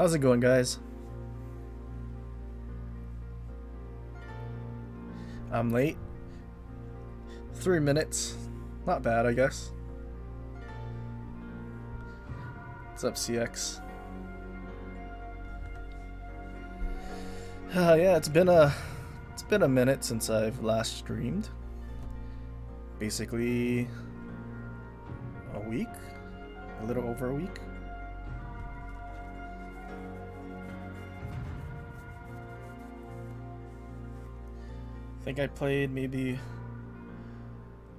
How's it going, guys? I'm late. 3 minutes. Not bad, I guess. What's up, CX? Yeah, it's been a minute since I've last streamed. Basically a week, a little over a week. I think I played maybe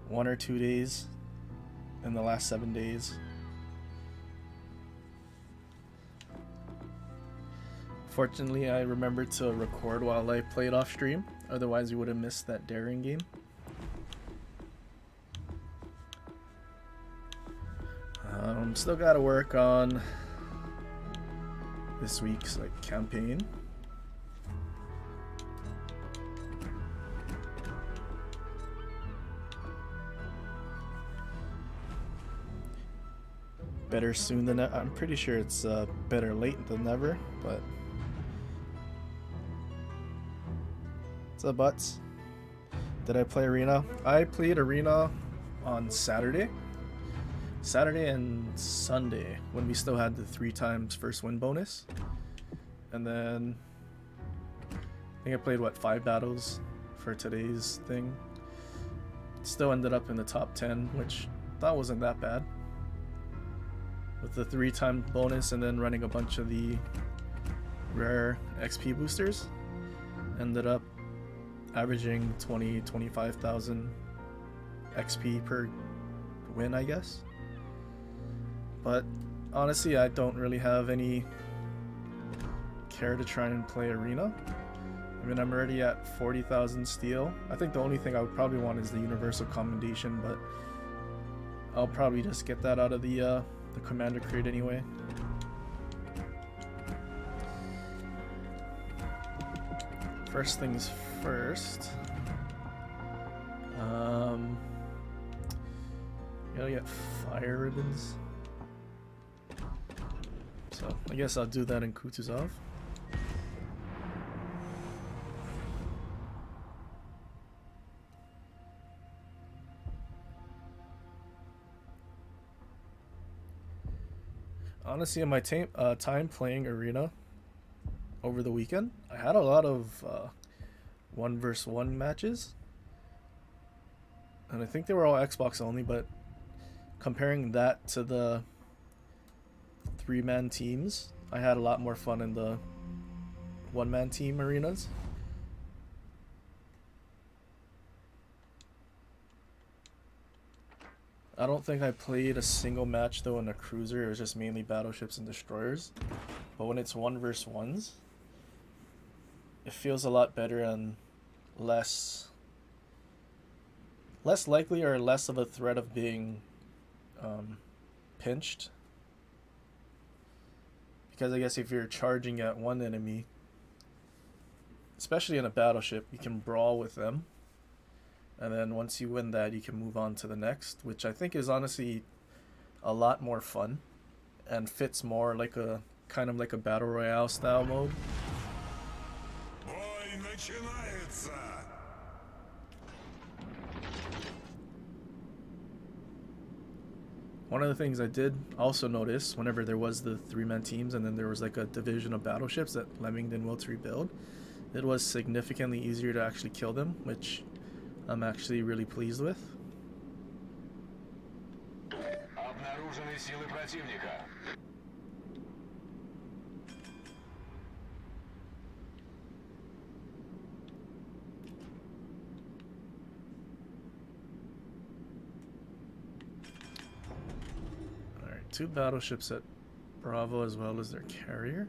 1 or 2 days in the last 7 days. Fortunately, I remembered to record while I played off stream, otherwise you would have missed that daring game. Still gotta work on this week's campaign. Better soon than I'm pretty sure it's better late than never, but what's up, butts? Did I play Arena? I played Arena on Saturday and Sunday when we still had the 3 times first win bonus, and then I think I played 5 battles for today's thing. Still ended up in the top 10, which I thought wasn't that bad. With the 3-time bonus and then running a bunch of the rare XP boosters, ended up averaging 25,000 XP per win, I guess. But honestly, I don't really have any care to try and play Arena. I mean, I'm already at 40,000 steel. I think the only thing I would probably want is the Universal Commendation, but I'll probably just get that out of the Commander crate anyway. First things first. Gotta get fire ribbons. So I guess I'll do that in Kutuzov. Honestly, in my time playing Arena over the weekend, I had a lot of 1 vs 1 matches, and I think they were all Xbox only, but comparing that to the 3-man teams, I had a lot more fun in the 1-man team arenas. I don't think I played a single match though in a cruiser. It was just mainly battleships and destroyers. But when it's 1 vs 1s, it feels a lot better and less likely or less of a threat of being pinched. Because I guess if you're charging at one enemy, especially in a battleship, you can brawl with them. And then once you win that, you can move on to the next, which I think is honestly a lot more fun and fits more like a kind of like a battle royale style mode. One of the things I did also notice whenever there was the 3-man teams and then there was like a division of battleships that Leamington will rebuild, it was significantly easier to actually kill them, which I'm actually really pleased with. Обнаружены силы противника. Alright, 2 battleships at Bravo as well as their carrier.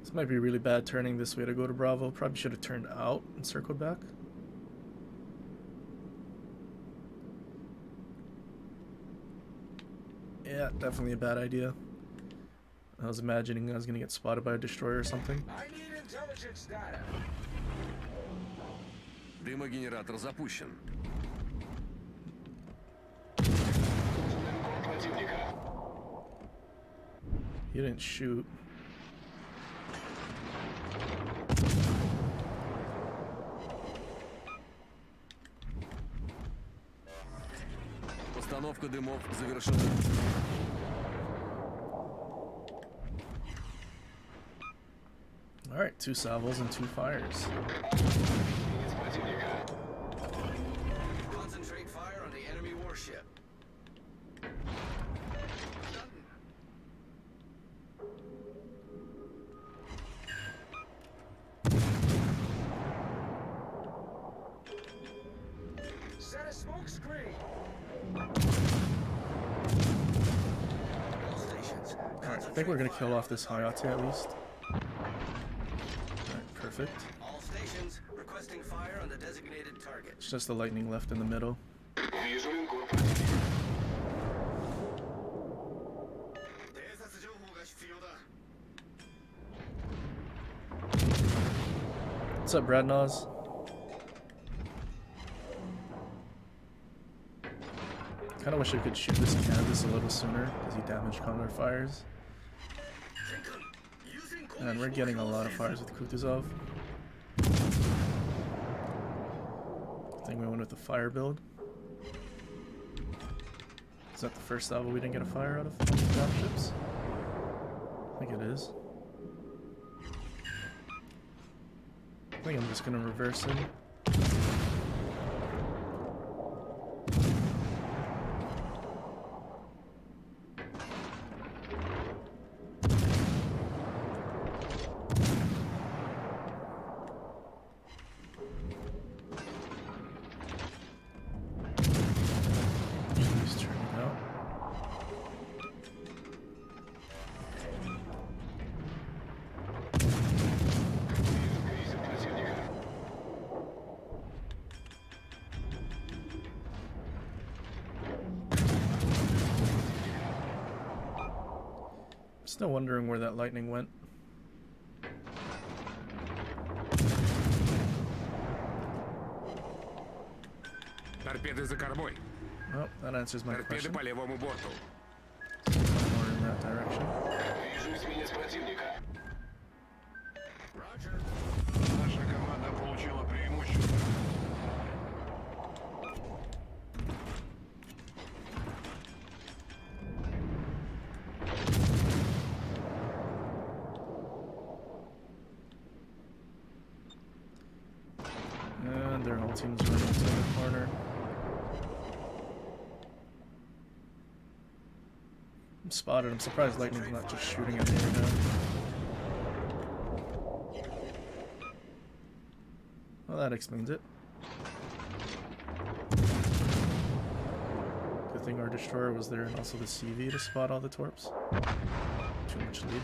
This might be really bad turning this way to go to Bravo. Probably should have turned out and circled back. Yeah, definitely a bad idea. I was imagining I was gonna get spotted by a destroyer or something. I need intelligence data. Дымогенератор запущен. You didn't shoot. Постановка дымов завершена. Alright, 2 salvos and 2 fires. Эсминец противника. Concentrate fire on the enemy warship. Set a smoke screen. All stations. Alright, I think we're gonna kill off this Hayate at least. Alright, perfect. All stations requesting fire on the designated target. It's just the lightning left in the middle. Вижу линкор противника. What's up, Bradnaz? Kinda wish I could shoot this canvas a little sooner, because he damaged counter fires. And we're getting a lot of fires with Kutuzov. I think we went with the fire build. Is that the first salvo we didn't get a fire out of dropships? I think it is. I think I'm just gonna reverse him. He's turning out. Крейсер противника. Still wondering where that lightning went. Торпеды за кормой. Oh, that answers my Торпеды question. по левому борту. More in that direction. Вижу эсминец противника. Наша команда получила преимущество. And their whole team's running to the corner. I'm spotted. I'm surprised lightning's not just shooting at me right now. Well, that explains it. Good thing our destroyer was there and also the CV to spot all the torps. Too much lead.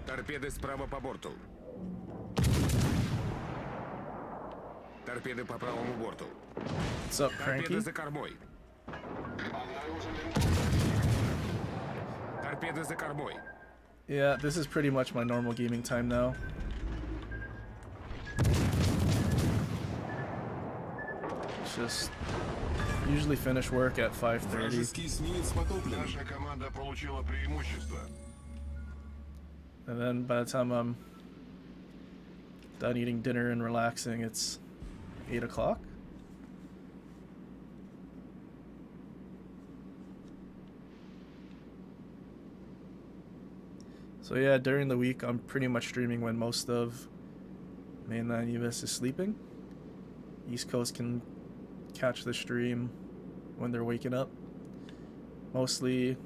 Торпеды справа по борту. Торпеды по правому борту. What's up, Торпеды Cranky? за кормой. Обнаружен линкор противника. Торпеды за кормой. Yeah, this is pretty much my normal gaming time now. It's just usually finish work at 5:30. Вражеский эсминец потоплен. Наша команда получила преимущество. And then by the time I'm done eating dinner and relaxing, it's 8 o'clock. So yeah, during the week, I'm pretty much streaming when most of mainland US is sleeping. East Coast can catch the stream when they're waking up. Mostly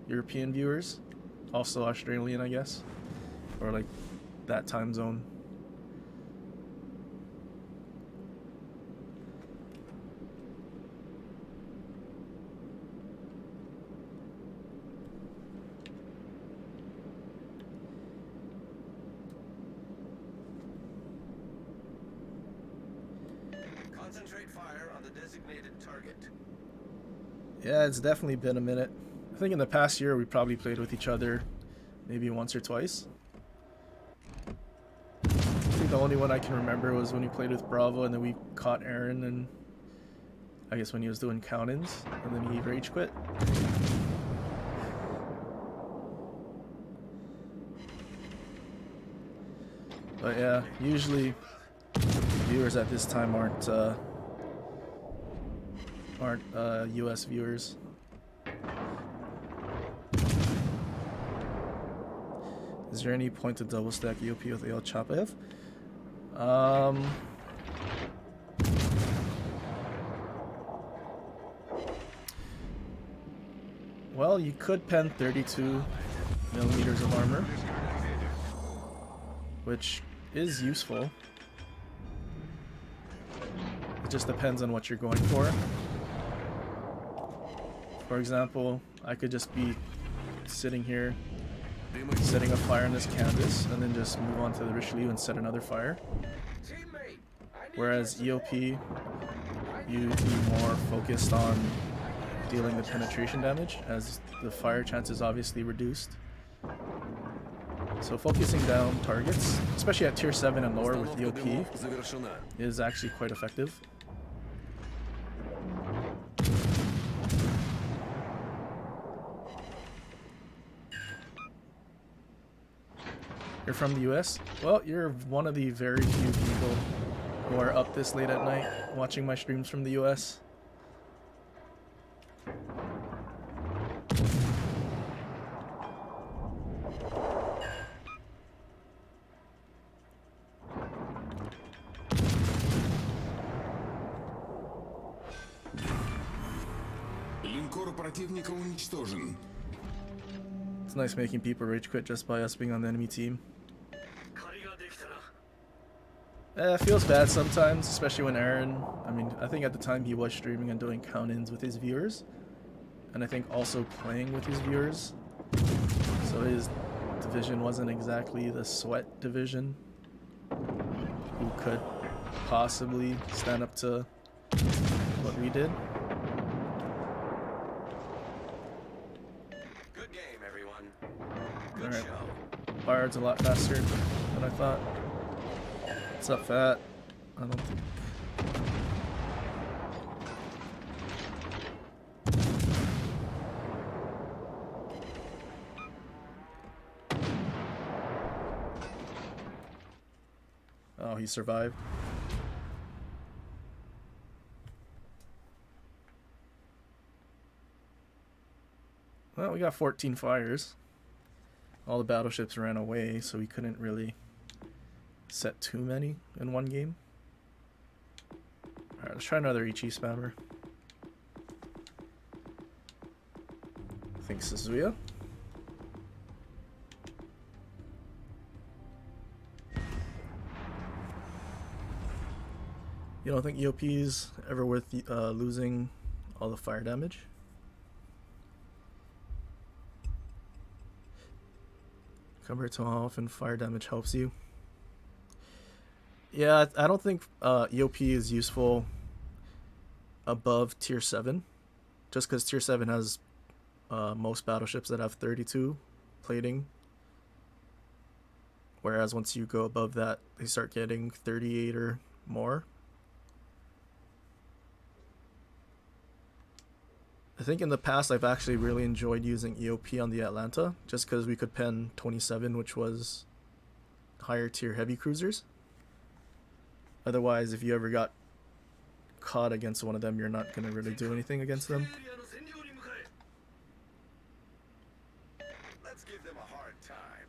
European viewers. Also Australian, I guess, or like that time zone. Concentrate fire on the designated target. Yeah, it's definitely been a minute. I think in the past year we probably played with each other maybe once or twice. I think the only one I can remember was when we played with Bravo and then we caught Aaron and I guess when he was doing count-ins, and then he rage quit. But yeah, usually viewers at this time aren't US viewers. Is there any point to double stack EOP with El Chapaev? Well, you could pen 32 millimeters of armor, which is useful. It just depends on what you're going for. For example, I could just be sitting here, setting a fire on this canvas, and then just move on to the Richelieu and set another fire. Whereas EOP, you'd be more focused on dealing the penetration damage, as the fire chance is obviously reduced. So focusing down targets, especially at tier 7 and lower with EOP, is actually quite effective. You're from the US? Well, you're one of the very few people who are up this late at night watching my streams from the US. Линкор противника уничтожен. It's nice making people rage quit just by us being on the enemy team. It feels bad sometimes, especially when Aaron, I think at the time he was streaming and doing count-ins with his viewers, and I think also playing with his viewers, so his division wasn't exactly the sweat division who could possibly stand up to what we did. Good game, everyone. Good Alright, show. Bard's a lot faster than I thought. What's up, Fat? I don't think... Oh, he survived. Well, we got 14 fires. All the battleships ran away, so we couldn't really set too many in one game. Alright, let's try another Ichi spammer. I think Suzuya. You don't think EOP is ever worth losing all the fire damage? Compared to how often fire damage helps you. Yeah, I don't think EOP is useful above tier 7, just because tier 7 has most battleships that have 32 plating, whereas once you go above that, they start getting 38 or more. I think in the past I've actually really enjoyed using EOP on the Atlanta, just because we could pen 27, which was higher tier heavy cruisers. Otherwise, if you ever got caught against one of them, you're not going to really do anything against them. Let's give them a hard time.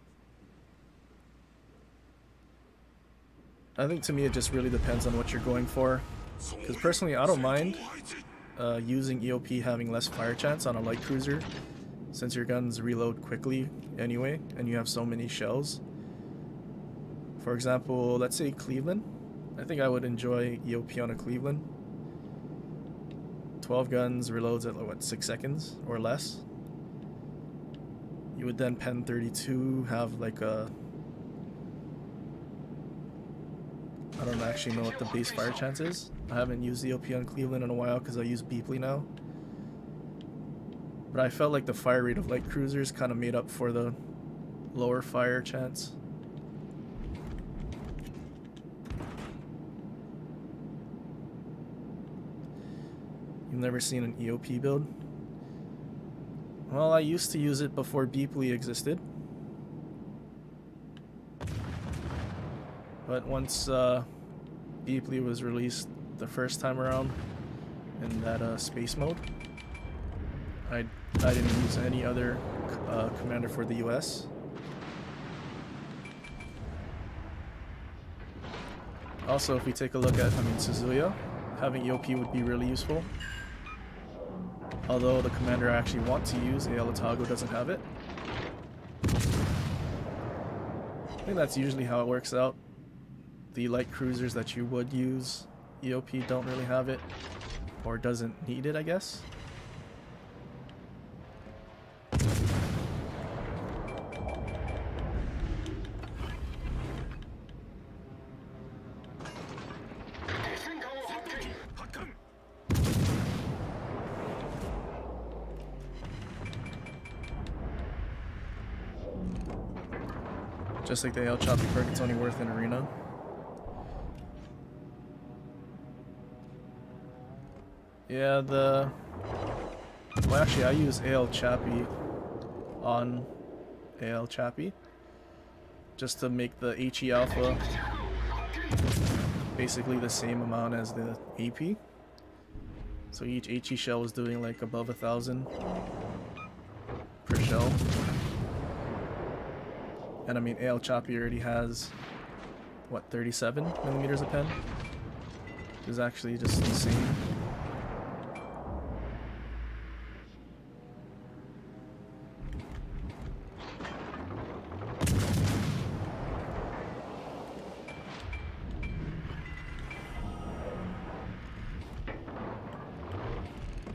I think to me it just really depends on what you're going for. Because personally, I don't mind using EOP having less fire chance on a light cruiser, since your guns reload quickly anyway, and you have so many shells. For example, let's say Cleveland. I think I would enjoy EOP on a Cleveland. 12 guns, reloads at what, 6 seconds or less. You would then pen 32, have like a... I don't actually know what the base fire chance is. I haven't used EOP on Cleveland in a while because I use Beepley now. But I felt like the fire rate of light cruisers kind of made up for the lower fire chance. You've never seen an EOP build? Well, I used to use it before Beeply existed. But once Beeply was released the first time around in that space mode, I didn't use any other commander for the US. Also, if we take a look at, Suzuya, having EOP would be really useful. Although the commander I actually want to use, AL Otago, doesn't have it. I think that's usually how it works out. The light cruisers that you would use EOP don't really have it, or doesn't need it, I guess. Just like the AL Choppy perk, it's only worth in Arena. Yeah, well, actually, I use AL Chappy on AL Chappy just to make the HE Alpha basically the same amount as the AP. So each HE shell is doing like above 1,000 per shell. And I mean, AL Choppy already has, what, 37 millimeters a pen? Which is actually just insane.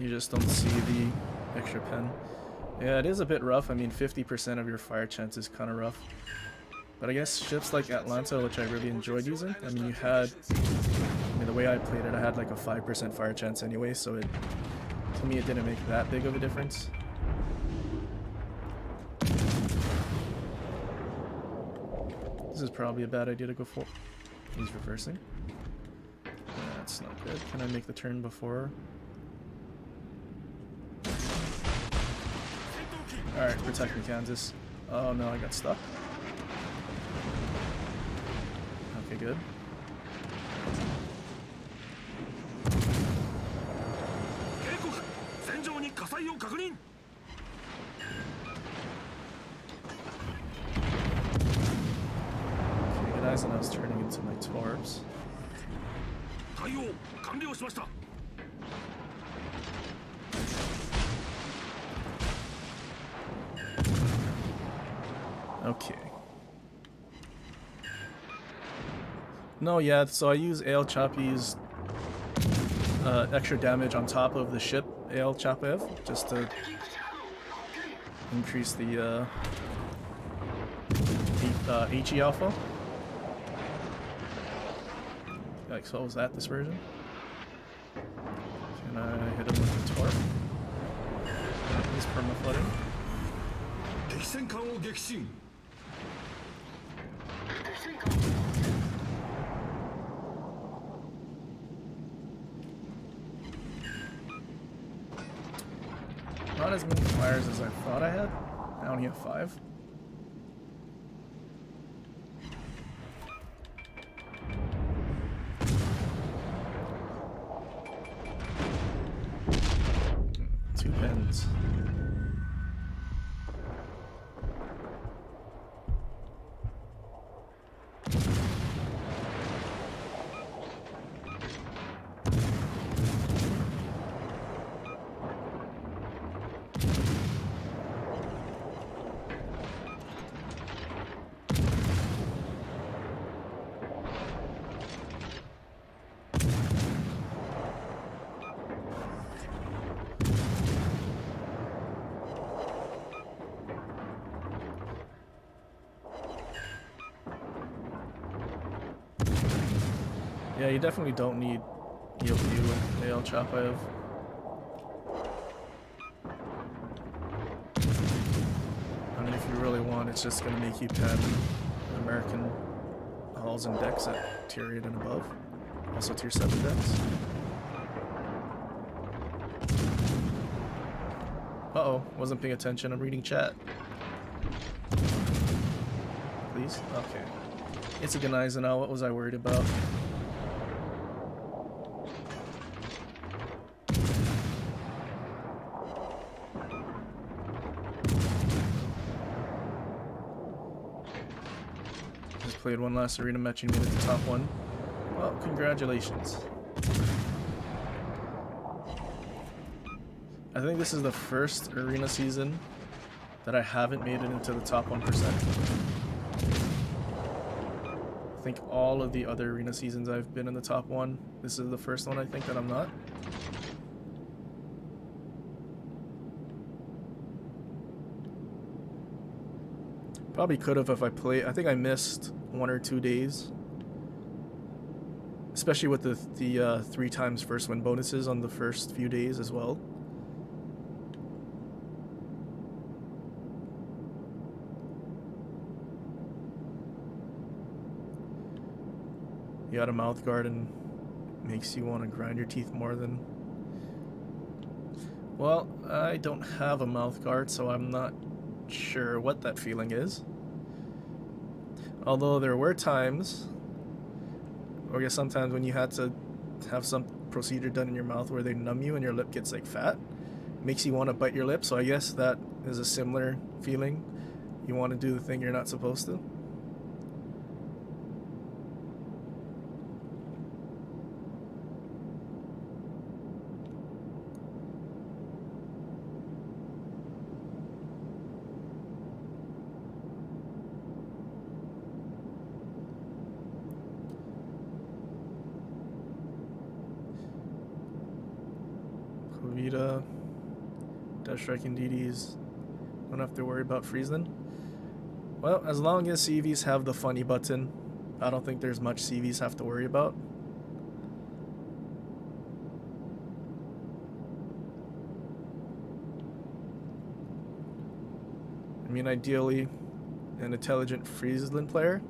You just don't see the extra pen. Yeah, it is a bit rough. I mean, 50% of your fire chance is kind of rough. But I guess ships like Atlanta, which I really enjoyed using, I mean, the way I played it, I had like a 5% fire chance anyway, so to me it didn't make that big of a difference. This is probably a bad idea to go for. He's reversing. That's not good. Can I make the turn before? Alright, protect me, Kansas. Oh no, I got stuck. Okay, good. Okay, good eyes, and I was turning into my Torbs. Okay. No, yeah, so I use AL Choppy's extra damage on top of the ship AL Chapaev, just to increase the HE Alpha. Yikes, what was that, this version? Can I hit him with the torp? He's perma-flooding. Not as many fires as I thought I had. I only have 5. Two pens. Yeah, you definitely don't need EOP with AL Chapaev. I mean, if you really want, it's just going to make you pen American hulls and decks at tier 8 and above. Also tier 7 decks. Uh-oh, wasn't paying attention. I'm reading chat. Please? Okay. It's a now. What was I worried about? Just played one last arena match and made it to top 1. Well, congratulations. I think this is the first arena season that I haven't made it into the top 1%. I think all of the other arena seasons I've been in the top 1. This is the first one I think that I'm not. Probably could have if I played. I think I missed 1 or 2 days. Especially with the 3 times first win bonuses on the first few days as well. You got a mouth guard and makes you want to grind your teeth more than... Well, I don't have a mouth guard, so I'm not sure what that feeling is. Although there were times, or I guess sometimes when you had to have some procedure done in your mouth where they numb you and your lip gets like fat, makes you want to bite your lip, so I guess that is a similar feeling. You want to do the thing you're not supposed to. Vita, Death Striking DDs, don't have to worry about Friesland. Well, as long as CVs have the funny button, I don't think there's much CVs have to worry about. I mean, ideally, an intelligent Friesland player,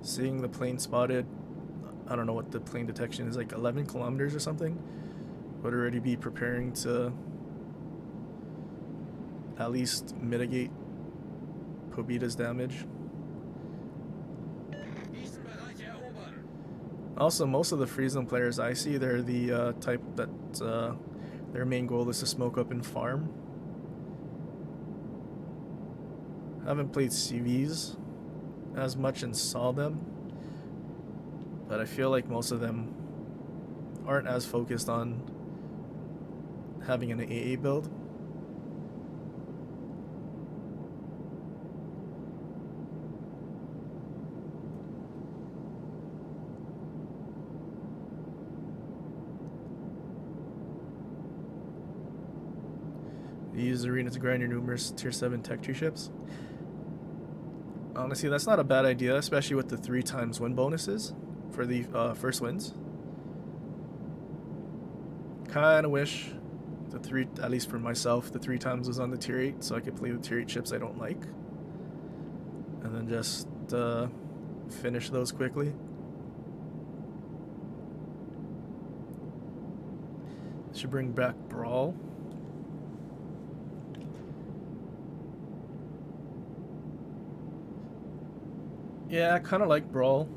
seeing the plane spotted, I don't know what the plane detection is, like 11 kilometers or something, would already be preparing to at least mitigate Pobita's damage. Also, most of the Friesland players I see, they're the type that their main goal is to smoke up and farm. I haven't played CVs as much and saw them, but I feel like most of them aren't as focused on having an AA build. You use the arena to grind your numerous tier 7 tech tree ships. Honestly, that's not a bad idea, especially with the 3 times win bonuses for the first wins. Kinda wish the 3, at least for myself, the 3 times was on the tier 8, so I could play the tier 8 ships I don't like. And then just finish those quickly. Should bring back Brawl. Yeah, I kind of like Brawl.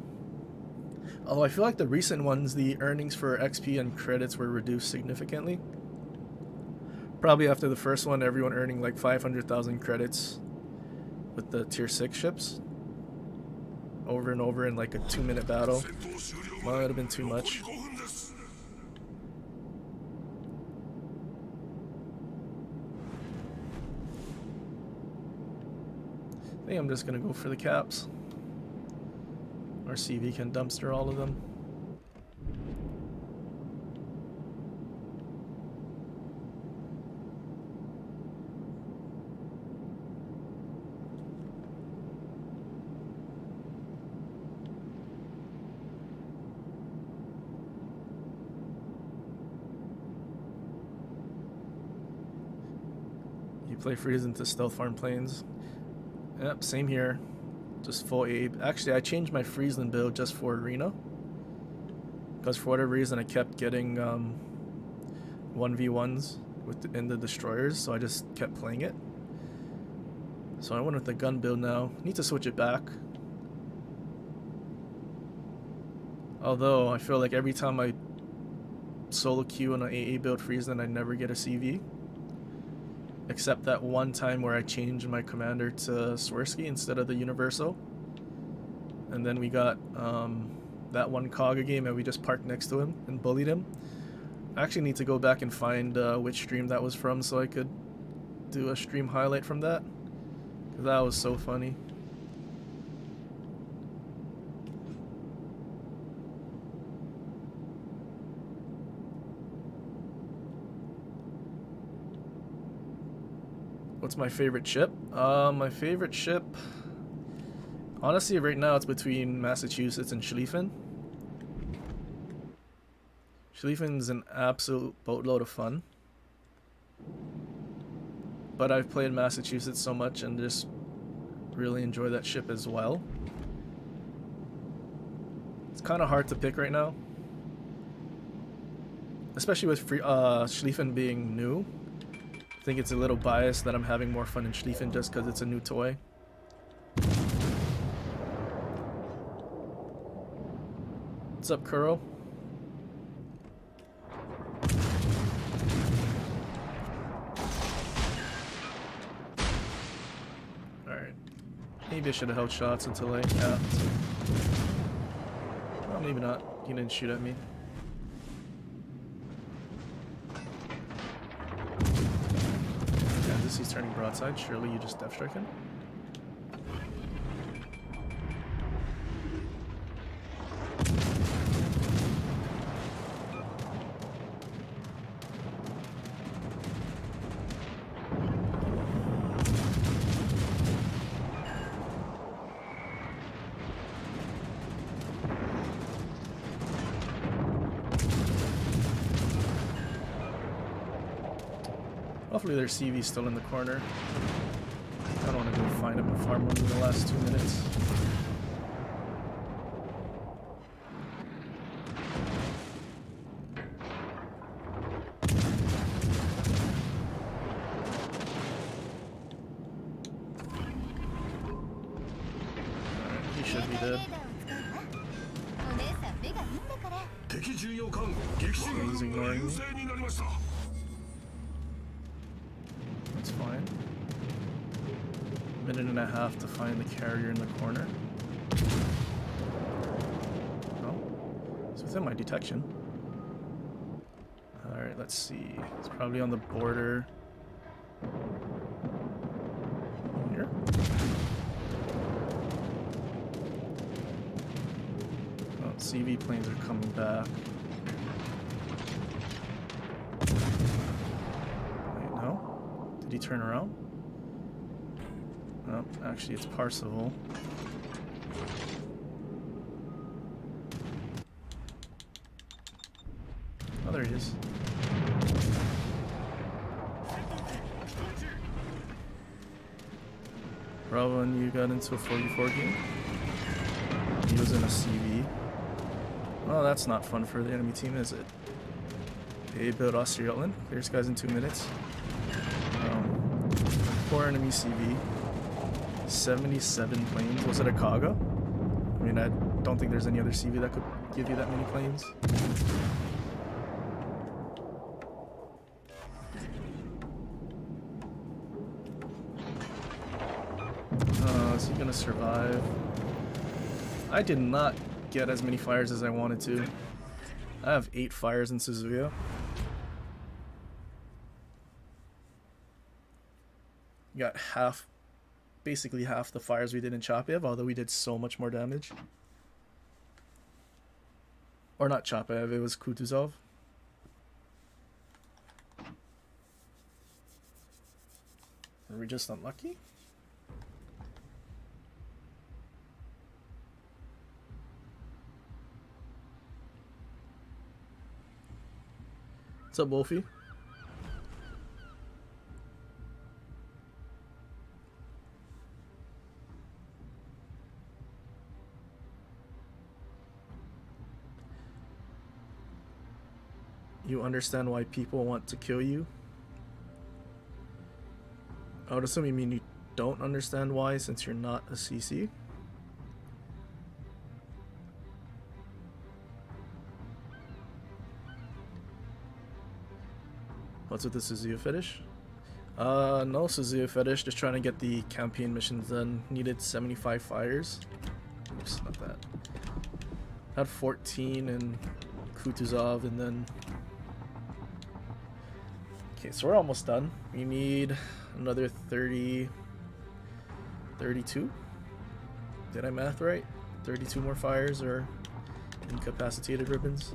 Although I feel like the recent ones, the earnings for XP and credits were reduced significantly. Probably after the first one, everyone earning like 500,000 credits with the tier 6 ships. Over and over in like a 2-minute battle. Well, that would have been too much. I think I'm just gonna go for the caps. Or CV can dumpster all of them. You play Friesland to stealth farm planes. Yep, same here. Just full Abe. Actually, I changed my Friesland build just for Arena. Because for whatever reason, I kept getting 1v1s in the destroyers, so I just kept playing it. So I went with the gun build now. Need to switch it back. Although I feel like every time I solo queue on an AA build freeze, then I never get a CV. Except that one time where I changed my commander to Swirsky instead of the Universal. And then we got that one Kaga game and we just parked next to him and bullied him. I actually need to go back and find which stream that was from so I could do a stream highlight from that. 'Cause that was so funny. What's my favorite ship? My favorite ship, honestly, right now it's between Massachusetts and Schlieffen. Schlieffen's an absolute boatload of fun. But I've played Massachusetts so much and just really enjoy that ship as well. It's kind of hard to pick right now. Especially with Schlieffen being new. I think it's a little biased that I'm having more fun in Schlieffen just because it's a new toy. What's up, Kuro? Alright. Maybe I should have held shots until I capped. Well, maybe not. He didn't shoot at me. He's turning broadside. Surely you just depth strike him. Hopefully their CV's still in the corner. I don't want to go find him and farm one in the last 2 minutes. Alright, he should be dead. He's ignoring me. That's fine. Minute and a half to find the carrier in the corner. Oh, it's within my detection. Alright, let's see. It's probably on the border. Here? Oh, CV planes are coming back. Wait, no? Did he turn around? Oh, actually it's Parsifal. Oh, there he is. Bravo, and you got into a 44 game? He was in a CV. Oh, that's not fun for the enemy team, is it? They built Australian. Clears guys in 2 minutes. 4 enemy CV. 77 planes. Was it a Kaga? I mean, I don't think there's any other CV that could give you that many planes. Is he gonna survive? I did not get as many fires as I wanted to. I have 8 fires in Suzuya. Got half, basically half the fires we did in Chapev, although we did so much more damage. Or not Chapev, it was Kutuzov. Were we just unlucky? What's up, Wolfie? You understand why people want to kill you? I would assume you mean you don't understand why since you're not a CC. What's with the Suzuki fetish? No Suzuki fetish, just trying to get the campaign missions done. Needed 75 fires. Oops, not that. Had 14 in Kutuzov and then... Okay, so we're almost done. We need another 30... 32? Did I math right? 32 more fires or incapacitated ribbons?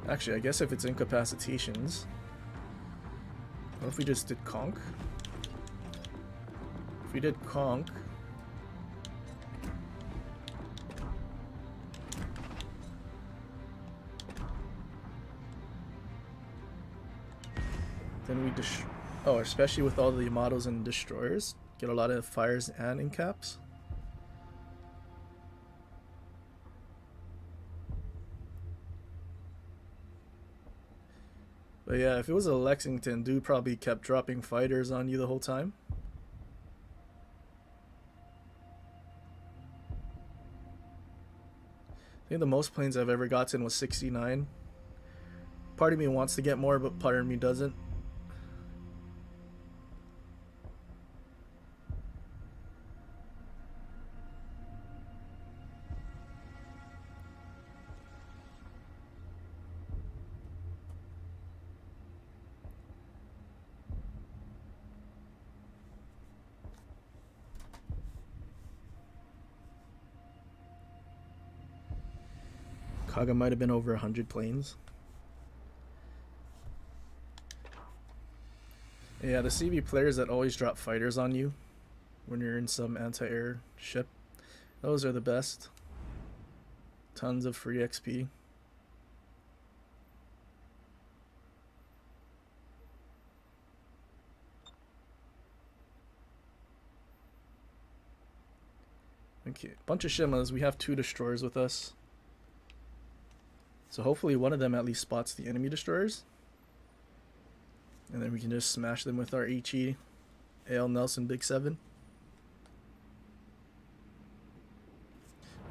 Actually, I guess if it's incapacitations... What if we just did conk? If we did conk... Then we oh, especially with all the Yamatos and destroyers, get a lot of fires and incaps. But yeah, if it was a Lexington, dude probably kept dropping fighters on you the whole time. I think the most planes I've ever gotten was 69. Part of me wants to get more, but part of me doesn't. Kaga might have been over 100 planes. Yeah, the CB players that always drop fighters on you when you're in some anti-air ship, those are the best. Tons of free XP. Okay, bunch of Shimas. We have 2 destroyers with us. So hopefully one of them at least spots the enemy destroyers. And then we can just smash them with our HE, AL Nelson Big 7.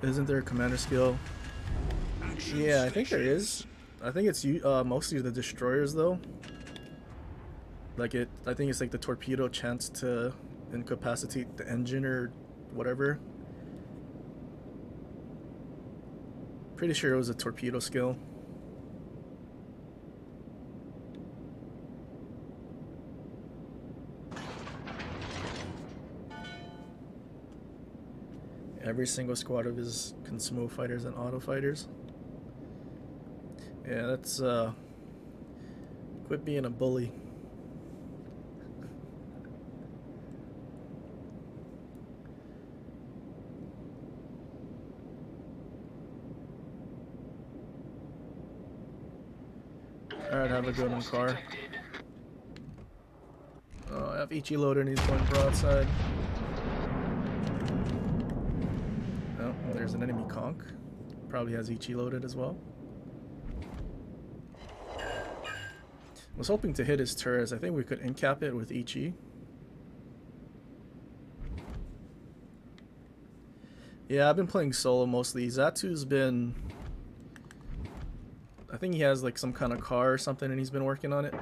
Isn't there a commander skill? Yeah, I think there is. I think it's mostly the destroyers though. Like I think it's like the torpedo chance to incapacitate the engine or whatever. Pretty sure it was a torpedo skill. Every single squad of his Consumo fighters and auto fighters. Yeah, that's quit being a bully. Alright, have a good one, car. Oh, I have Ichi loader and he's going broadside. Oh, there's an enemy conch. Probably has Ichi loaded as well. Was hoping to hit his turrets. I think we could incap it with Ichi. Yeah, I've been playing solo mostly. Zatu's been... I think he has like some kind of car or something and he's been working on it.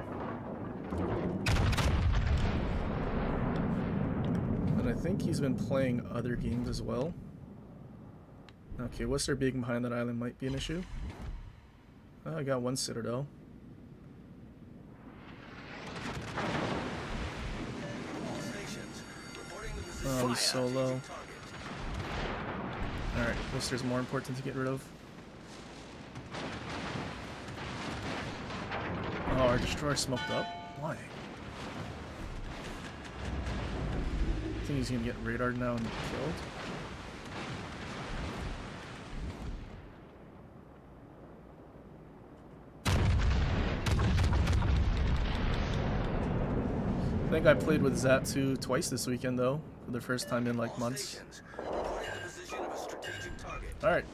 And I think he's been playing other games as well. Okay, Worcester being behind that island might be an issue. Oh, I got one Citadel. Oh, he's so low. Alright, Worcester's more important to get rid of. Oh, our destroyer smoked up? Why? I think he's gonna get radared now and killed. I think I played with Zatu twice this weekend though, for the first time in like months. Alright.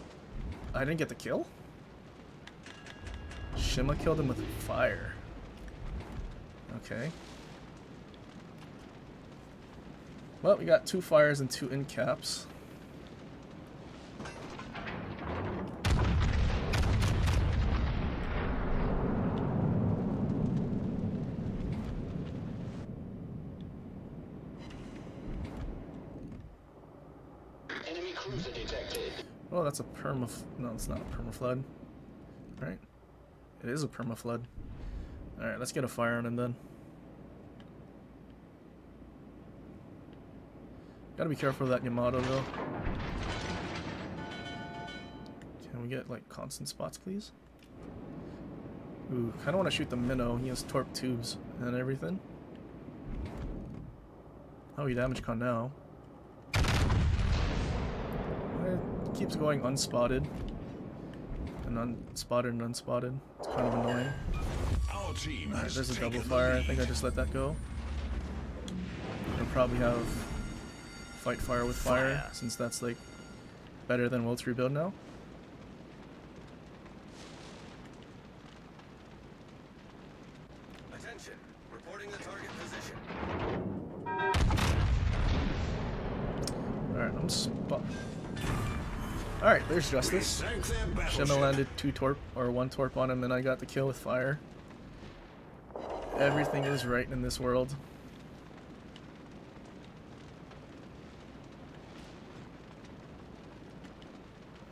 I didn't get the kill? Shima killed him with fire. Okay. Well, we got 2 fires and 2 in caps. Enemy cruiser detected. Oh, that's a no, it's not a permaflood. Right? It is a permaflood. Alright, let's get a fire on him then. Gotta be careful of that Yamato though. Can we get like constant spots, please? Ooh, kinda wanna shoot the Minnow. He has torp tubes and everything. Oh, he damage con now. It keeps going unspotted. And unspotted and unspotted. It's kind of annoying. Our team Alright, has there's a double taken the fire. I lead. think I just let that go. I'll probably have fight fire with fire, since that's like better than World 3 build now. Attention. Reporting the target position. Alright, I'm spot. Alright, there's Justice. Sank their Shouldn't battleship. have landed 2 torp or 1 torp on him, and I got the kill with fire. Everything is right in this world.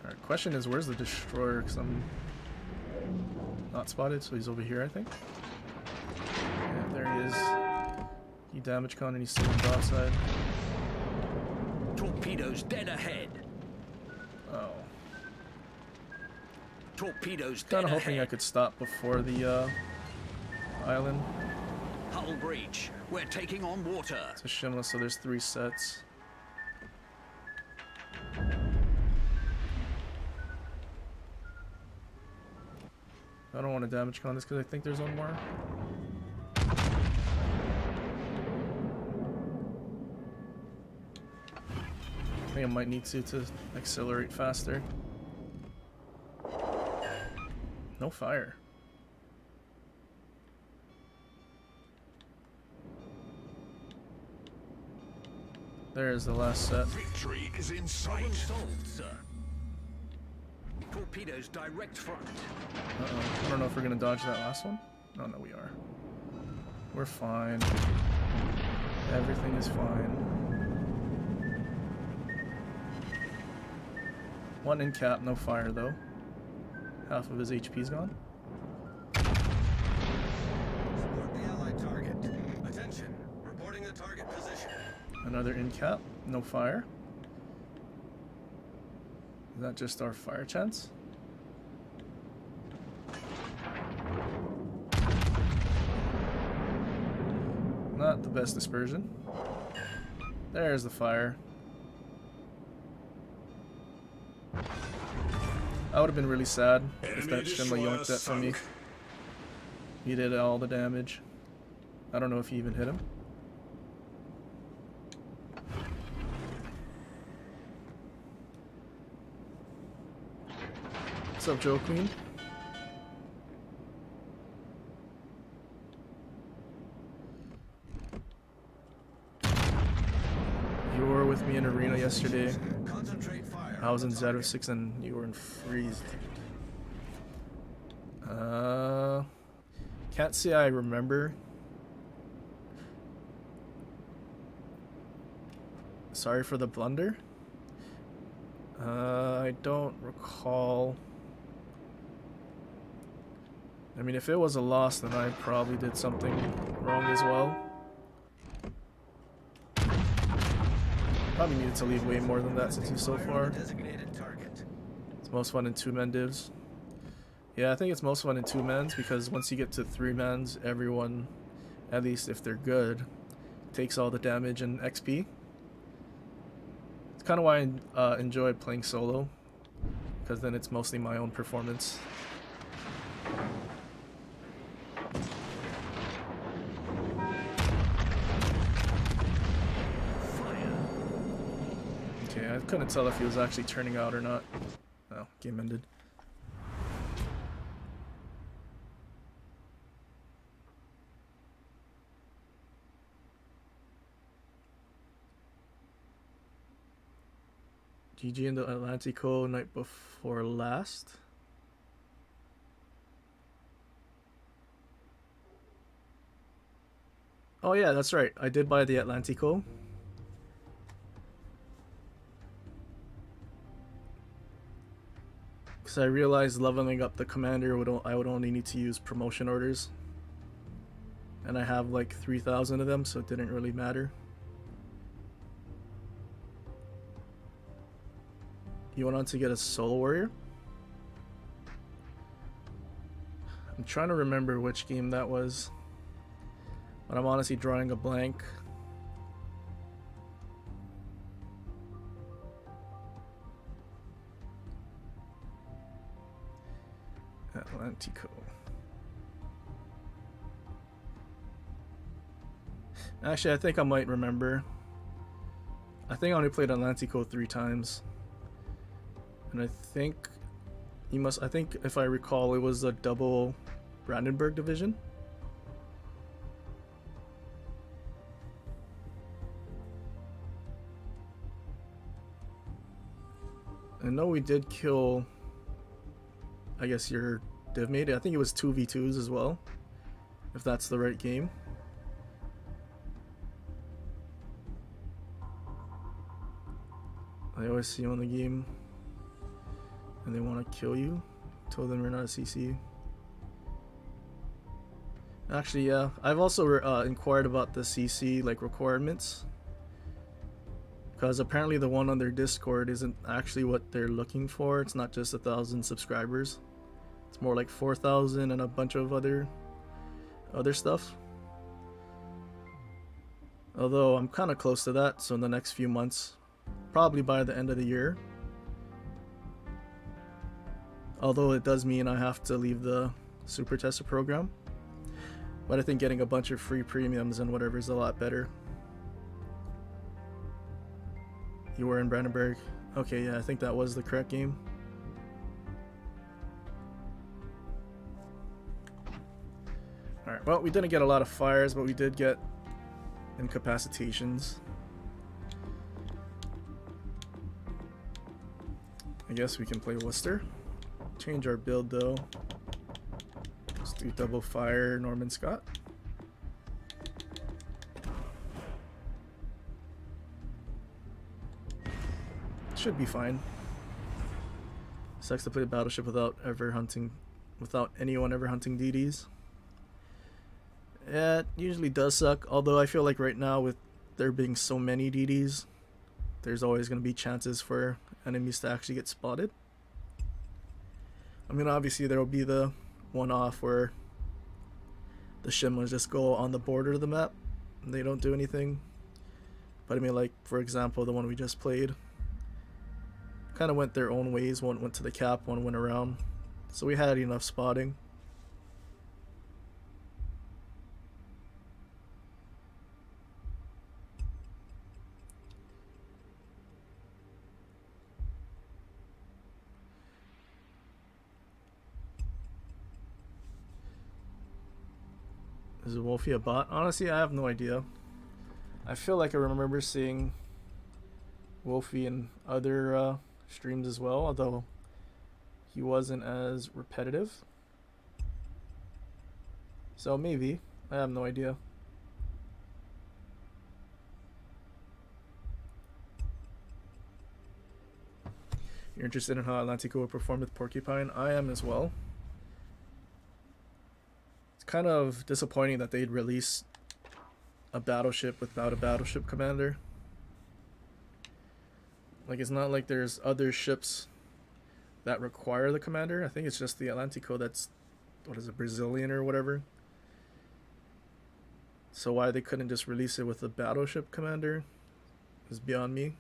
Alright, question is where's the destroyer? Because I'm not spotted, so he's over here, I think. Yeah, there he is. He damage con and he's sitting broadside. Torpedoes dead ahead. Oh. Torpedoes Kind dead of hoping I ahead. could stop before the island. Hull breach. We're taking on water. It's a Shimla, so there's 3 sets. I don't want to damage con this because I think there's one more. I think I might need to accelerate faster. No fire. There's the last set. Victory is in sight. Problem solved, sir. Torpedoes direct front. Uh-oh. I don't know if we're gonna dodge that last one. Oh no, we are. We're fine. Everything is fine. 1 in cap, no fire though. Half of his HP's gone. Support the allied target. Attention. Reporting the target position. Another in cap, no fire. Is that just our fire chance? Not the best dispersion. There's the fire. I would have been really sad if that Shimla yoinked that from me. He did all the damage. I don't know if he even hit him. What's up, Joe Queen? You were with me in arena yesterday. Concentrate fire. I was on in the target. Z6 and you were in Freeze. Can't say I remember. Sorry for the blunder. I don't recall. I mean, if it was a loss, then I probably did something wrong as well. Probably needed to leave way more than that since he's so Fire on far. the designated target. It's most fun in 2-man divs. Yeah, I think it's most fun in 2-mans because once you get to 3-mans, everyone, at least if they're good, takes all the damage and XP. It's kind of why I enjoy playing solo, because then it's mostly my own performance. Okay, I couldn't tell if he was actually turning out or not. Oh, game ended. GG in the Atlantico night before last. Oh yeah, that's right. I did buy the Atlantico. Because I realized leveling up the commander I would only need to use promotion orders. And I have like 3,000 of them, so it didn't really matter. You went on to get a Soul Warrior? I'm trying to remember which game that was. But I'm honestly drawing a blank. Atlantico. Actually, I think I might remember. I think I only played Atlantico 3 times. And I think I think if I recall, it was a double Brandenburg division. I know we did kill, I guess, your div mate. I think it was 2v2s as well, if that's the right game. I always see you on the game and they want to kill you. Told them you're not a CC. Actually, yeah, I've also inquired about the CC like requirements, because apparently the one on their Discord isn't actually what they're looking for. It's not just 1,000 subscribers. It's more like 4,000 and a bunch of other stuff. Although I'm kind of close to that, so in the next few months, probably by the end of the year. Although it does mean I have to leave the Super Tester program. But I think getting a bunch of free premiums and whatever is a lot better. You were in Brandenburg. Okay, yeah, I think that was the correct game. Alright, well, we didn't get a lot of fires, but we did get incapacitations. I guess we can play Worcester. Change our build though. Let's do double fire Norman Scott. Should be fine. Sucks to play Battleship without anyone ever hunting DDs. Yeah, it usually does suck, although I feel like right now with there being so many DDs, there's always going to be chances for enemies to actually get spotted. I mean, obviously there will be the one-off where the Shimlas just go on the border of the map and they don't do anything. But I mean, like, for example, the one we just played kind of went their own ways. One went to the cap, one went around. So we had enough spotting. Is Wolfie a bot? Honestly, I have no idea. I feel like I remember seeing Wolfie in other streams as well, although he wasn't as repetitive. So maybe. I have no idea. You're interested in how Atlantico will perform with Porcupine? I am as well. It's kind of disappointing that they'd release a battleship without a battleship commander. Like, it's not like there's other ships that require the commander. I think it's just the Atlantico that's, what is it, Brazilian or whatever. So why they couldn't just release it with a battleship commander is beyond me.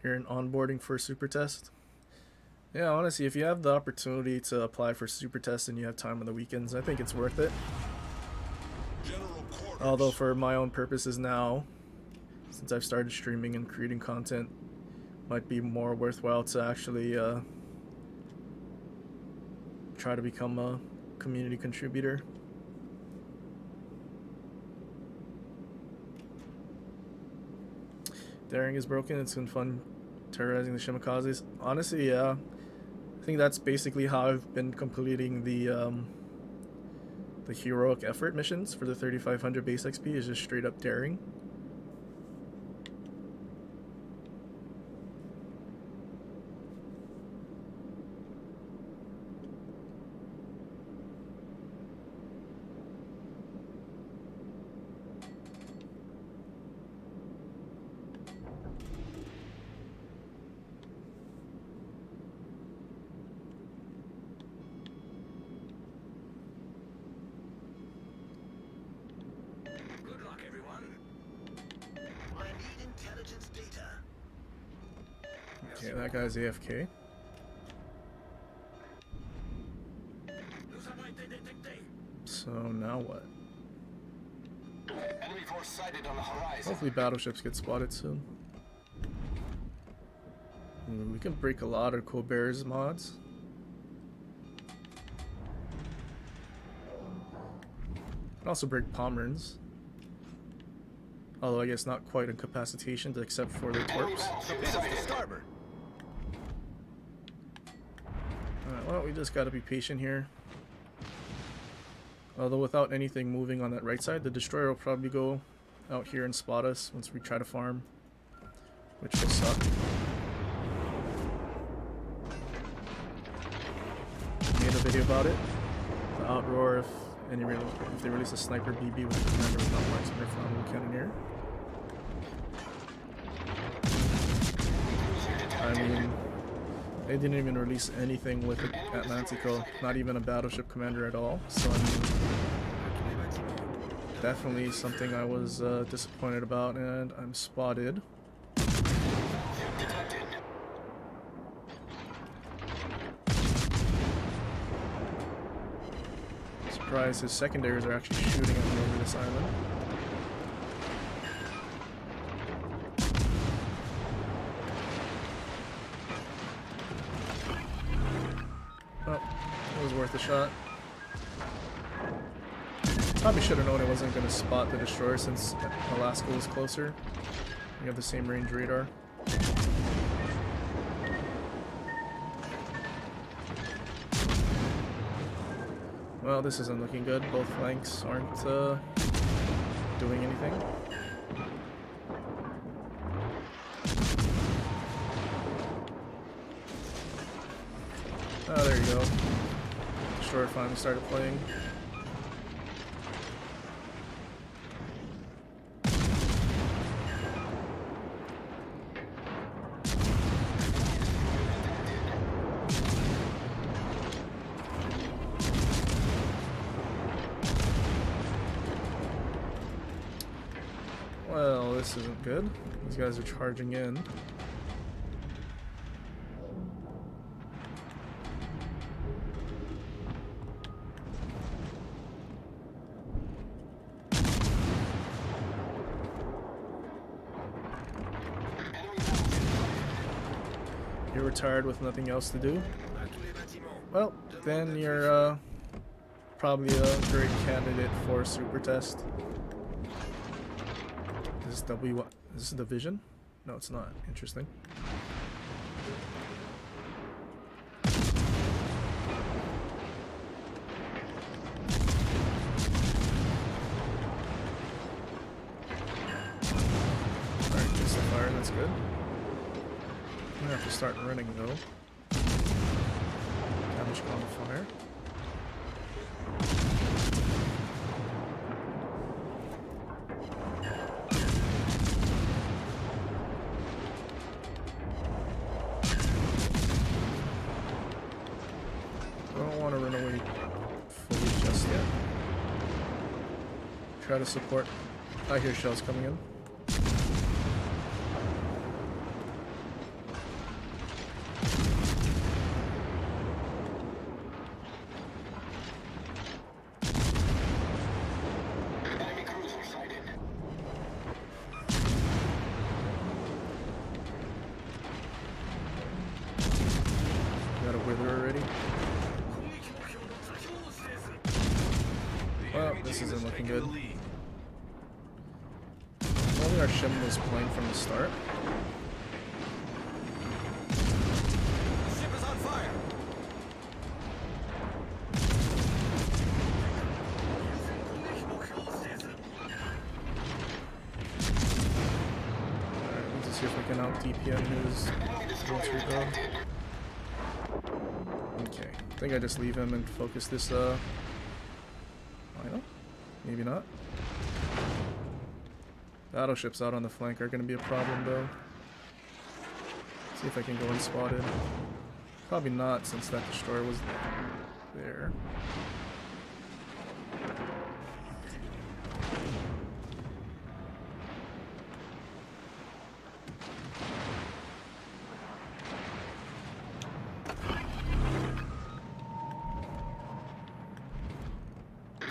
You're in onboarding for Super Test? Yeah, honestly, if you have the opportunity to apply for Super Test and you have time on the weekends, I think it's worth it. General quarters. Although for my own purposes now, since I've started streaming and creating content, might be more worthwhile to actually try to become a community contributor. Daring is broken. It's been fun terrorizing the Shimikazes. Honestly, yeah. I think that's basically how I've been completing the heroic effort missions for the 3500 base XP, is just straight up daring. Good luck, everyone. I need intelligence data. Okay, that guy's AFK. So now what? Enemy force sighted on the horizon. Hopefully battleships get spotted soon. We can break a lot of Colbert's mods. Can also break Pomerans. Although I guess not quite incapacitations except for the Enemy torps. battleship sighted. Starboard. Alright, well, we just gotta be patient here. Although without anything moving on that right side, the destroyer will probably go out here and spot us once we try to farm, which will suck. Made a video about it. The outroar if they release a sniper BB with a commander with not marksman or flammable cannoneer. I mean, they didn't even release anything with Atlantico, not even a battleship commander at all. So I mean, definitely something I was disappointed about, and I'm spotted. Detected. Surprised his secondaries are actually shooting at me over this island. Oh, it was worth a shot. Probably should have known it wasn't going to spot the destroyer since Alaska was closer. We have the same range radar. Well, this isn't looking good. Both flanks aren't doing anything. Oh, there you go. Destroyer finally started playing. Well, this isn't good. These guys are charging in. You're retired with nothing else to do? Well, then you're probably a great candidate for a super test. Is this is this the Vision? No, it's not. Interesting. Alright, gets the fire, that's good. I'm gonna have to start running though. Damage on fire. Try to support. I hear shells coming in. Enemy cruiser sighted. Got a wither already. good. the lead. If only our Shim was playing from the start. Ship is on fire. Alright, let's just see if we can out DPM his Enemy destroyer once we go. detected. Okay, I think I just leave him and focus this, I know. Maybe not. Battleships out on the flank are going to be a problem, though. See if I can go unspotted. Probably not, since that destroyer was there.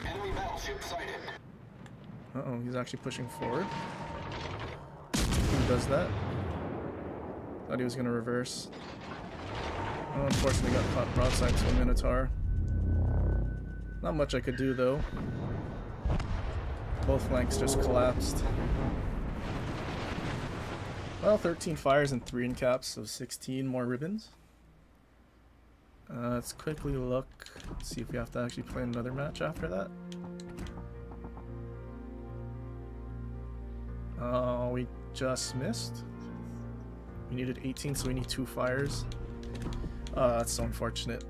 Enemy battleship sighted. Uh-oh, he's actually pushing forward. Who does that? Thought he was gonna reverse. Oh, unfortunately got caught broadside to a Minotaur. Not much I could do though. Both flanks just collapsed. Well, 13 fires and 3 in caps, so 16 more ribbons. Let's quickly look, see if we have to actually play another match after that. Oh, we just missed. We needed 18, so we need 2 fires. That's so unfortunate.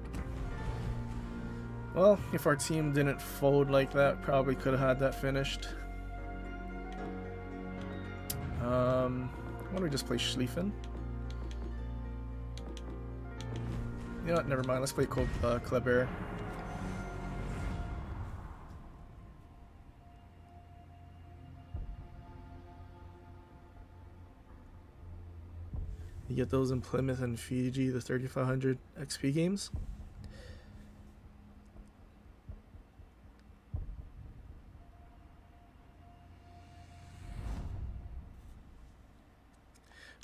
Well, if our team didn't fold like that, probably could have had that finished. Why don't we just play Schlieffen? You know what, never mind, let's play Kleber. You get those in Plymouth and Fiji, the 3500 XP games.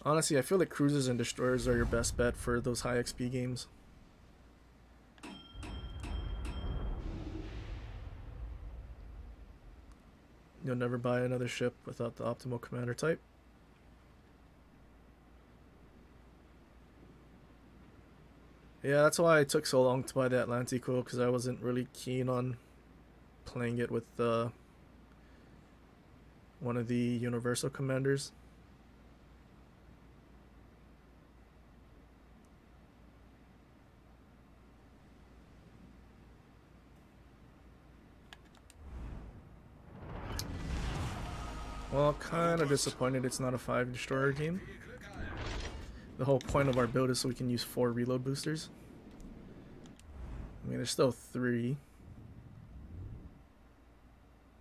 Honestly, I feel like cruisers and destroyers are your best bet for those high XP games. You'll never buy another ship without the optimal commander type. Yeah, that's why it took so long to buy the Atlantico, because I wasn't really keen on playing it with one of the Universal Commanders. Well, kind of disappointed it's not a 5 destroyer game. The whole point of our build is so we can use 4 reload boosters. I mean, there's still 3.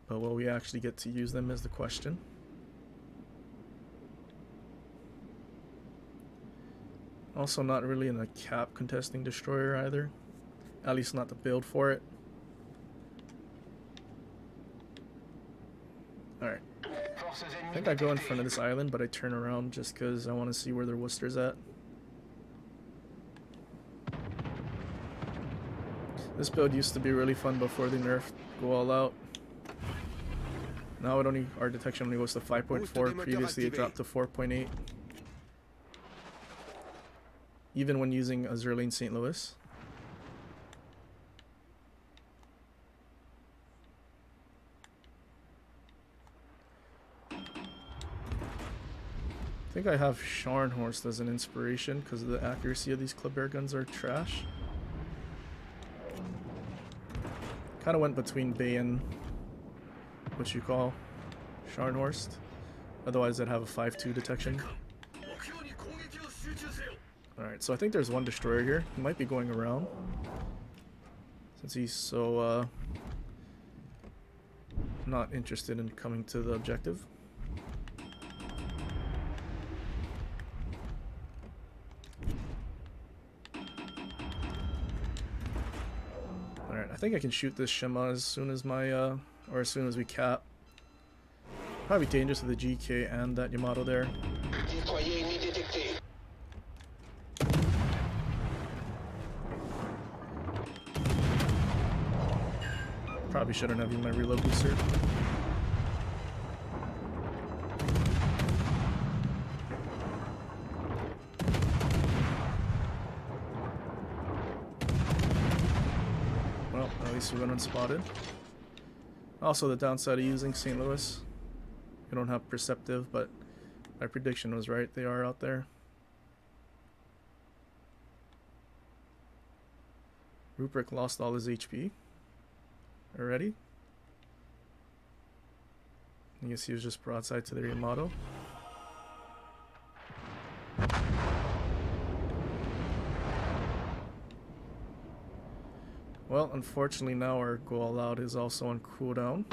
But will we actually get to use them is the question. Also not really in a cap contesting destroyer either. At least not the build for it. Alright. I think I go in front of this island, but I turn around just because I want to see where their Worcester's at. This build used to be really fun before they nerfed Go All Out. Now our detection only goes to 5.4. Previously it dropped to 4.8. Even when using Azurlane St. Louis. I think I have Scharnhorst as an inspiration because the accuracy of these Kleber guns are trash. Kind of went between Bay and what you call Scharnhorst. Otherwise I'd have a 5.2 detection. Alright, so I think there's one destroyer here. He might be going around. Since he's so not interested in coming to the objective. Alright, I think I can shoot this Shima as soon as as soon as we cap. Probably dangerous with the GK and that Yamato there. Probably shouldn't have used my reload booster. Well, at least we went unspotted. Also, the downside of using St. Louis, you don't have Perceptive, but my prediction was right. They are out there. Rupert lost all his HP already. I guess he was just broadside to the Yamato. Well, unfortunately now our go all out is also on cooldown.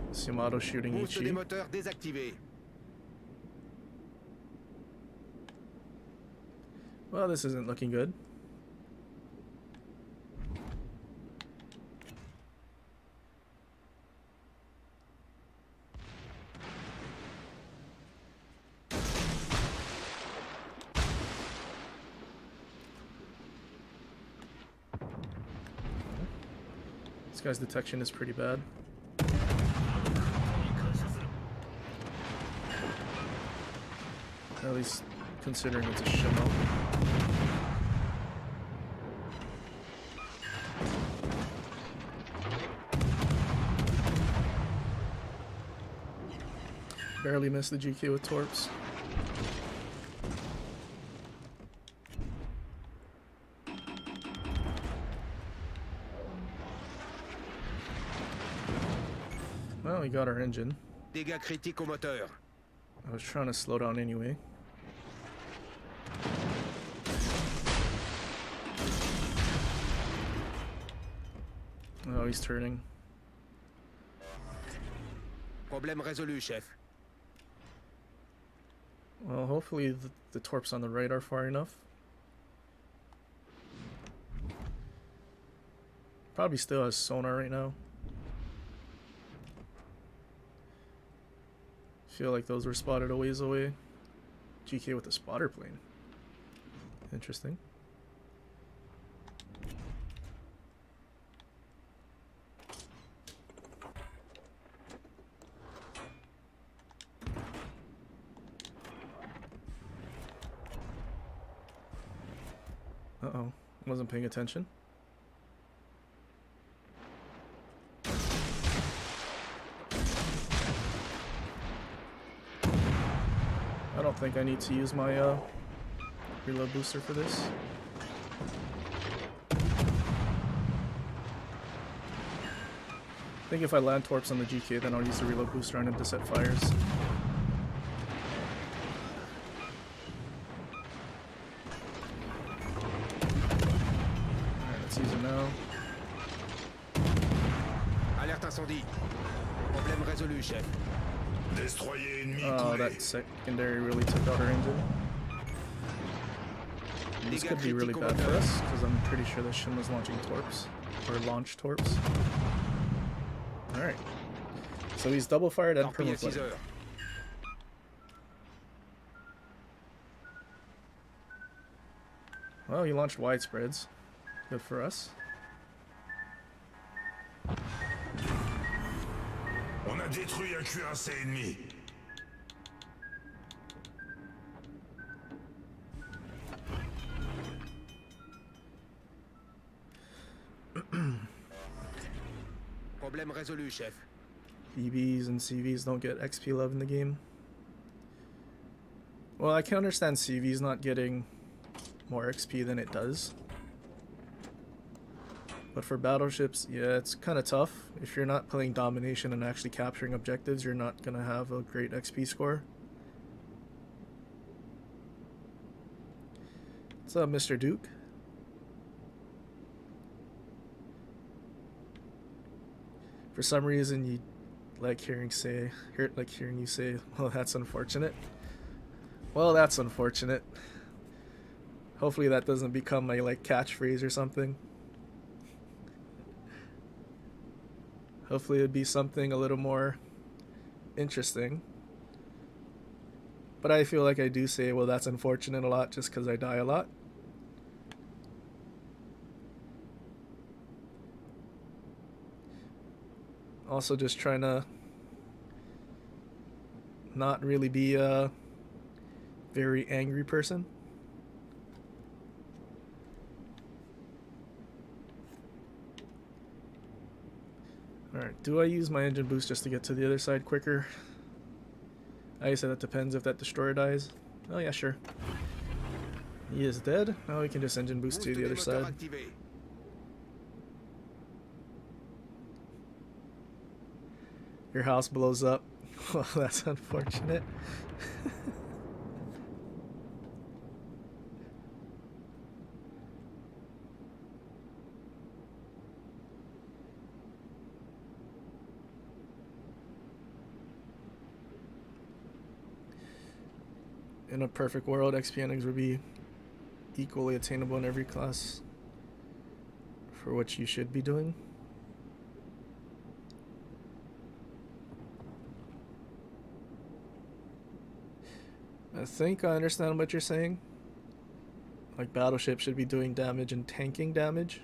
This Yamato shooting Boost des Ichi. moteurs désactivé. Well, this isn't looking good. This guy's detection is pretty bad. At least considering it's a Shimo. Barely missed the GK with Torps. Well, we got our engine. Dégâts critiques au moteur. I was trying to slow down anyway. Oh, he's turning. Problème résolu, chef. Well, hopefully the torps on the right are far enough. Probably still has sonar right now. Feel like those were spotted a ways away. GK with a spotter plane. Interesting. Uh-oh. Wasn't paying attention. I don't think I need to use my reload booster for this. I think if I land torps on the GK, then I'll use the reload booster on him to set fires. Alright, let's use it now. Alerte incendie. Problème résolu, chef. Destroyer ennemi Oh, coulé. that secondary really took out our engine. This Dégâts could be really critiques au bad for moteur. us, because I'm pretty sure that Shin was launching torps. Or launch torps. Alright. So he's double fired and Torpille à 6 permaflooded. heures. Well, he launched widespreads. Good for us. On a détruit un cuirassé ennemi. Problème résolu, chef. EVs and CVs don't get XP love in the game. Well, I can understand CVs not getting more XP than it does. But for battleships, yeah, it's kind of tough. If you're not playing domination and actually capturing objectives, you're not going to have a great XP score. What's up, Mr. Duke? For some reason, you like hearing you say, well, that's unfortunate. Well, that's unfortunate. Hopefully that doesn't become my like catchphrase or something. Hopefully it'd be something a little more interesting. But I feel like I do say, well, that's unfortunate a lot just because I die a lot. Also just trying to not really be a very angry person. Alright, do I use my engine boost just to get to the other side quicker? I said that depends if that destroyer dies. Oh yeah, sure. He is dead. Now we can just engine boost to Boost the des other moteurs side. activé. Your house blows up. Well, that's unfortunate. In a perfect world, XP endings would be equally attainable in every class for what you should be doing. I think I understand what you're saying. Like, battleship should be doing damage and tanking damage.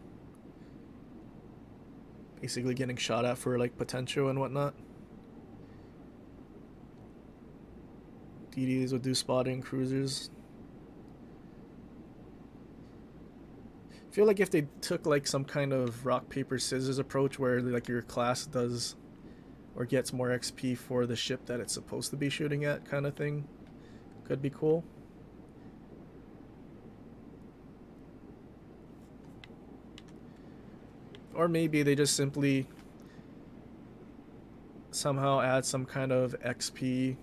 Basically getting shot at for, like, potential and whatnot. DDs would do spotting, cruisers. I feel like if they took, like, some kind of rock, paper, scissors approach where, like, your class does or gets more XP for the ship that it's supposed to be shooting at kind of thing, could be cool. Or maybe they just simply somehow add some kind of XP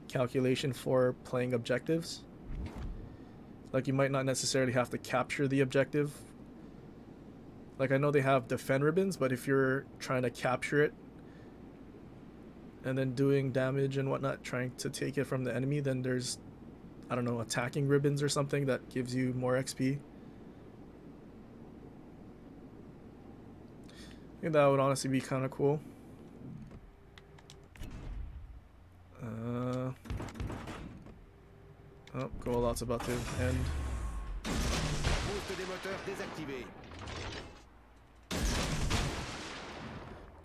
calculation for playing objectives. Like, you might not necessarily have to capture the objective. Like, I know they have defend ribbons, but if you're trying to capture it and then doing damage and whatnot, trying to take it from the enemy, then there's, I don't know, attacking ribbons or something that gives you more XP. I think that would honestly be kind of cool. Oh, Goalot's about to end. Boost des moteurs désactivé.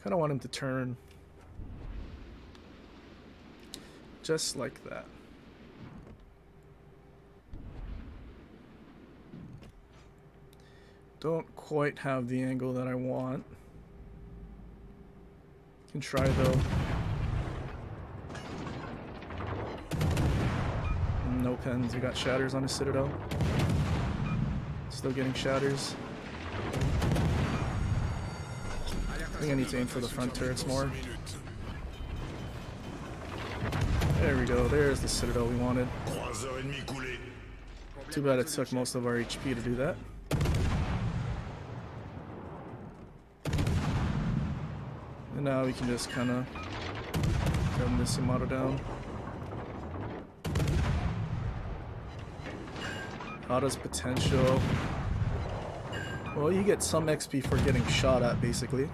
Kind of want him to turn just like that. Don't quite have the angle that I want. Can try though. No pens. We got shatters on his citadel. Still getting shatters. I think I need to aim for the front turrets more. There we go. There's the citadel we wanted. 3 heures et demie coulées. Too bad it took most of our HP to do that. And now we can just kind of gun this Yamato down. Ada's potential. Well, you get some XP for getting shot at, basically.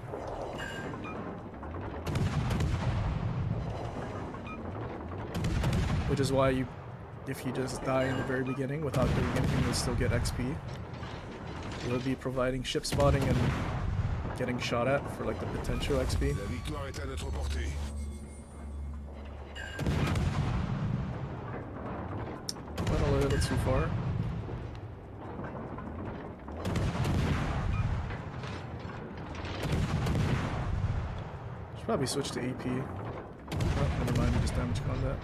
Which is why you, if you just die in the very beginning without doing anything, you'll still get XP. You'll be providing ship spotting and getting shot at for like the potential XP. La victoire est à notre portée. Went a little too far. Should probably switch to AP. Oh, never mind, just damage combat.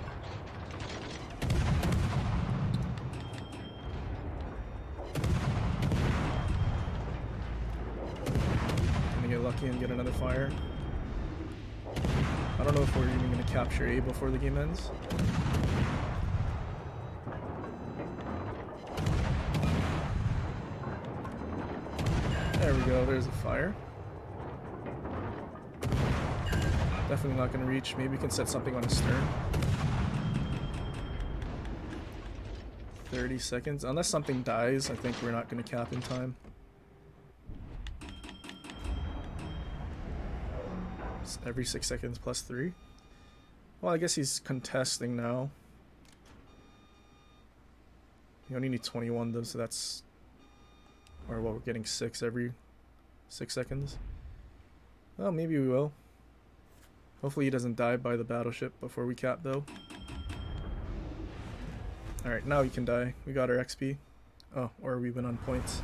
Gonna get lucky and get another fire. I don't know if we're even gonna capture A before the game ends. There we go, there's a fire. Definitely not going to reach. Maybe we can set something on his stern. 30 seconds. Unless something dies, I think we're not going to cap in time. It's every 6 seconds plus 3. Well, I guess he's contesting now. You only need 21 though, so that's... Or well, we're getting 6 every 6 seconds. Well, maybe we will. Hopefully he doesn't die by the battleship before we cap though. Alright, now he can die. We got our XP. Oh, or we went on points.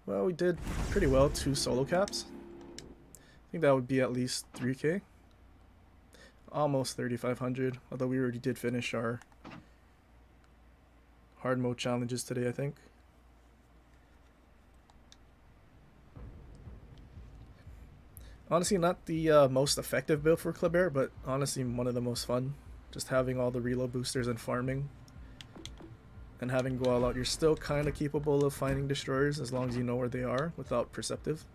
Well, we did pretty well. 2 solo caps. I think that would be at least 3k. Almost 3,500. Although we already did finish our hard mode challenges today, I think. Honestly, not the most effective build for Kleber, but honestly one of the most fun. Just having all the reload boosters and farming. And having go all out, you're still kind of capable of finding destroyers as long as you know where they are without perceptive.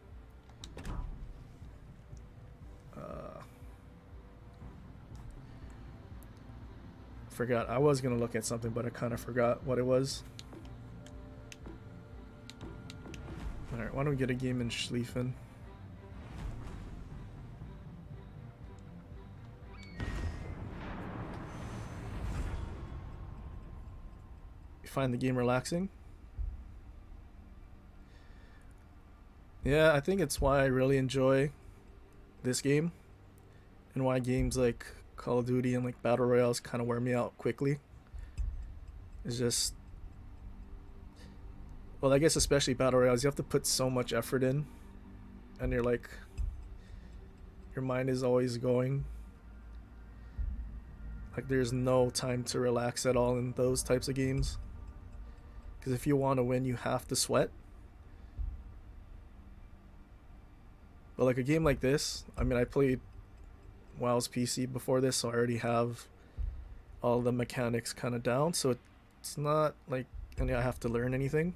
Forgot. I was going to look at something, but I kind of forgot what it was. Alright, why don't we get a game in Schlieffen? You find the game relaxing? Yeah, I think it's why I really enjoy this game. And why games like Call of Duty and like Battle Royales kind of wear me out quickly. It's just, well, I guess especially Battle Royales, you have to put so much effort in, and you're like, your mind is always going. Like there's no time to relax at all in those types of games. Because if you want to win, you have to sweat. But like a game like this, I mean, I played WoW's PC before this, so I already have all the mechanics kind of down, so it's not like I have to learn anything.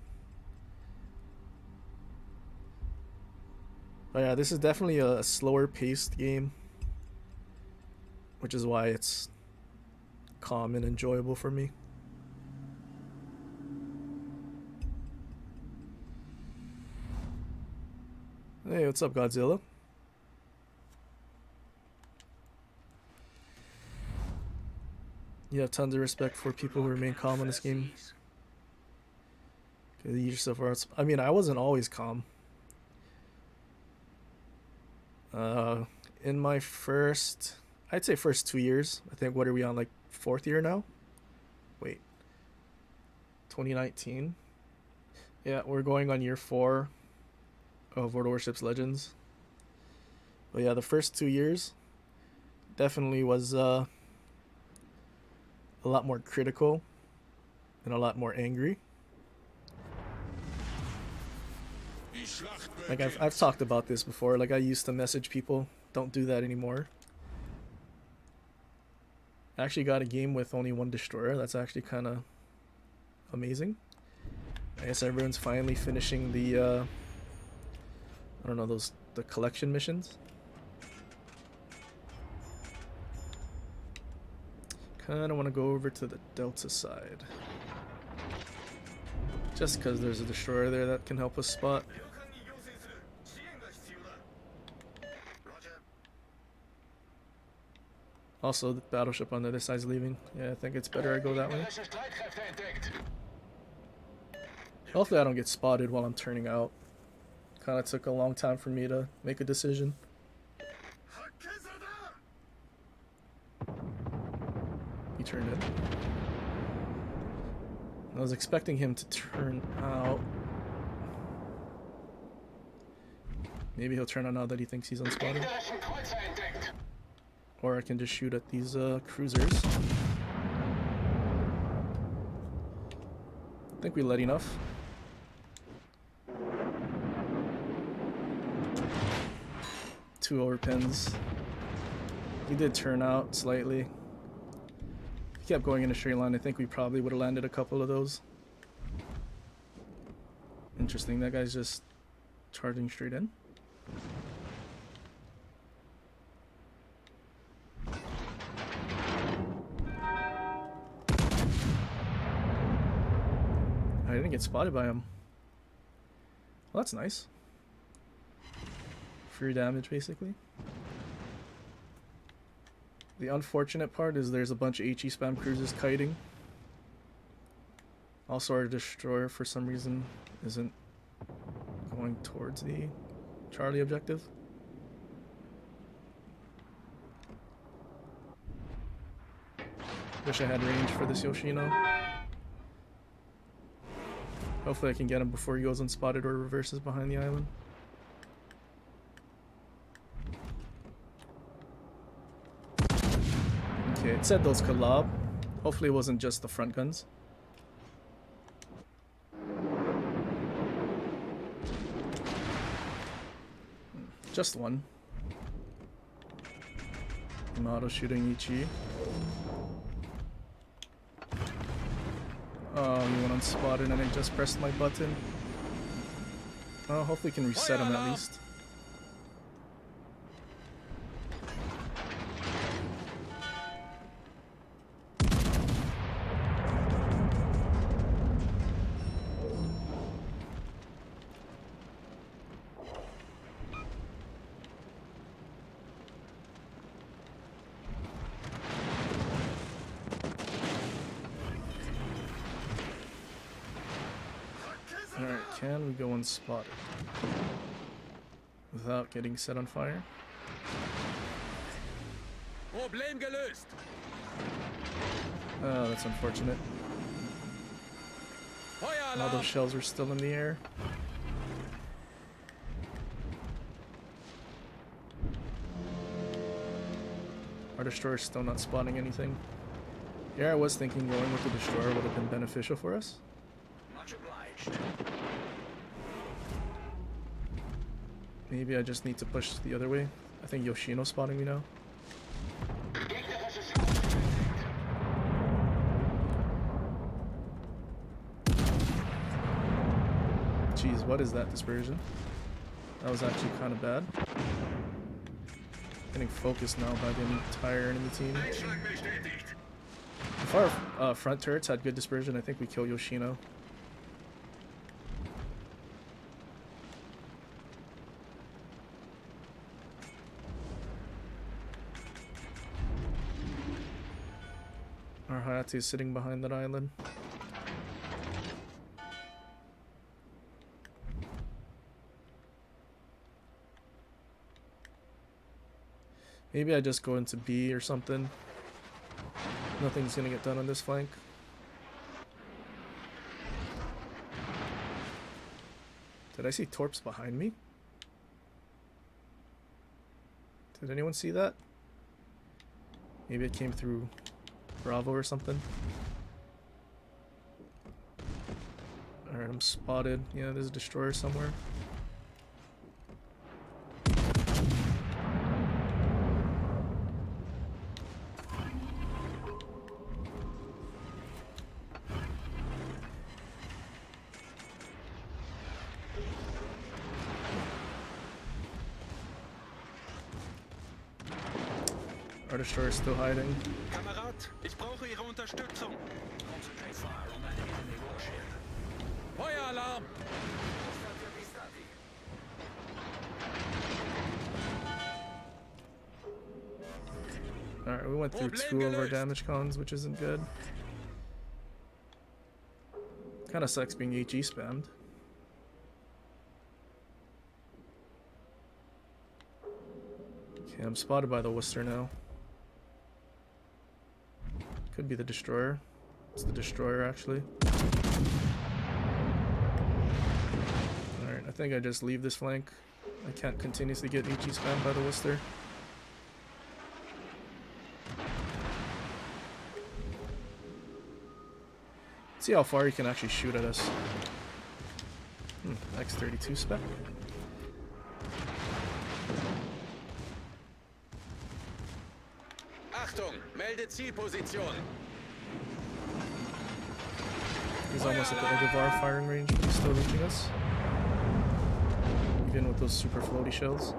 But yeah, this is definitely a slower paced game, which is why it's calm and enjoyable for me. Hey, what's up, Godzilla? You have tons of respect for people who remain calm in this game. I mean, I wasn't always calm. In my first, I'd say first 2 years. I think, what are we on, like 4th year now? Wait. 2019? Yeah, we're going on year 4 of World of Warships Legends. But yeah, the first 2 years definitely was a lot more critical and a lot more angry. Like I've talked about this before. Like I used to message people. Don't do that anymore. I actually got a game with only 1 destroyer. That's actually kind of amazing. I guess everyone's finally finishing the I don't know, the collection missions. Kinda want to go over to the Delta side. Just because there's a destroyer there that can help us spot. Also, the battleship on the other side's leaving. Yeah, I think it's better I go that way. Hopefully I don't get spotted while I'm turning out. Kinda took a long time for me to make a decision. He turned in. I was expecting him to turn out. Maybe he'll turn out now that he thinks he's unspotted. Or I can just shoot at these cruisers. I think we let enough. Two overpins. He did turn out slightly. If he kept going in a straight line, I think we probably would have landed a couple of those. Interesting, that guy's just charging straight in. I didn't get spotted by him. Well, that's nice. Free damage, basically. The unfortunate part is there's a bunch of HE spam cruisers kiting. Also, our destroyer, for some reason, isn't going towards the Charlie objective. Wish I had range for this Yoshino. Hopefully I can get him before he goes unspotted or reverses behind the island. Okay, it said those could lob. Hopefully it wasn't just the front guns. Just one. I'm auto shooting Ichi. Oh, he went unspotted and I just pressed my button. Oh, hopefully we can reset him at least. Alright, can we go unspotted without getting set on fire? Problem gelöst. Oh, that's unfortunate. All Feueralarm. those shells were still in the air. Our destroyer's still not spotting anything. Yeah, I was thinking going with the destroyer would have been beneficial for us. Much obliged. Maybe I just need to push the other way. I think Yoshino's spotting me now. Gegnerische Schüsse. Jeez, what is that dispersion? That was actually kind of bad. Getting focused now by the entire enemy team. Einschlag bestätigt. If our front turrets had good dispersion, I think we kill Yoshino. Our Hayate is sitting behind that island. Maybe I just go into B or something. Nothing's gonna get done on this flank. Did I see Torps behind me? Did anyone see that? Maybe it came through Bravo or something. Alright, I'm spotted. Yeah, there's a destroyer somewhere. Our destroyer is still hiding. Kamerad, ich brauche Ihre Unterstützung. Concentrate fire on that enemy warship. Feueralarm. Alright, we went through 2 of our damage cons, which isn't good. Kinda sucks being HE spammed. Okay, I'm spotted by the Worcester now. Could be the destroyer. It's the destroyer actually. Alright, I think I just leave this flank. I can't continuously get HE spammed by the Worcester. See how far he can actually shoot at us. X32 spec. Achtung, melde Zielposition. He's almost at the edge of our firing range, but he's still reaching us. Even with those super floaty shells.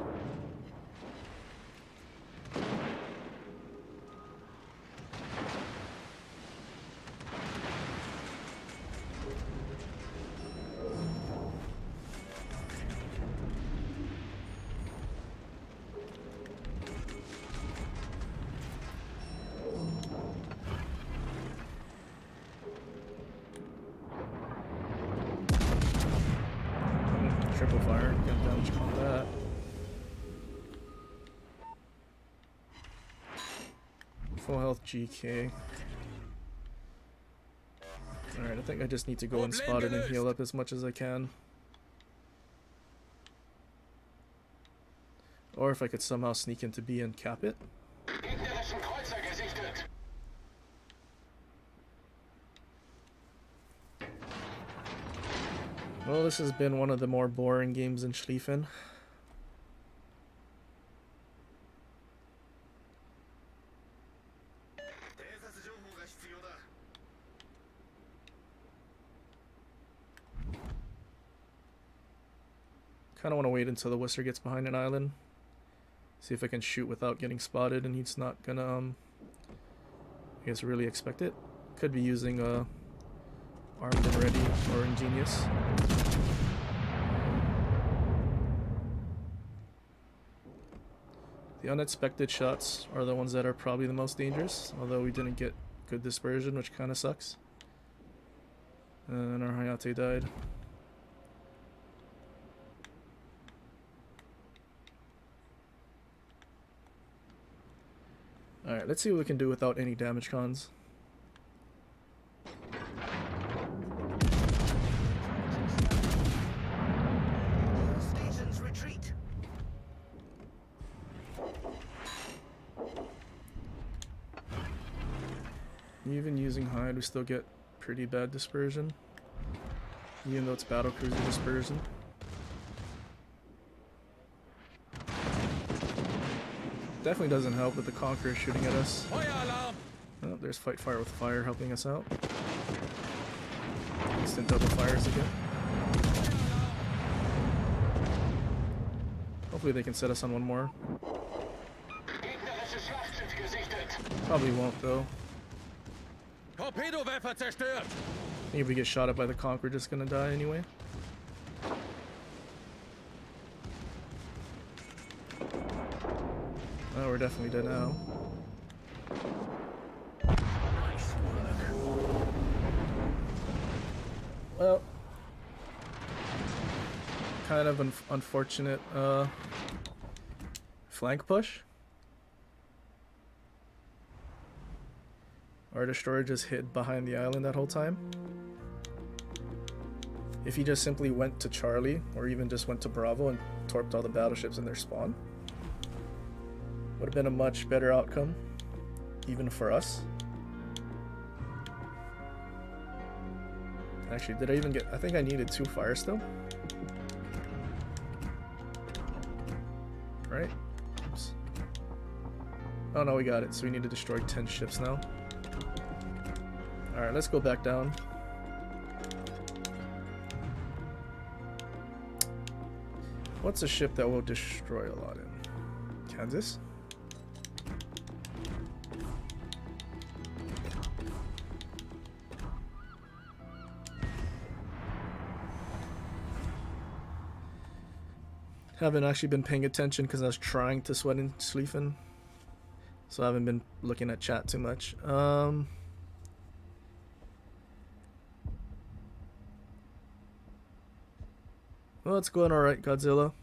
Triple fire, got damage on that. Full health GK. Alright, I think I just need to go and spot it and heal up as much as I can. Or if I could somehow sneak into B and cap it. Gegnerischen Kreuzer gesichtet. Well, this has been one of the more boring games in Schlieffen. Kind of want to wait until the Whistler gets behind an island. See if I can shoot without getting spotted, and he's not gonna, I guess, really expect it. Could be using Armed and Ready or Ingenious. The unexpected shots are the ones that are probably the most dangerous, although we didn't get good dispersion, which kind of sucks. And our Hayate died. Alright, let's see what we can do without any damage cons. Stations retreat. Even using hide, we still get pretty bad dispersion. Even though it's battlecruiser dispersion. Definitely doesn't help with the Conqueror shooting at us. Feueralarm! Oh, there's Fight Fire with Fire helping us out. Instant double fires again. Hopefully they can set us on one more. Gegnerisches Schlachtschiff gesichtet. Probably won't though. Torpedowerfer zerstört! If we get shot at by the Conch, we're just gonna die anyway. Oh, we're definitely dead now. Nice work. Well, kind of unfortunate flank push. Our destroyer just hid behind the island that whole time. If he just simply went to Charlie, or even just went to Bravo and torped all the battleships in their spawn, would have been a much better outcome, even for us. Actually, did I even get... I think I needed 2 fires still. Right? Oops. Oh no, we got it. So we need to destroy 10 ships now. Alright, let's go back down. What's a ship that will destroy a lot in? Kansas? Haven't actually been paying attention because I was trying to sweat in Schlieffen. So I haven't been looking at chat too much. Well, it's going alright, Godzilla.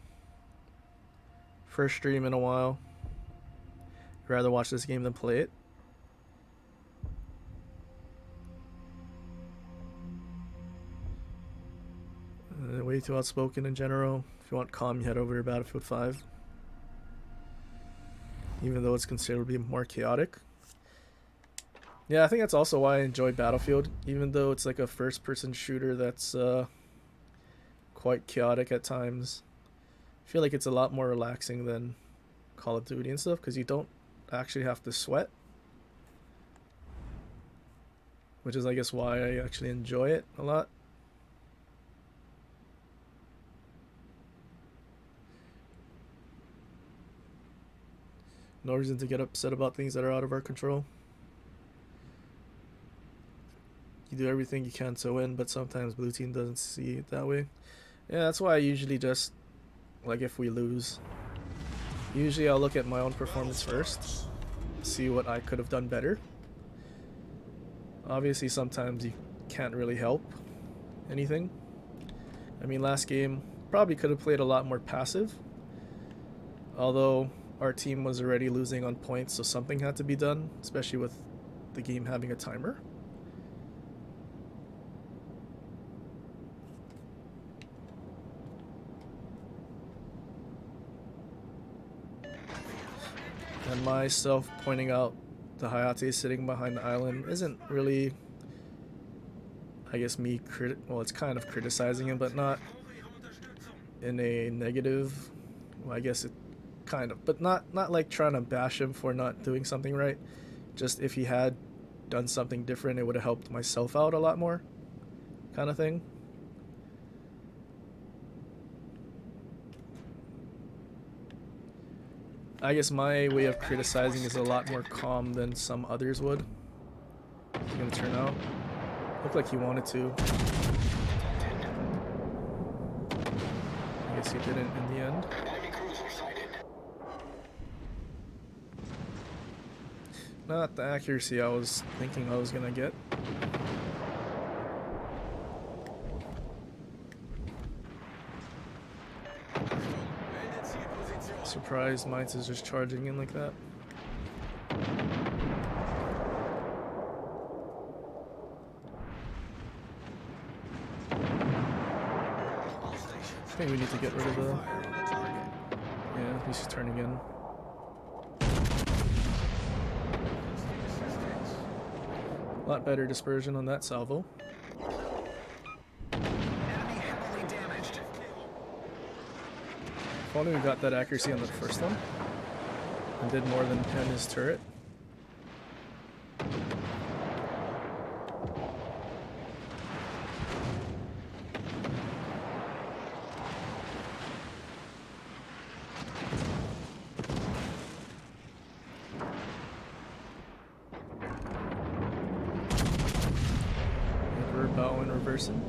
First stream in a while. I'd rather watch this game than play it. Way too outspoken in general. If you want calm, you head over to Battlefield 5. Even though it's considerably more chaotic. Yeah, I think that's also why I enjoy Battlefield. Even though it's like a first-person shooter that's quite chaotic at times. I feel like it's a lot more relaxing than Call of Duty and stuff, because you don't actually have to sweat. Which is, I guess, why I actually enjoy it a lot. No reason to get upset about things that are out of our control. You do everything you can to win, but sometimes blue team doesn't see it that way. Yeah, that's why I usually just, like, if we lose, usually I'll look at my own performance first, see what I could have done better. Obviously sometimes you can't really help anything. I mean, last game probably could have played a lot more passive, although our team was already losing on points, so something had to be done, especially with the game having a timer. And myself pointing out the Hayate sitting behind the island isn't really, I guess, me well, it's kind of criticizing him, but not in a negative, well, I guess it kind of, but not like trying to bash him for not doing something right. Just if he had done something different, it would have helped myself out a lot more, kind of thing. I guess my way of criticizing is a lot more calm than some others would. He's gonna turn out. Looked like he wanted to. I guess he didn't in the end. Enemy cruiser sighted. Not the accuracy I was thinking I was gonna get. Surprised Mainz is just charging in like that. I think we need to get rid of the... Yeah, he's turning in. A lot better dispersion on that salvo. If only we got that accuracy on the first one and did more than pin his turret. Never bow and reversing.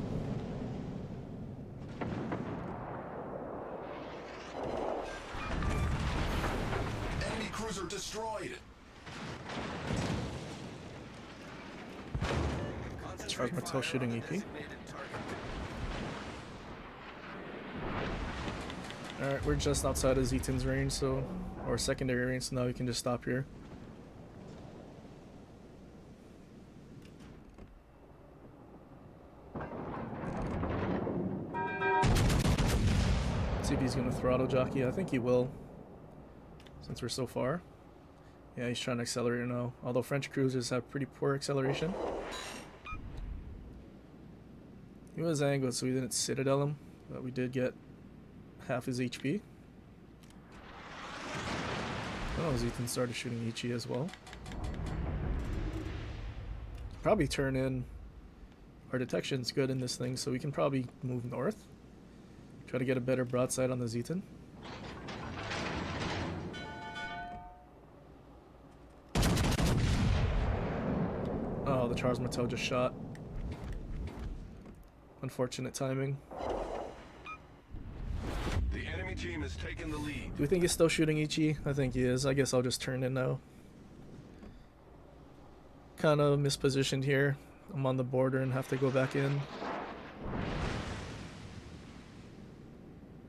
Destroyed. Charles Martel shooting EP. Alright, we're just outside of Zetan's range, so, or secondary range, so now we can just stop here. See if he's gonna throttle jockey. I think he will, since we're so far. Yeah, he's trying to accelerate now. Although French cruisers have pretty poor acceleration. He was angled, so we didn't citadel him, but we did get half his HP. Oh, Zetan started shooting Ichi as well. Probably turn in. Our detection's good in this thing, so we can probably move north. Try to get a better broadside on the Zetan. Oh, the Charles Martel just shot. Unfortunate timing. The enemy team has taken the lead. Do we think he's still shooting Ichi? I think he is. I guess I'll just turn in now. Kind of mispositioned here. I'm on the border and have to go back in.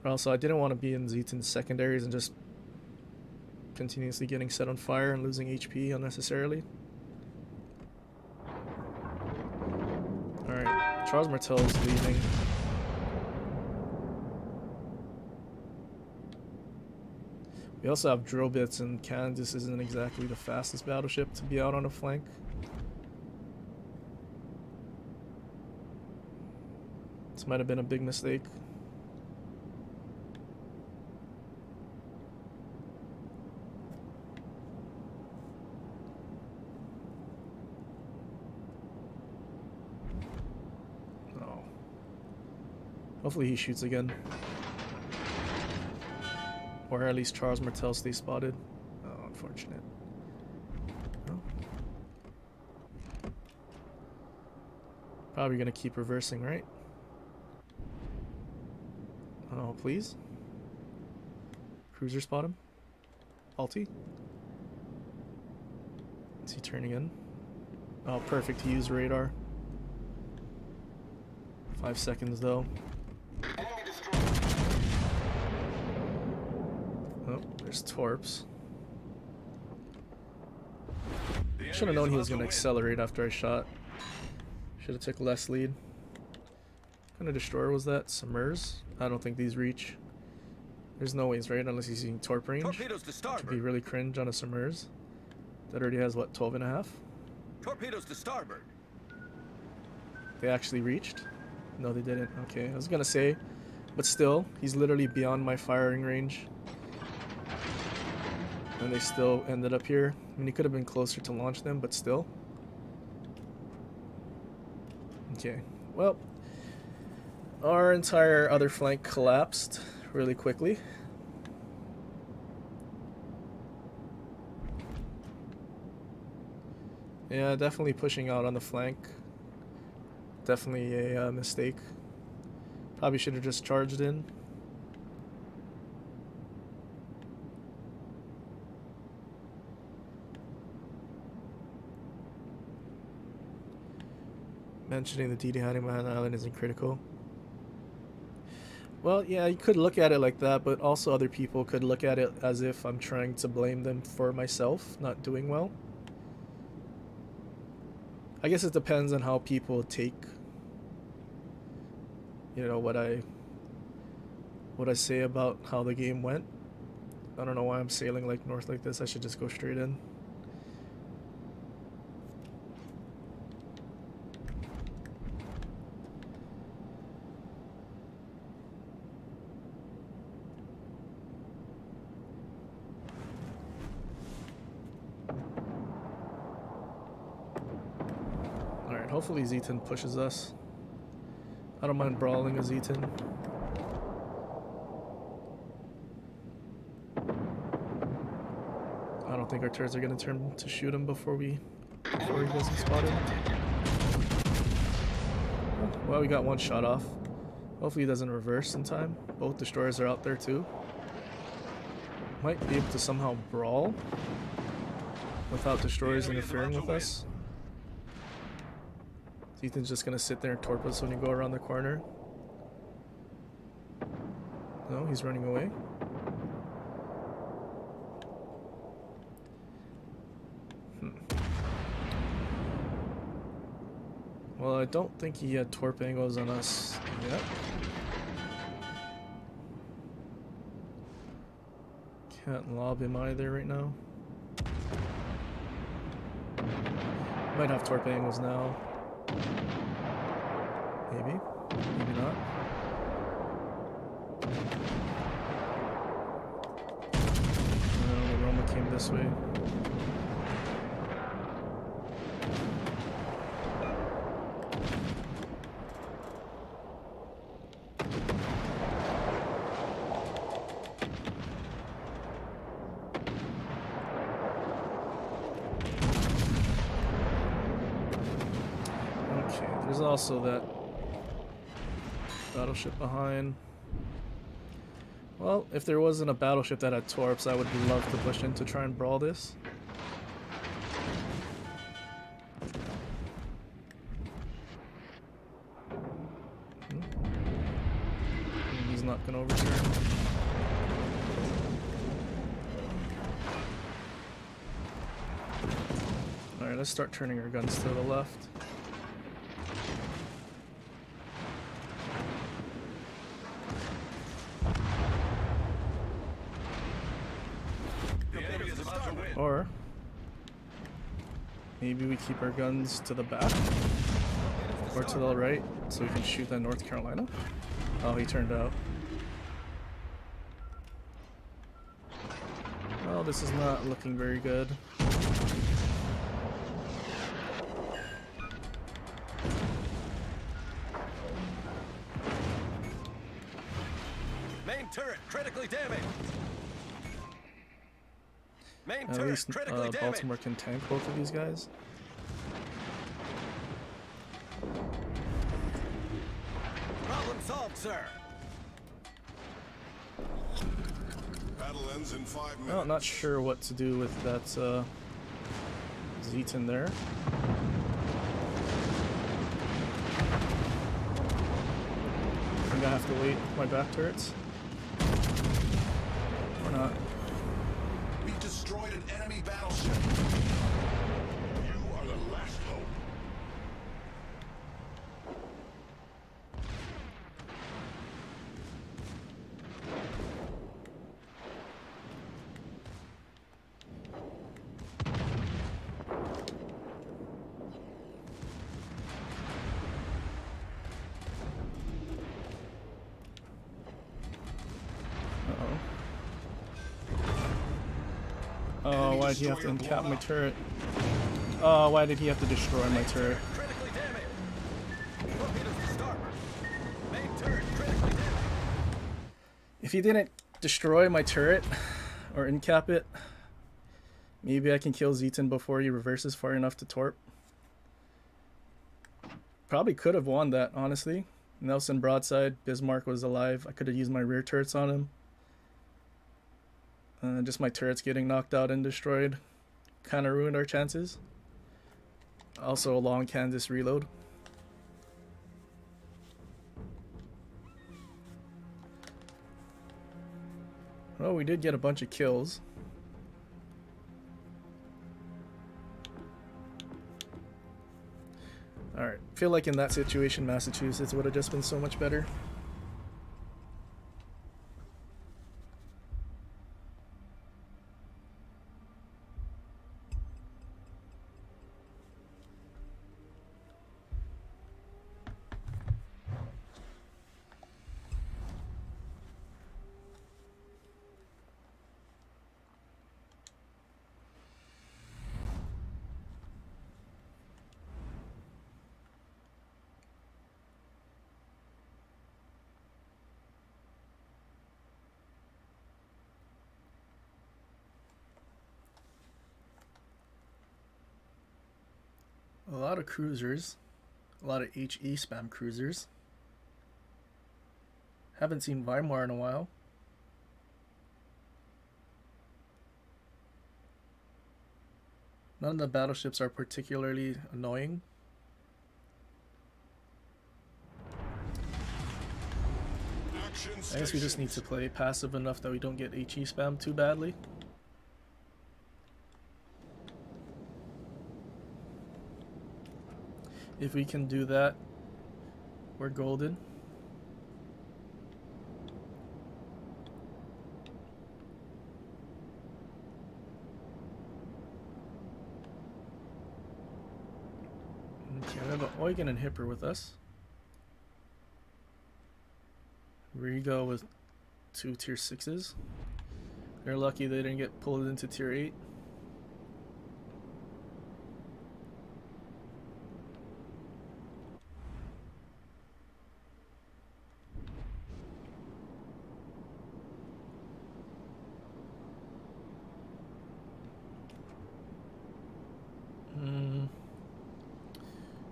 Also, I didn't want to be in Zetan's secondaries and just continuously getting set on fire and losing HP unnecessarily. Alright, Charles Martel is leaving. We also have drill bits, and Kansas isn't exactly the fastest battleship to be out on a flank. This might have been a big mistake. Oh. Hopefully he shoots again. Or at least Charles Martel stays spotted. Oh, unfortunate. Oh. Probably gonna keep reversing, right? Oh, please. Cruiser spot him. Alti. Is he turning in? Oh, perfect. He used radar. 5 seconds though. Enemy destroyed. Oh, there's Torps. Should have known he was going to accelerate after I shot. Should have took less lead. What kind of destroyer was that? Samurs? I don't think these reach. There's no ways, right? Unless he's using torp range. Torpedoes to Which starboard. would be really cringe on a Samurs. That already has, what, 12 and a half? Torpedoes to starboard. They actually reached? No, they didn't. Okay, I was gonna say, but still, he's literally beyond my firing range. And they still ended up here. I mean, he could have been closer to launch them, but still. Okay, well, our entire other flank collapsed really quickly. Yeah, definitely pushing out on the flank. Definitely a mistake. Probably should have just charged in. Mentioning the DD hiding behind the island isn't critical. Well, yeah, you could look at it like that, but also other people could look at it as if I'm trying to blame them for myself not doing well. I guess it depends on how people take, you know, what I say about how the game went. I don't know why I'm sailing like north like this. I should just go straight in. Hopefully Zeton pushes us. I don't mind brawling a Zeton. I don't think our turrets are gonna turn to shoot him before he doesn't spot him. Well, we got one shot off. Hopefully he doesn't reverse in time. Both destroyers are out there too. Might be able to somehow brawl without destroyers interfering with us. Ethan's just gonna sit there and torp us when you go around the corner. No, he's running away. Well, I don't think he had torp angles on us yet. Can't lob him either right now. Might have torp angles now. Maybe. Maybe not. No, the Roma came this way. There's also that battleship behind. Well, if there wasn't a battleship that had torps, I would love to push in to try and brawl this. He's not gonna overturn. Alright, let's start turning our guns to the left. Or maybe we keep our guns to the back or to the right so we can shoot that North Carolina. Oh, he turned out. Well, this is not looking very good. Main turret critically damaged. Main At turret least critically damaged. Baltimore can tank both of these guys. Problem solved, sir. Battle ends in 5 minutes. Well, not sure what to do with that Zeton there. I think I have to wait with my back turrets. Or not. We destroyed an enemy battleship. Oh, why did he have to uncap my turret? Oh, why did he have to destroy my turret? Critically damaged. Torpedoes to starboard. Main turret critically damaged. If he didn't destroy my turret or incap it, maybe I can kill Zeton before he reverses far enough to torp. Probably could have won that, honestly. Nelson broadside, Bismarck was alive. I could have used my rear turrets on him. Just my turrets getting knocked out and destroyed kind of ruined our chances. Also a long Kansas reload. Well, we did get a bunch of kills. Alright, feel like in that situation Massachusetts would have just been so much better. A lot of cruisers, a lot of HE spam cruisers. Haven't seen Weimar in a while. None of the battleships are particularly annoying. I guess we just need to play passive enough that we don't get HE spam too badly. If we can do that, we're golden. Okay, we have an Eugen and Hipper with us. Riga with 2 tier 6s. They're lucky they didn't get pulled into tier 8.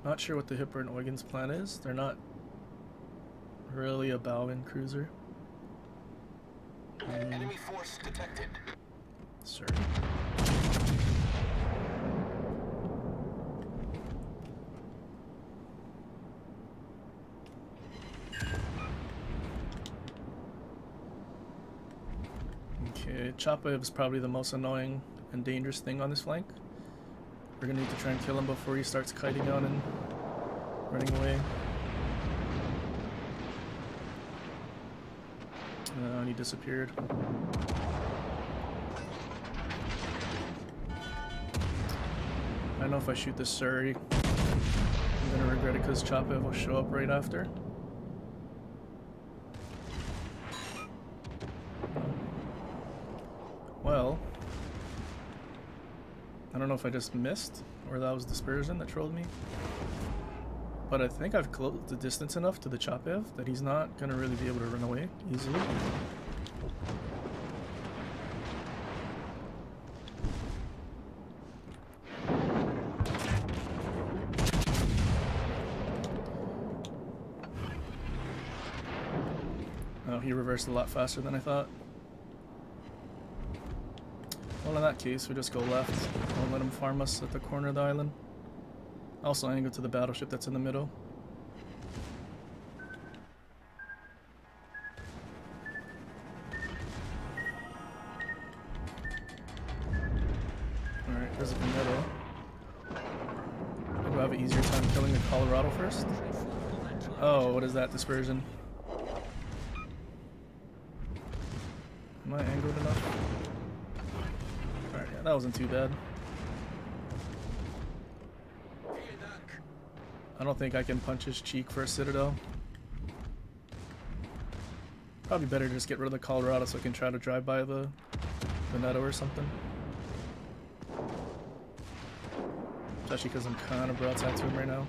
Not sure what the Hipper and Eugen's plan is. They're not really a bow-in cruiser. Enemy force detected. Sir. Okay, Chapayev is probably the most annoying and dangerous thing on this flank. We're gonna need to try and kill him before he starts kiting out and running away. And he disappeared. I don't know if I shoot this Surrey. I'm gonna regret it because Chapayev will show up right after. Well, I don't know if I just missed or that was Dispersion that trolled me. But I think I've closed the distance enough to the Chapayev that he's not going to really be able to run away easily. Oh, he reversed a lot faster than I thought. Well, in that case, we just go left. Won't let him farm us at the corner of the island. Also, angle to the battleship that's in the middle. Alright, there's a Veneto. Maybe we'll have an easier time killing the Colorado first. Oh, what is that? Dispersion. Am I angled enough? Alright, yeah, that wasn't too bad. I don't think I can punch his cheek for a Citadel. Probably better to just get rid of the Colorado so I can try to drive by the Veneto or something. Especially because I'm kind of broadside to him right now.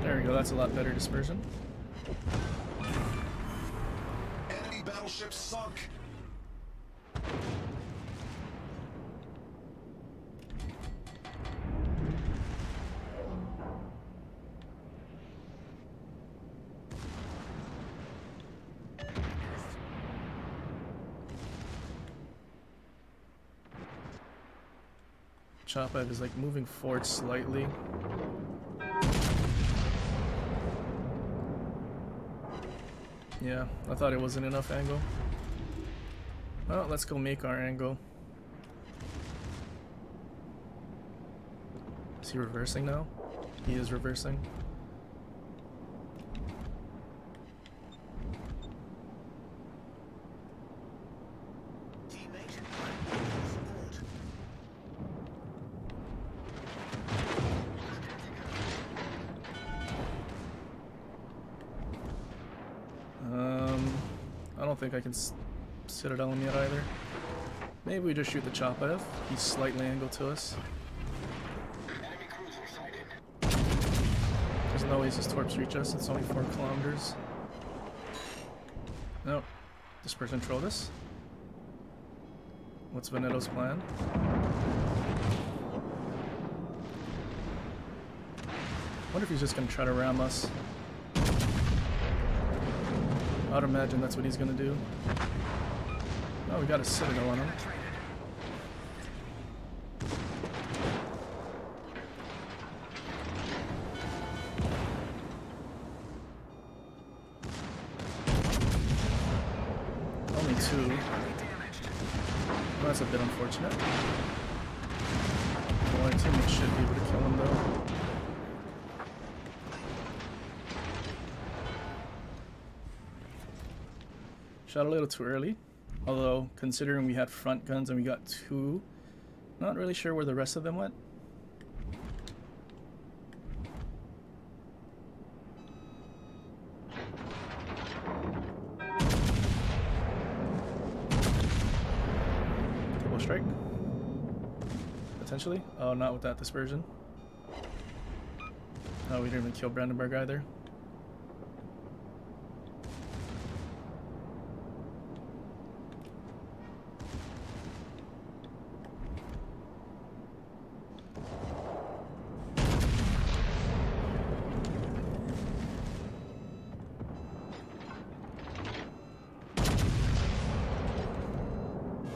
There we go, that's a lot better dispersion. Enemy battleship sunk. Chapaev is like moving forward slightly. Yeah, I thought it wasn't enough angle. Well, let's go make our angle. Is he reversing now? He is reversing. I don't think I can citadel him yet either. Maybe we just shoot the Chapaev. He's slightly angled to us. Enemy cruiser sighted. There's no ways his torps reach us. It's only 4 kilometers. No. Dispersion control this. What's Veneto's plan? Wonder if he's just gonna try to ram us. I'd imagine that's what he's gonna do. Oh, we got a citadel on him. Only 2. Well, that's a bit unfortunate. Well, our teammates should be able to kill him though. Shot a little too early, although considering we had front guns and we got 2, not really sure where the rest of them went. Double strike? Potentially? Oh, not with that dispersion. Oh, we didn't even kill Brandenburg either.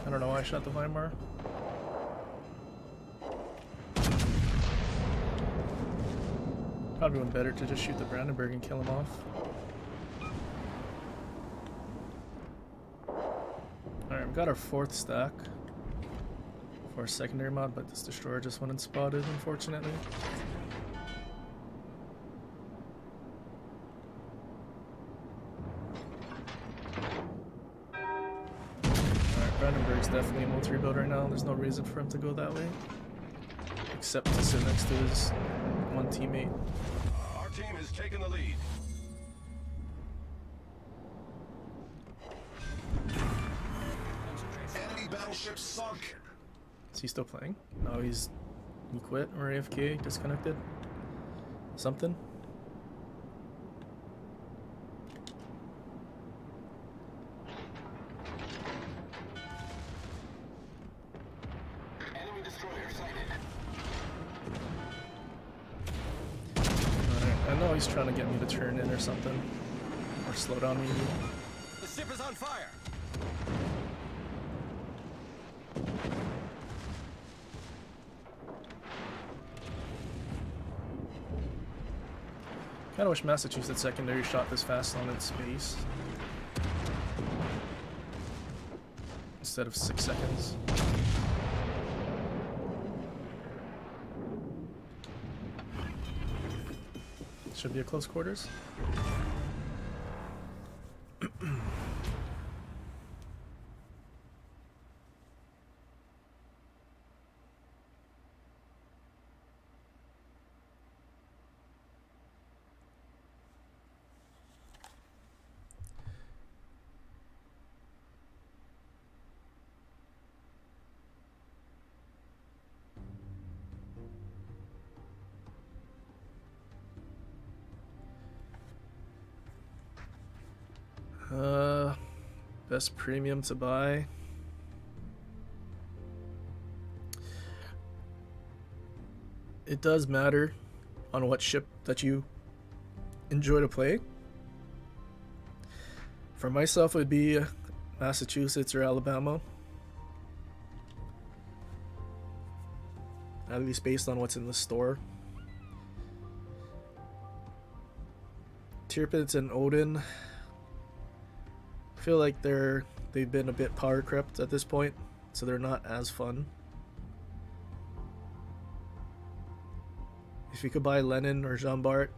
I don't know why I shot the Weimar. Probably went better to just shoot the Brandenburg and kill him off. Alright, we got our 4th stack for our secondary mod, but this destroyer just went unspotted, unfortunately. Brandenburg's definitely a multi-rebuild right now. There's no reason for him to go that way. Except to sit next to his one teammate. Our team has taken the lead. Enemy battleship sunk. Is he still playing? No, he quit or AFK, disconnected. Something. Enemy destroyer sighted. Alright, I know he's trying to get me to turn in or something. Or slow down maybe. The ship is on fire. Kinda wish Massachusetts secondary shot this fast on its base. Instead of 6 seconds. Should be a close quarters. Best premium to buy. It does matter on what ship that you enjoy to play. For myself, it would be Massachusetts or Alabama. At least based on what's in the store. Tirpitz and Odin, I feel like they've been a bit power crept at this point, so they're not as fun. If you could buy Lenin or Jean Bart,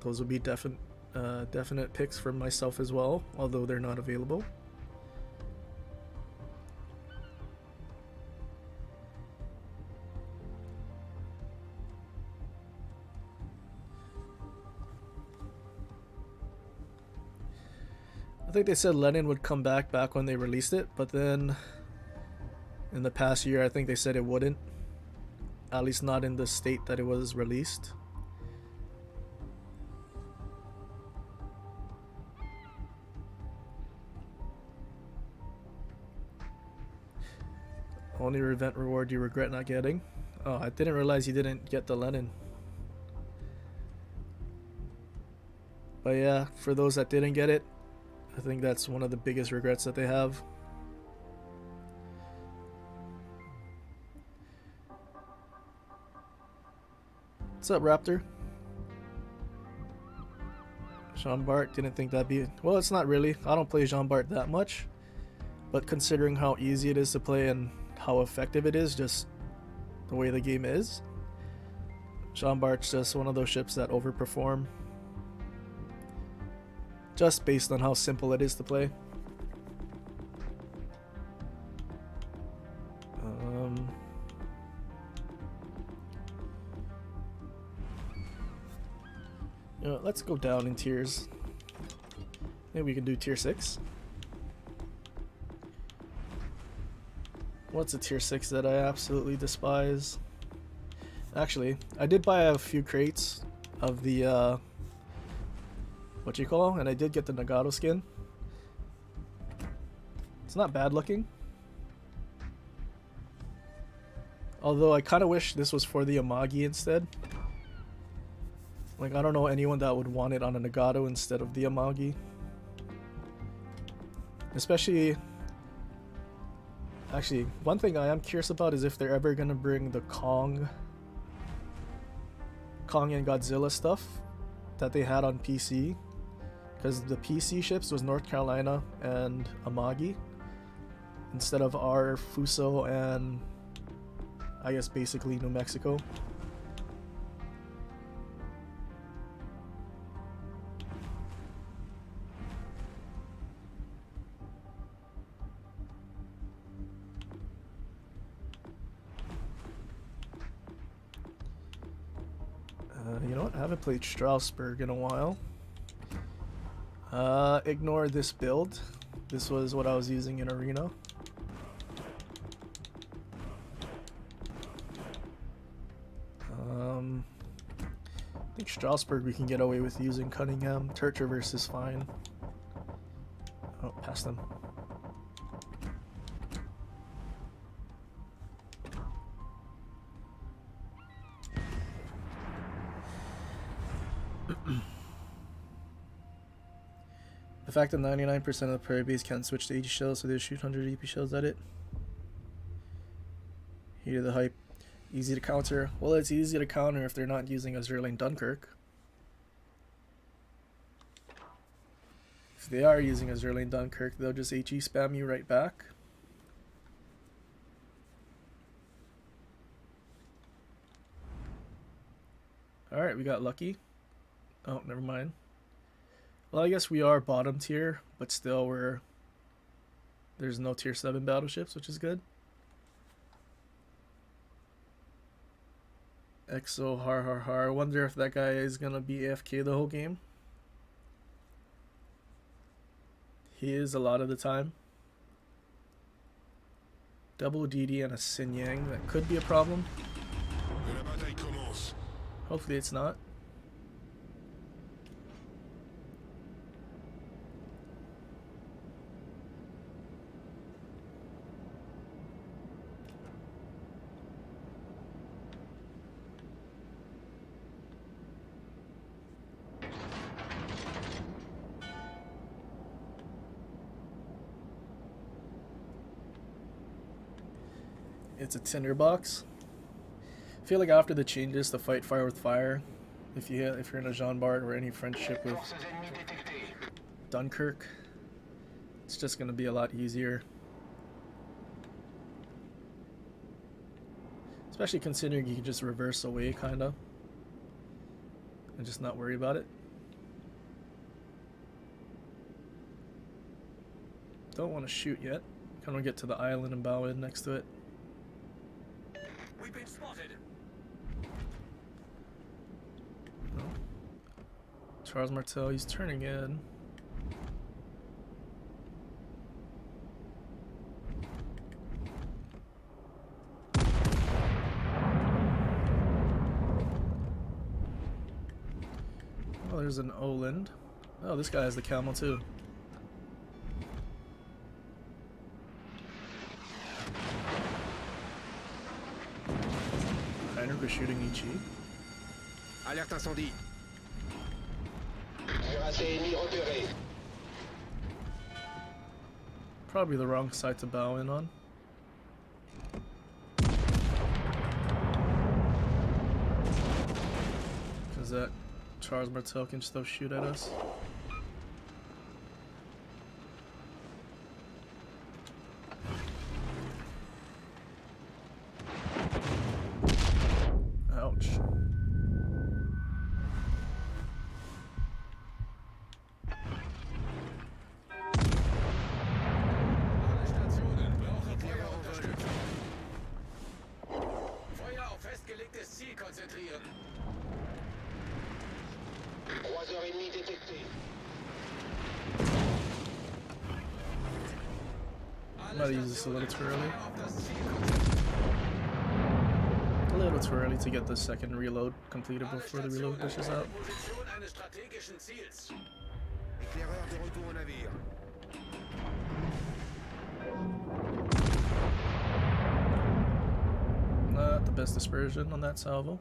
those would be definite picks for myself as well, although they're not available. I think they said Lenin would come back when they released it, but then in the past year I think they said it wouldn't, at least not in the state that it was released. Only event reward you regret not getting. Oh, I didn't realize you didn't get the Lenin. But yeah, for those that didn't get it, I think that's one of the biggest regrets that they have. What's up, Raptor? Jean Bart, didn't think that'd be... Well, it's not really. I don't play Jean Bart that much. But considering how easy it is to play and how effective it is, just the way the game is, Jean Bart's just one of those ships that overperform. Just based on how simple it is to play. You know, let's go down in tiers. Maybe we can do tier 6. What's a tier 6 that I absolutely despise? Actually, I did buy a few crates of the and I did get the Nagato skin. It's not bad looking. Although I kind of wish this was for the Amagi instead. Like, I don't know anyone that would want it on a Nagato instead of the Amagi. Especially... Actually, one thing I am curious about is if they're ever gonna bring the Kong and Godzilla stuff that they had on PC. Because the PC ships was North Carolina and Amagi instead of our Fuso and I guess basically New Mexico. You know what? I haven't played Strasbourg in a while. Ignore this build. This was what I was using in Arena. I think Strasbourg we can get away with using Cunningham. Turtraverse is fine. Oh, past them. The fact that 99% of the player base can't switch to 80 shells, so they shoot 100 EP shells at it. Heat of the hype. Easy to counter. Well, it's easy to counter if they're not using a Zerling Dunkirk. If they are using a Zerling Dunkirk, they'll just HE spam you right back. Alright, we got lucky. Oh, never mind. Well, I guess we are bottom tier, but still there's no tier 7 battleships, which is good. Exo har. I wonder if that guy is gonna be AFK the whole game. He is a lot of the time. Double DD and a Sin Yang, that could be a problem. Hopefully it's not. it's a tinderbox. I feel like after the changes to fight fire with fire, if you're in a Jean Bart or any friendship with Forces ennemies détectées. Dunkirk, it's just gonna be a lot easier. Especially considering you can just reverse away, kinda, and just not worry about it. Don't want to shoot yet. Kind of get to the island and bow in next to it. We've been spotted. No. Charles Martel, he's turning in. Oh, there's an Oland. Oh, this guy has the camel too. Heinrich was shooting Ichi. Alerte incendie. Cuirassé ennemi repéré. Probably the wrong side to bow in on. Because that Charles Martel can still shoot at us. Ouch. Alle Stationen brauchen Feuerunterstützung. Feuer auf festgelegtes Ziel konzentrieren. Croiseur ennemi détecté. I might use this a little too early. Feuer auf das Ziel konzentrieren. A little too early to get the second reload completed Alle before the reload Stationen pushes in out. Position eines strategischen Ziels. Éclaireur de retour au navire. Not the best dispersion on that salvo.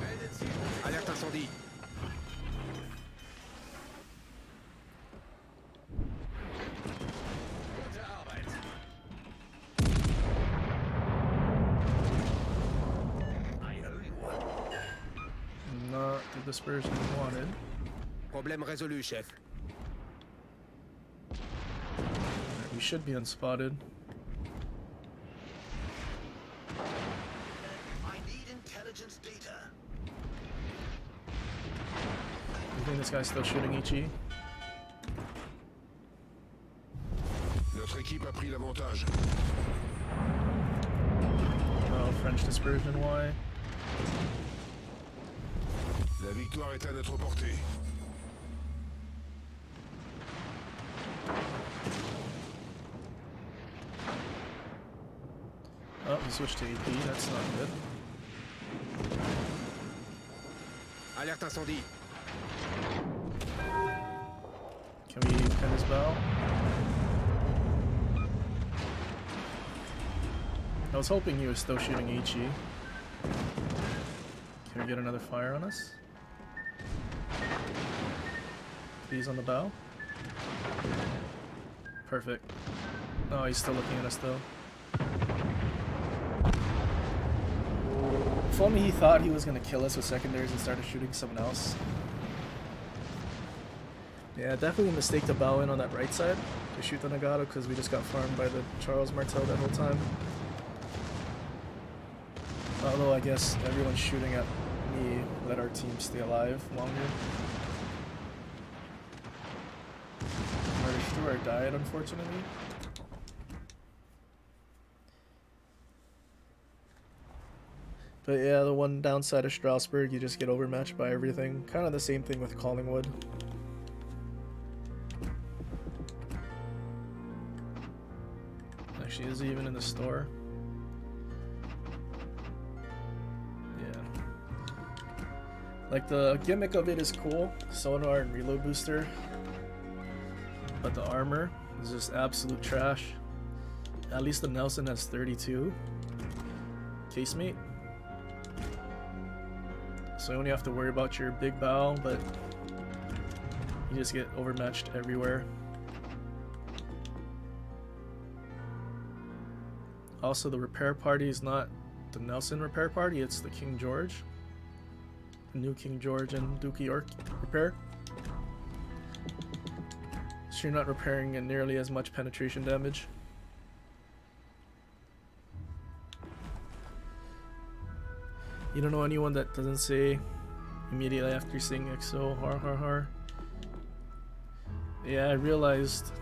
Melde Ziel. Alerte incendie. Gute Arbeit. Not the dispersion we wanted. Problème résolu, chef. We should be unspotted. I need intelligence data. You think this guy's still shooting Ichi? Notre équipe a pris l'avantage. Oh, French dispersion, why? La victoire est à notre portée. Oh, he switched to AP, that's not good. Alerte incendie. Can we pin his bow? I was hoping he was still shooting Ichi. Can we get another fire on us? Please on the bow. Perfect. Oh, he's still looking at us though. If only he thought he was gonna kill us with secondaries and started shooting someone else. Yeah, definitely a mistake to bow in on that right side to shoot the Nagato because we just got farmed by the Charles Martel that whole time. Although I guess everyone's shooting at me, let our team stay alive longer. Murder Stewart died, unfortunately. But yeah, the one downside of Strasbourg, you just get overmatched by everything. Kind of the same thing with Collingwood. Actually, is he even in the store? Yeah. Like, the gimmick of it is cool, sonar and reload booster. But the armor is just absolute trash. At least the Nelson has 32. Casemate. So you only have to worry about your big bow, but you just get overmatched everywhere. Also, the repair party is not the Nelson repair party, it's the King George. The new King George and Dookie York repair. So you're not repairing in nearly as much penetration damage. You don't know anyone that doesn't say immediately after seeing EXO, har har har. Yeah, I realized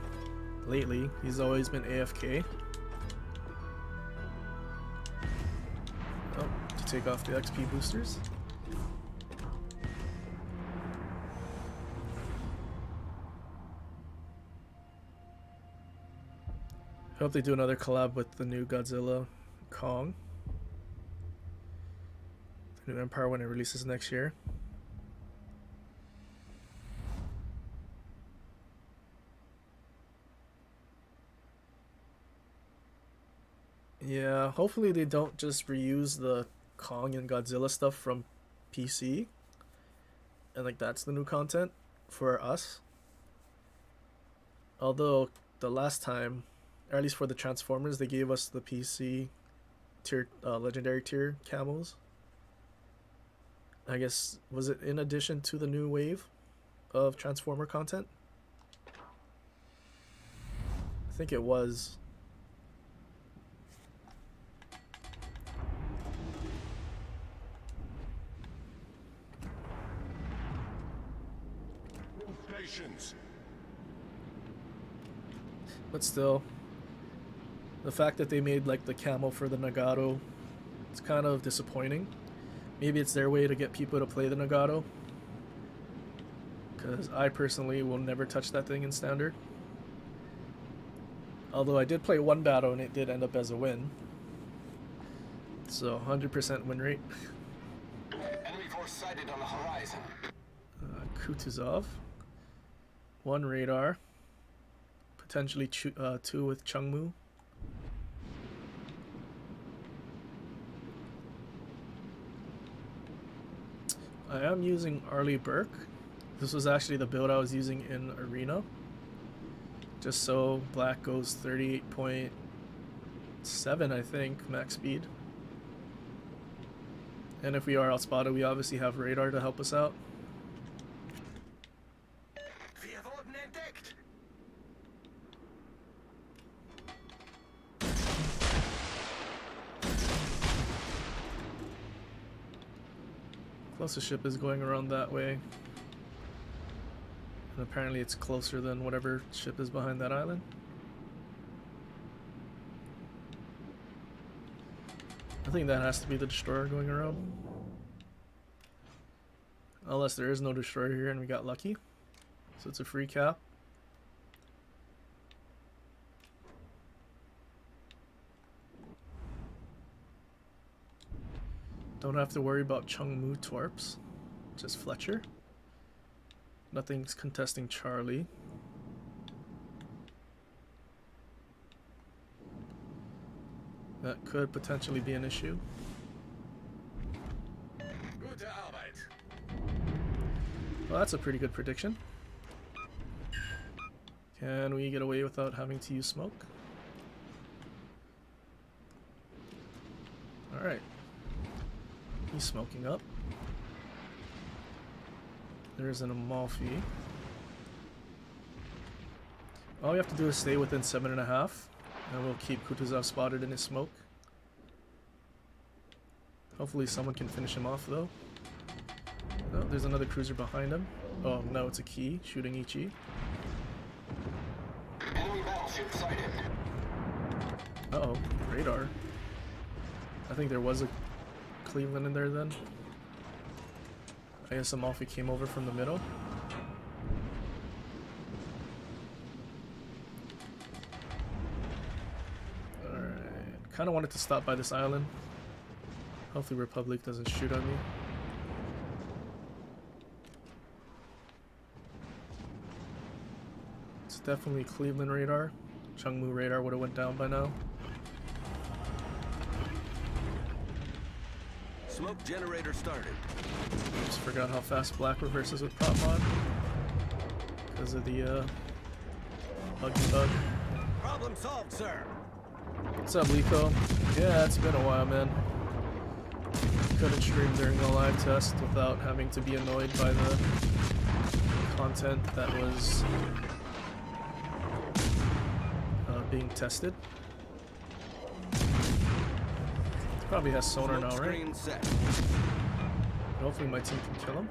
lately he's always been AFK. Oh, to take off the XP boosters. I hope they do another collab with the new Godzilla Kong. The new Empire when it releases next year. Yeah, hopefully they don't just reuse the Kong and Godzilla stuff from PC. And like that's the new content for us. Although the last time, or at least for the Transformers, they gave us the PC tier, legendary tier camos. I guess, was it in addition to the new wave of Transformer content? I think it was. Stations. But still, the fact that they made like the camo for the Nagato, it's kind of disappointing. Maybe it's their way to get people to play the Nagato, because I personally will never touch that thing in standard. Although I did play one battle and it did end up as a win. So 100% win rate. Enemy force sighted on the horizon. Kutuzov. 1 radar. Potentially 2 with Chungmu. I am using Arleigh Burke. This was actually the build I was using in Arena. Just so black goes 38.7, I think, max speed. And if we are outspotted, we obviously have radar to help us out. Wir wurden entdeckt. Closest ship is going around that way. And apparently it's closer than whatever ship is behind that island. I think that has to be the destroyer going around. Unless there is no destroyer here and we got lucky. So it's a free cap. Don't have to worry about Chungmu Torps. Just Fletcher. Nothing's contesting Charlie. That could potentially be an issue. Gute Arbeit. Well, that's a pretty good prediction. Can we get away without having to use smoke? Alright. He's smoking up. There's an Amalfi. All we have to do is stay within 7.5, and we'll keep Kutuzov spotted in his smoke. Hopefully someone can finish him off though. Oh, there's another cruiser behind him. Oh no, it's a Key shooting Ichi. Enemy battleship sighted. Uh-oh, radar. I think there was a Cleveland in there then. I guess Amalfi came over from the middle. Alright, kind of wanted to stop by this island. Hopefully Republic doesn't shoot on me. It's definitely Cleveland radar. Chungmu radar would have went down by now. Smoke generator started. Just forgot how fast black reverses with prop mod. Because of the buggy bug. Problem solved, sir. What's up, Lico? Yeah, it's been a while, man. Couldn't stream during the live test without having to be annoyed by the content that was being tested. Probably has sonar now, right? Screen set. Hopefully my team can kill him.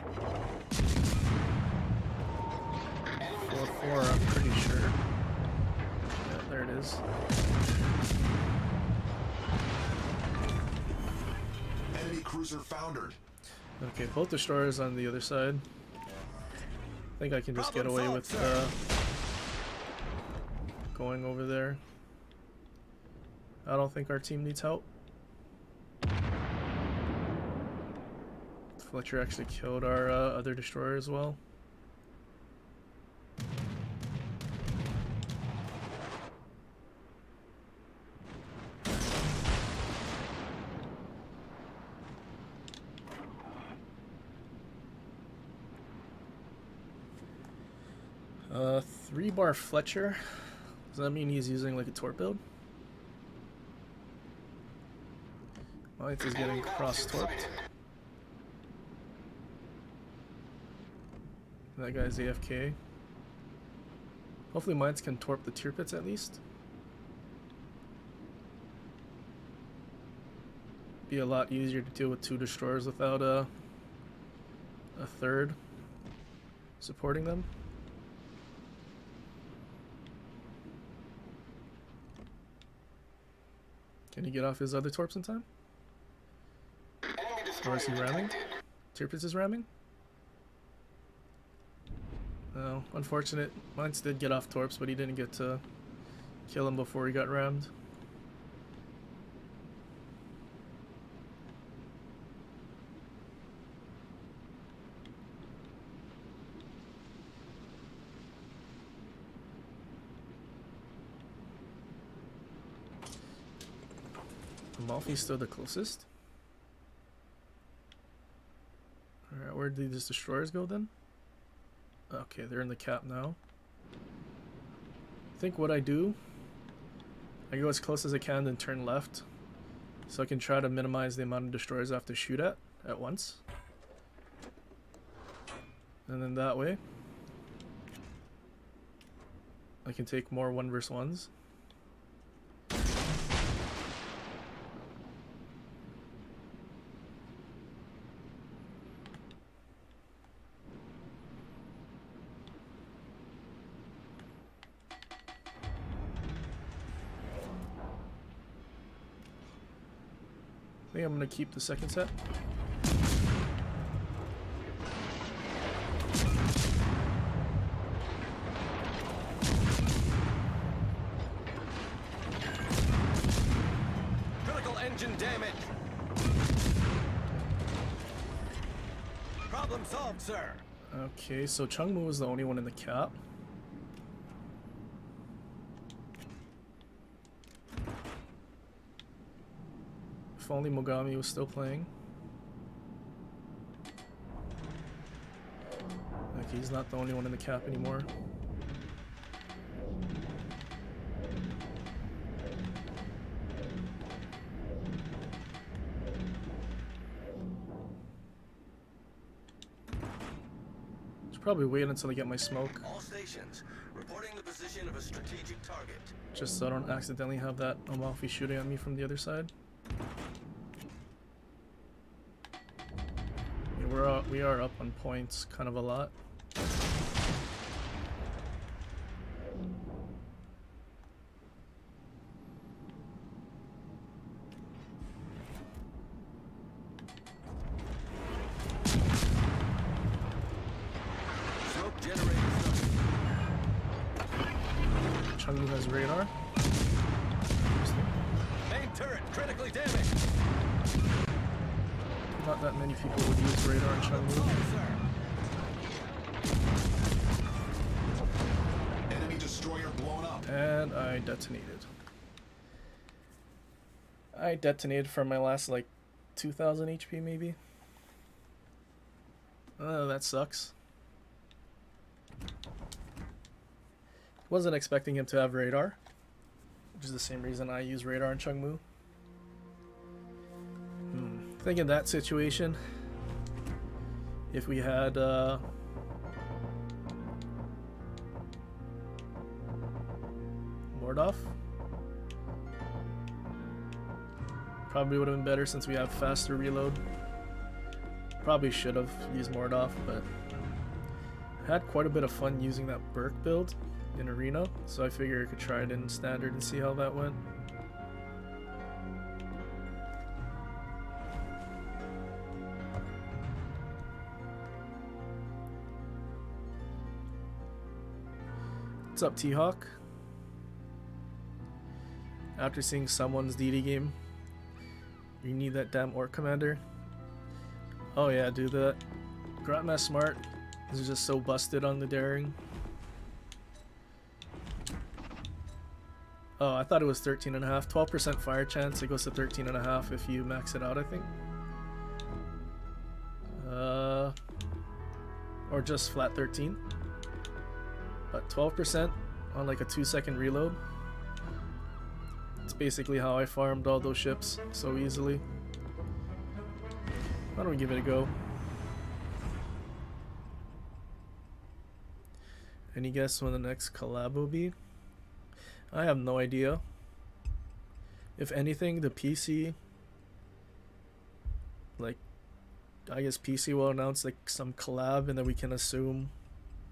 4-4, I'm pretty sure. Yeah, there it is. Enemy cruiser foundered. Okay, both destroyers on the other side. I think I can just get away with going over there. I don't think our team needs help. Fletcher actually killed our other destroyer as well. Three-bar Fletcher. Does that mean he's using like a torp build? Mines is getting cross-torped. That guy's AFK. Hopefully Mines can torp the tier pits at least. Be a lot easier to deal with two destroyers without a third supporting them. Can he get off his other torps in time? Or is he ramming? Tier pits is ramming? No, unfortunate. Mines did get off torps, but he didn't get to kill him before he got rammed. Amalfi's still the closest. Alright, where did these destroyers go then? Okay, they're in the cap now. I think what I do, I go as close as I can, then turn left, so I can try to minimize the amount of destroyers I have to shoot at once. And then that way, I can take more 1v1s. I think I'm gonna keep the second set. Critical engine damage. Problem solved, sir. Okay, so Chungmu was the only one in the cap. If only Mogami was still playing. Like, he's not the only one in the cap anymore. Should probably wait until I get my smoke, All stations reporting the position of a strategic target. just so I don't accidentally have that Amalfi shooting at me from the other side. We are up on points kind of a lot. Smoke generator started. Chungmu has radar. Main turret critically damaged. Not that many people would use radar on Chungmu. Enemy destroyer blown up. And I detonated. I detonated for my last like 2,000 HP maybe. Oh, that sucks. Wasn't expecting him to have radar, which is the same reason I use radar in Chungmu. Think in that situation, if we had Mordov, probably would have been better since we have faster reload. Probably should have used Mordov, but I had quite a bit of fun using that Burke build in Arena, so I figured I could try it in Standard and see how that went. What's up, T-Hawk? After seeing someone's DD game, you need that damn Orc Commander. Oh yeah, dude, the Grandmaster Smart is just so busted on the daring. Oh, I thought it was 13.5. 12% fire chance. It goes to 13.5 if you max it out, I think. Or just flat 13. But 12% on like a 2-second reload. It's basically how I farmed all those ships so easily. Why don't we give it a go? Any guess when the next collab will be? I have no idea. If anything, the PC, like, I guess PC will announce like some collab and then we can assume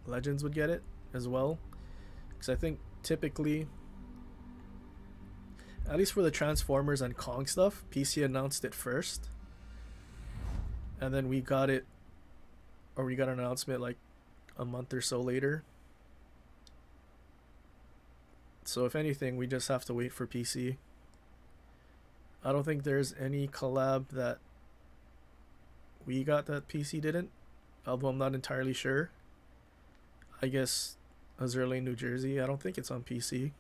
Legends would get it as well. Because I think typically, at least for the Transformers and Kong stuff, PC announced it first. And then we got it, or we got an announcement like a month or so later. So if anything, we just have to wait for PC. I don't think there's any collab that we got that PC didn't, although I'm not entirely sure. I guess Azurlane, New Jersey, I don't think it's on PC.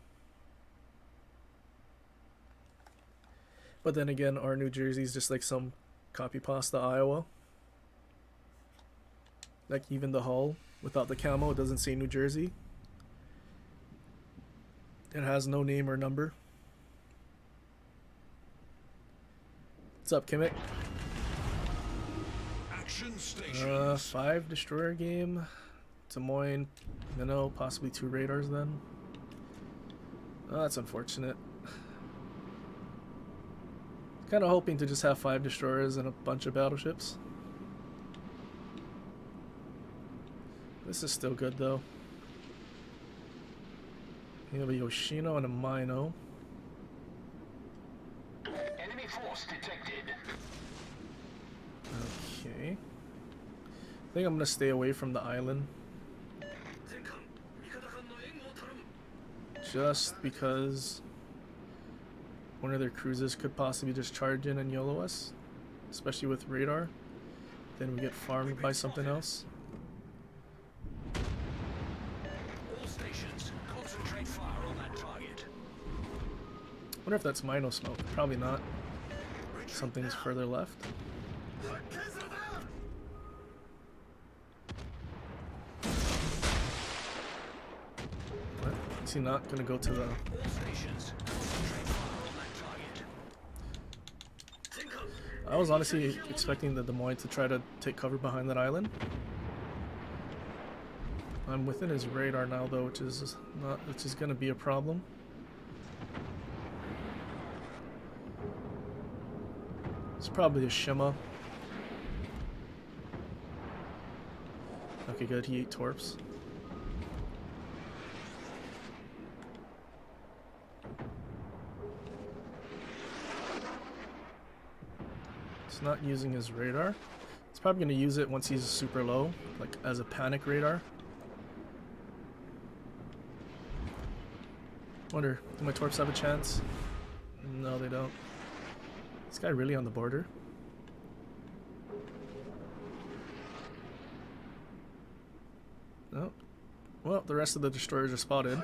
But then again, our New Jersey is just like some copy pasta Iowa. Like even the hull without the camo, it doesn't say New Jersey. It has no name or number. What's up, Kimmik? Action station. 5 destroyer game. Des Moines, Minnow, possibly 2 radars then. Oh, that's unfortunate. Kind of hoping to just have 5 destroyers and a bunch of battleships. This is still good though. You have a Yoshino and a Mino. Enemy force detected. Okay. I think I'm gonna stay away from the island. Just because one of their cruisers could possibly just charge in and YOLO us. Especially with radar. Then we get farmed by something else. All stations, concentrate fire on that target. Wonder if that's Mino smoke. Probably not. Something's further left. What? Is he not gonna go to the... All stations, concentrate fire on that target. I was honestly expecting the Des Moines to try to take cover behind that island. I'm within his radar now though, which is gonna be a problem. It's probably a Shima. Okay, good, he ate Torps. It's not using his radar. It's probably gonna use it once he's super low, like as a panic radar. Wonder, do my Torps have a chance? No, they don't. This guy really on the border? No. Well, the rest of the destroyers are spotted.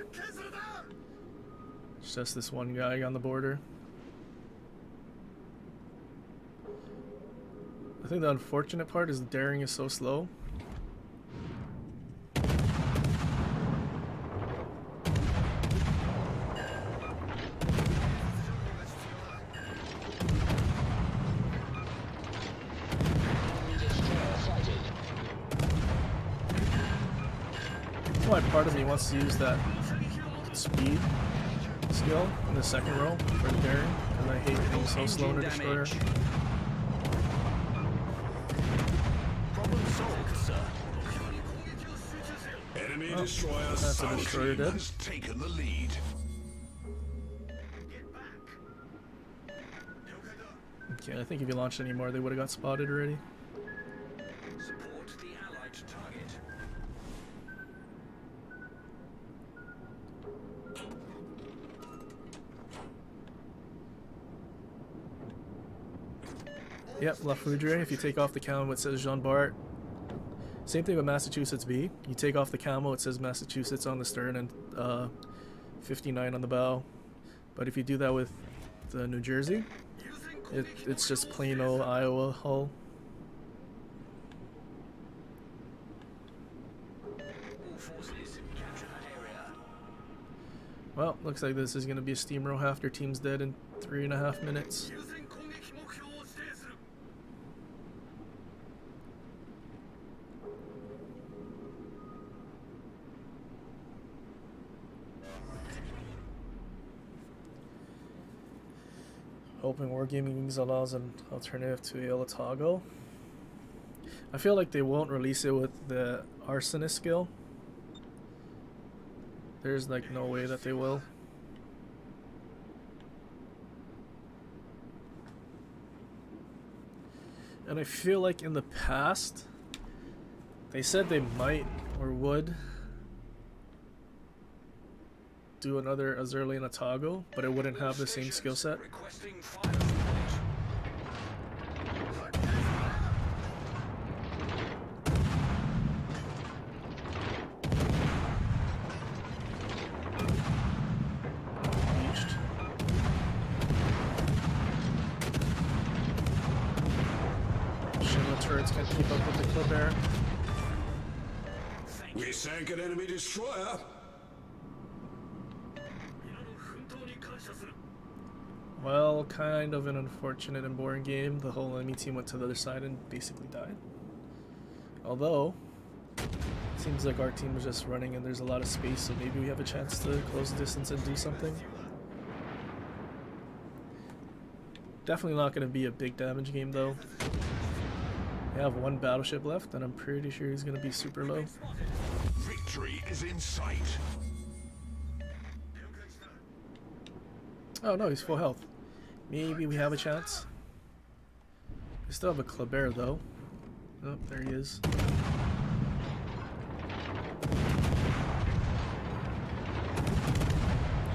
It's just this one guy on the border. I think the unfortunate part is the daring is so slow. Why part of me wants to use that speed skill in the second row for the daring, because I hate being so slow in a destroyer. Problem solved, sir. Enemy Oh, destroyer that's a destroyer Starteam dead. has taken the lead. Okay, I think if you launched any more, they would have got spotted already. Support the Allied target. Yep, La Foudre, if you take off the camo, it says Jean Bart. Same thing with Massachusetts B. You take off the camo, it says Massachusetts on the stern and 59 on the bow. But if you do that with the New Jersey, it's just plain old Iowa hull. All forces capture that area. Well, looks like this is going to be a steamroll after team's dead in 3.5 minutes. Hoping Wargaming allows an alternative to El Otago. I feel like they won't release it with the Arsonist skill. There's like no way that they will. And I feel like in the past, they said they might or would do another Azerli and Otago, but it wouldn't have the same skill set. Requesting fire support. Reached. Shinra turrets can't keep up with the Kleber. We sank an enemy destroyer. Well, kind of an unfortunate and boring game. The whole enemy team went to the other side and basically died. Although, it seems like our team was just running and there's a lot of space, so maybe we have a chance to close the distance and do something. Definitely not going to be a big damage game though. We have one battleship left and I'm pretty sure he's going to be super low. Victory is in sight. Oh no, he's full health. Maybe we have a chance. We still have a Kleber though. Oh, there he is.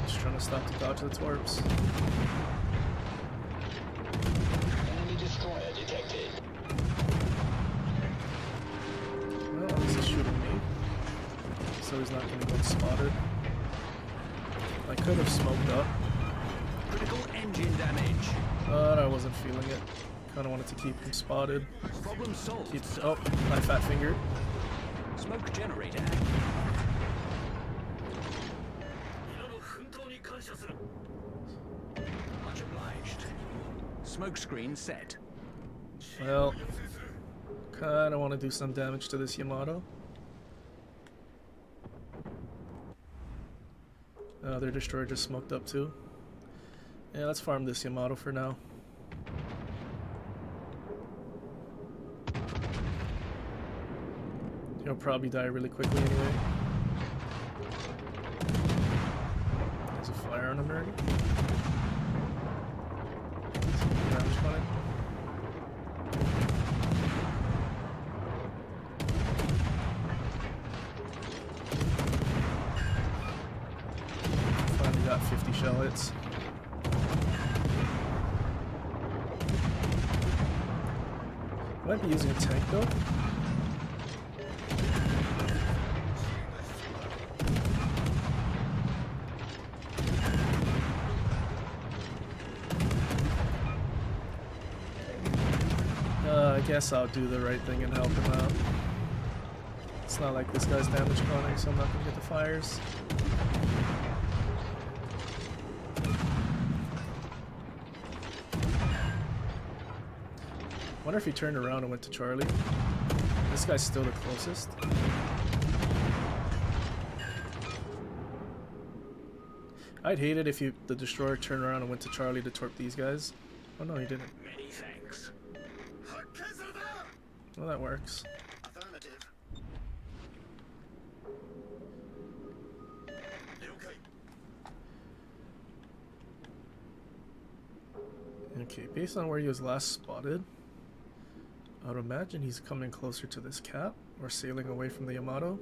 Just trying to stop the dodge of the Torps. Enemy destroyer detected. Well, at least he's shooting me. So he's not going to get spotted. I could have smoked up. Critical engine damage. But I wasn't feeling it. Kind of wanted to keep him spotted. Problem solved, Keep, sir. oh, my fat finger. Smoke generator. Much obliged. Smoke screen set. Well, kind of want to do some damage to this Yamato. Their destroyer just smoked up too. Yeah, let's farm this Yamato for now. He'll probably die really quickly anyway. There's a fire on him already. Some damage on it. Finally got 50 shell hits. Might be using a tank though. guess I'll do the right thing and help him out. It's not like this guy's damage cloning, so I'm not gonna get the fires. Wonder if he turned around and went to Charlie. This guy's still the closest. I'd hate it if the destroyer turned around and went to Charlie to torp these guys. Oh no, he didn't. Many thanks. Well, that works. Affirmative. Okay, based on where he was last spotted, I would imagine he's coming closer to this cap or sailing away from the Yamato.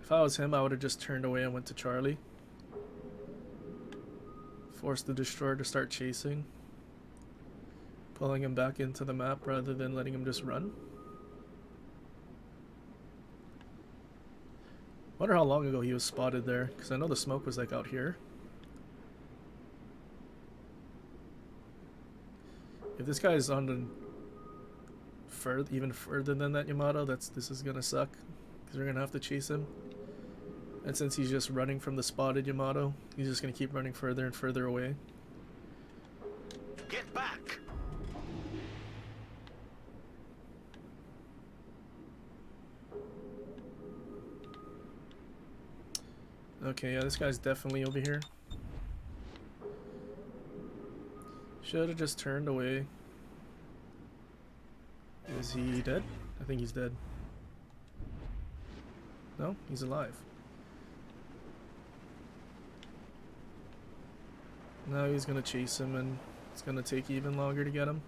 If I was him, I would have just turned away and went to Charlie. Forced the destroyer to start chasing. Pulling him back into the map rather than letting him just run. Wonder how long ago he was spotted there, because I know the smoke was like out here. If this guy is on the even further than that Yamato, this is gonna suck, because we're gonna have to chase him. And since he's just running from the spotted Yamato, he's just gonna keep running further and further away. Get back! Okay, yeah, this guy's definitely over here. Should have just turned away. Is he dead? I think he's dead. No, he's alive. Now he's gonna chase him and it's gonna take even longer to get him.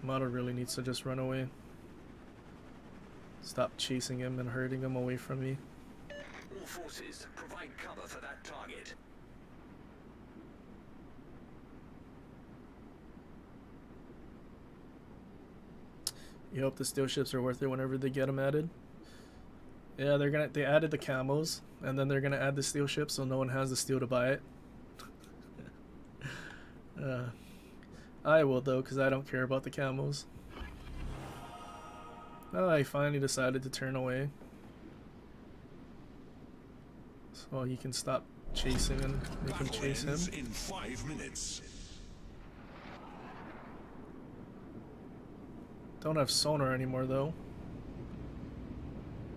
Yamato really needs to just run away. Stop chasing him and hurting him away from me. All forces, provide cover for that target. You hope the steel ships are worth it whenever they get them added. Yeah, they added the camos, and then they're gonna add the steel ship so no one has the steel to buy it. I will though, because I don't care about the camos. Oh, I finally decided to turn away. So he can stop chasing and make him Battle chase him. ends in 5 minutes. Don't have sonar anymore though.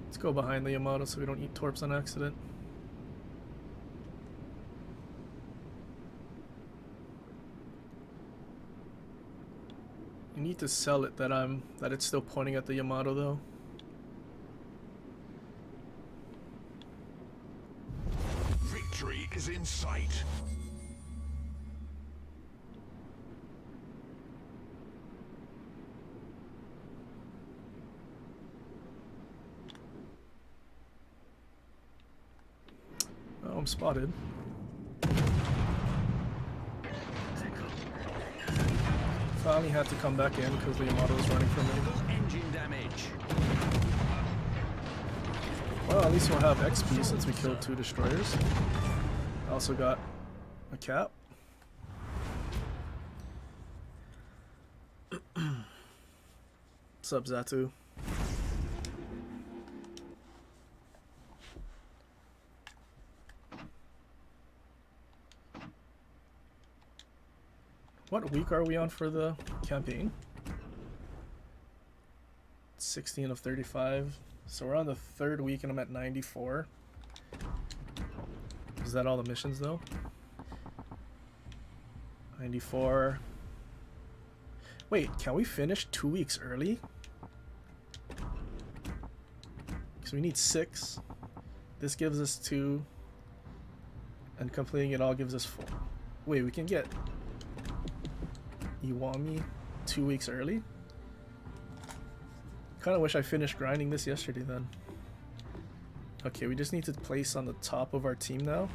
Let's go behind the Yamato so we don't eat torps on accident. You need to sell it that it's still pointing at the Yamato though. Victory is in sight. Oh, I'm spotted. Finally had to come back in because the Yamato was running from me. Engine damage. Well, at least we'll have XP since we killed 2 destroyers. Also got a cap. What's up, Zatu? What week are we on for the campaign? 16 of 35. So we're on the 3rd week and I'm at 94. Is that all the missions though? 94. Wait, can we finish 2 weeks early? Because we need 6. This gives us 2. And completing it all gives us 4. Wait, we can get Iwami 2 weeks early? Kinda wish I finished grinding this yesterday then. Okay, we just need to place on the top of our team now.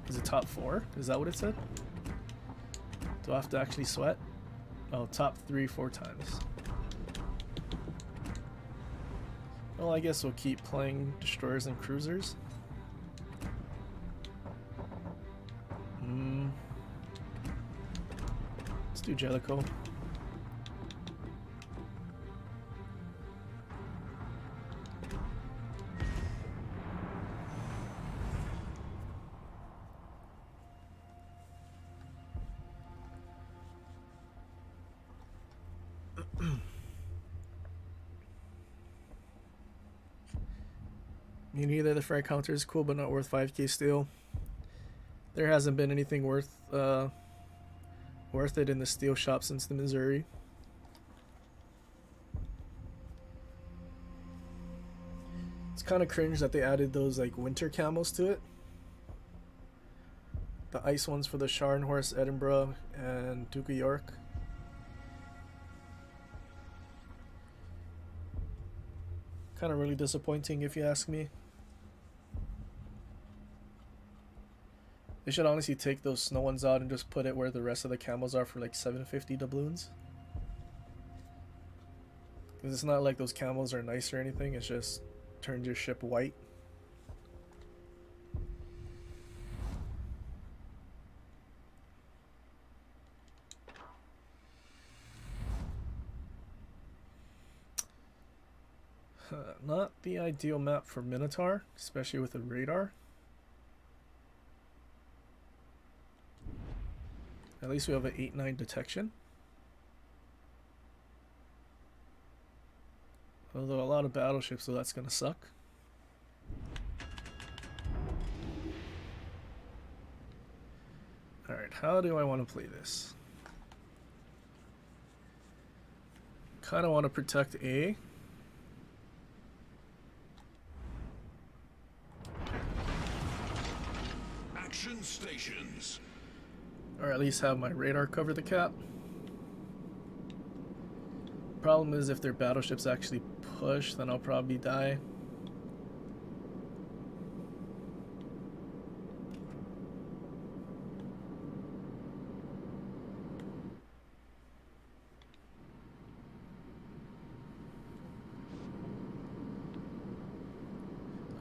Is it top 4? Is that what it said? Do I have to actually sweat? Oh, top 3 4 times. Well, I guess we'll keep playing destroyers and cruisers. do Jellicoe. Me neither. The frag counter is cool, but not worth 5k steel. There hasn't been anything worth it in the steel shop since the Missouri. It's kind of cringe that they added those like winter camos to it. The ice ones for the Scharnhorst, Edinburgh, and Duke of York. Kind of really disappointing if you ask me. They should honestly take those snow ones out and just put it where the rest of the camos are for like 750 doubloons. Because it's not like those camos are nice or anything, it's just turned your ship white. Not the ideal map for Minotaur, especially with a radar. At least we have an 8-9 detection. Although a lot of battleships, so that's gonna suck. Alright, how do I want to play this? Kinda want to protect A. Action stations. Or at least have my radar cover the cap. Problem is if their battleships actually push, then I'll probably die.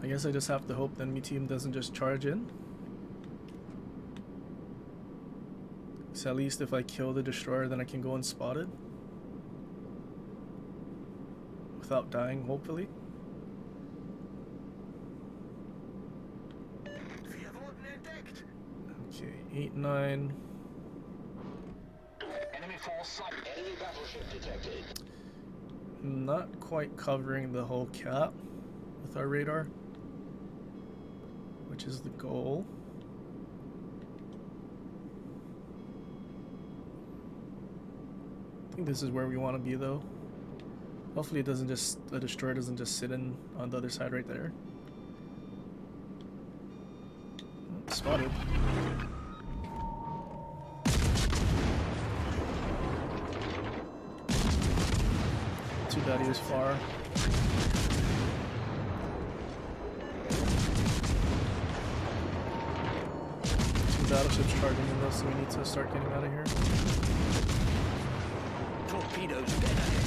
I guess I just have to hope the enemy team doesn't just charge in. So at least if I kill the destroyer, then I can go unspotted. Without dying, hopefully. Okay, 8-9. Enemy force sight. Enemy battleship detected. Not quite covering the whole cap with our radar, which is the goal. I think this is where we want to be though. Hopefully it doesn't just, the destroyer doesn't just sit in on the other side right there. Oh, spotted. Too bad he was far. Two battleships charging in this, so we need to start getting out of here. Torpedoes dead ahead.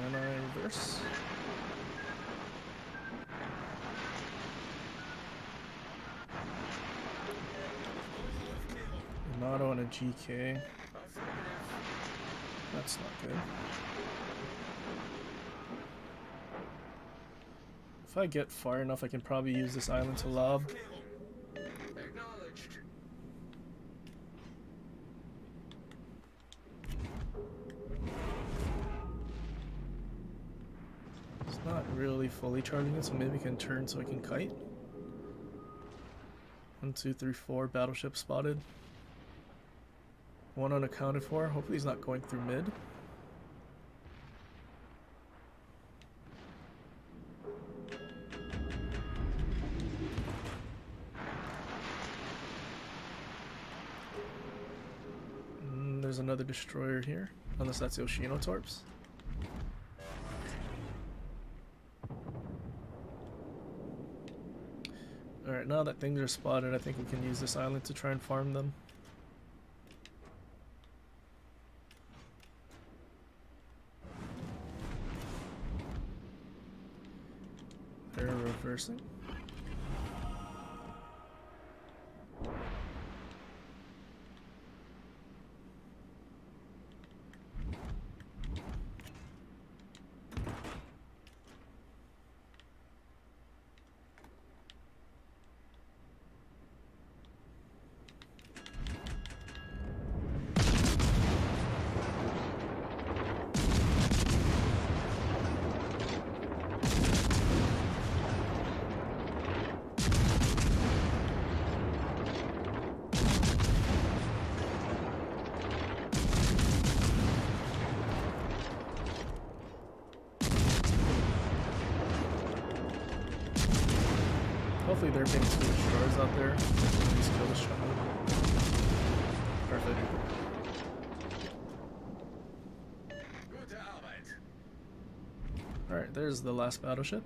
And I reverse. Not on a GK. That's not good. If I get far enough, I can probably use this island to lob. Acknowledged. It's not really fully charging it, so maybe we can turn so I can kite. 1, 2, 3, 4 battleship spotted. One unaccounted for. Hopefully he's not going through mid. There's another destroyer here, unless that's Yoshino Torps. Alright, now that things are spotted, I think we can use this island to try and farm them. They're reversing. Hopefully they're being two destroyers out there. Please kill the shot. Perfect. Gute Arbeit. Alright, there's the last battleship.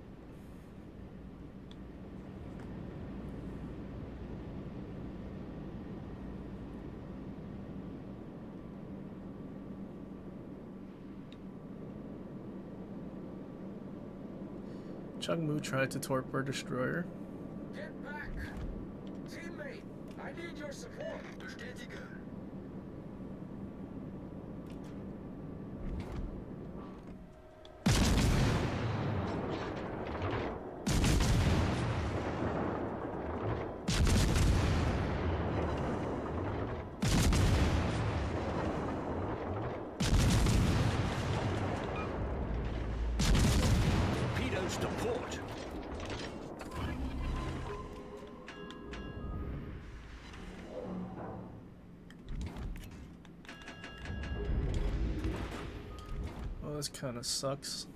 Chungmu tried to torp our destroyer. Get back! Teammate, I need your support. Bestätige. Torpedoes to port. Oh, this kind of sucks.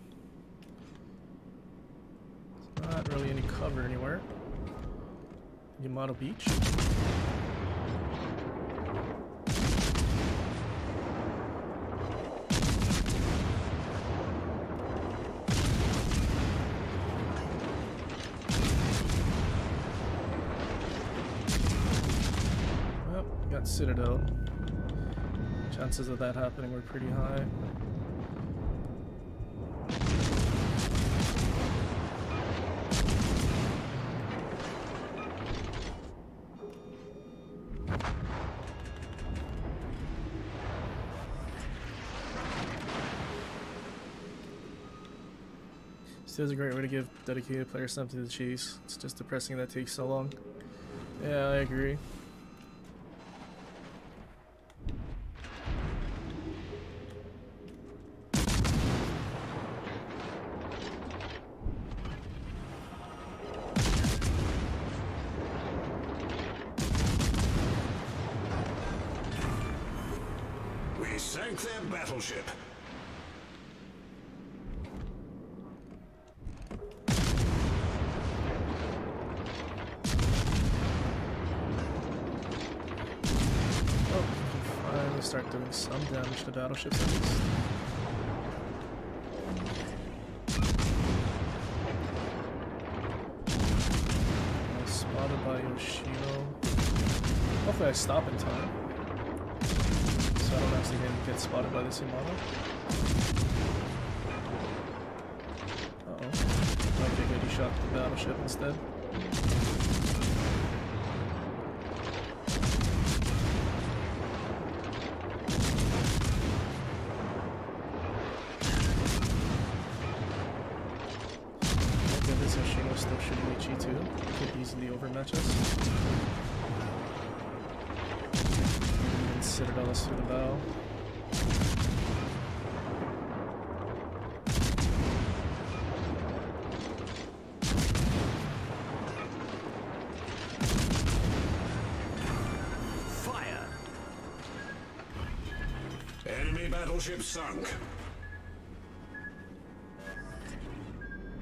There's not really any cover anywhere. Yamato Beach. Well, got Citadel. Chances of that happening were pretty high. Still is a great way to give dedicated players something to chase. It's just depressing that takes so long. Yeah, I agree. We sank their battleship. Oh, finally start doing some damage to battleships at least. I'm spotted by Yoshino. Hopefully I stop in time. So I don't actually get spotted by this Yamato. Uh-oh. Might be good he shot the battleship instead. Thank goodness Yoshino's still shooting Ichi-2. Could easily overmatch us. And Citadel us through the bow. Fire. Enemy battleship sunk.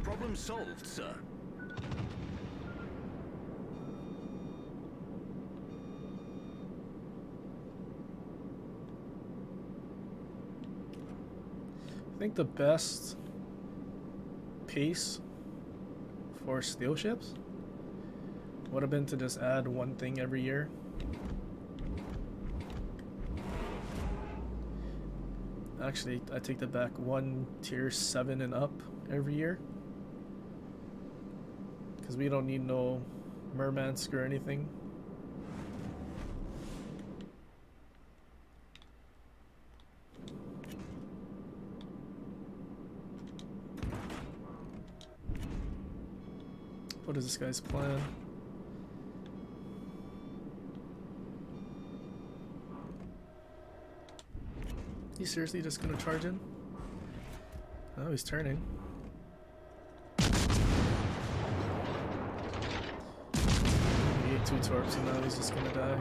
Problem solved, sir. I think the best pace for steel ships Would have been to just add one thing every year. Actually, I take that back. One tier 7 and up every year. Because we don't need no Murmansk or anything. What is this guy's plan? He's seriously just gonna charge in? Oh, he's turning. He ate 2 torps and now he's just gonna die.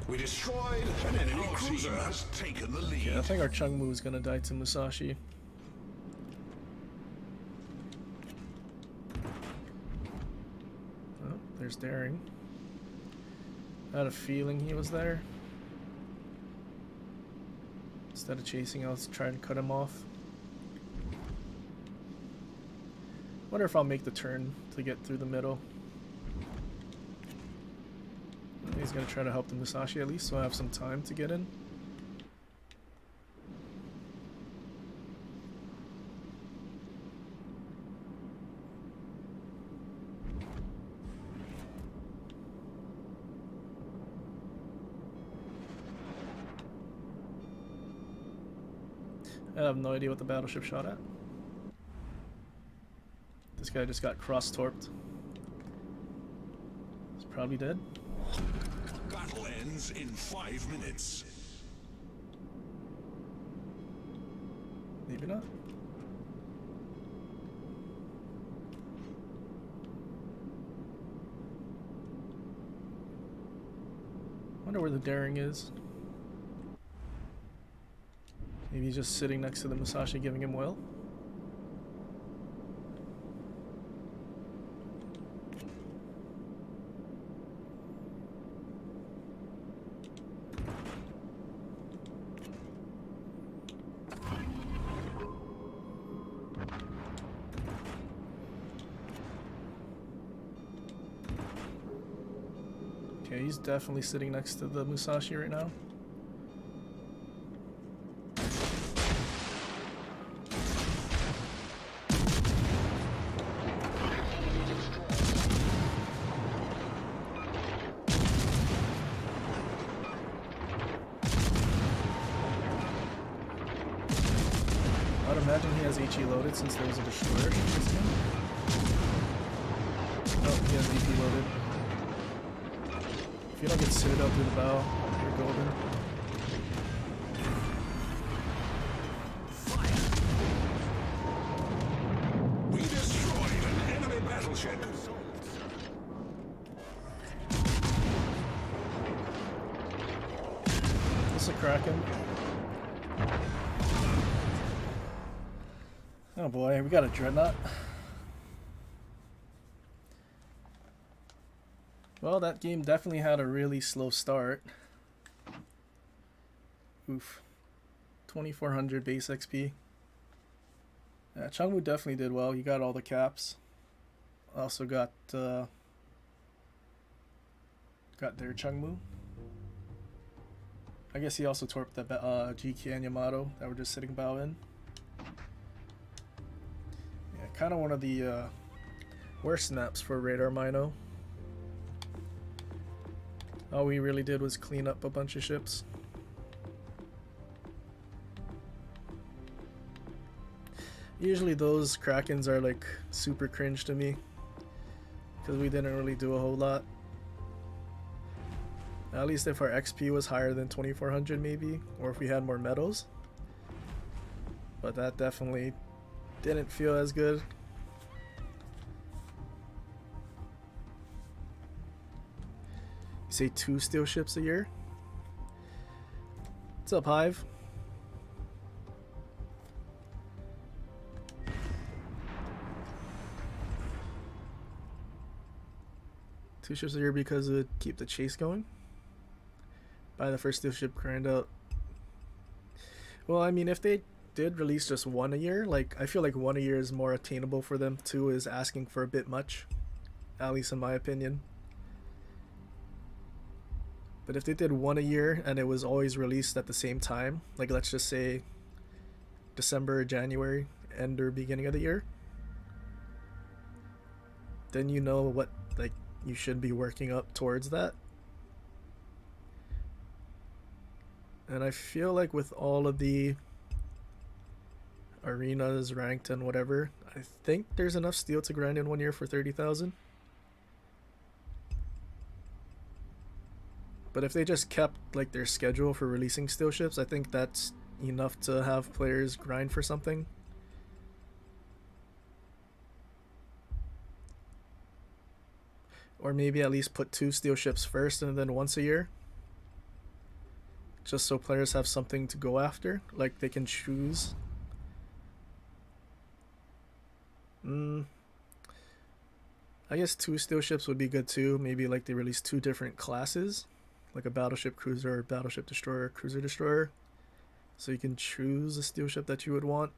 We destroyed an enemy Our team cruiser. has taken the lead. Yeah, I think our Chungmu is gonna die to Musashi. Oh, there's Daring. I had a feeling he was there. Instead of chasing, I'll try and cut him off. Wonder if I'll make the turn to get through the middle. He's gonna try to help the Musashi at least, so I have some time to get in. I have no idea what the battleship shot at. This guy just got cross-torped. He's probably dead. Battle ends in 5 minutes. Maybe not. Wonder where the Daring is. Maybe he's just sitting next to the Musashi giving him oil. Okay, he's definitely sitting next to the Musashi right now. I'd imagine he has HE loaded since there was a destroyer chasing him. Oh, he has EP loaded. If you don't get sitted up through the bow, you're golden. We destroyed an enemy battleship. This is a Kraken. Oh boy, we got a Dreadnought. Well, that game definitely had a really slow start. Oof. 2400 base XP. Yeah, Chungmu definitely did well. He got all the caps. Also got their Chungmu. I guess he also torped the GK and Yamato that were just sitting bow in. Yeah, kind of one of the worst maps for Radar Mino. All we really did was clean up a bunch of ships. Usually those Krakens are like super cringe to me because we didn't really do a whole lot. At least if our XP was higher than 2400 maybe, or if we had more medals. But that definitely didn't feel as good. You say 2 steel ships a year? What's up, Hive? Two ships a year because it would keep the chase going. Buy the first steel ship, grind out. Well, I mean, if they did release just one a year, like I feel like one a year is more attainable for them. Two is asking for a bit much, at least in my opinion. But if they did one a year and it was always released at the same time, like let's just say December, January, end or beginning of the year, then you know what like you should be working up towards that. And I feel like with all of the arenas, ranked and whatever, I think there's enough steel to grind in 1 year for 30,000. But if they just kept like their schedule for releasing steel ships, I think that's enough to have players grind for something. Or maybe at least put 2 steel ships first and then once a year. Just so players have something to go after, like they can choose. I guess 2 steel ships would be good too. Maybe like they release 2 different classes, like a battleship cruiser or battleship destroyer, cruiser destroyer. So you can choose a steel ship that you would want.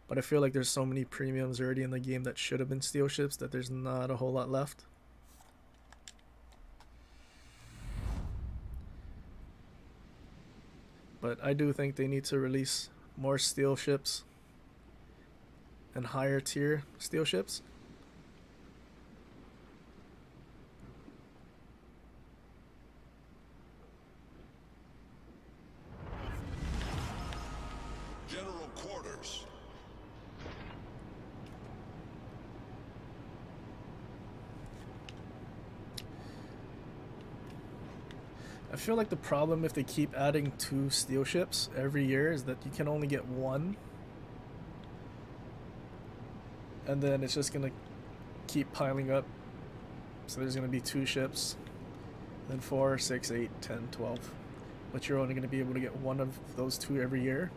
But I feel like there's so many premiums already in the game that should have been steel ships that there's not a whole lot left. But I do think they need to release more steel ships and higher tier steel ships. General quarters. I feel like the problem if they keep adding 2 steel ships every year is that you can only get 1. And then it's just gonna keep piling up. So there's gonna be 2 ships, then 4, 6, 8, 10, 12. But you're only gonna be able to get 1 of those 2 every year.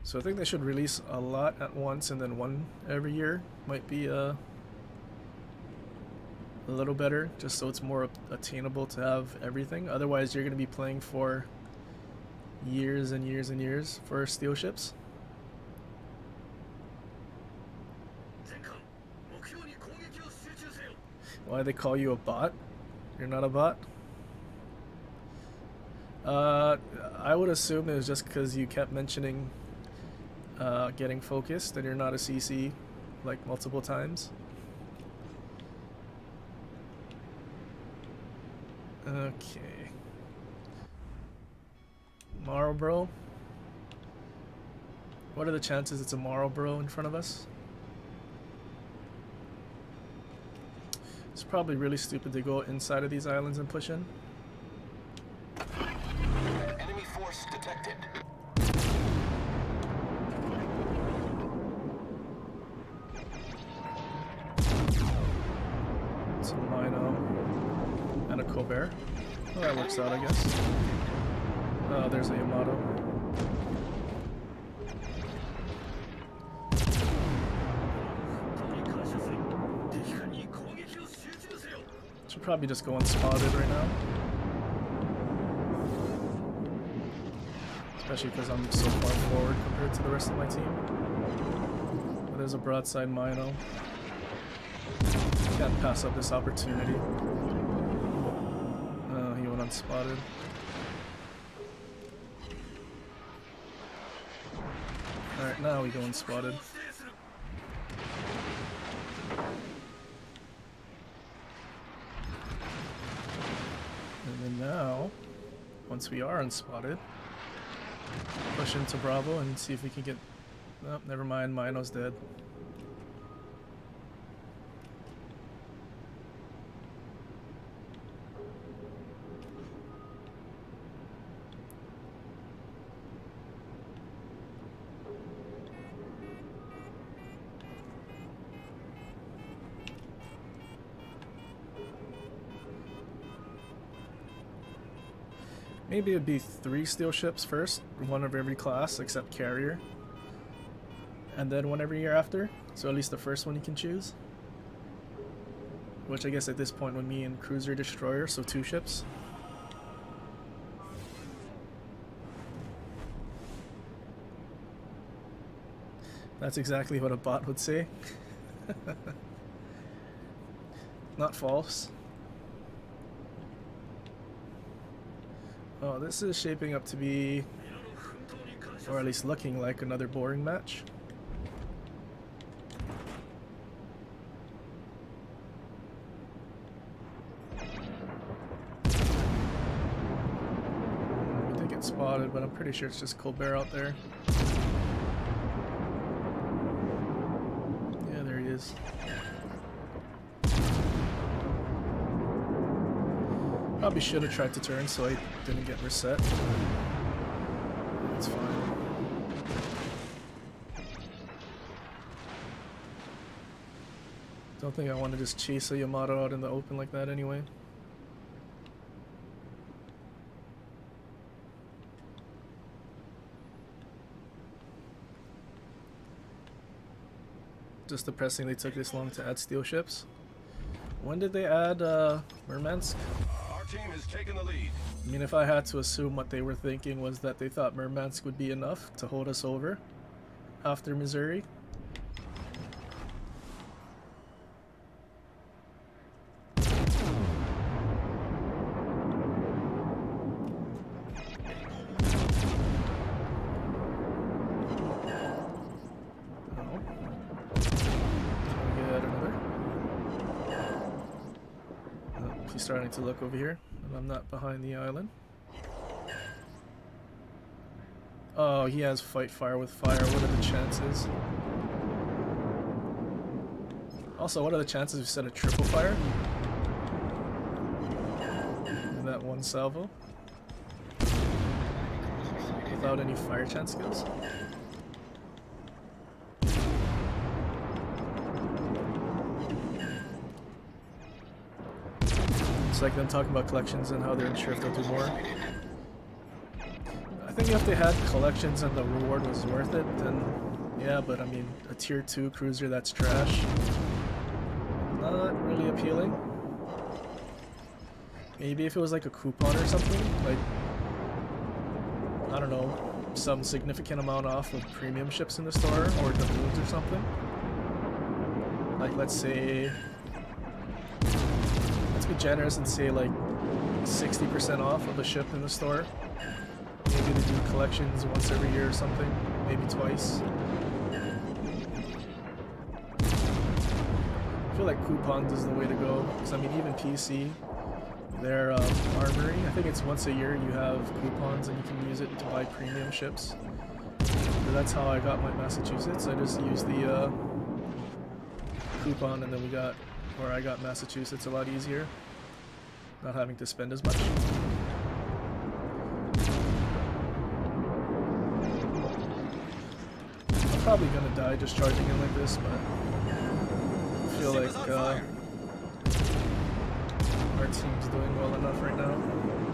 So I think they should release a lot at once and then 1 every year. Might be a little better, just so it's more attainable to have everything. Otherwise you're going to be playing for years and years and years for steel ships. Why they call you a bot? You're not a bot? I would assume it was just because you kept mentioning getting focused and you're not a CC like multiple times. Okay. Marlboro. What are the chances it's a Marlboro in front of us? It's probably really stupid to go inside of these islands and push in. Enemy force detected. It's a Mino and a Colbert. Oh, that works out, I guess. Oh, there's a Yamato. Should probably just go unspotted right now. Especially because I'm so far forward compared to the rest of my team. But there's a broadside Mino. Can't pass up this opportunity. Oh, he went unspotted. Alright, now we go unspotted. And then now, once we are unspotted, push into Bravo and see if we can get... Oh, never mind, Mino's dead. Maybe it'd be 3 steel ships first, 1 of every class except carrier. and then one every year after. So at least the first one you can choose. Which I guess at this point would mean cruiser destroyer, so 2 ships. That's exactly what a bot would say. Not false. Oh, this is shaping up to be, or at least looking like, another boring match. We did get spotted, but I'm pretty sure it's just Colbert out there. Yeah, there he is. Probably should have tried to turn so I didn't get reset. It's fine. Don't think I want to just chase a Yamato out in the open like that anyway. Just depressing they took this long to add steel ships. When did they add Murmansk? Our team has taken the lead. I mean, if I had to assume what they were thinking was that they thought Murmansk would be enough to hold us over after Missouri. Starting to look over here, and I'm not behind the island. Oh, he has fight fire with fire. What are the chances? Also, what are the chances we set a triple fire? In that one salvo? Without any fire chance skills? It's like them talking about collections and how they're unsure if they'll do more. I think if they had collections and the reward was worth it, then yeah, but I mean, a tier 2 cruiser that's trash, not really appealing. Maybe if it was like a coupon or something, like, I don't know, some significant amount off of premium ships in the store, or doubloons or something. Like, let's say, let's be generous and say like 60% off of a ship in the store. Maybe they do collections once every year or something, maybe twice. I feel like coupons is the way to go, because I mean, even PC, their armory, I think it's once a year you have coupons and you can use it to buy premium ships. So that's how I got my Massachusetts. I just used the coupon, and then I got Massachusetts a lot easier, not having to spend as much. I'm probably gonna die just charging in like this, but I feel like our team's doing well enough right now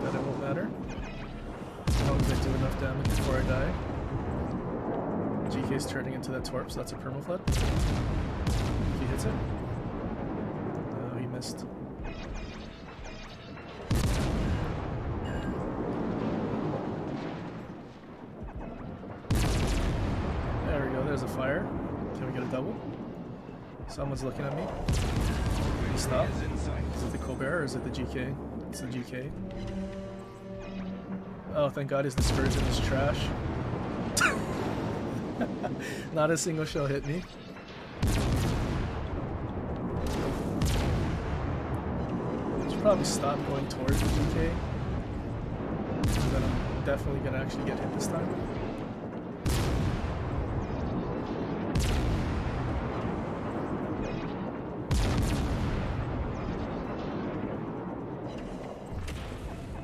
that it won't matter, as long as I do enough damage before I die. GK's turning into that Torp, so that's a permaflood. If he hits it. Oh, he missed. There we go, there's a fire. Can we get a double? Someone's looking at me. Did he stop? Is it the Colbert or is it the GK? It's the GK. Oh, thank God his dispersion is trash. Not a single shell hit me. Should probably stop going towards the GK. And then I'm definitely gonna actually get hit this time.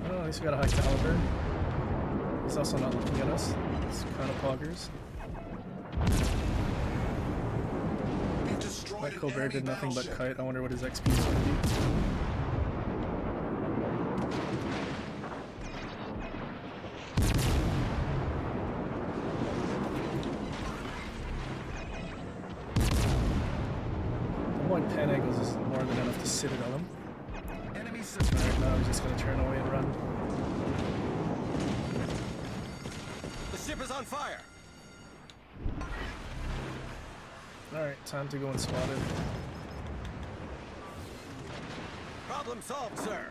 Oh, at least we got a high caliber. He's also not looking at us. It's kind of poggers. That Colbert did nothing but kite. I wonder what his XP is going to be. point Panagos is more than enough to sit it on him. Alright, now he's just gonna turn away and run. The ship is on fire. Alright, time to go and swat it. Problem solved, sir.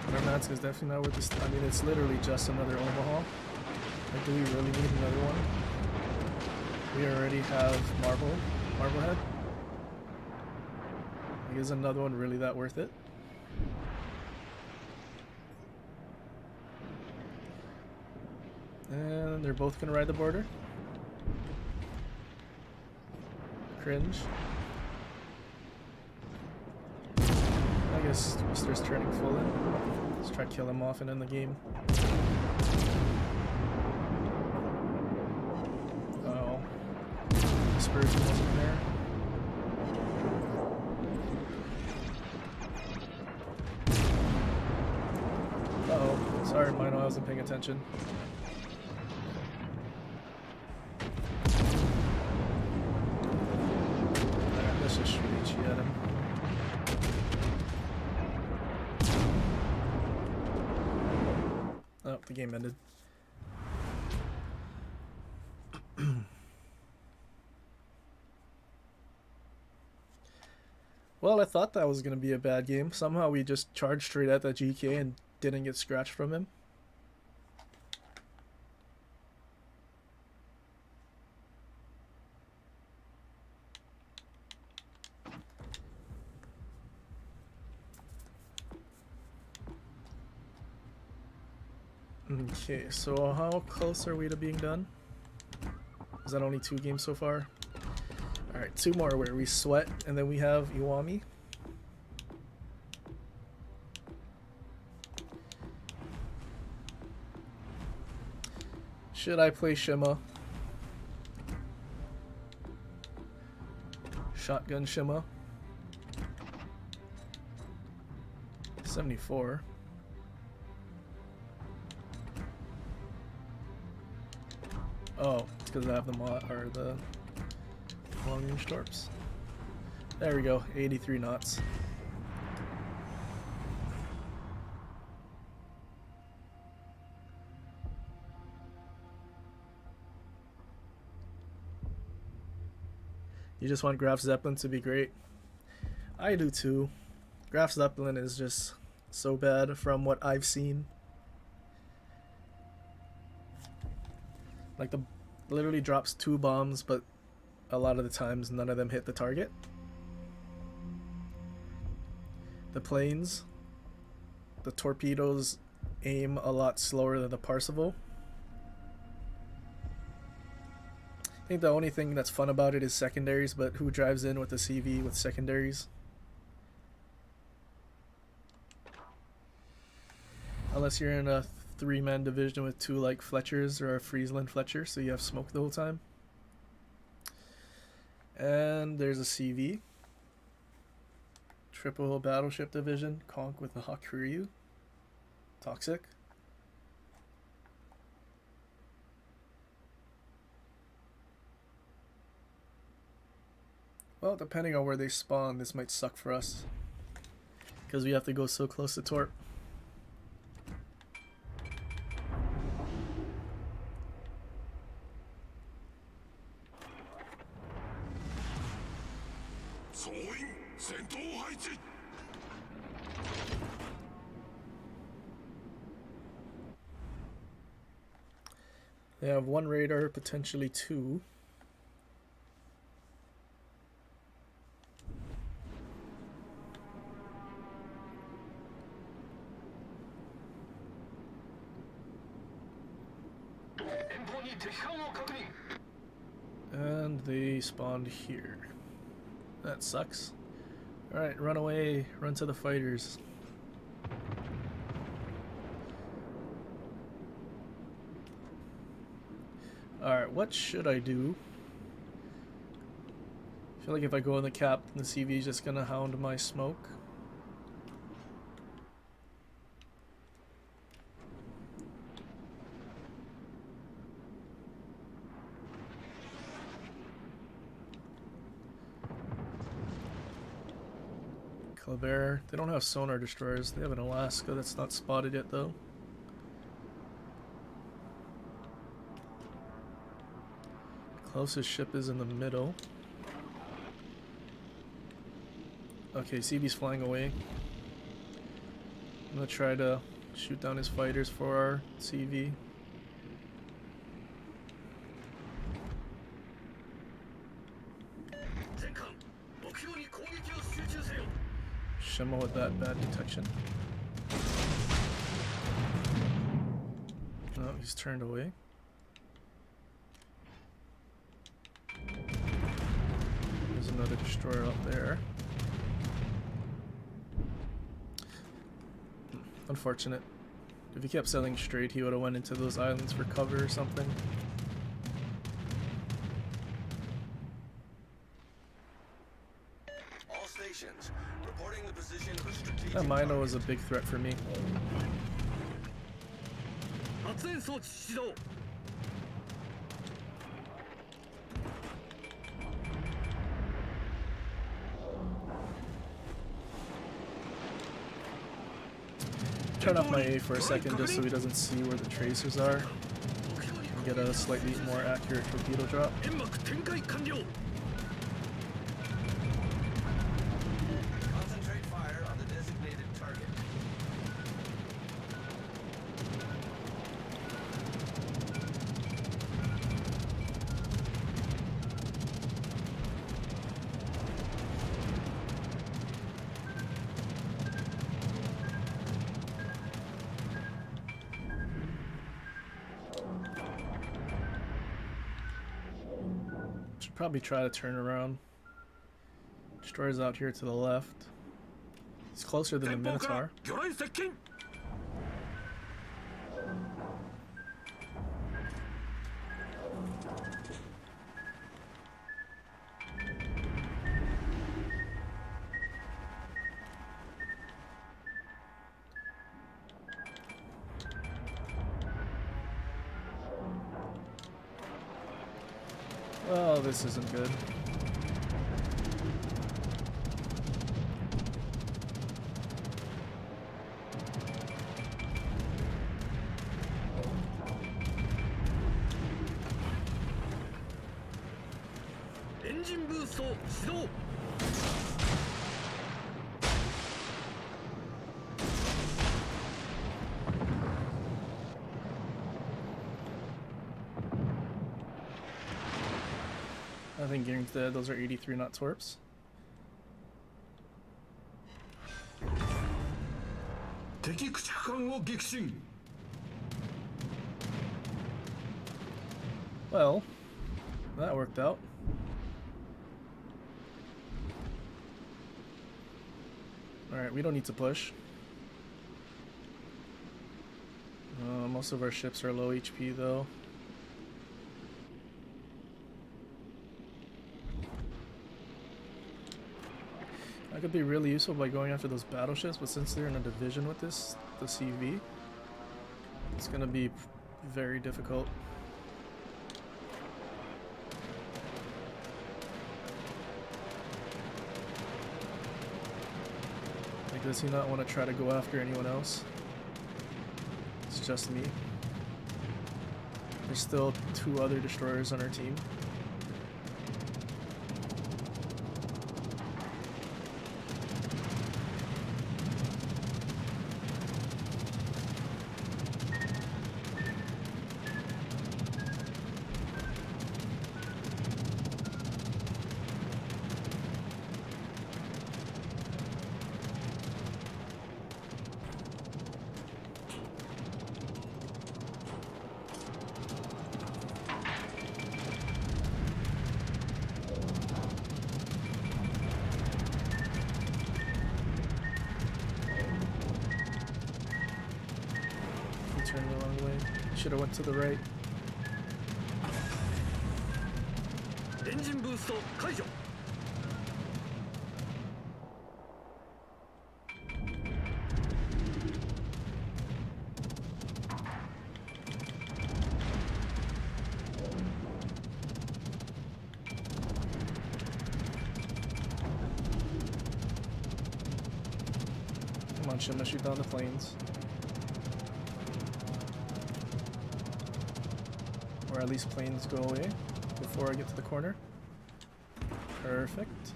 Armatsk is definitely not worth this. I mean, it's literally just another Omaha. Like, do we really need another one? We already have Marblehead. Like, is another one really that worth it? And they're both gonna ride the border. Cringe. I guess Twister's turning full in. Let's try to kill him off and end the game. Oh. Dispersion wasn't there. Uh-oh. Sorry, Mino, I wasn't paying attention. Alright, let's just shoot Ichi at him. Oh, the game ended. Well, I thought that was going to be a bad game. Somehow we just charged straight at that GK and didn't get scratched from him. Okay, so how close are we to being done? Is that only 2 games so far? Alright, 2 more where we sweat, and then we have Iwami. Should I play Shima? Shotgun Shima. 74. Oh, it's because I have the the long range torps. There we go, 83 knots. You just want Graf Zeppelin to be great. I do too. Graf Zeppelin is just so bad from what I've seen. Like, the literally drops 2 bombs, but a lot of the times none of them hit the target. The planes, the torpedoes aim a lot slower than the Parseval. I think the only thing that's fun about it is secondaries, but who drives in with the CV with secondaries? Unless you're in a 3-man division with 2 like Fletchers or a Friesland Fletcher, so you have smoke the whole time. And there's a CV. Triple battleship division, Conk with the Hakuryu. Toxic. Well, depending on where they spawn, this might suck for us. Because we have to go so close to Torp. They have 1 radar, potentially 2. And they spawned here. That sucks. Alright, run away. Run to the fighters. Alright, what should I do? I feel like if I go in the cap, the CV is just gonna hound my smoke. Kleber. They don't have sonar destroyers. They have an Alaska that's not spotted yet, though. Closest ship is in the middle. Okay, CB's flying away. I'm gonna try to shoot down his fighters for our CV. Shimmo with that bad detection. No, he's turned away. There's another destroyer up there. Unfortunate. If he kept sailing straight, he would have went into those islands for cover or something. All stations, reporting the position of a strategic That Mino target. was a big threat for me. Turn off my A for a second just so he doesn't see where the tracers are. And get a slightly more accurate torpedo drop. Concentrate fire on the designated target. Should probably try to turn around. Destroyer's out here to the left. He's closer than the Minotaur. Well, this isn't good. Engine boost 始動 I think Gearing's dead. Those are 83 knot torps. Well, that worked out. Alright, we don't need to push. Most of our ships are low HP though. That could be really useful by going after those battleships, but since they're in a division with this, the CV, it's gonna be very difficult. Like, does he not want to try to go after anyone else? It's just me. There's still 2 other destroyers on our team. Turned the wrong way. Should have went to the right. Engine boost 解除 I punch him and shoot down the planes. Or at least planes go away before I get to the corner. Perfect.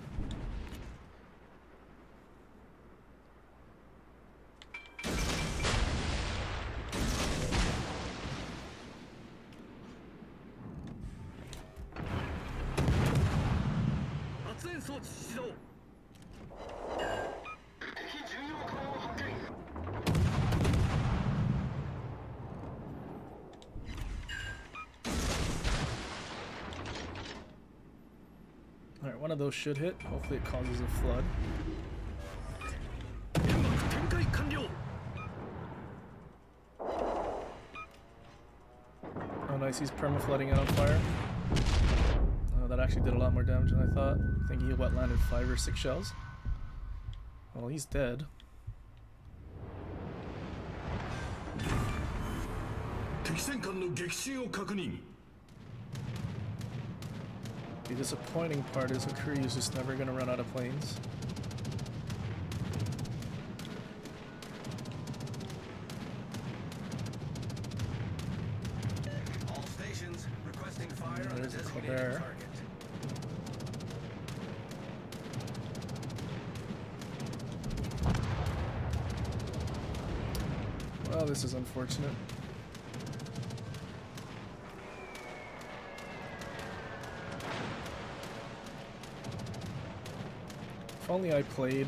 Alright, one of those should hit. Hopefully it causes a flood. Oh nice, he's perma-flooding it on fire. Oh, that actually did a lot more damage than I thought. I think he wet-landed 5 or 6 shells. Well, he's dead. The disappointing part is Hakuri is just never gonna run out of planes. All stations requesting fire on the There's a designated Colbert. target. Well, this is unfortunate. If only I played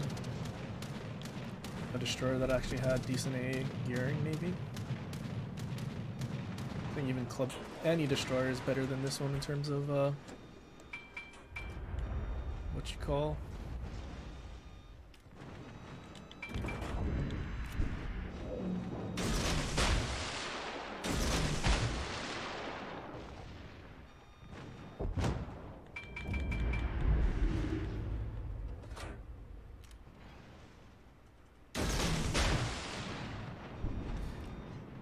a destroyer that actually had decent AA gearing, maybe. I think even Club any destroyer is better than this one in terms of what you call.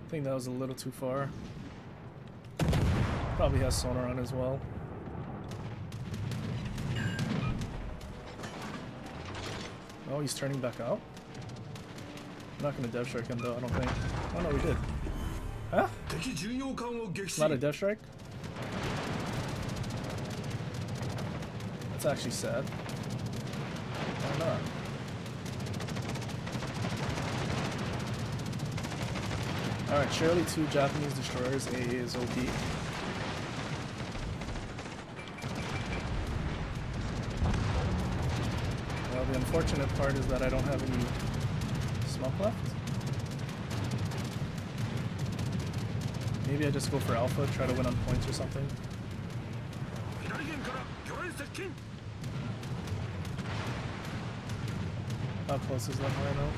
I think that was a little too far. Probably has sonar on as well. Oh, he's turning back out. I'm not gonna dev strike him though, I don't think. Oh no, we did. Huh? It's not a dev strike? That's actually sad. Why not? Alright, surely 2 Japanese destroyers, AA is OP. Well, the unfortunate part is that I don't have any smoke left. Maybe I just go for Alpha, try to win on points or something. How close is that right now?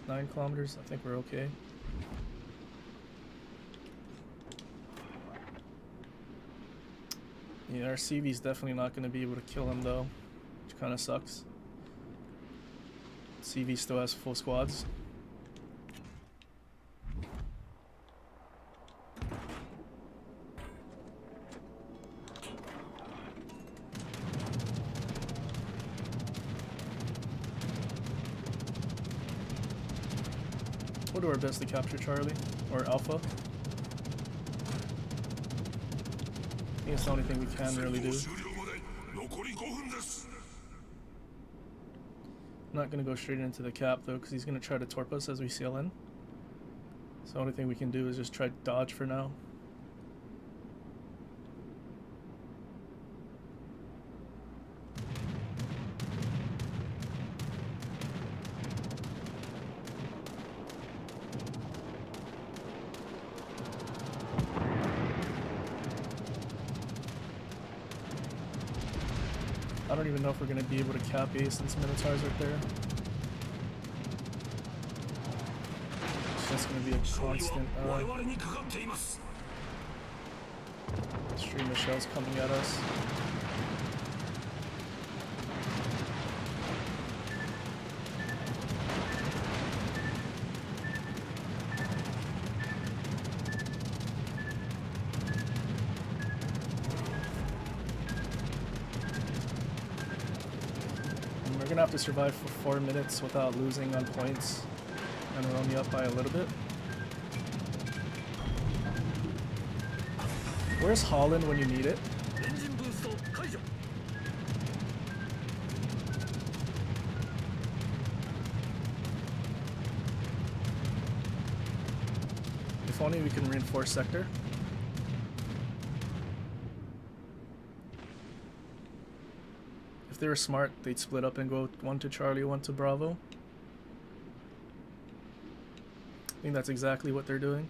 9 kilometers, I think we're okay. Yeah, our CV's definitely not going to be able to kill him though, which kind of sucks. CV still has full squads. We'll do our best to capture Charlie, or Alpha. I think it's the only thing we can really do. I'm not going to go straight into the cap though, because he's going to try to torp us as we sail in. So the only thing we can do is just try to dodge for now. I don't even know if we're going to be able to cap A since Minotaur's right there. It's just going to be a constant stream of shells coming at us. gonna have to survive for 4 minutes without losing on points and roll me up by a little bit. Where's Holland when you need it? If only we can reinforce sector. If they were smart, they'd split up and go 1 to Charlie, 1 to Bravo. I think that's exactly what they're doing.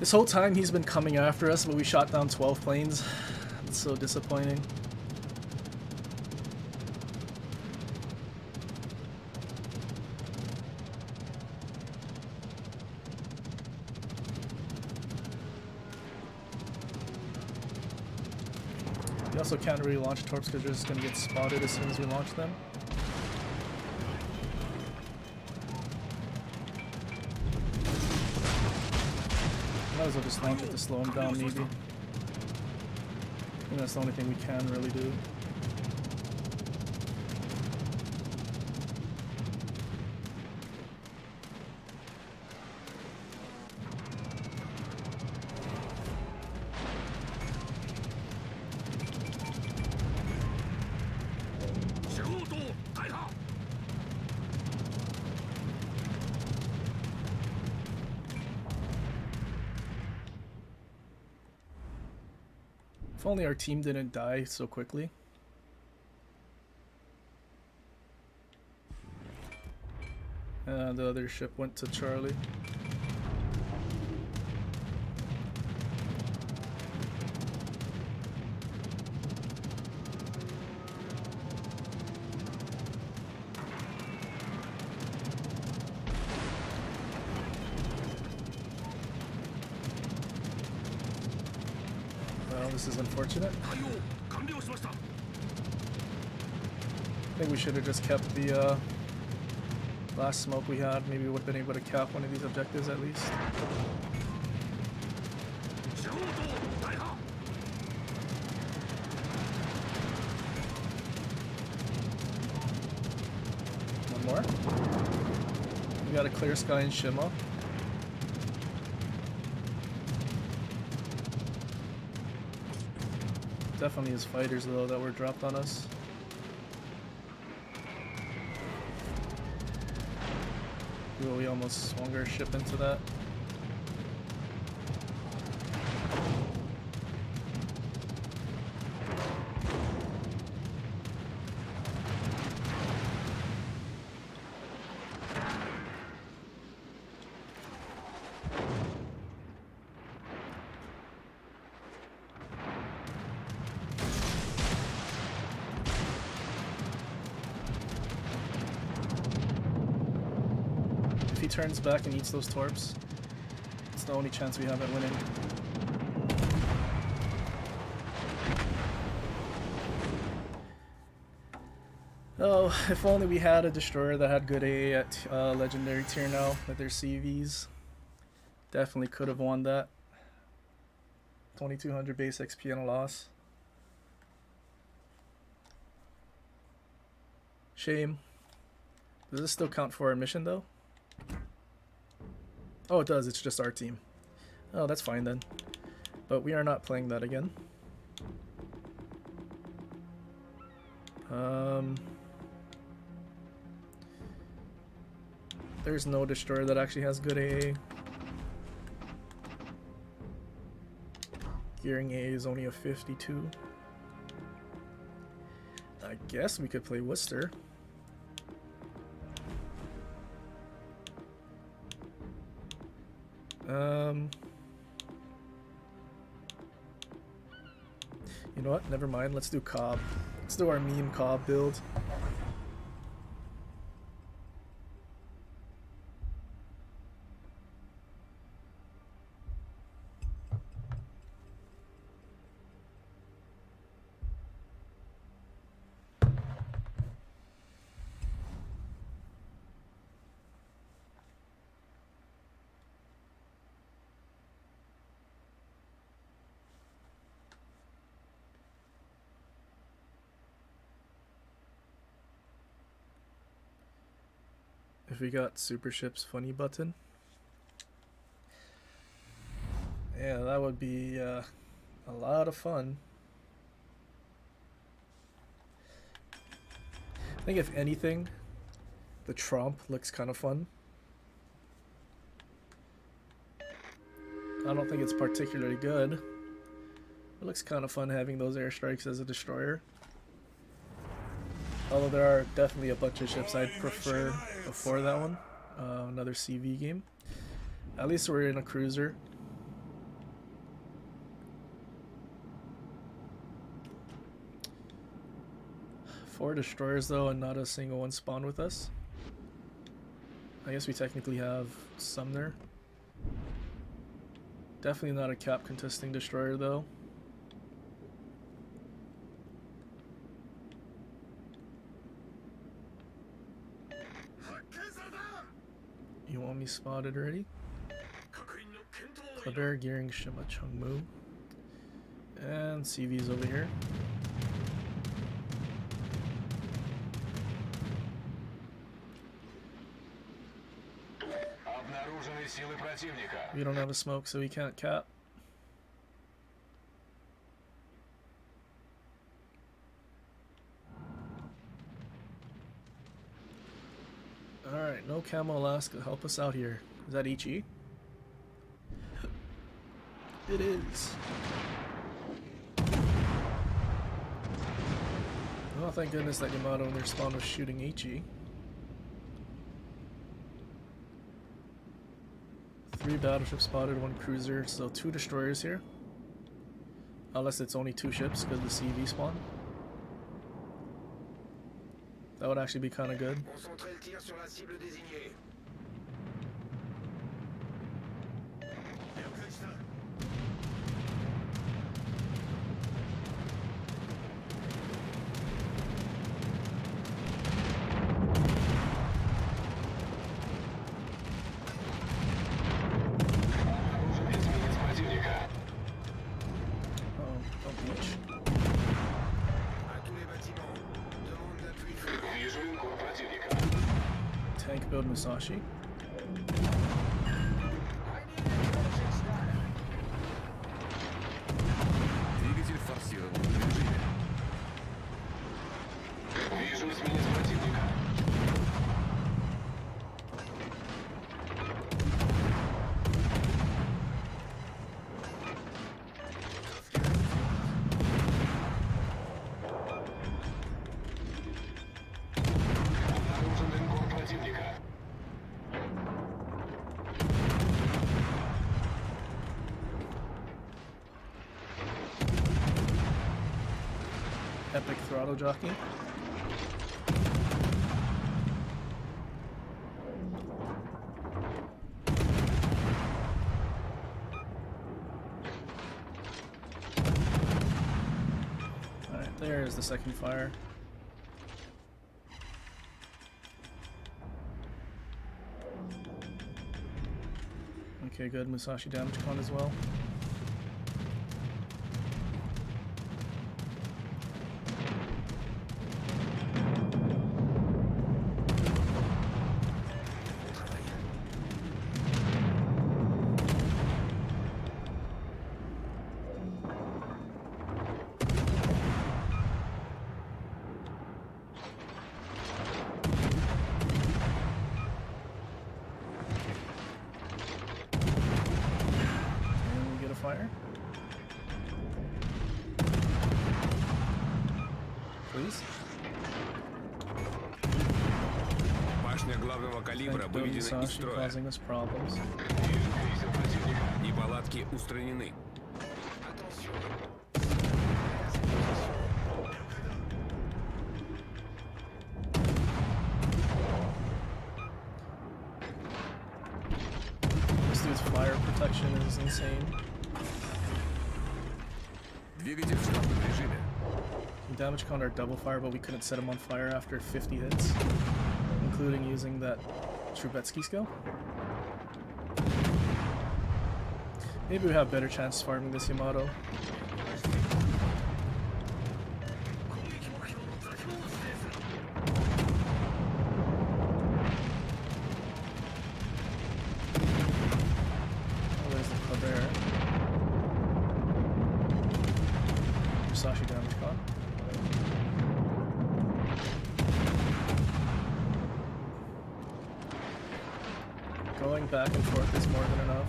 This whole time he's been coming after us, but we shot down 12 planes. It's so disappointing. We also can't really launch torps because they're just going to get spotted as soon as we launch them. Might as well just launch it to slow him down, maybe. I think that's the only thing we can really do. If only our team didn't die so quickly. The other ship went to Charlie. Well, this is unfortunate. I think we should have just kept the last smoke we had. Maybe we would have been able to cap one of these objectives at least. One more. We got a clear sky in Shima. Definitely his fighters though that were dropped on us. Ooh, we almost swung our ship into that. If he turns back and eats those torps, it's the only chance we have at winning. Oh, if only we had a destroyer that had good A at legendary tier now with their CVs. Definitely could have won that. 2200 base XP and a loss. Shame. Does this still count for our mission though? Oh, it does. It's just our team. Oh, that's fine then. But we are not playing that again. There's no destroyer that actually has good AA. Gearing A is only a 52. I guess we could play Worcester. You know what? Never mind. Let's do Cobb. Let's do our meme Cobb build. if we got Super Ship's funny button. Yeah, that would be a lot of fun. I think if anything, the Tromp looks kind of fun. I don't think it's particularly good. It looks kind of fun having those airstrikes as a destroyer. Although there are definitely a bunch of ships I'd prefer before that one. Another CV game. At least we're in a cruiser. Four destroyers though, and not a single one spawned with us. I guess we technically have some there. Definitely not a cap contesting destroyer though. You want me spotted already? Kleber, Gearing, Shima, Chungmu. And CV's over here. Обнаружены силы противника. We don't have a smoke, so we can't cap. Alright, no camo Alaska. Help us out here. Is that Ichi? It is. Oh, thank goodness that Yamato in their spawn was shooting Ichi. 3 battleships spotted, 1 cruiser, so 2 destroyers here. Unless it's only 2 ships because the CV spawn. That would actually be kind of good. Concentrez le tir sur la cible désignée. Oh, don't beach. À tous les bâtiments. Demande d'appui. Вижу линкор противника. Tank build Musashi. I need intelligence data. Двигатель в форсированном режиме. Вижу эсминец противника. Обнаружен линкор противника. Epic throttle jockey. Alright, there's the second fire. Okay, good. Musashi damage con as well. And we get a fire. Please. Башня главного калибра Thank God выведена из Musashi строя. causing us problems. Вижу крейсер противника. Неполадки устранены. This dude's fire protection is insane. Двигатель в штатном режиме. We damage con our double fire, but we couldn't set him on fire after 50 hits, including using that Trubetsky skill. Maybe we have better chance farming this Yamato. Going back and forth is more than enough.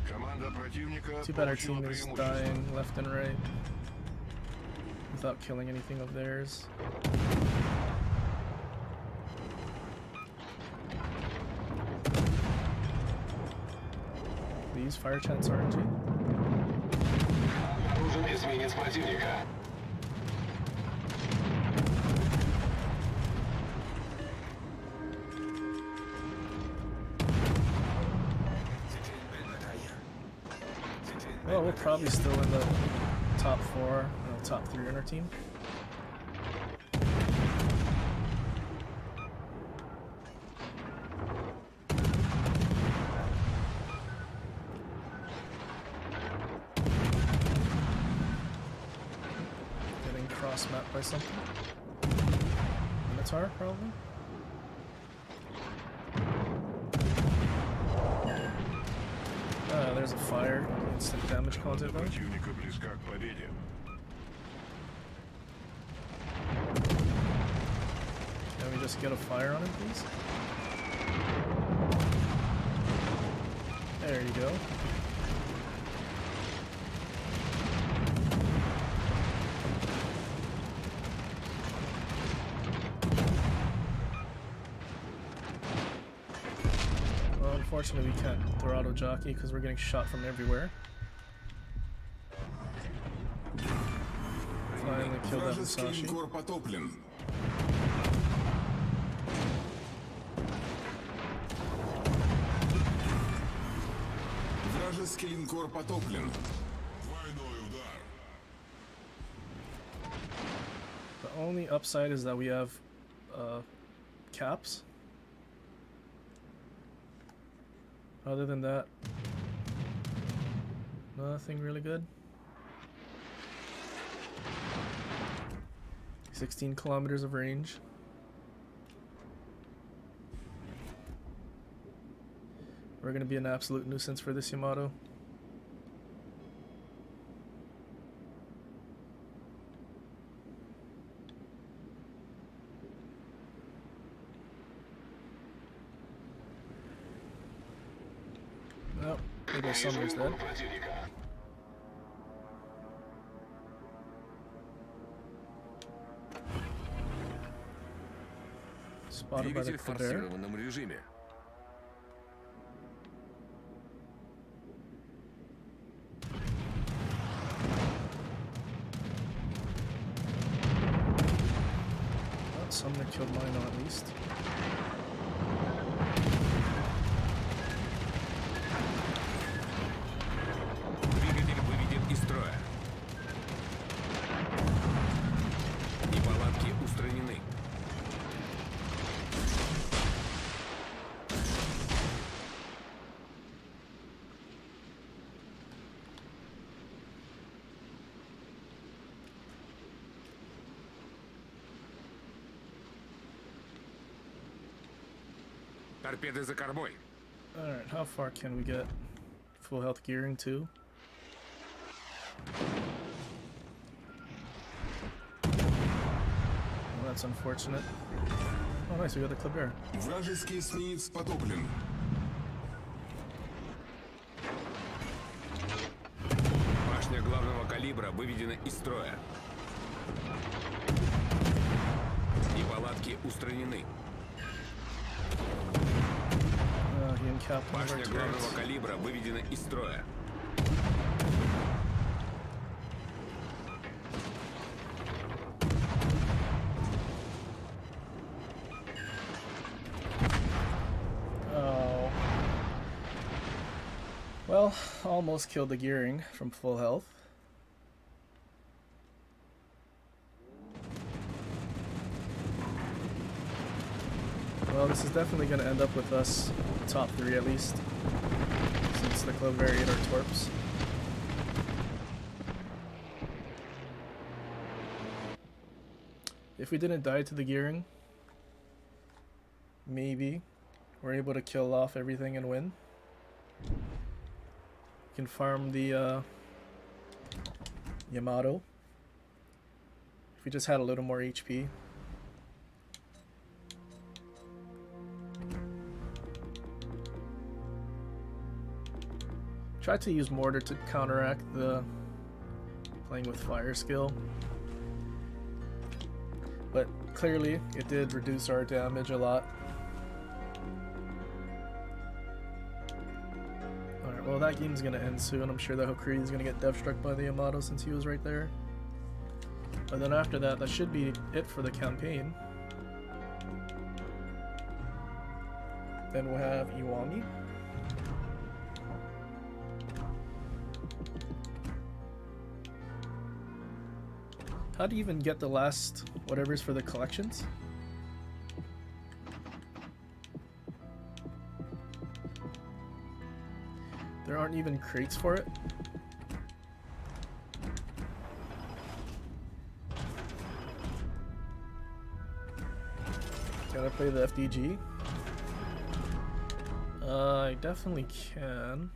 Команда противника Too bad our получила team is преимущество. dying left and right without killing anything of theirs. We use fire chance RNG. Обнаружен эсминец противника. Well, we're probably still in the top 4, no, top 3 in our team. Getting cross-mapped by something. Minotaur, probably? There's a fire. Instant damage content though. Противника близка к победе. Can we just get a fire on him, please? There you go. Well, unfortunately we can't Dorado jockey because we're getting shot from everywhere. Finally killed that Вражеский Musashi. линкор потоплен. Вражеский линкор потоплен. Двойной удар. The only upside is that we have caps. Other than that, nothing really good. 16 kilometers of range. We're gonna be an absolute nuisance for this Yamato. Oh, there goes Вижу Summer's линкор dead. противника. Spotted by the Двигатель в Kleber. форсированном режиме. Oh, Sumner killed Mino at least. Двигатель выведен из строя. Неполадки устранены. Торпеды за кормой. Alright, how far can we get? Full health gearing too? Well, that's unfortunate. Oh nice, we got the Kleber. Вражеский эсминец потоплен. Башня главного калибра выведена из строя. Неполадки устранены. He encapped one of our Башня главного turrets. калибра выведена из строя. Oh. Well, almost killed the gearing from full health. Well, this is definitely going to end up with us top 3 at least, since the club varied our torps. If we didn't die to the gearing, maybe we're able to kill off everything and win. We can farm the Yamato. If we just had a little more HP. Try to use mortar to counteract the playing with fire skill. But clearly, it did reduce our damage a lot. Alright, well that game's gonna end soon. I'm sure that Hokuri is gonna get death struck by the Yamato since he was right there. But then after that, that should be it for the campaign. Then we'll have Iwami. How do you even get the last whatever's for the collections? There aren't even crates for it. Can I play the FDG? I definitely can.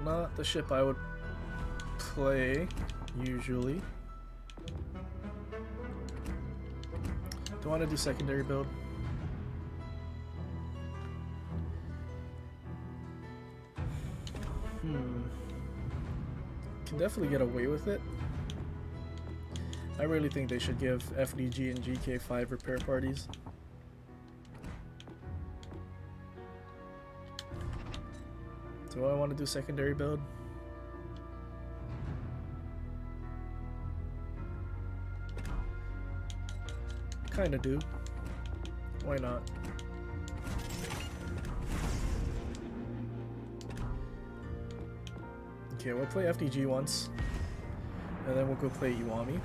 Not the ship I would play usually. Do I want to do secondary build? Can definitely get away with it. I really think they should give FDG and GK5 repair parties. Do I want to do secondary build? Kinda do. Why not? Okay, we'll play FDG once, and then we'll go play Iwami.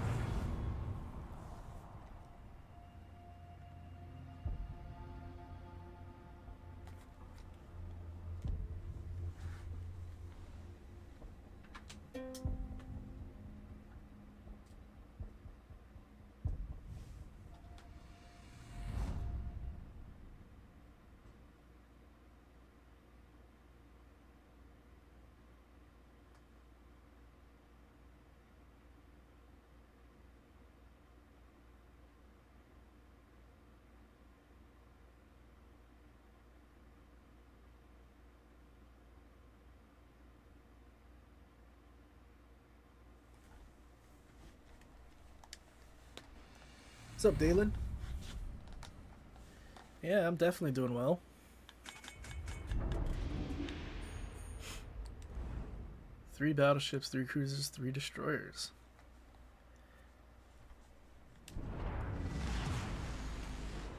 What's up, Dalen? Yeah, I'm definitely doing well. Three battleships, 3 cruisers, 3 destroyers.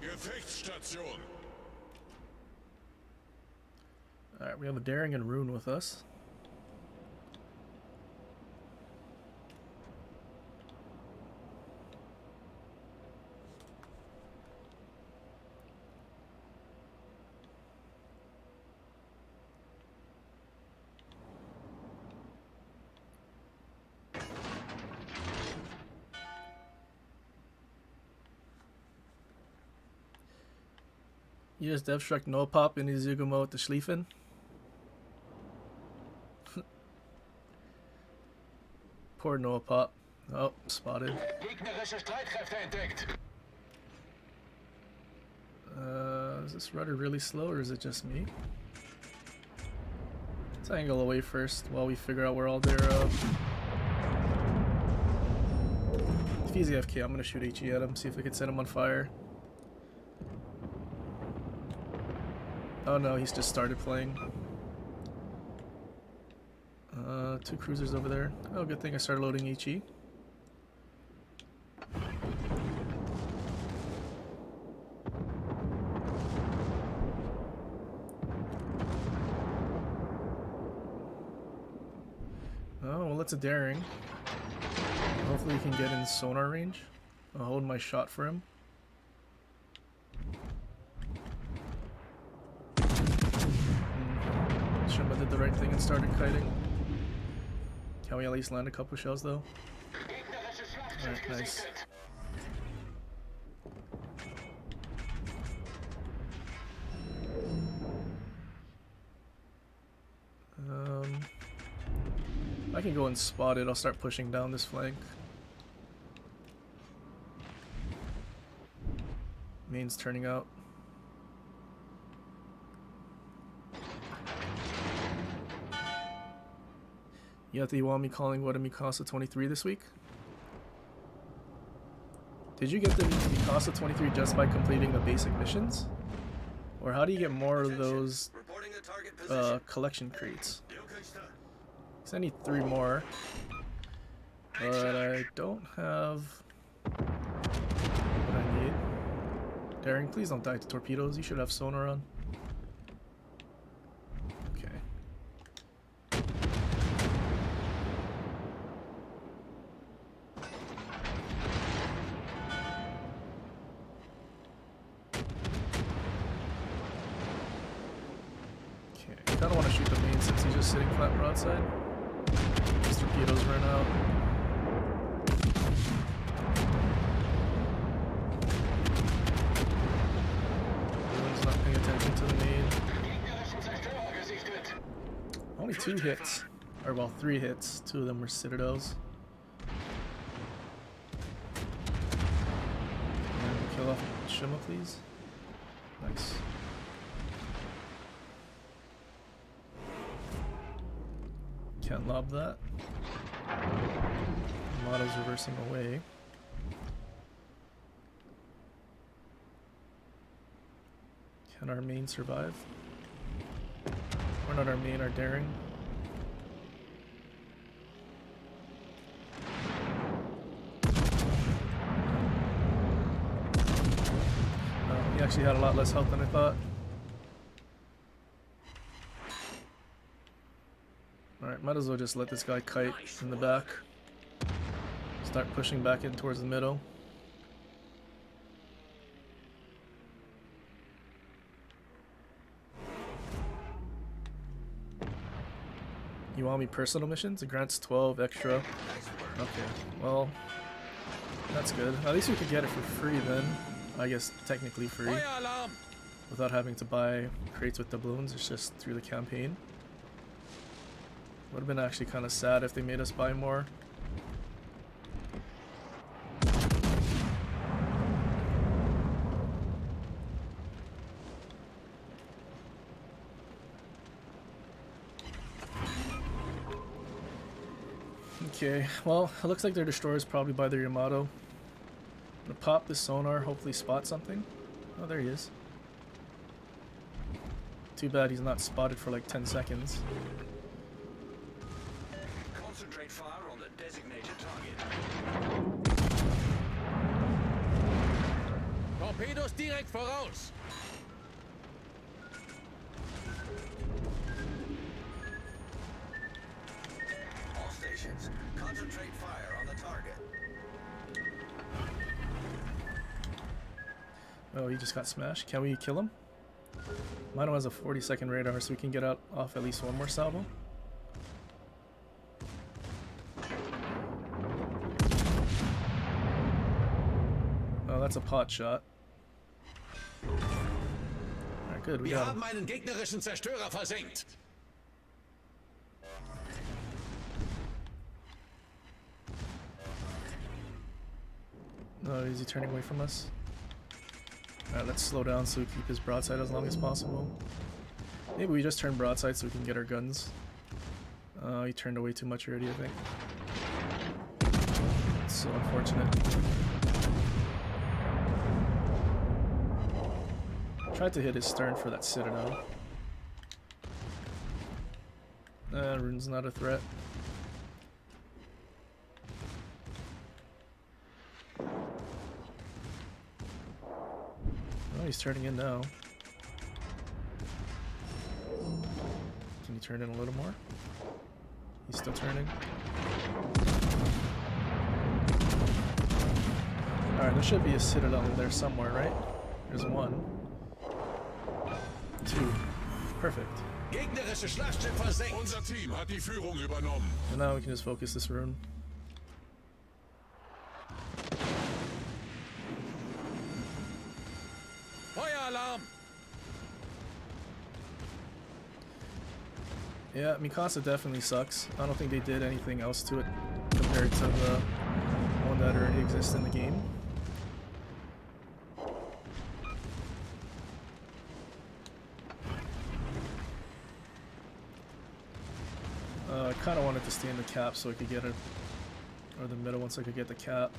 Gefechtsstation. Alright, we have a Daring and Rune with us. You just dev struck no pop in Izugumo with the Schlieffen. Poor Noah Pop. Oh, spotted. Gegnerische Streitkräfte entdeckt. Is this rudder really slow or is it just me? Let's angle away first while we figure out where all their if he's AFK, I'm gonna shoot HE at him, see if I can set him on fire. Oh no, he's just started playing. 2 cruisers over there. Oh, good thing I started loading HE. Oh, well, that's a Daring. Hopefully we can get in sonar range. I'll hold my shot for him. Shimba did the right thing and started kiting. Can we at least land a couple shells though? Alright, nice. I can go and spot it. I'll start pushing down this flank. Main's turning out. You got the Iwami calling what a Mikasa 23 this week? Did you get the Mikasa 23 just by completing the basic missions? Or how do you get more of those Reporting the target position. collection crates? Because I need 3 more. But I don't have what I need. Daring, please don't die to torpedoes. You should have sonar on. Okay. Okay, I kind of want to shoot the main since he's just sitting flat broadside. These torpedoes run out. Everyone's not paying attention to the main. Gegnerischen Zerstörer gesichtet. Only 2 hits. Or, well, 3 hits. 2 of them were citadels. And kill off Shima, please. Nice. Can't lob that. Yamato's reversing away. Can our main survive? Or not our main, our daring. He actually had a lot less health than I thought. Alright, might as well just let this guy kite in the back. Start pushing back in towards the middle. You want me personal missions? It grants 12 extra. Okay, well, that's good. At least we could get it for free then. I guess technically free. Feueralarm! Without having to buy crates with doubloons, it's just through the campaign. Would have been actually kind of sad if they made us buy more. Okay, well, it looks like their destroyer is probably by their Yamato. I'm gonna pop this sonar, hopefully spot something. Oh, there he is. Too bad he's not spotted for like 10 seconds. Concentrate fire on the designated target. Torpedos direkt voraus! All stations, concentrate fire on the target. Oh, he just got smashed. Can we kill him? Mino has a 40-second radar, so we can get out off at least one more salvo. Oh, that's a pot shot. Alright, good. We Wir got haben him. einen gegnerischen Zerstörer versenkt. Oh, is he turning away from us? Alright, let's slow down so we keep his broadside as long as possible. Maybe we just turn broadside so we can get our guns. He turned away too much already, I think. It's so unfortunate. Tried to hit his stern for that citadel. Rune's not a threat. Oh, he's turning in now. Can you turn in a little more? He's still turning. Alright, there should be a citadel in there somewhere, right? There's 1. 2. Perfect. Gegnerische Schlachtschiff versenkt. Unser Team hat die Führung übernommen. And now we can just focus this rune. Feueralarm! Yeah, Mikasa definitely sucks. I don't think they did anything else to it compared to the one that already exists in the game. kind of wanted to stay in the cap so I could get it, or the middle one so I could get the cap.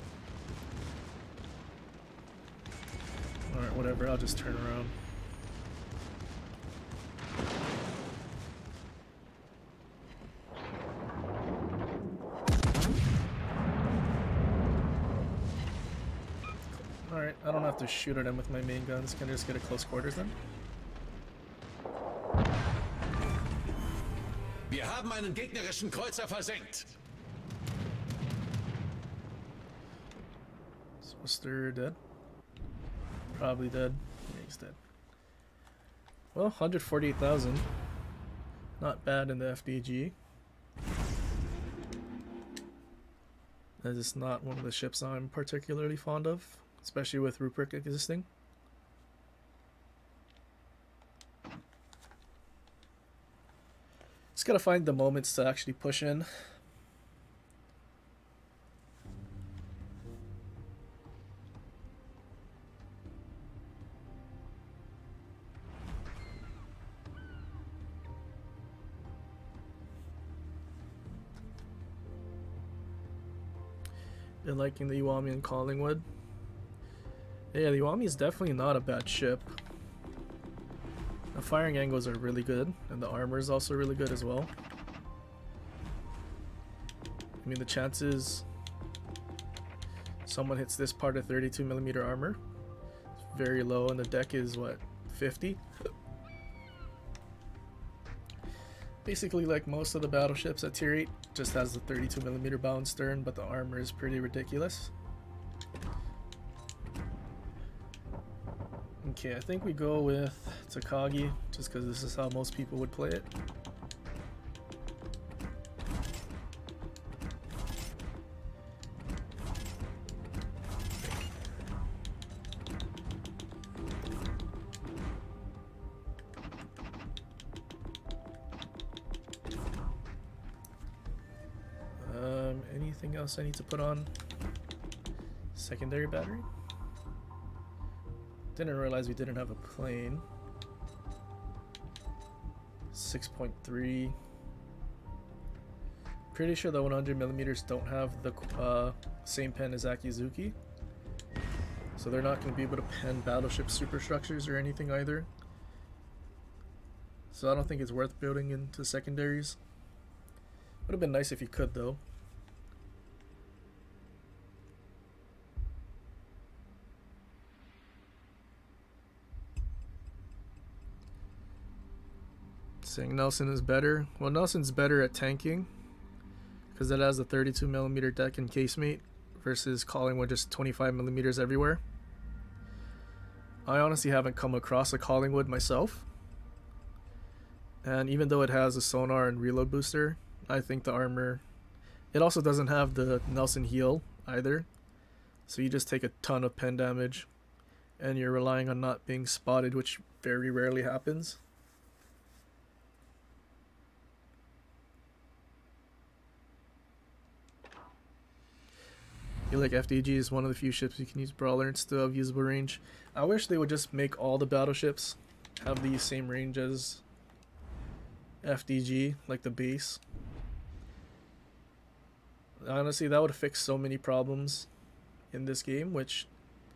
Alright, whatever, I'll just turn around. Alright, I don't have to shoot at him with my main guns. Can I just get a close quarters then? Wir haben einen gegnerischen Kreuzer versenkt. Swister dead? Probably dead. Yeah, he's dead. Well, 148,000. Not bad in the FDG. That is not one of the ships I'm particularly fond of, especially with Rupert existing. Just gotta find the moments to actually push in. Been liking the Iwami and Collingwood. Yeah, the Iwami is definitely not a bad ship. The firing angles are really good, and the armor is also really good as well. I mean, the chances someone hits this part of 32mm armor is very low, and the deck is what, 50? Basically, like most of the battleships at tier 8, just has the 32mm bow and stern, but the armor is pretty ridiculous. Okay, I think we go with Takagi, just because this is how most people would play it. Anything else I need to put on? Secondary battery? Didn't realize we didn't have a plane. 6.3. Pretty sure the 100mm don't have the same pen as Akizuki, so they're not going to be able to pen battleship superstructures or anything either. So I don't think it's worth building into secondaries. Would have been nice if you could though. Saying Nelson is better. Well, Nelson's better at tanking because it has a 32mm deck and casemate versus Collingwood just 25mm everywhere. I honestly haven't come across a Collingwood myself, and even though it has a sonar and reload booster, I think the armor, it also doesn't have the Nelson heal either, so you just take a ton of pen damage and you're relying on not being spotted, which very rarely happens. I feel like FDG is one of the few ships you can use Brawler and still have usable range. I wish they would just make all the battleships have the same range as FDG, like the base. Honestly, that would fix so many problems in this game, which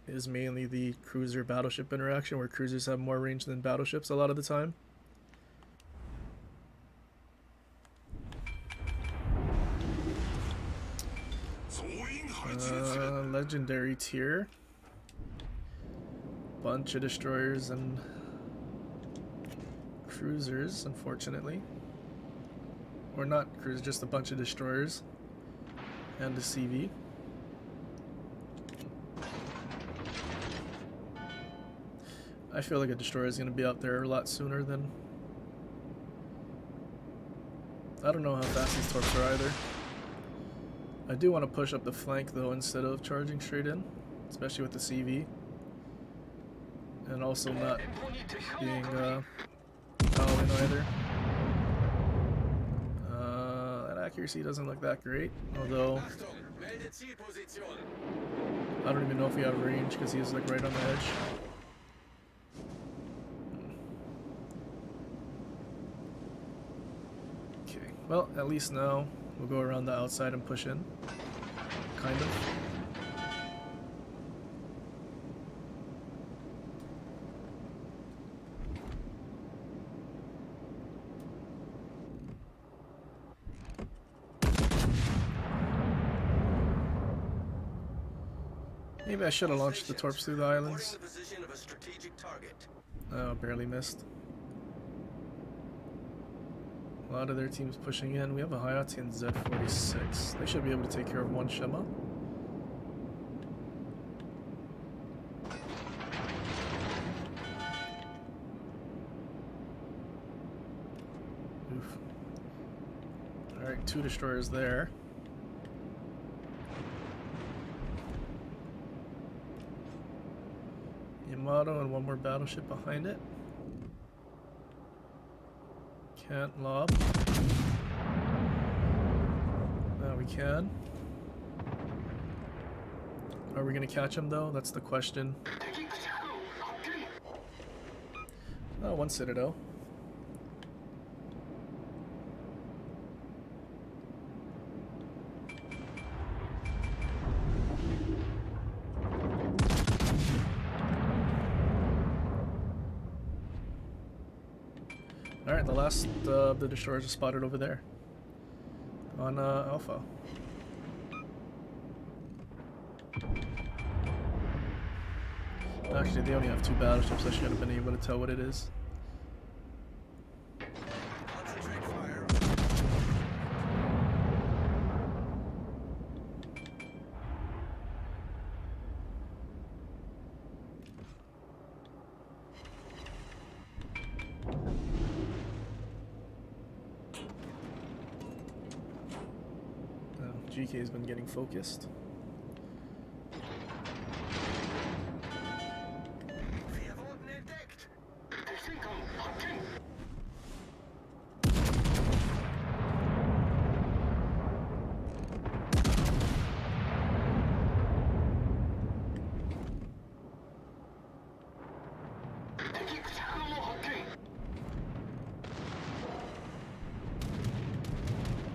is mainly the cruiser battleship interaction, where cruisers have more range than battleships a lot of the time. Legendary tier. Bunch of destroyers and cruisers, unfortunately. Or not cruisers, just a bunch of destroyers. And a CV. I feel like a destroyer is going to be out there a lot sooner than... I don't know how fast these torps are either. I do want to push up the flank though instead of charging straight in, especially with the CV. And also not being following either. That accuracy doesn't look that great, although I don't even know if we have range because he's like right on the edge. Okay. Well, at least now we'll go around the outside and push in. Kind of. Maybe I should have launched the torps through the islands. The position of a strategic target. Oh, barely missed. A lot of their teams pushing in. We have a Hayate and Z46. They should be able to take care of one Shema. Oof. Alright, 2 destroyers there. Yamato and 1 more battleship behind it. Can't lob. Now we can. Are we gonna catch him though? That's the question. Oh, 1 Citadel. Alright, the last of the destroyers are spotted over there. On Alpha. Actually, they only have 2 battleships. I should have been able to tell what it is. Concentrate fire. GK has been getting focused. Wir wurden entdeckt.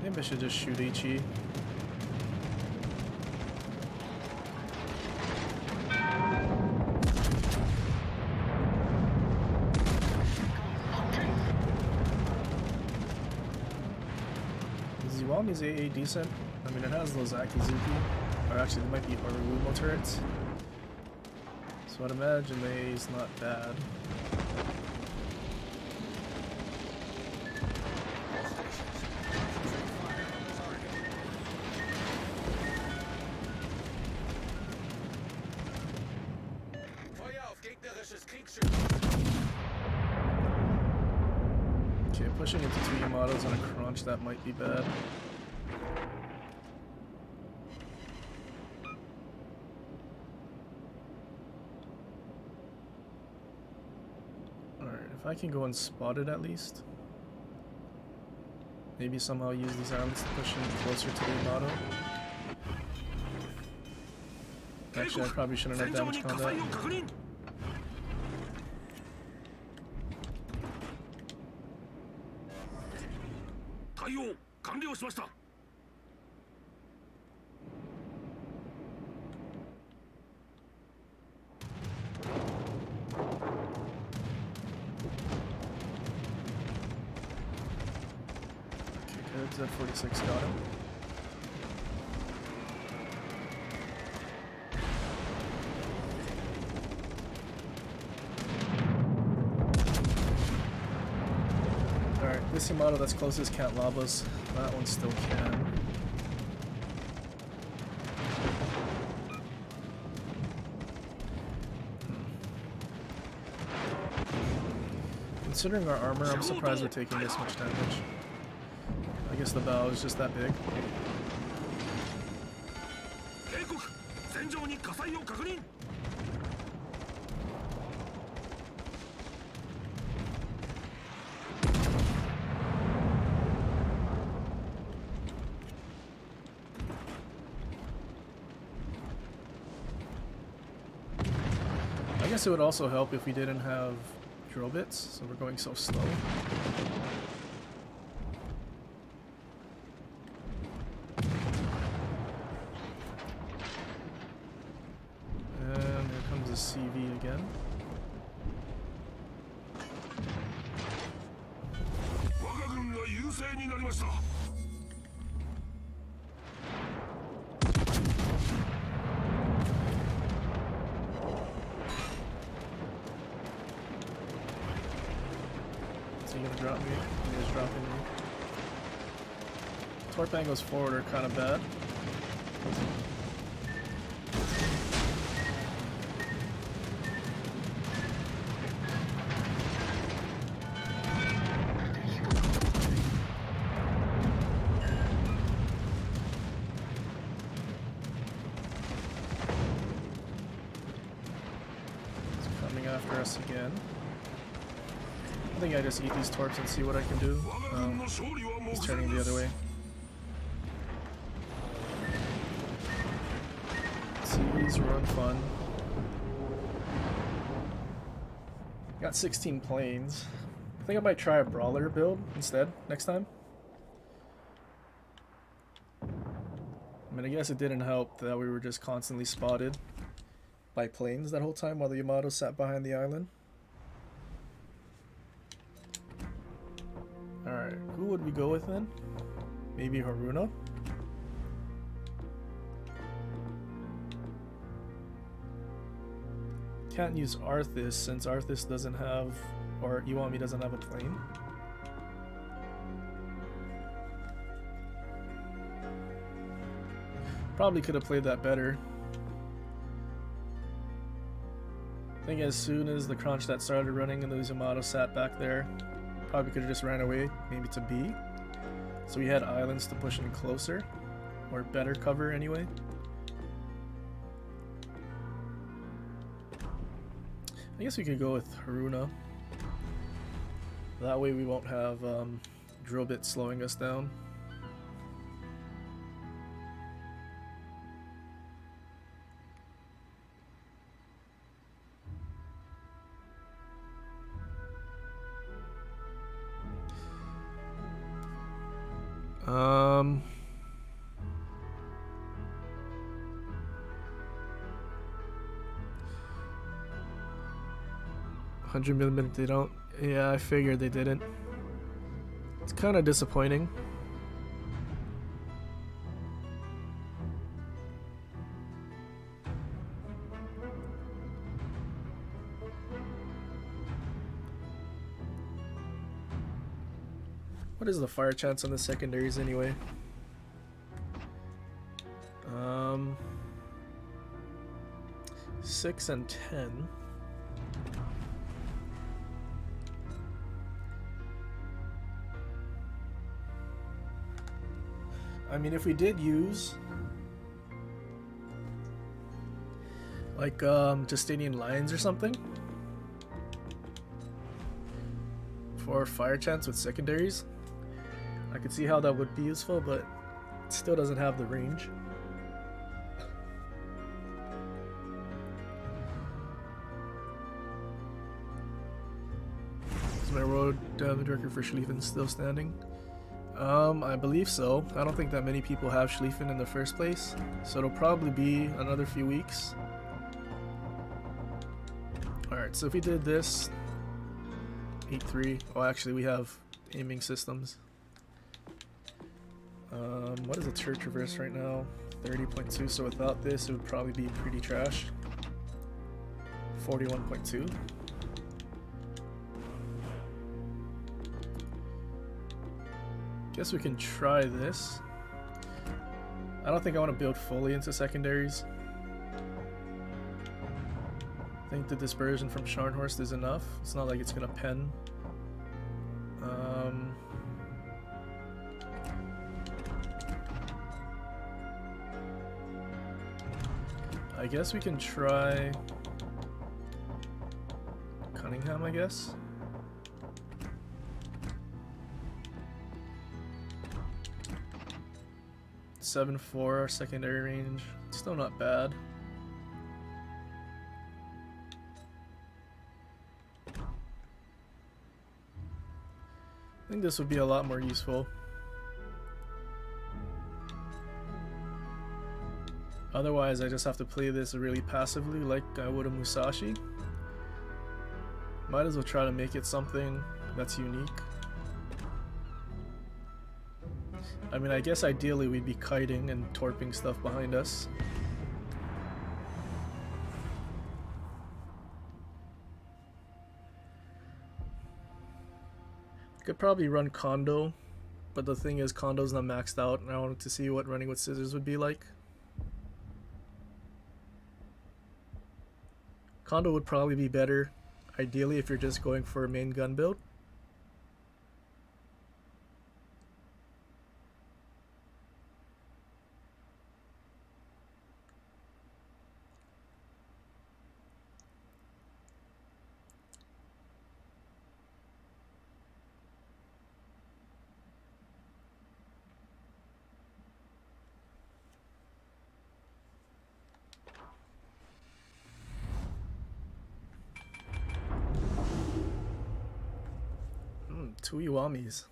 Maybe I should just shoot HE. Is AA decent? I mean, it has those Akizuki, or actually there might be Harumo turrets. So I'd imagine the AA is not bad. Feuer auf gegnerisches Kriegsschiff. Okay, pushing into 2 Yamatos on a crunch, that might be bad. If I can go and spot it at least. Maybe somehow use these islands to push in closer to the Yamato. Actually, I probably shouldn't have damage combat. 対応完了しました。 Z46 got him. Alright, this Yamato that's closest can't lob us. That one still can. Considering our armor, I'm surprised we're taking this much damage. I guess the bow is just that big. I guess it would also help if we didn't have drill bits, so we're going so slow. CV again. 我が軍が優勢になりました。 Is he gonna drop me? He is dropping me. Torp angles forward are kind of bad. He's coming after us again. I think I just eat these torps and see what I can do. 我が軍の勝利は目 He's 前 turning で the す other way. CVs run fun. Got 16 planes. I think I might try a brawler build instead next time. I mean, I guess it didn't help that we were just constantly spotted by planes that whole time while the Yamato sat behind the island. Alright, who would we go with then? Maybe Haruna? Can't use Arthas since Arthas doesn't have, or Iwami doesn't have a plane. Probably could have played that better. I think as soon as the Kronstadt started running and the Yamato sat back there, probably could have just ran away, maybe to B. So we had islands to push in closer, or better cover anyway. I guess we could go with Haruna. That way we won't have drill bit slowing us down. Um, 100mm, they don't. Yeah, I figured they didn't. It's kind of disappointing. What is the fire chance on the secondaries anyway? 6 and 10. I mean, if we did use like Justinian Lions or something for fire chance with secondaries, I could see how that would be useful, but it still doesn't have the range. Is my road damage record for Schlieffen still standing? I believe so. I don't think that many people have Schlieffen in the first place, so it'll probably be another few weeks. Alright, so if we did this 8-3, oh actually we have aiming systems. What is a church reverse right now? 30.2, so without this it would probably be pretty trash. 41.2. Guess we can try this. I don't think I want to build fully into secondaries. I think the dispersion from Scharnhorst is enough. It's not like it's gonna pen. I guess we can try Cunningham, I guess. .74 secondary range. Still not bad. I think this would be a lot more useful. Otherwise, I just have to play this really passively like I would a Musashi. Might as well try to make it something that's unique. I mean, I guess ideally we'd be kiting and torping stuff behind us. Could probably run Kondo, but the thing is Kondo's not maxed out and I wanted to see what running with scissors would be like. Kondo would probably be better, ideally, if you're just going for a main gun build. Two Iwamis.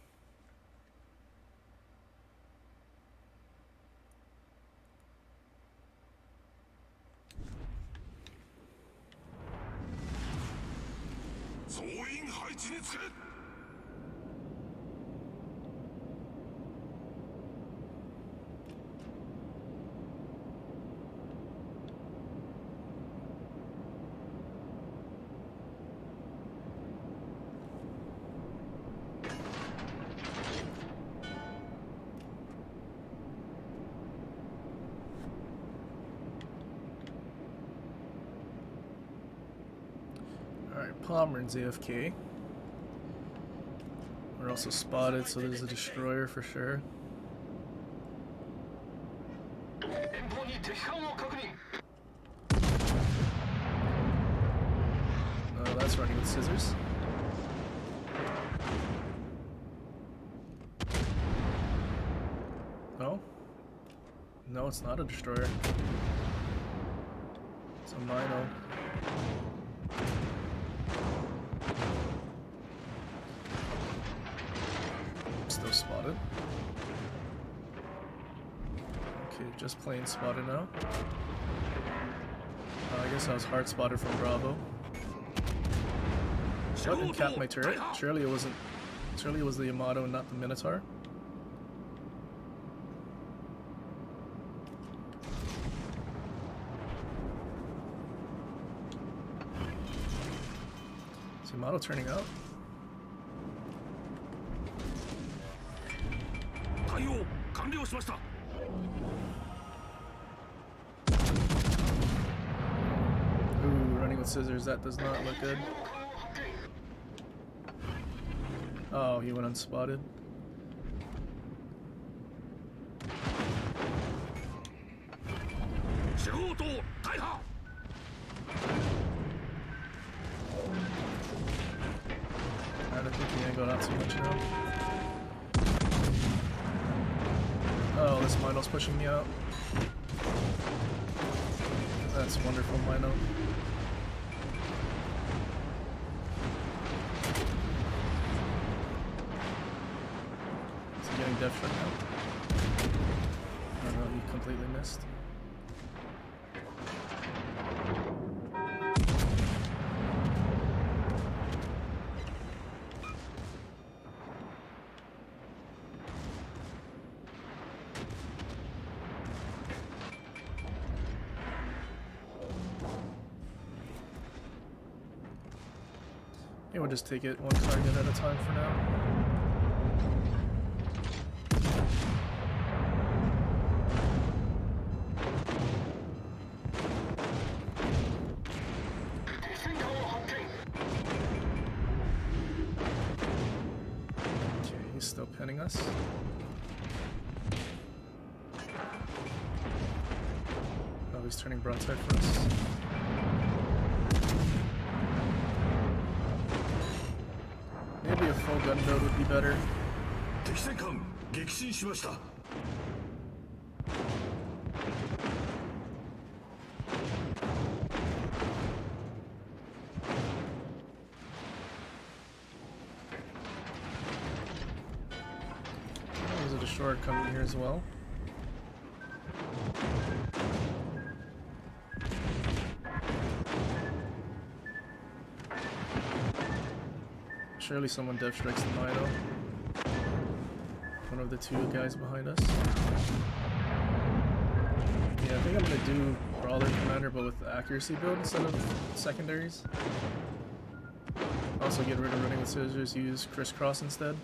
Pomeran's AFK. We're also spotted, so there's a destroyer for sure. No, that's running with scissors. No? No, it's not a destroyer. It's a Mino. Still spotted. Okay, just plain spotted now. I guess I was hard spotted from Bravo. What didn't cap my turret? Surely it wasn't. Surely it was the Yamato and not the Minotaur. Is Yamato turning out? Ooh, running with scissors, that does not look good. Oh, he went unspotted. I don't think he ain't got out too much now. Oh, this Mino's pushing me out. That's wonderful, Mino. Is he getting death right now? Oh no, he completely missed. Yeah, we'll just take it one target at a time for now. Okay, he's still pinning us. Oh, he's turning broadside for us. Maybe a full gun build would be better. There's a destroyer coming here as well. Surely someone death strikes the Mino. One of the two guys behind us. Yeah, I think I'm gonna do Brawler Commander, but with the accuracy build instead of secondaries. Also get rid of running with scissors, use crisscross instead.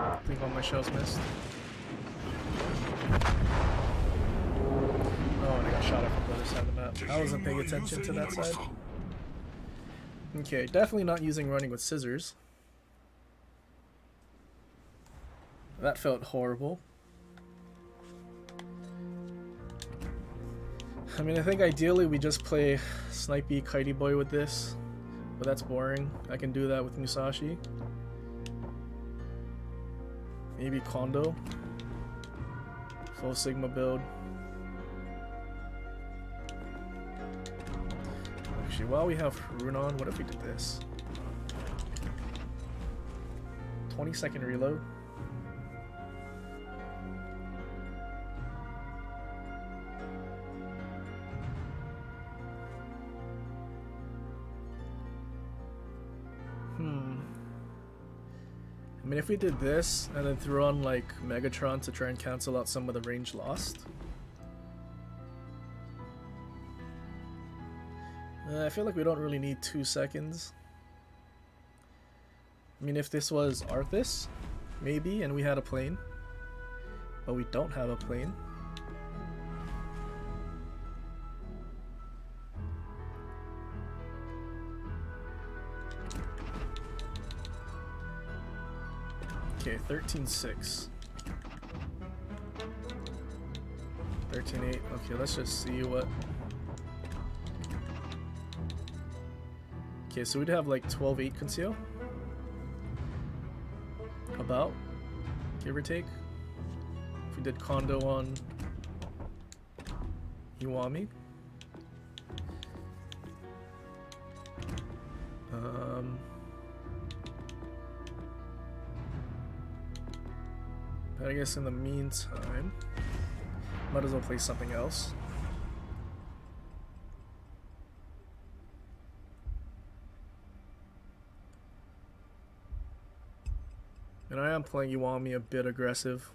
I think all my shells missed. Oh, and I got shot up from the other side of the map. I wasn't paying attention to that side. Okay, definitely not using running with scissors. That felt horrible. I mean, I think ideally we just play Snipey Kitey Boy with this, but that's boring. I can do that with Musashi. Maybe Kondo. Full Sigma build. Actually, while we have Runon, what if we did this? 20-second reload. I mean, if we did this and then threw on like Megatron to try and cancel out some of the range lost. I feel like we don't really need 2 seconds. I mean, if this was Arthas, maybe, and we had a plane. But we don't have a plane. Okay, 13-6. 13-8. Okay, let's just see what... Okay, so we'd have like 12-8 conceal. About. Give or take. If we did Kondo on Iwami. But I guess in the meantime, might as well play something else. And I am playing Iwami a bit aggressive.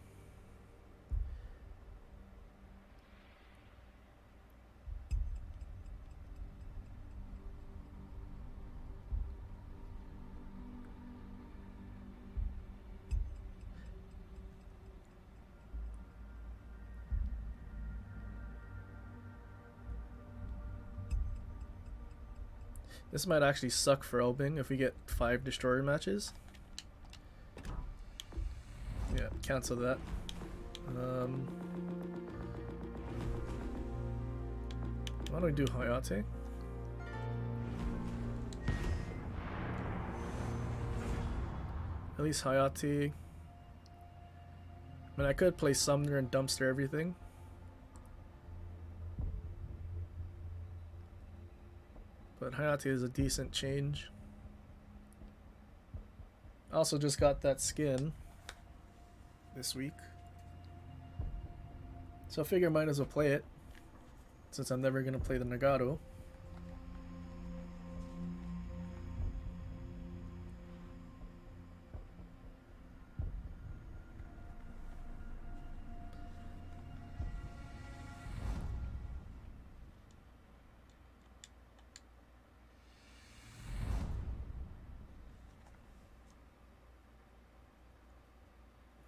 This might actually suck for Elbing if we get 5 destroyer matches. Yeah, cancel that. Why don't we do Hayate? At least Hayate. I mean, I could play Sumner and dumpster everything. But Hayate is a decent change. I also just got that skin this week. So I figure I might as well play it, since I'm never going to play the Nagato.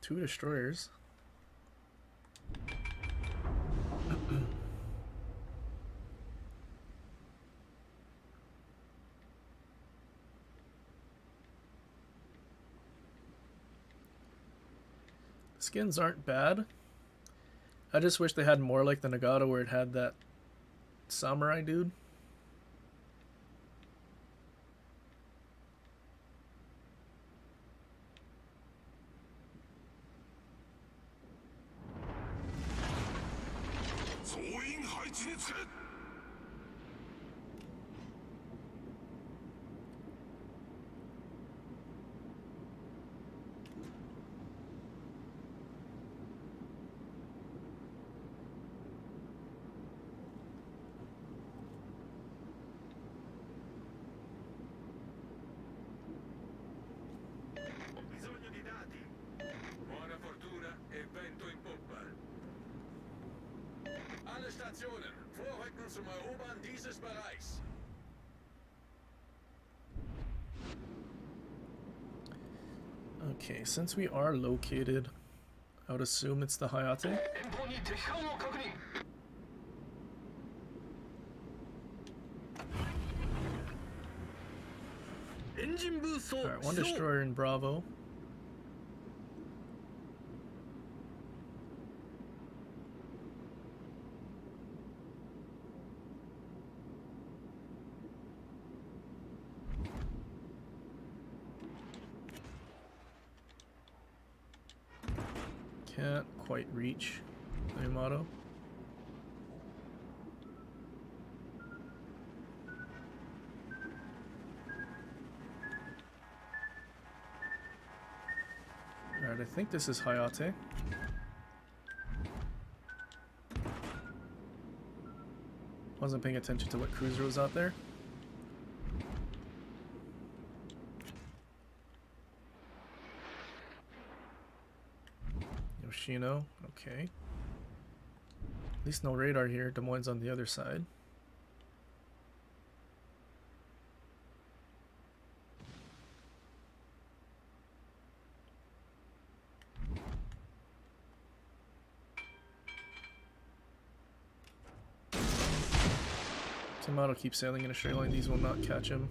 Two destroyers. Skins aren't bad. I just wish they had more like the Nagato where it had that samurai dude. Positionen. Vorrücken zum Erobern dieses Bereichs. Okay, since we are located, I would assume it's the Hayate. 遠方に敵艦を確認。エンジンブースト Alright, one 始動。 destroyer in Bravo. Can't quite reach Yamato. Alright, I think this is Hayate. Wasn't paying attention to what cruiser was out there. Yoshino, okay. At least no radar here. Des Moines on the other side. Yamato keeps sailing in a straight line. These will not catch him.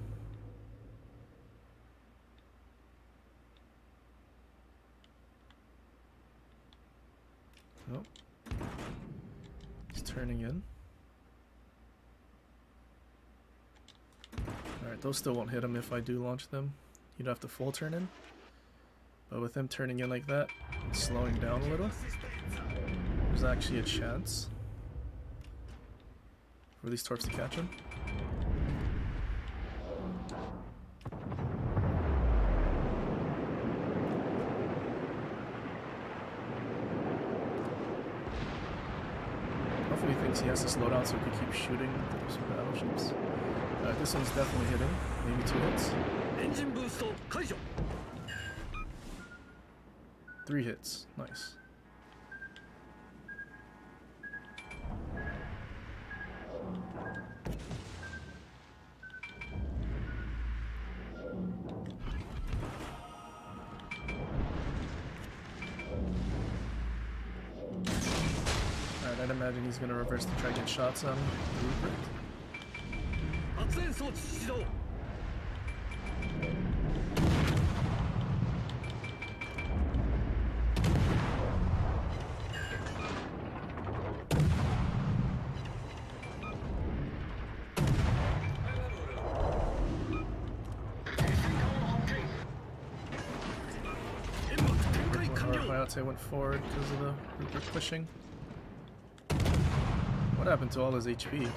Nope. He's turning in. Alright, those still won't hit him if I do launch them. You'd have to full turn in. But with him turning in like that, slowing down a little, there's actually a chance for these torps to catch him. Hopefully he thinks he has to slow down so he can keep shooting those battleships. This one's definitely hitting. Maybe 2 hits. エンジンブースト解除。 3 hits. Nice. Alright, I'd imagine he's gonna reverse the try to get shots on Rupert. 発煙装置始動。 Hayate went forward because of the Rupert pushing. What happened to all his HP?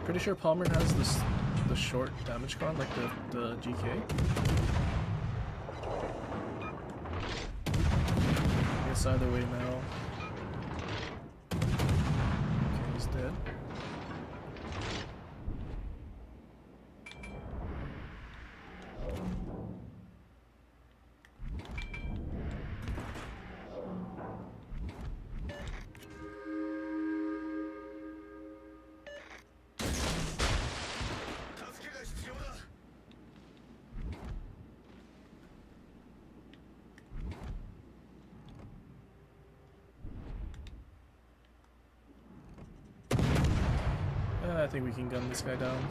Pretty sure Palmer has this the short damage con, like the GK. I guess either way now. Okay, he's dead. I think we can gun this guy down.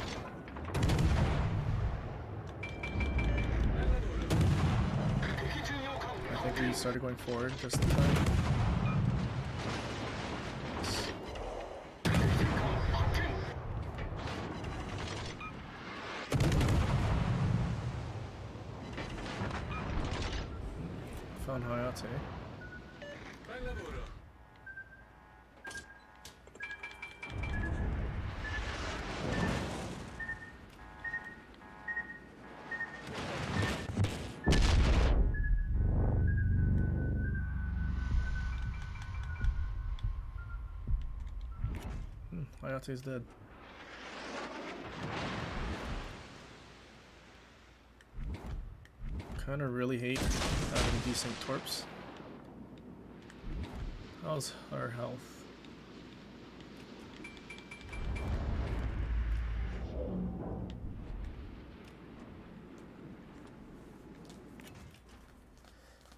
I think we started going forward just in time. Nice. on Hayate. Ben lavoro. Hayate's dead. Kinda really hate having decent torps. How's our health?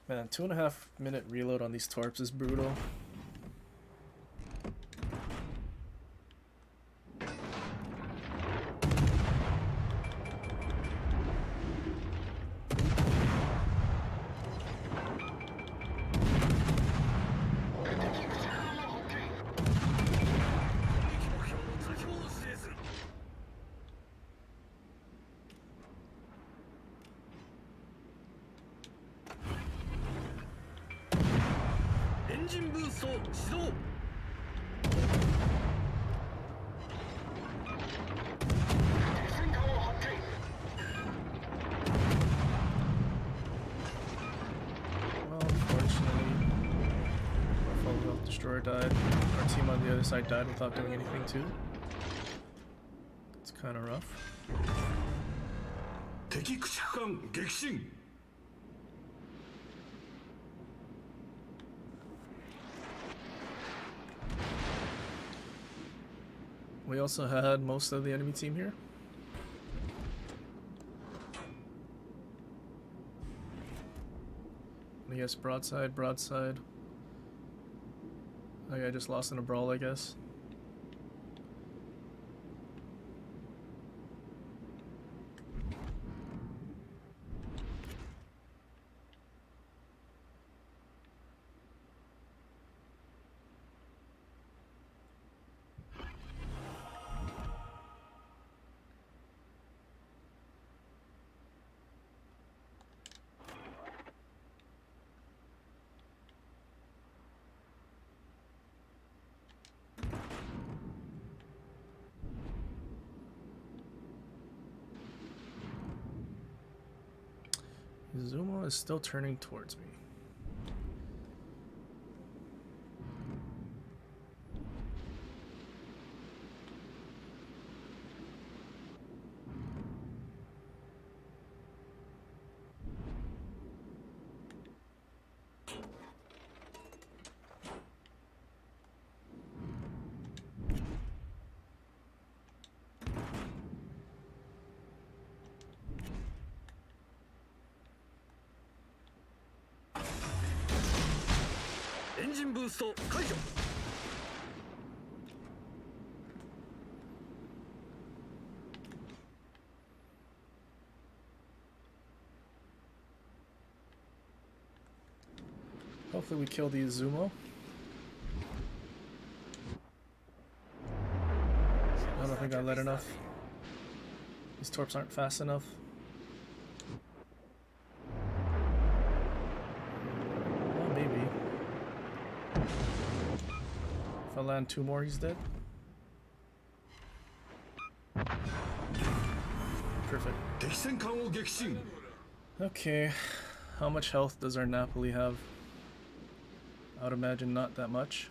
Man, 2.5 minute reload on these torps is brutal. Well, unfortunately, our full health destroyer died. Our team on the other side died without doing anything too. It's kind of rough. 敵駆逐艦撃進 We also had most of the enemy team here. Yes, broadside, broadside. Oh yeah, I just lost in a brawl, I guess. Zumo is still turning towards me. Hopefully we kill the Zumo. I don't think I let enough. These torps aren't fast enough. Well, maybe. If I land 2 more, he's dead. Perfect. 敵戦艦を撃進 Okay, how much health does our Napoli have? I would imagine not that much.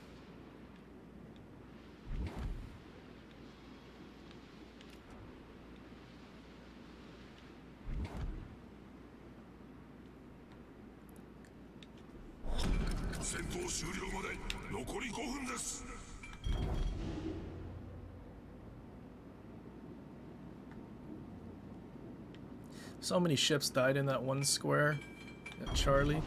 So many ships died in that one square at Charlie.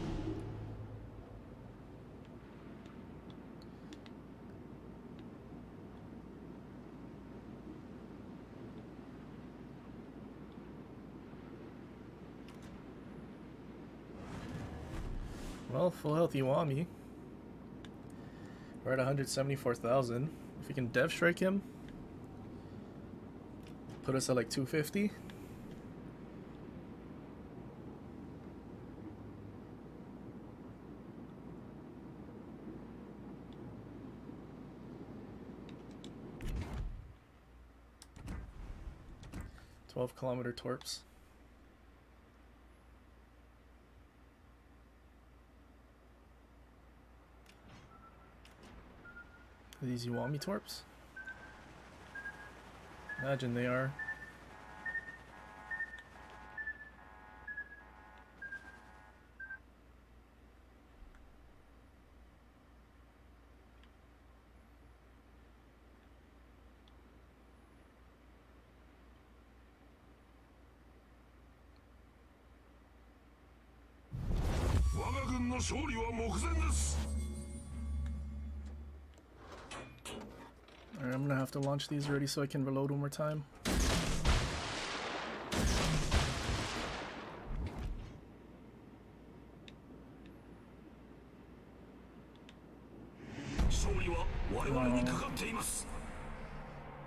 Well, full health Iwami. We're at 174,000. If we can dev strike him, put us at like 250. 12-kilometer torps. Are these Iwami torps? Imagine they are. Alright, I'm gonna have to launch these already so I can reload one more time.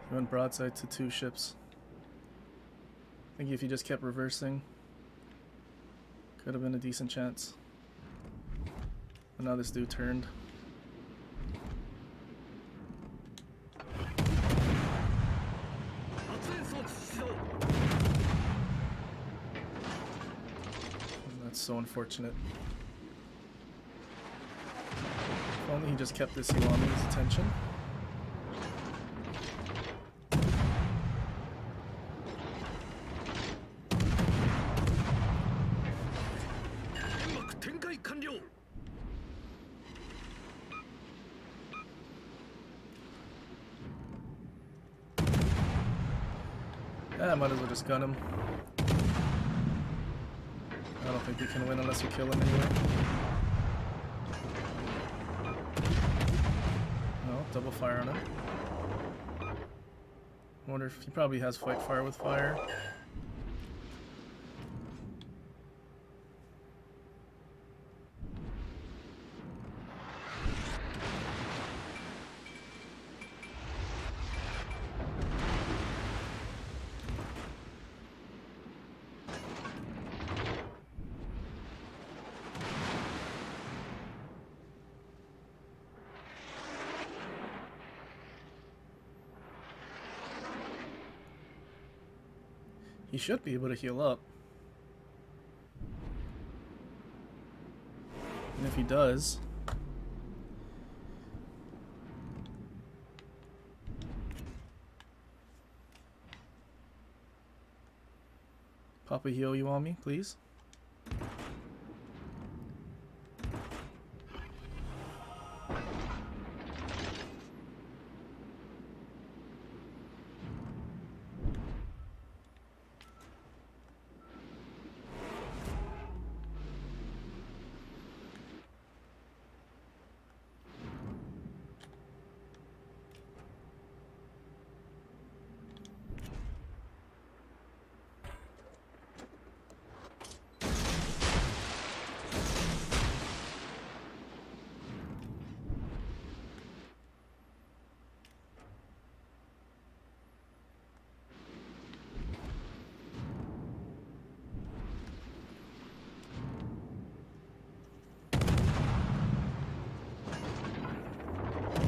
He went broadside to 2 ships. I think if he just kept reversing, could have been a decent chance. But now this dude turned. That's so unfortunate. If only he just kept this Iwami's attention. Yeah, I might as well just gun him. I don't think we can win unless we kill him anyway. No, double fire on him. Wonder if he probably has fight fire with fire. He should be able to heal up. And if he does... Papa heal you on me, please?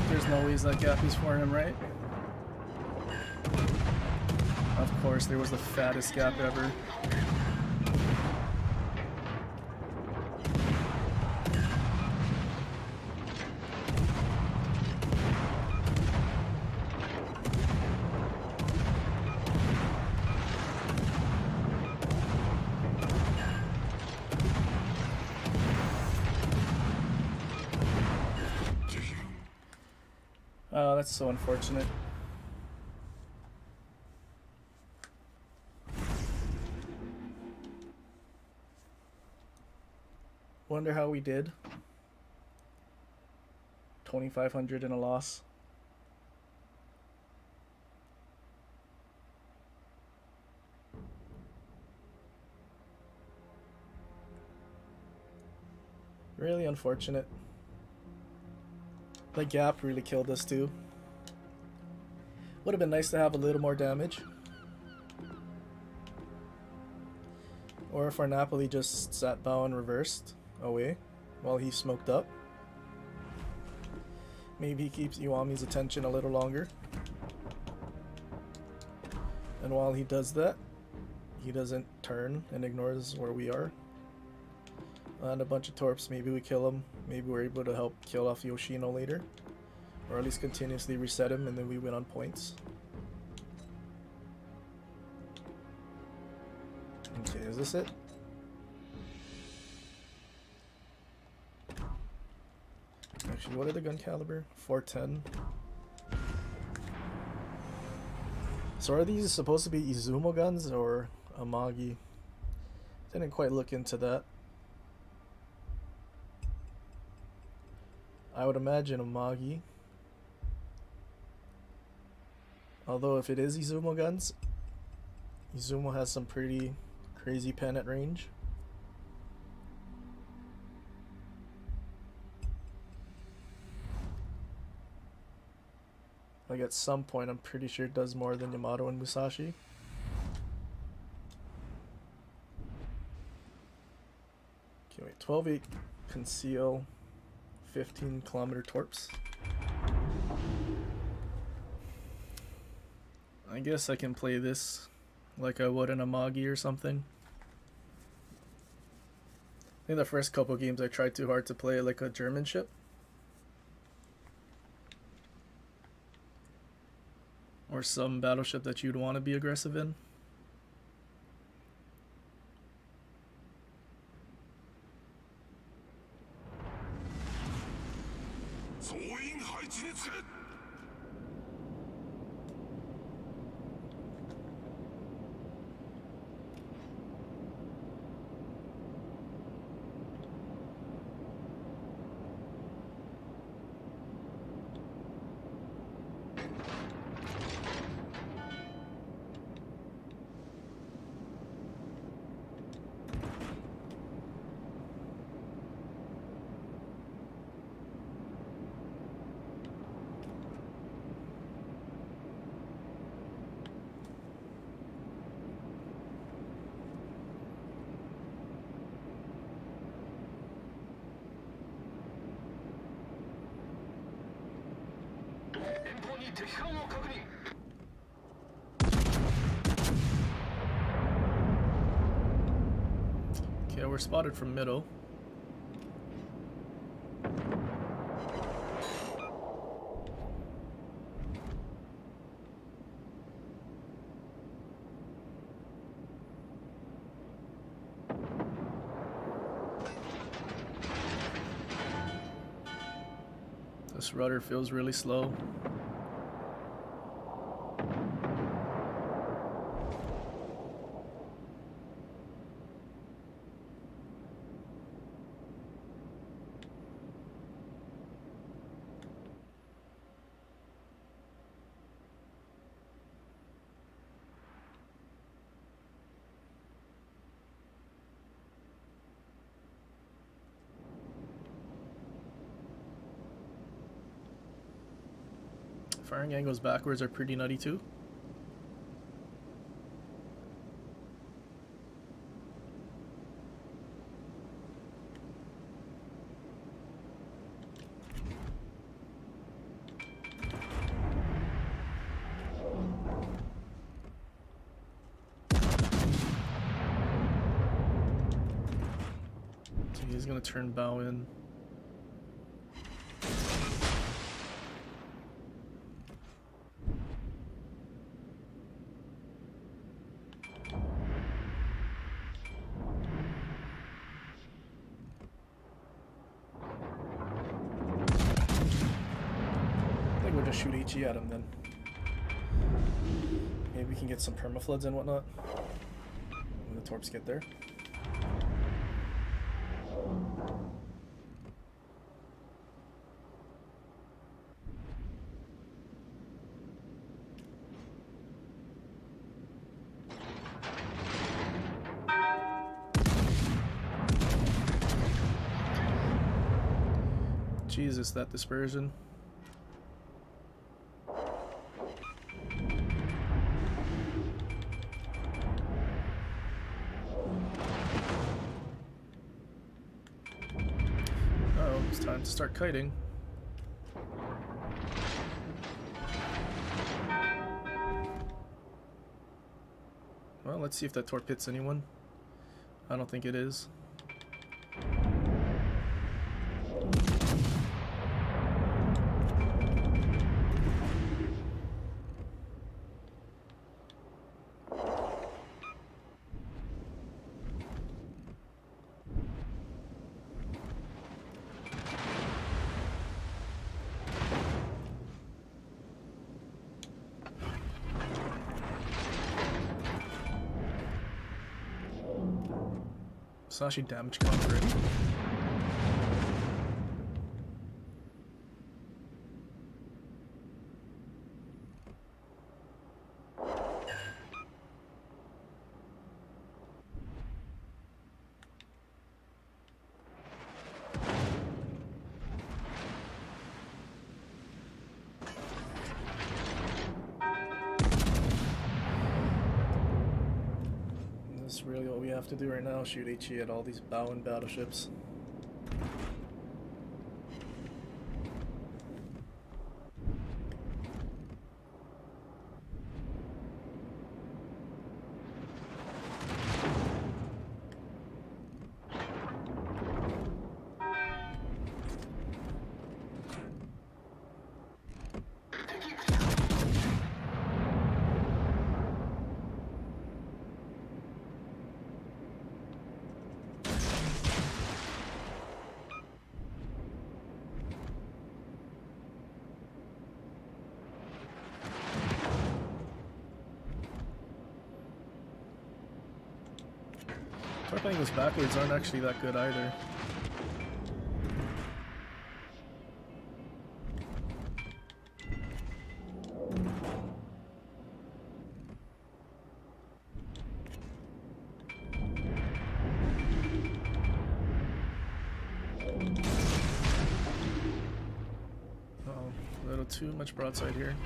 There's no ways that gap is for him, right? Of course, there was the fattest gap ever. Oh, that's so unfortunate. Wonder how we did. 2,500 in a loss. Really unfortunate. The gap really killed us too. Would have been nice to have a little more damage. Or if our Napoli just sat down and reversed away while he smoked up. Maybe he keeps Iwami's attention a little longer. And while he does that, he doesn't turn and ignores where we are. And a bunch of torps, maybe we kill him. Maybe we're able to help kill off Yoshino later. Or at least continuously reset him and then we win on points. Okay, is this it? Actually, what are the gun caliber? 410. So are these supposed to be Izumo guns or Amagi? Didn't quite look into that. I would imagine Amagi. Although if it is Izumo guns, Izumo has some pretty crazy pen at range. Like at some point I'm pretty sure it does more than Yamato and Musashi. Okay, wait, 12-8 conceal, 15-kilometer torps. I guess I can play this like I would in Amagi or something. I think the first couple games I tried too hard to play it like a German ship. Or some battleship that you'd want to be aggressive in. Okay, we're spotted from middle. This rudder feels really slow. Firing angles backwards are pretty nutty too. So he's gonna turn bow in. Shoot HE at him then. Maybe we can get some permafloods and whatnot when the torps get there. Jesus, that dispersion. Time to start kiting. Well, let's see if that torp hits anyone. I don't think it is. It's actually damage conquering. That's really what we have to do right now, shoot HE at all these Bowen battleships. Playing this backwards aren't actually that good either. Uh-oh, a little too much broadside here.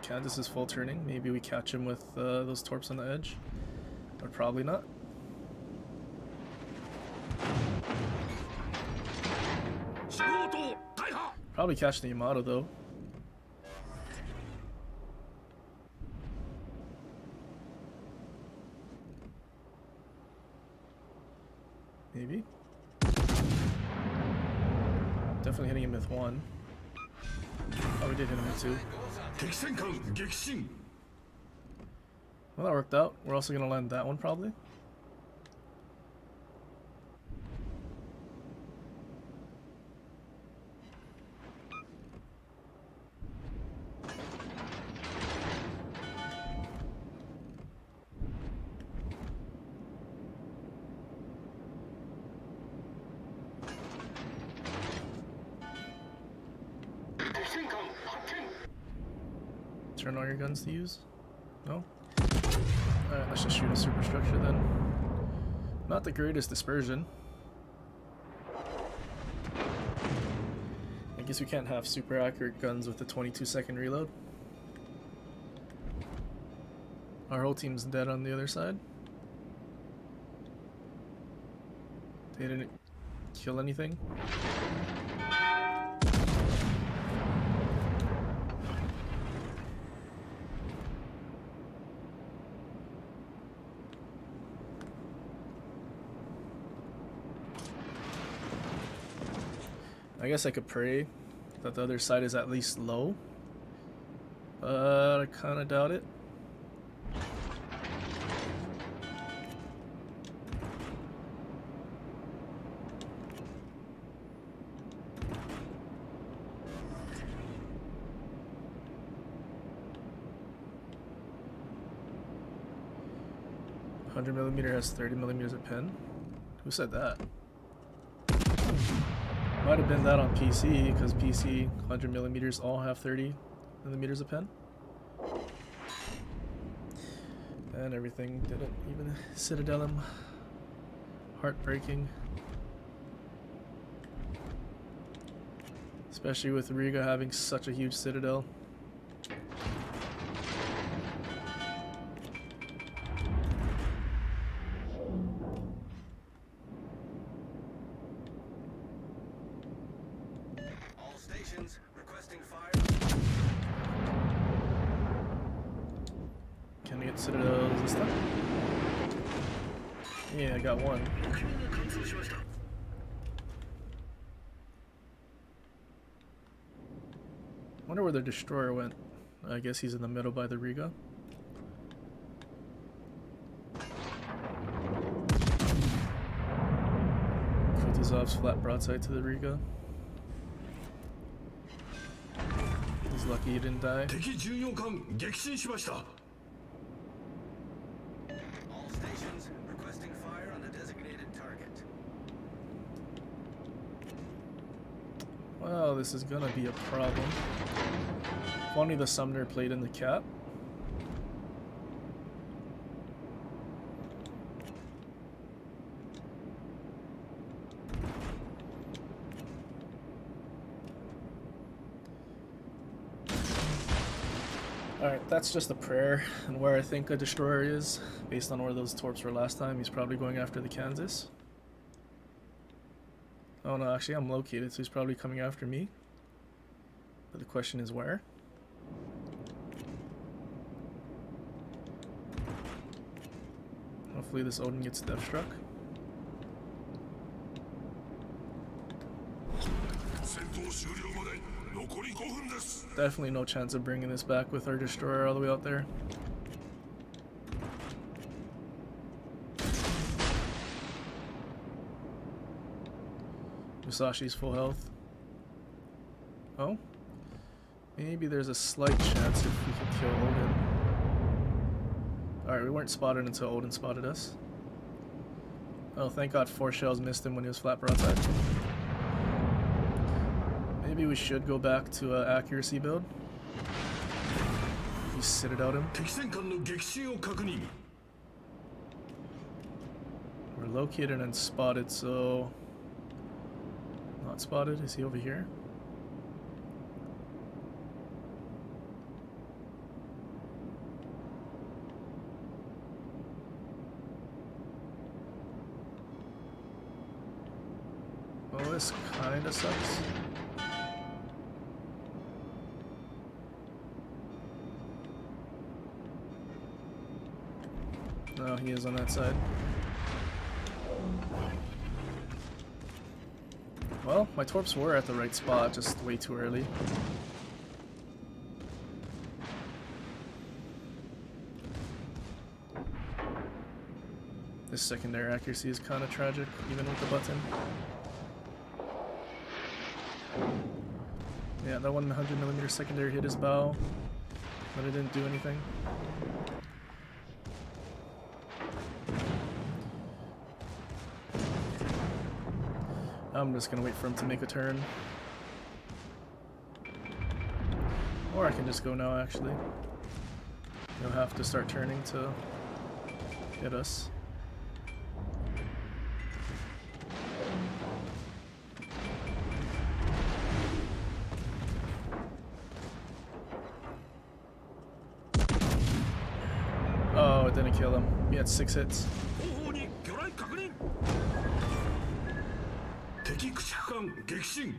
Kansas is full turning. Maybe we catch him with those torps on the edge. But probably not. Probably catch the Yamato though. Maybe. Definitely hitting him with one. Oh, we did hit him with two. Well, that worked out. We're also gonna land that one probably. Turn all your guns to use? No? Alright, let's just shoot a superstructure then. Not the greatest dispersion. I guess we can't have super accurate guns with a 22-second reload. Our whole team's dead on the other side. They didn't kill anything. I guess I could pray that the other side is at least low, but I kind of doubt it. .100mm has 30mm of pen. Who said that? Might have been that on PC, because PC 100mm all have 30mm of pen. And everything didn't even Citadel him. Heartbreaking. Especially with Riga having such a huge Citadel. stations requesting fire. Can we get citadels this time? Yeah, I got one. Wonder where the destroyer went. I guess he's in the middle by the Riga. Kutuzov's flat broadside to the Riga. He's lucky he didn't die. 敵巡洋艦撃沈しました。 All stations requesting fire on the designated target. Well, this is gonna be a problem. If only the Sumner played in the cap. Alright, that's just a prayer, and where I think a destroyer is, based on where those torps were last time, he's probably going after the Kansas. Oh no, actually I'm located, so he's probably coming after me. But the question is where? Hopefully this Odin gets death struck. 戦闘終了まで残り5分です。 Definitely no chance of bringing this back with our destroyer all the way out there. Musashi's full health. Oh? Maybe there's a slight chance if we can kill Odin. Alright, we weren't spotted until Odin spotted us. Oh, thank God 4 shells missed him when he was flat broadside. Maybe we should go back to accuracy build. We sit it out him. 敵戦艦の撃沈を確認。 We're located and spotted, so... Not spotted, is he over here? Well, this kinda sucks. No, he is on that side. Well, my torps were at the right spot, just way too early. This secondary accuracy is kind of tragic, even with the button. Yeah, that 100mm secondary hit his bow, but it didn't do anything. I'm just gonna wait for him to make a turn. Or I can just go now, actually. He'll have to start turning to hit us. Oh, it didn't kill him. He had 6 hits. 後方に魚雷確認。敵駆逐艦撃沈。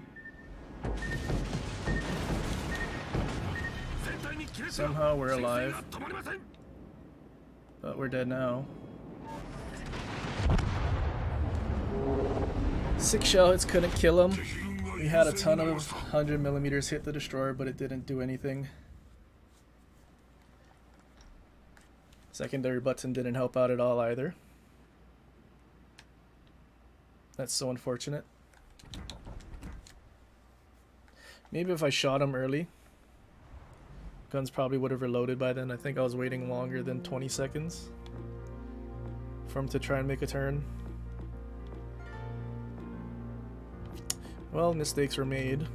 Somehow we're alive, but we're dead now. 6 shell hits couldn't kill him. We had a ton of 100mm hit the destroyer, but it didn't do anything. Secondary button didn't help out at all either. That's so unfortunate. Maybe if I shot him early, guns probably would have reloaded by then. I think I was waiting longer than 20 seconds for him to try and make a turn. Well, mistakes were made.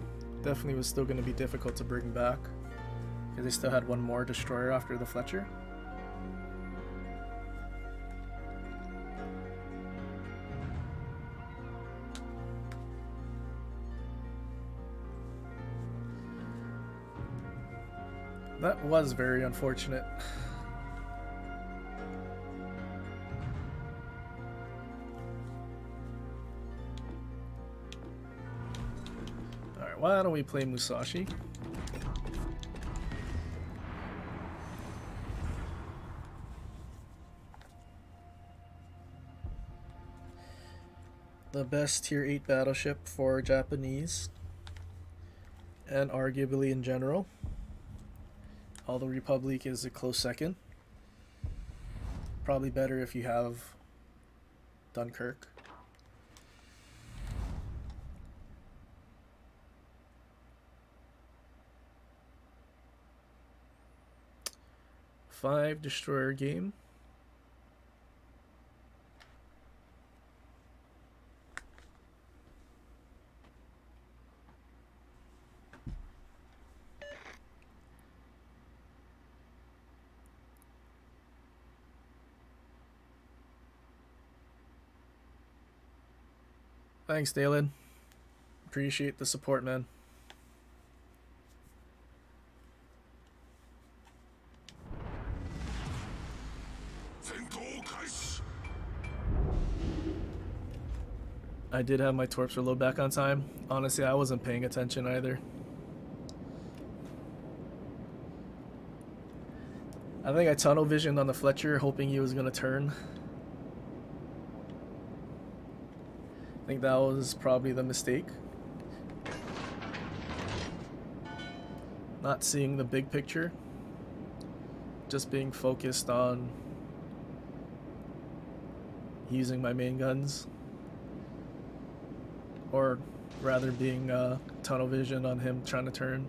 Definitely was still going to be difficult to bring back, because they still had one more destroyer after the Fletcher. That was very unfortunate. Alright, why don't we play Musashi? The best tier 8 battleship for Japanese, and arguably in general. Although Republic is a close second. Probably better if you have Dunkirk. Five destroyer game. Thanks, Dalen. Appreciate the support, man. I did have my torps reload back on time. Honestly, I wasn't paying attention either. I think I tunnel visioned on the Fletcher, hoping he was gonna turn. I think that was probably the mistake. Not seeing the big picture. Just being focused on using my main guns. Or rather being tunnel vision on him trying to turn.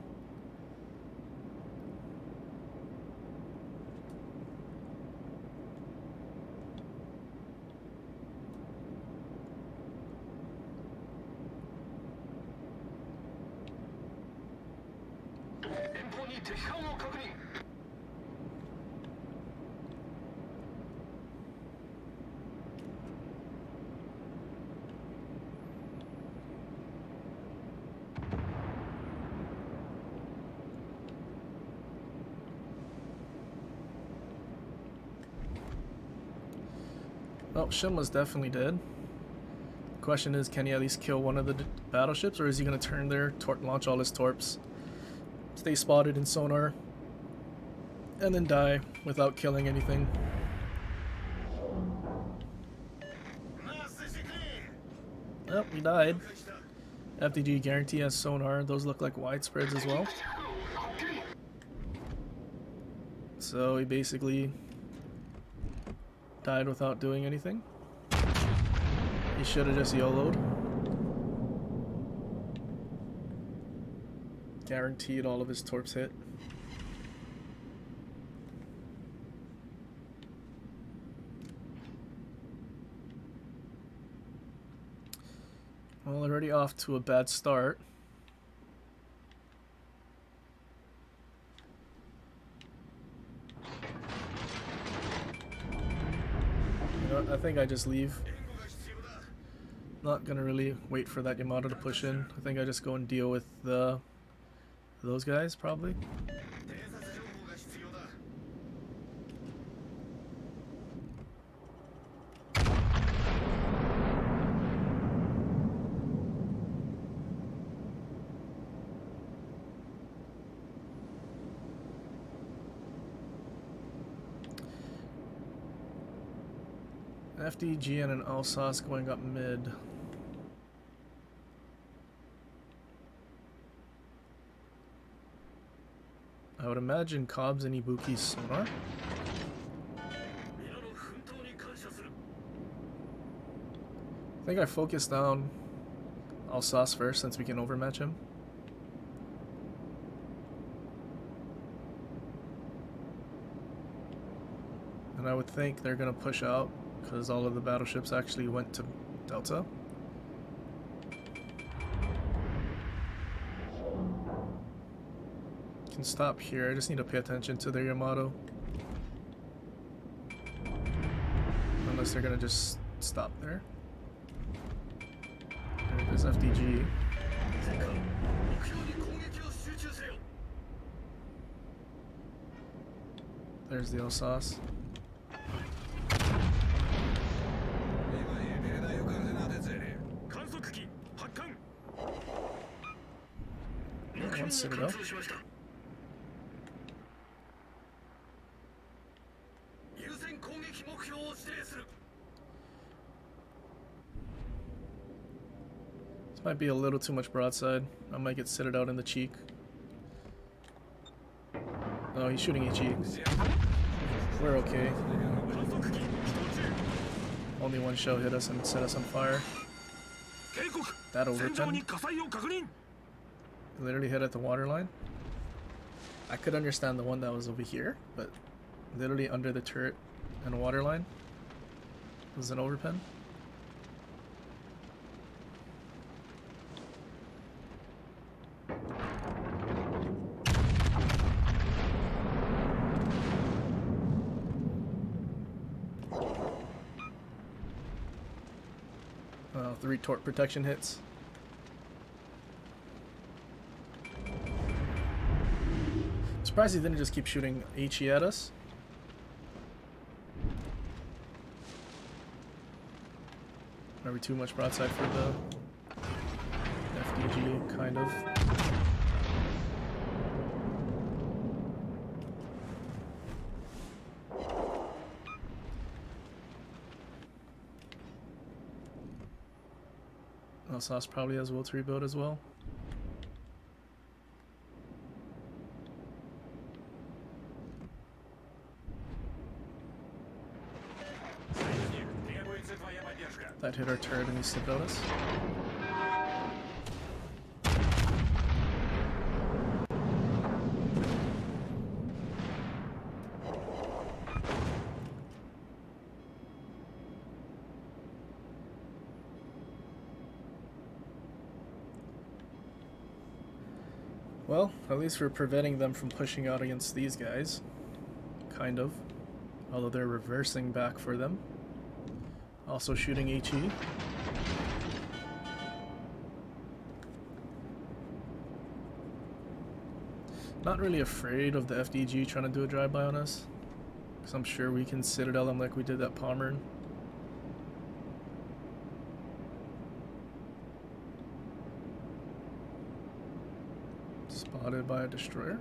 Oh, Shinma's definitely dead. Question is, can he at least kill one of the battleships, or is he going to turn there, launch all his torps, stay spotted in sonar, and then die without killing anything? Oh, he died. FDG guarantee has sonar. Those look like widespreads as well. So he basically died without doing anything. He should have just YOLO'd. Guaranteed all of his torps hit. Well, already off to a bad start. I think I just leave. Not gonna really wait for that Yamato to push in. I think I just go and deal with those guys probably. FDG and an Alsace going up mid. I would imagine Cobb's and Ibuki's sonar. I think I focus down Alsace first since we can overmatch him. And I would think they're gonna push out because all of the battleships actually went to Delta. Can stop here. I just need to pay attention to their Yamato. Unless they're gonna just stop there. There's FDG. There's the Alsace. One Citadel. This might be a little too much broadside. I might get Citadel in the cheek. Oh, he's shooting HE. We're okay. Only one shell hit us and set us on fire. That overturned. Literally hit at the water line. I could understand the one that was over here, but literally under the turret and water line was an overpen. Oh, 3 torque protection hits. Surprised he didn't just keep shooting HE at us. Maybe too much broadside for the FDG, kind of. Sauce probably has will to rebuild as well. That hit our turret and he slipped on us. Well, at least we're preventing them from pushing out against these guys. Kind of. Although they're reversing back for them. Also shooting HE. Not really afraid of the FDG trying to do a drive-by on us. Because I'm sure we can Citadel them like we did at Pommern. Spotted by a destroyer.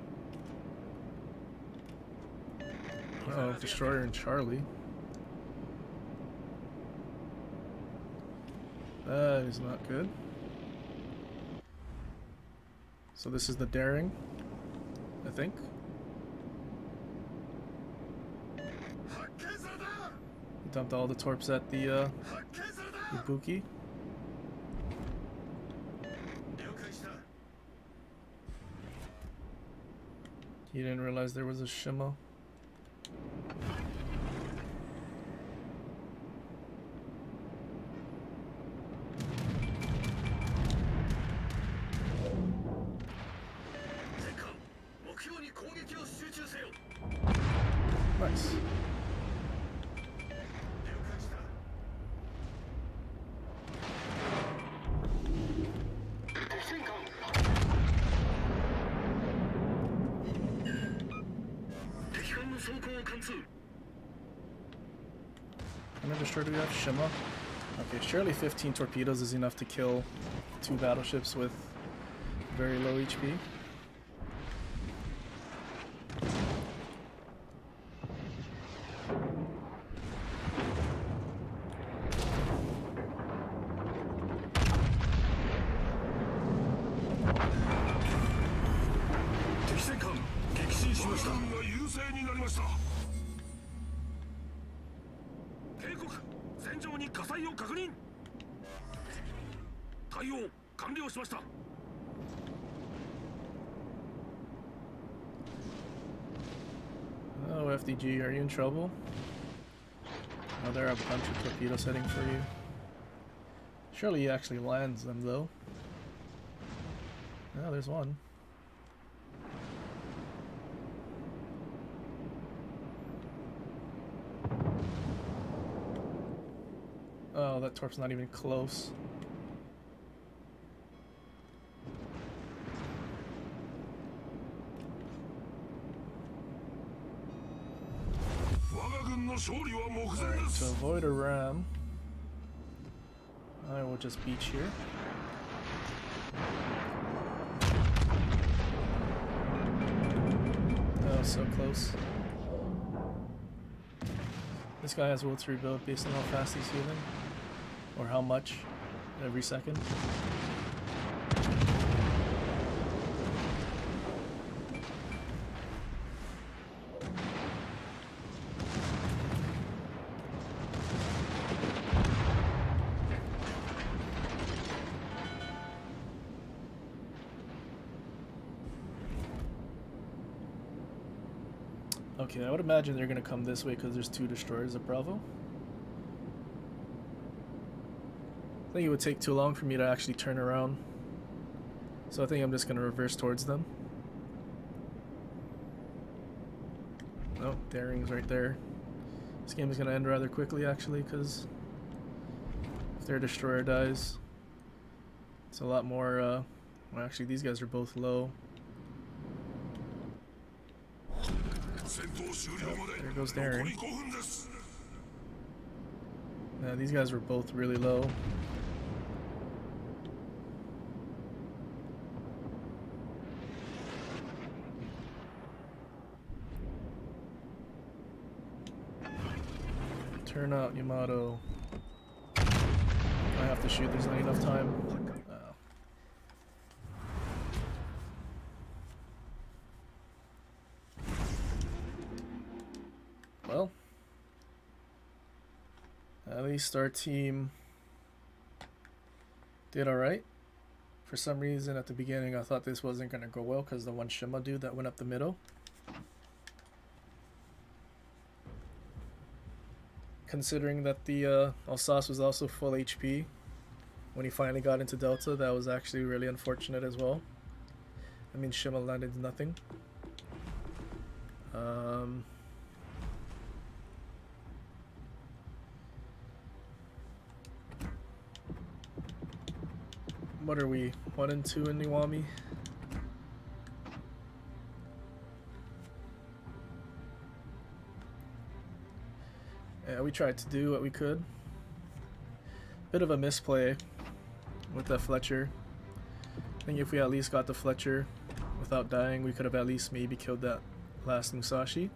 Oh, destroyer and Charlie. That is not good. So this is the daring, I think. He dumped all the torps at the Ibuki. He didn't realize there was a Shima. Nice. How many destroyers do we have? Shima. Okay, surely 15 torpedoes is enough to kill 2 battleships with very low HP. Oh, FDG, are you in trouble? Oh, there are a bunch of torpedoes heading for you. Surely he actually lands them, though. Oh, there's one. Oh, that torp's not even close. Alright, to avoid a ram, I will just beach here. was so close. This guy has will to rebuild based on how fast he's healing. Or how much every second. Okay, I would imagine they're gonna come this way because there's 2 destroyers at Bravo. I think it would take too long for me to actually turn around. So I think I'm just gonna reverse towards them. Oh, Daring's right there. This game is gonna end rather quickly actually, because if their destroyer dies, it's a lot more, well actually these guys are both low. Oh, there goes Daring. Yeah, these guys were both really low. Turn out Yamato. I have to shoot, there's not enough time. Oh. Well, at least our team did alright. For some reason at the beginning I thought this wasn't going to go well because the one Shima dude that went up the middle. Considering that the Alsace was also full HP when he finally got into Delta, that was actually really unfortunate as well. I mean, Shima landed nothing. What are we? 1 and 2 in Niwami? Yeah, we tried to do what we could. Bit of a misplay with the Fletcher. I think if we at least got the Fletcher without dying, we could have at least maybe killed that last Musashi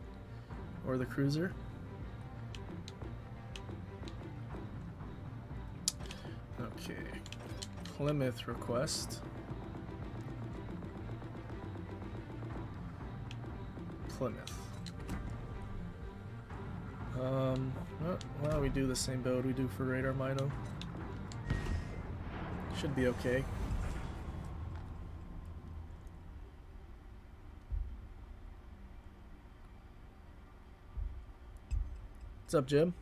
or the cruiser. Okay. Plymouth request. Plymouth. Well, we do the same build we do for Radar Mino. Should be okay. What's up, Jim?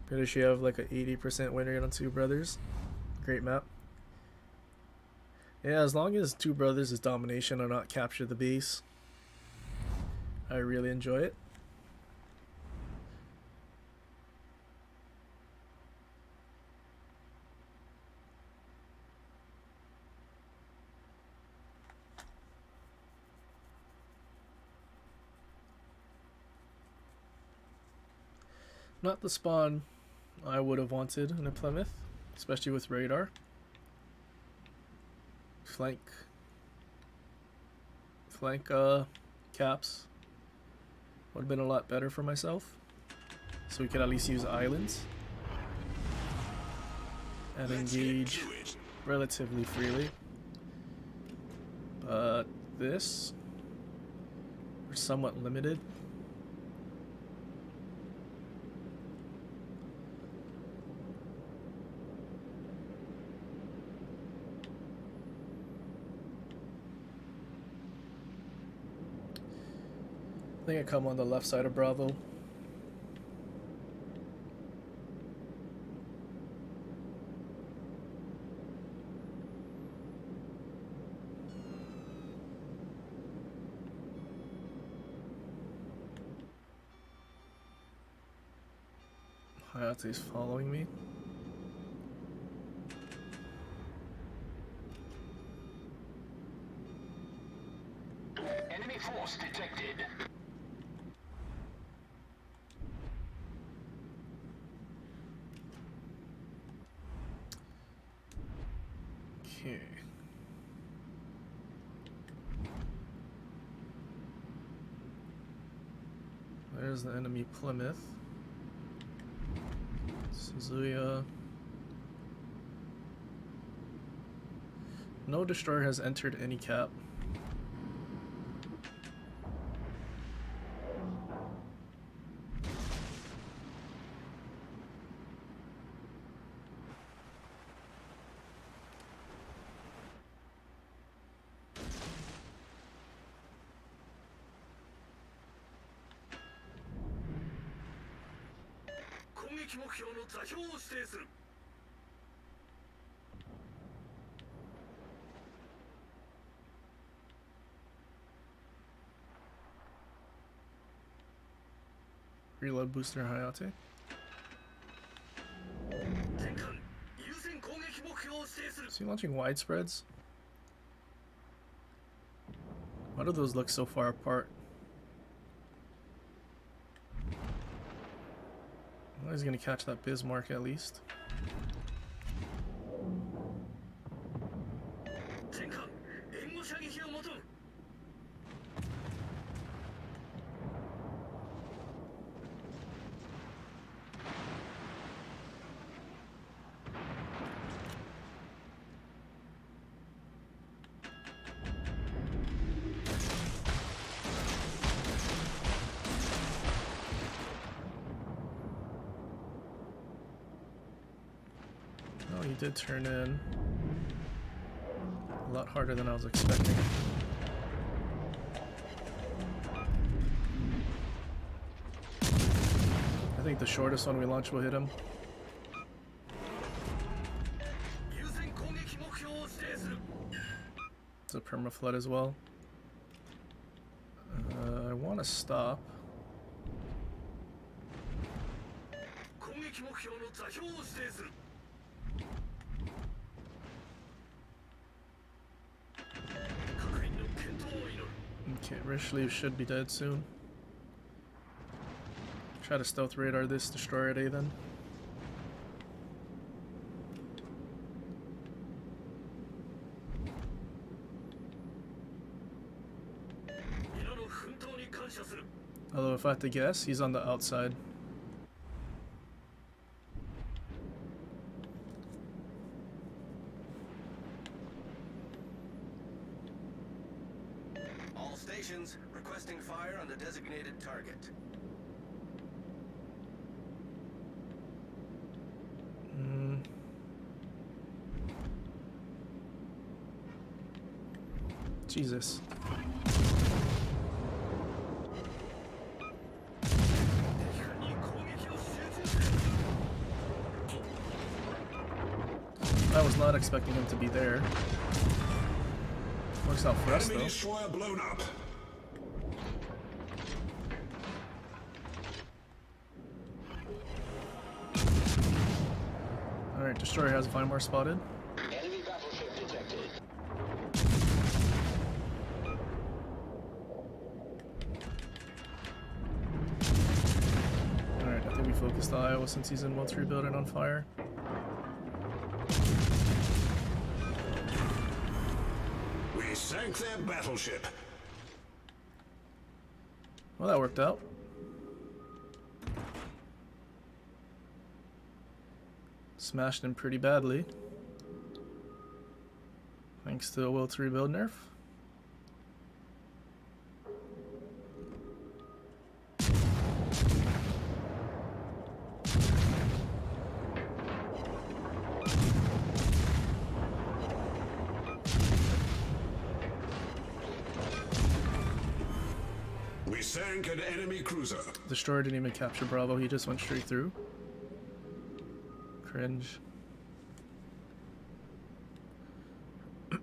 British, you have like an 80% win rate on Two Brothers. Great map. Yeah, as long as Two Brothers is domination or not capture the base, I really enjoy it. Not the spawn I would have wanted in a Plymouth, especially with radar. Flank caps would have been a lot better for myself, so we could at least use islands and engage relatively freely. But this, we're somewhat limited. I think I come on the left side of Bravo. Hayate's following me. Enemy force detected. There's the enemy Plymouth. Suzuya. No destroyer has entered any cap. Reload booster Hayate. Is he launching widespreads? Why do those look so far apart? Well, he's gonna catch that Bismarck at least. Oh, he did turn in. A lot harder than I was expecting. I think the shortest one we launch will hit him. It's a permaflood as well. I want to stop. Okay, Richelieu should be dead soon. Try to stealth radar this destroyer at A then. Although if I have to guess, he's on the outside. All stations requesting fire on the designated target. Jesus. I was not expecting him to be there. Works out for us Enemy though. destroyer blown up. Alright, destroyer has Weimar spotted. Enemy battleship detected. Alright, I think we focused the Iowa since he's in World 3 building on fire. We sank their battleship. Well, that worked out. Smashed him pretty badly. Thanks to a Will to Rebuild nerf. We sank an enemy cruiser. Destroyer didn't even capture Bravo, he just went straight through. Cringe.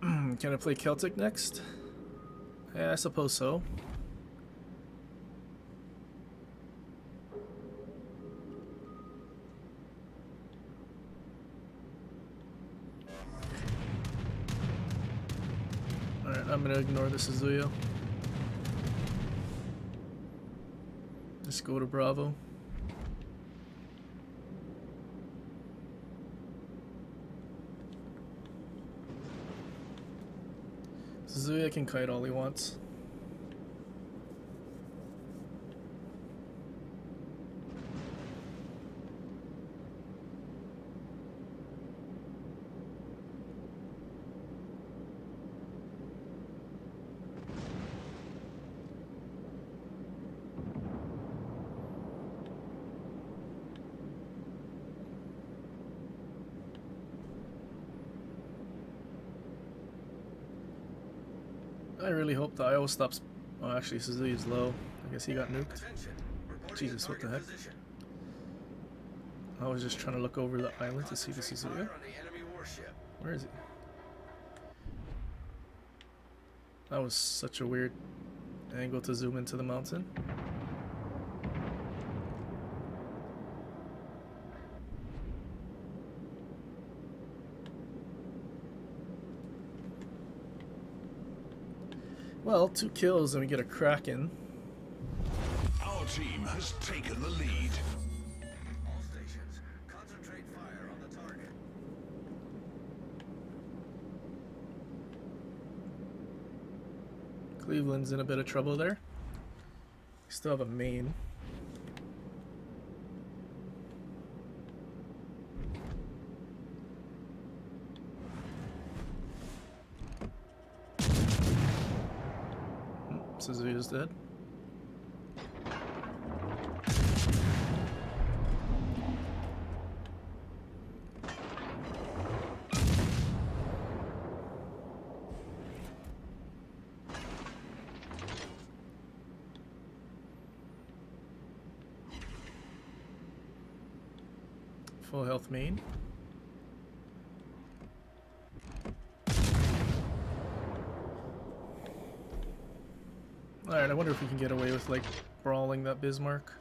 Can I play Celtic next? Yeah, I suppose so. Alright, I'm gonna ignore the Suzuya. Just go to Bravo. Suzuya can kite all he wants. I really hope the IO stops. Oh, actually, Suzuki's low. I guess he got nuked. Attention. Reporting Jesus, what the target heck? position. I was just trying to look over the island to see the Concentrate Suzuki. fire on the enemy warship. Where is he? That was such a weird angle to zoom into the mountain. Well, 2 kills and we get a Kraken. Our team has taken the lead. All stations, concentrate fire on the target. Cleveland's in a bit of trouble there. We still have a main. Suzuki's dead. Full health main. Alright, I wonder if we can get away with, like, brawling that Bismarck.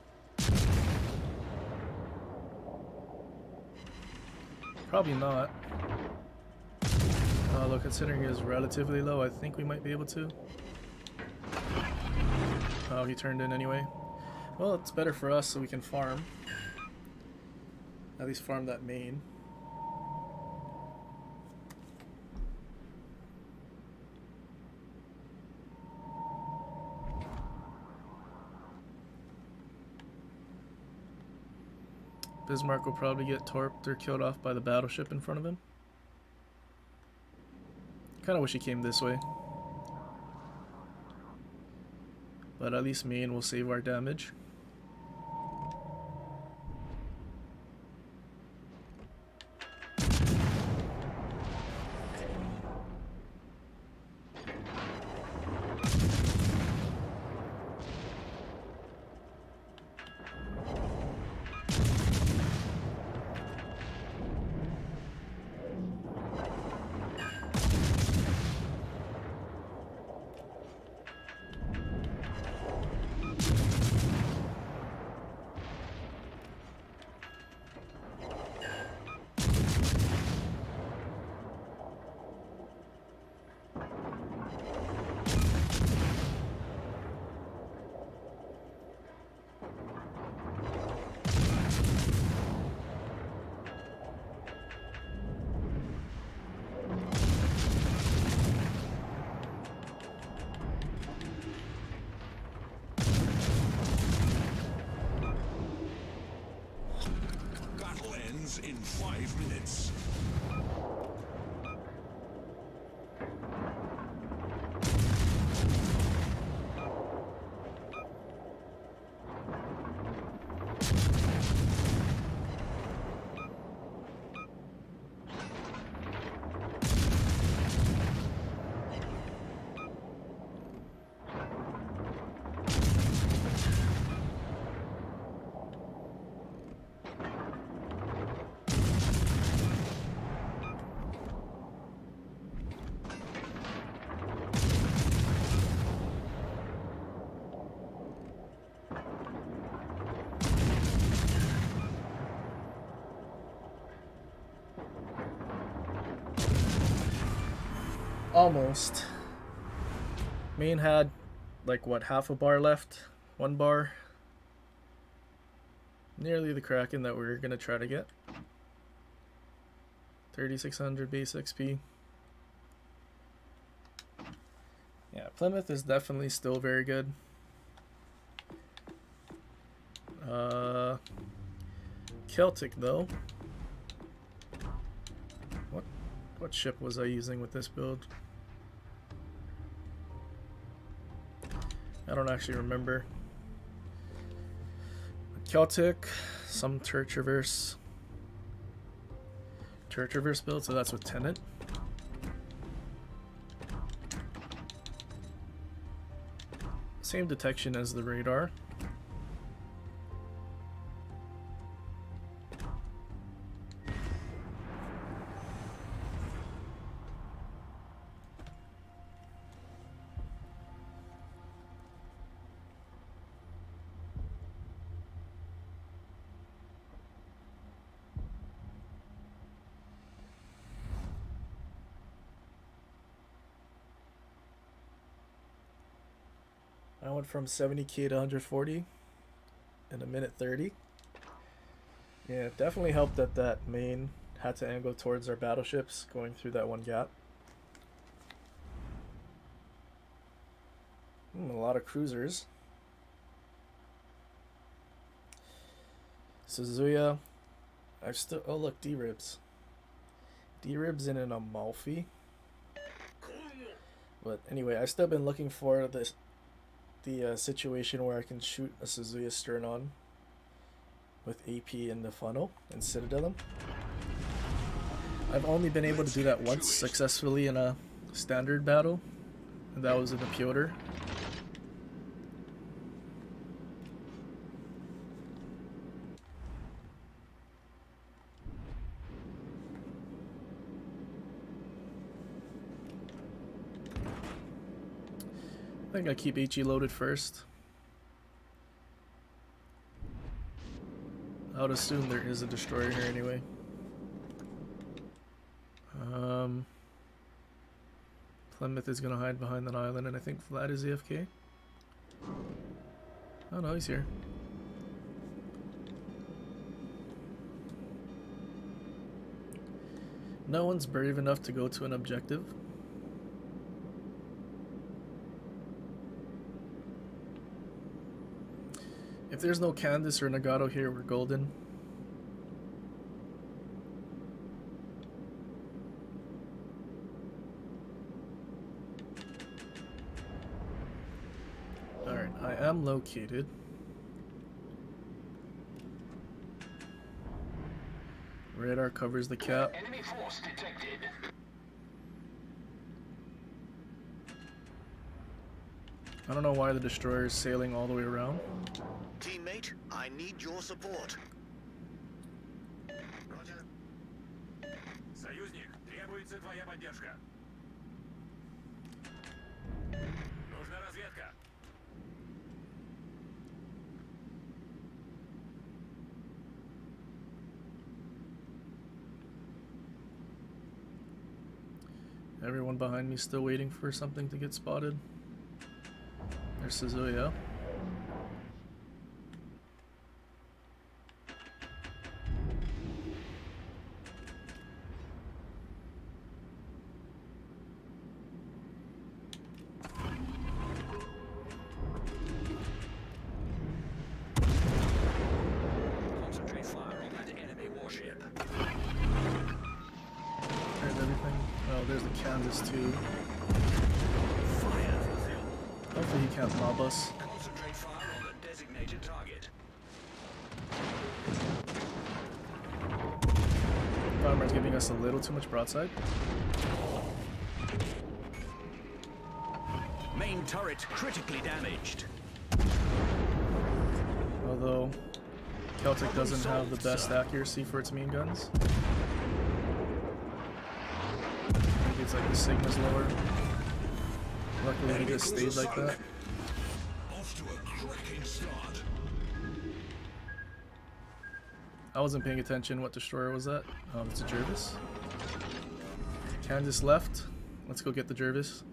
Probably not. Although considering he is relatively low, I think we might be able to. Oh, he turned in anyway. Well, it's better for us so we can farm. At least farm that main. Bismarck will probably get torped or killed off by the battleship in front of him. Kinda wish he came this way. But at least main will save our damage. Battle ends in 5 minutes. Almost. Main had like what, half a bar left? 1 bar. Nearly the Kraken that we're gonna try to get. 3600 base XP. Yeah, Plymouth is definitely still very good. Celtic though. What ship was I using with this build? I don't actually remember. Celtic, some Turtreverse build, so that's with Tenant. Same detection as the radar. I went from 70k to 140 in a minute 30. Yeah, it definitely helped that that main had to angle towards our battleships going through that one gap. A lot of cruisers. Suzuya. I've still. Oh, look, D-Ribs. D-Ribs in an Amalfi. But anyway, I've still been looking for this. The situation where I can shoot a Suzuya stern on with AP in the funnel and Citadel them. I've only been able to do that once successfully in a standard battle, and that was in the Piotr. I think I keep HE loaded first. I would assume there is a destroyer here anyway. Plymouth is gonna hide behind that island, and I think Vlad is AFK. Oh no, he's here. No one's brave enough to go to an objective. If there's no Candace or Nagato here, we're golden. Alright, I am located. Radar covers the cap. Enemy force detected. I don't know why the destroyer is sailing all the way around. Teammate, I need your support. Roger. Союзник, требуется твоя поддержка. Нужна разведка. Everyone behind me still waiting for something to get spotted. There's Suzuya. Concentrate fire on that enemy warship. There's everything. Oh, there's the Kansas too. Fire. Hopefully he can't mob us. Concentrate fire on the designated target. Farmer's giving us a little too much broadside. Main turret critically damaged. Although Celtic doesn't have the best accuracy for its main guns. Maybe it's like the Sigma's lower. Luckily he just stayed like that. Off to a cracking start. I wasn't paying attention what destroyer was that. Oh, it's a Jervis. Candace left. Let's go get the Jervis.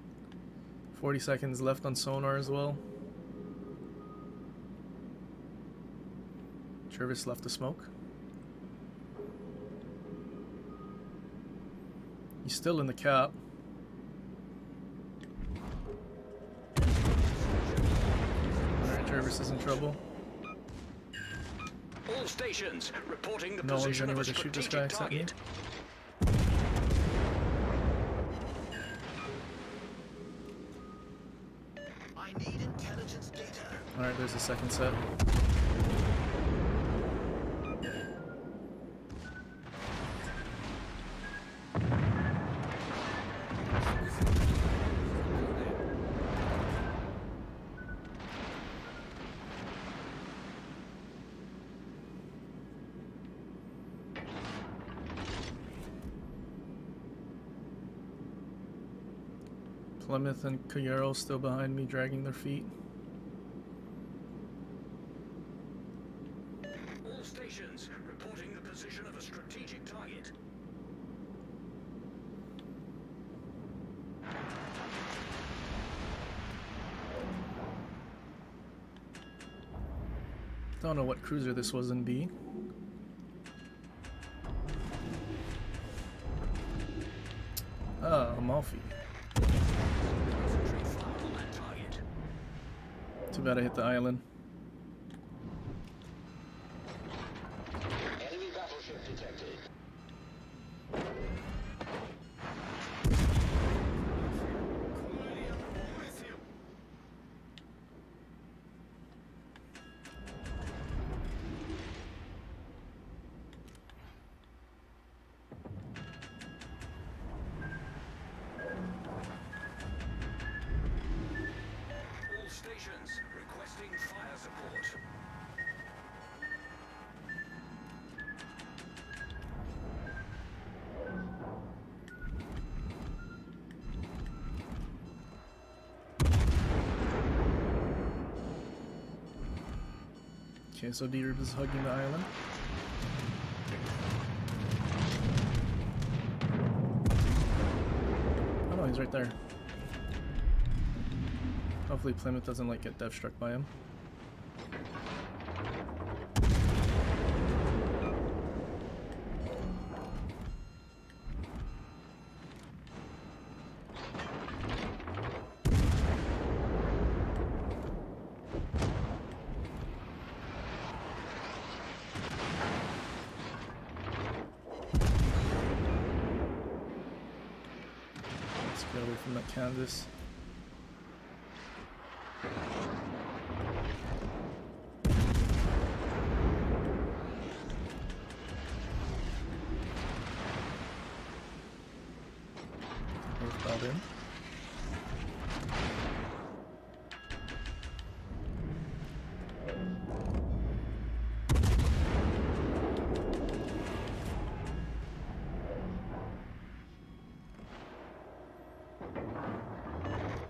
40 seconds left on sonar as well. Jervis left to smoke. He's still in the cap. Alright, Jervis is in trouble. All stations reporting the No one's position of anywhere a to shoot this guy strategic except me. target. I need intelligence data. Alright, there's the second set. Plymouth and Cayero still behind me, dragging their feet. All stations reporting the position of a strategic target. Don't know what cruiser this was in B. Ah, Amalfi. Concentrate fire on that target. Too bad I hit the island. Enemy battleship detected. All stations requesting fire support. Okay, so D-Rib is hugging the island. Oh no, he's right there. Hopefully Plymouth doesn't like get dev struck by him. Let's get away from that canvas. Both dialed in.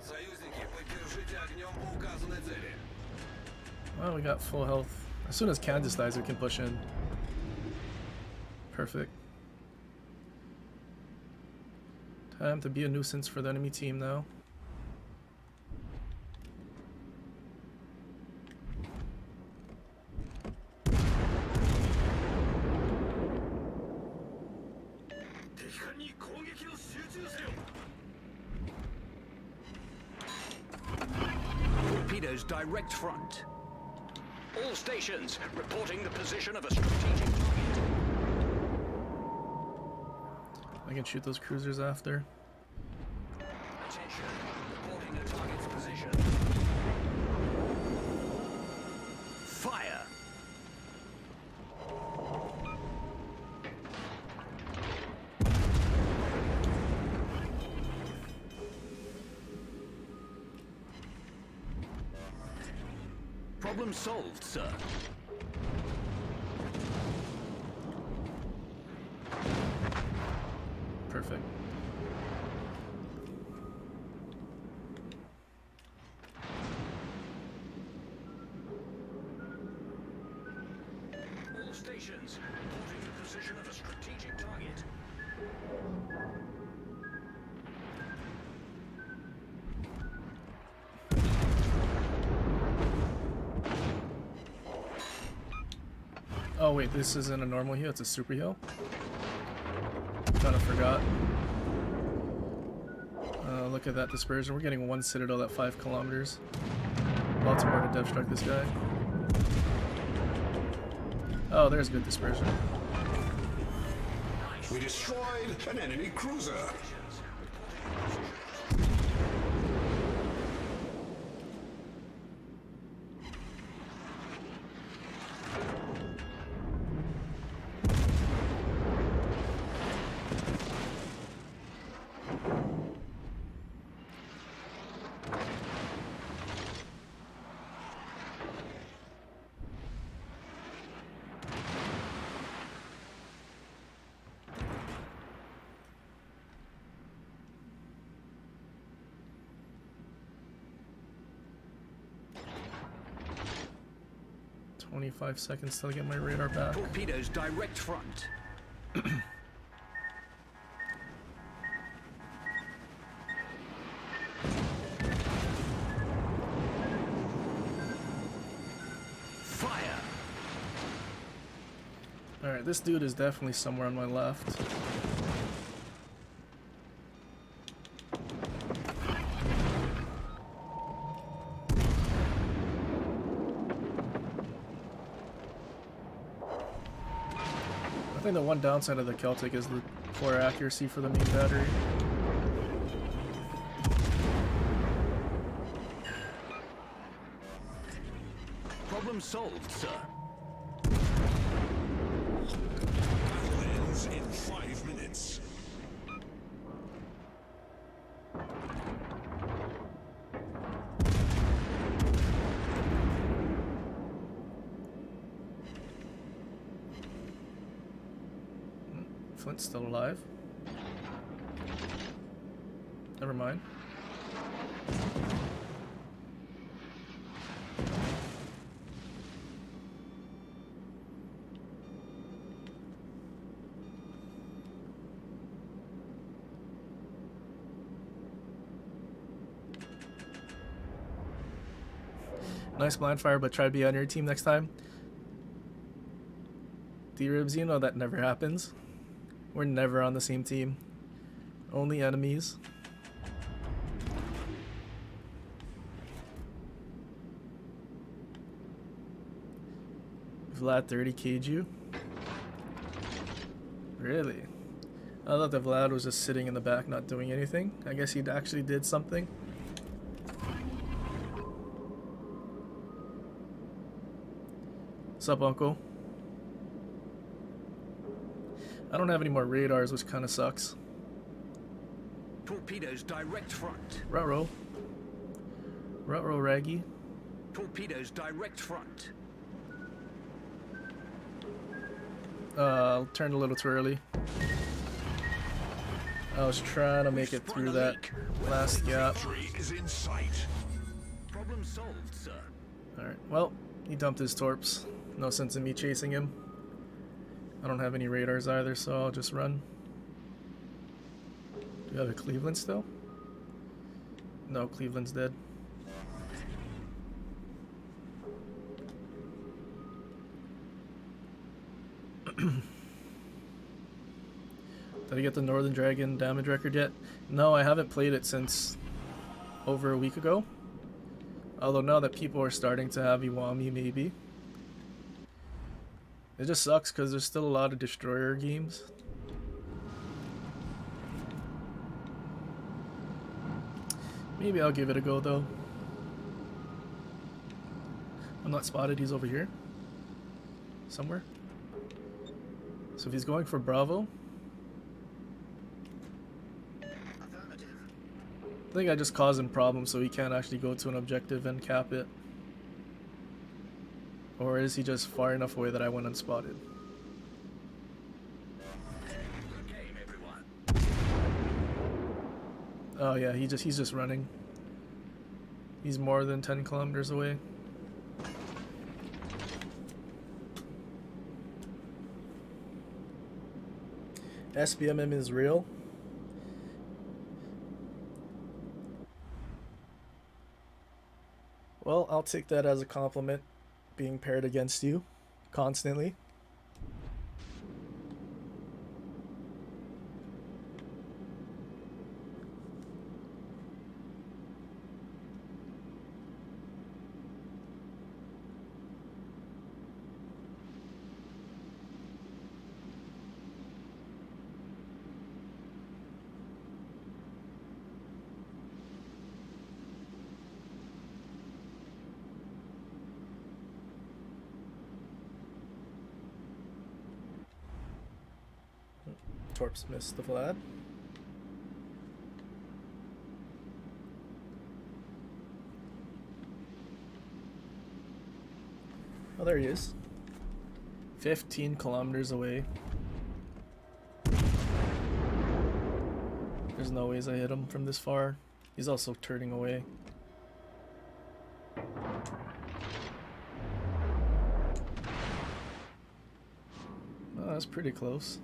Союзники, поддержите огнем по указанной цели. Well, we got full health. As soon as Candace dies, we can push in. Perfect. Time to be a nuisance for the enemy team now. Torpedoes direct front. All stations reporting the position of a strategic target. I can shoot those cruisers after. Attention, reporting a target's position. Fire! Problem solved, sir. Perfect. All stations reporting the position of a strategic target. Oh wait, this isn't a normal heal, it's a super heal? Kinda forgot. Look at that dispersion. We're getting one citadel at 5 kilometers. Baltimore to dev struck this guy. Oh, there's good dispersion. We destroyed an enemy cruiser. 25 seconds till I get my radar back. Torpedoes direct front. Fire. Alright, this dude is definitely somewhere on my left. I think the one downside of the Celtic is the poor accuracy for the main battery. Problem solved, sir. Battle ends in 5 minutes. Flint's still alive. Never mind. Nice blind fire, but try to be on your team next time. D-Ribs, you know that never happens. We're never on the same team. Only enemies. Vlad 30k'd you? Really? I thought that Vlad was just sitting in the back not doing anything. I guess he actually did something. Sup, Uncle? I don't have any more radars, which kind of sucks. Torpedoes direct front. Ruh-roh. Ruh-roh, Raggy. Torpedoes direct front. Turned a little too early. I was trying to make it through that last gap. Victory is in sight. Problem solved, sir. Alright, well, he dumped his torps. No sense in me chasing him. I don't have any radars either, so I'll just run. Do you have a Cleveland still? No, Cleveland's dead. Did I get the Northern Dragon damage record yet? No, I haven't played it since over a week ago. Although now that people are starting to have Iwami, maybe. It just sucks because there's still a lot of destroyer games. Maybe I'll give it a go though. I'm not spotted, he's over here. Somewhere. So if he's going for Bravo. Affirmative. I think I just caused him problems so he can't actually go to an objective and cap it. Or is he just far enough away that I went unspotted? Good game, everyone. Oh yeah, he's just running. He's more than 10 kilometers away. SBMM is real. Well, I'll take that as a compliment, being paired against you constantly. Torps missed the Vlad. Oh, there he is. 15 kilometers away. There's no ways I hit him from this far. He's also turning away. Oh, that's pretty close.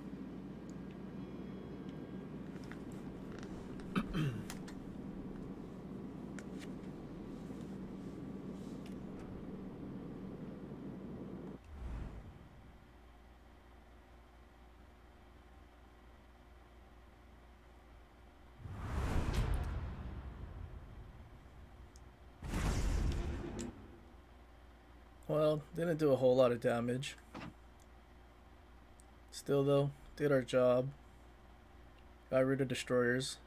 Well, didn't do a whole lot of damage. Still though, did our job. Got rid of destroyers.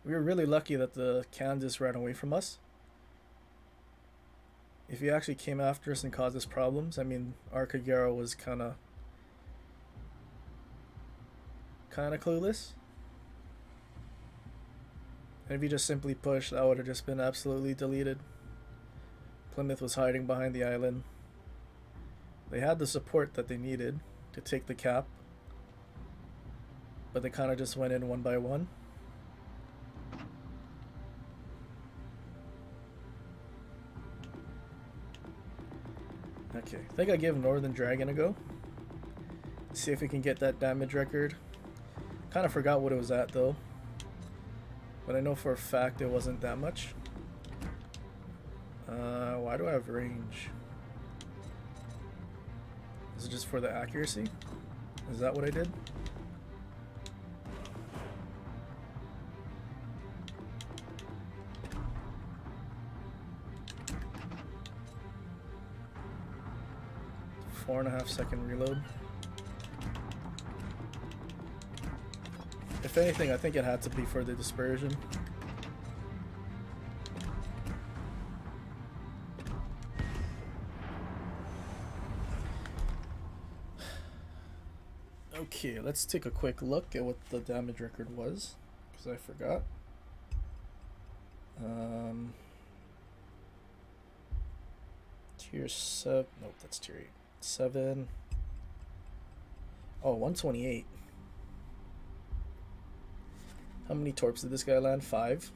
We were really lucky that the Kansas ran away from us. If he actually came after us and caused us problems, I mean, our Kagero was kind of clueless. And if he just simply pushed, that would have just been absolutely deleted. Plymouth was hiding behind the island. They had the support that they needed to take the cap, but they kind of just went in one by one. Okay, I think I give Northern Dragon a go. See if we can get that damage record. Kind of forgot what it was at though, but I know for a fact it wasn't that much. Why do I have range? Is it just for the accuracy? Is that what I did? Four and a half second reload. If anything, I think it had to be for the dispersion. Okay, let's take a quick look at what the damage record was, because I forgot. Tier 7, nope, that's tier 8. 7. Oh, 128. How many torps did this guy land? 5.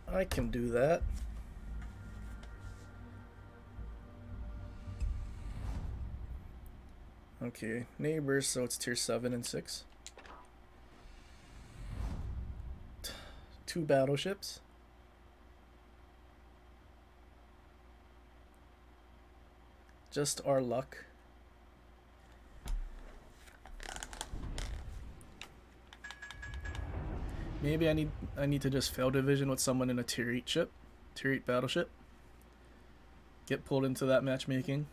I can do that. Okay, neighbors, so it's tier 7 and 6. 2 battleships. Just our luck. Maybe I need to just fail division with someone in a tier 8 ship, tier 8 battleship. Get pulled into that matchmaking,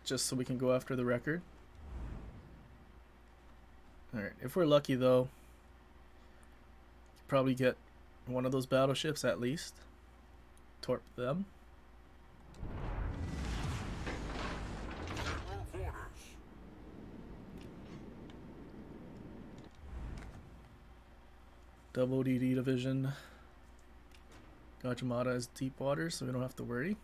just so we can go after the record. Alright, if we're lucky though, probably get one of those battleships at least. Torp them. Double DD division. Gajimata is deep water, so we don't have to worry.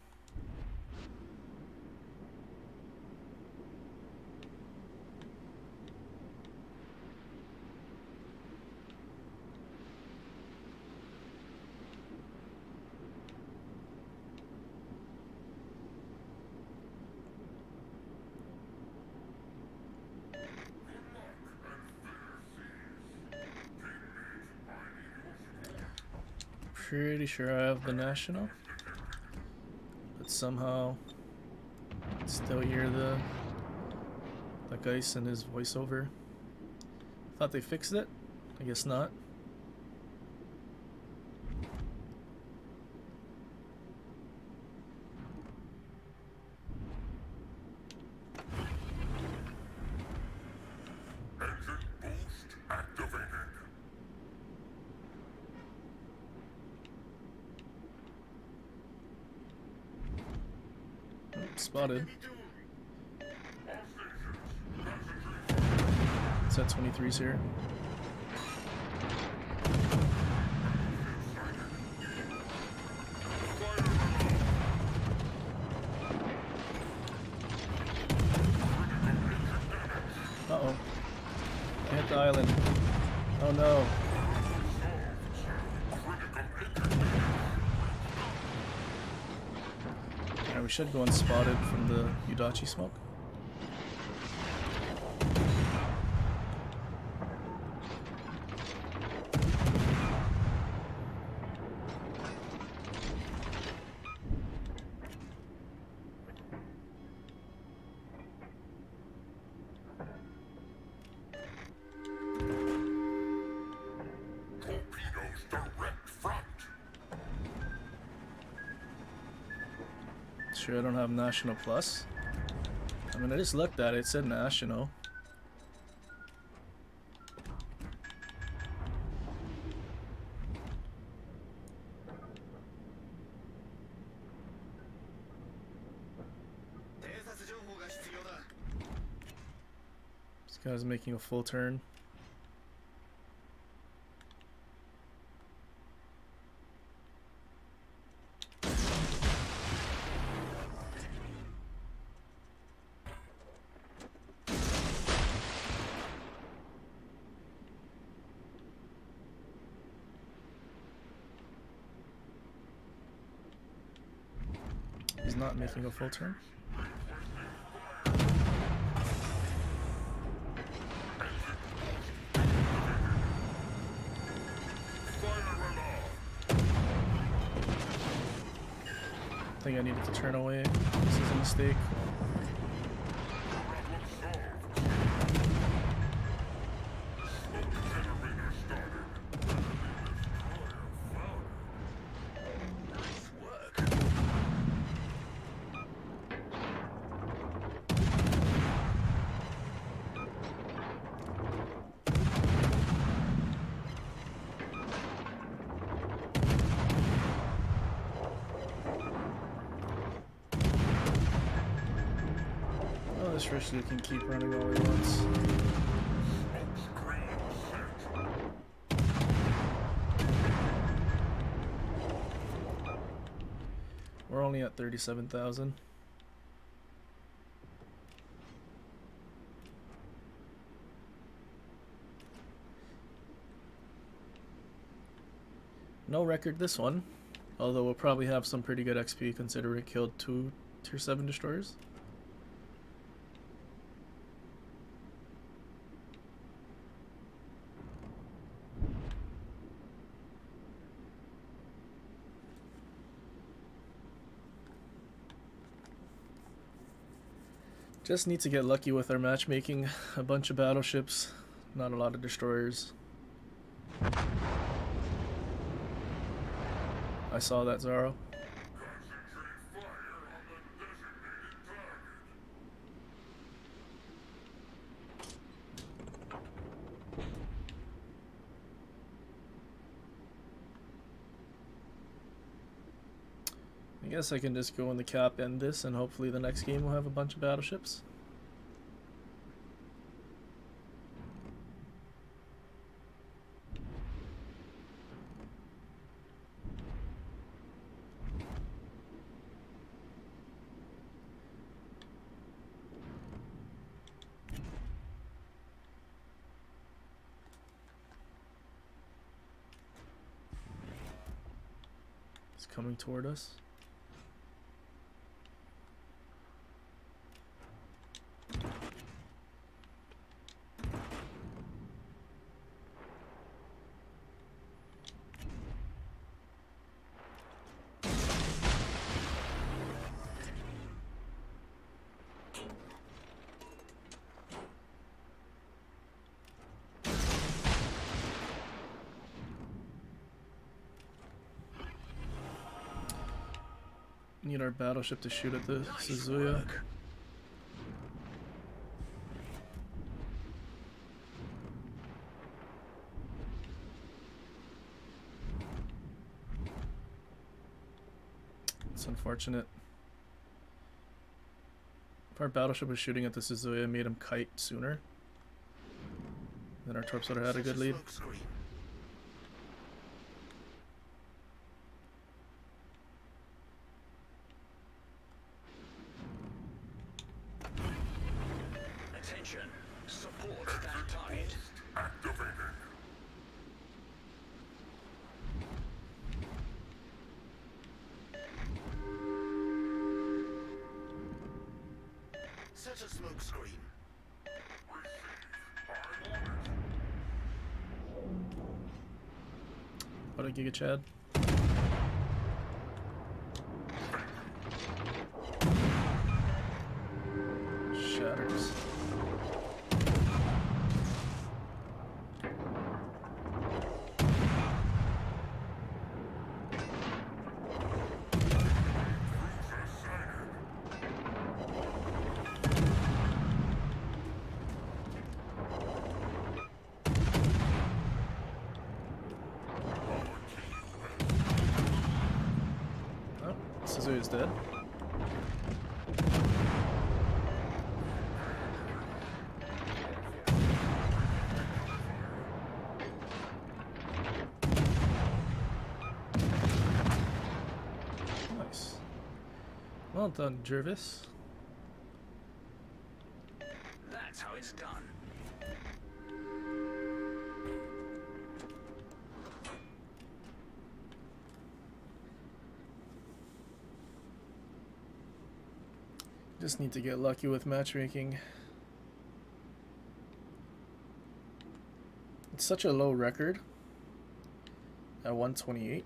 Pretty sure I have the National, but somehow still hear the Geist and his voiceover. Thought they fixed it, I guess not. Spotted. Set 23's here. Uh-oh. I hit the island. Oh no. Alright, we should go unspotted from the Udachi smoke. Torpedoes direct front. Sure, I don't have National Plus. I mean, I just looked at it, it said National. This guy's making a full turn. He's not making a full turn. I think I needed to turn away. This is a mistake. This Richley can keep running all he wants. We're only at 37,000. No record this one, although we'll probably have some pretty good XP considering it killed 2 Tier 7 destroyers. Just need to get lucky with our matchmaking. A bunch of battleships, not a lot of destroyers. I saw that, Zaro. I guess I can just go in the cap, end this, and hopefully the next game will have a bunch of battleships. It's coming toward us. Need our battleship to shoot at the Suzuya. It's unfortunate. If our battleship was shooting at the Suzuya, made him kite sooner, then our torps would have had a good lead. Attention, support that target. Activated. Set a smoke screen. What a Giga Chad. Shatters. Oh, Suzu is dead. Nice. Well done, Jervis. That's how it's done. Just need to get lucky with matchmaking. It's such a low record at 128.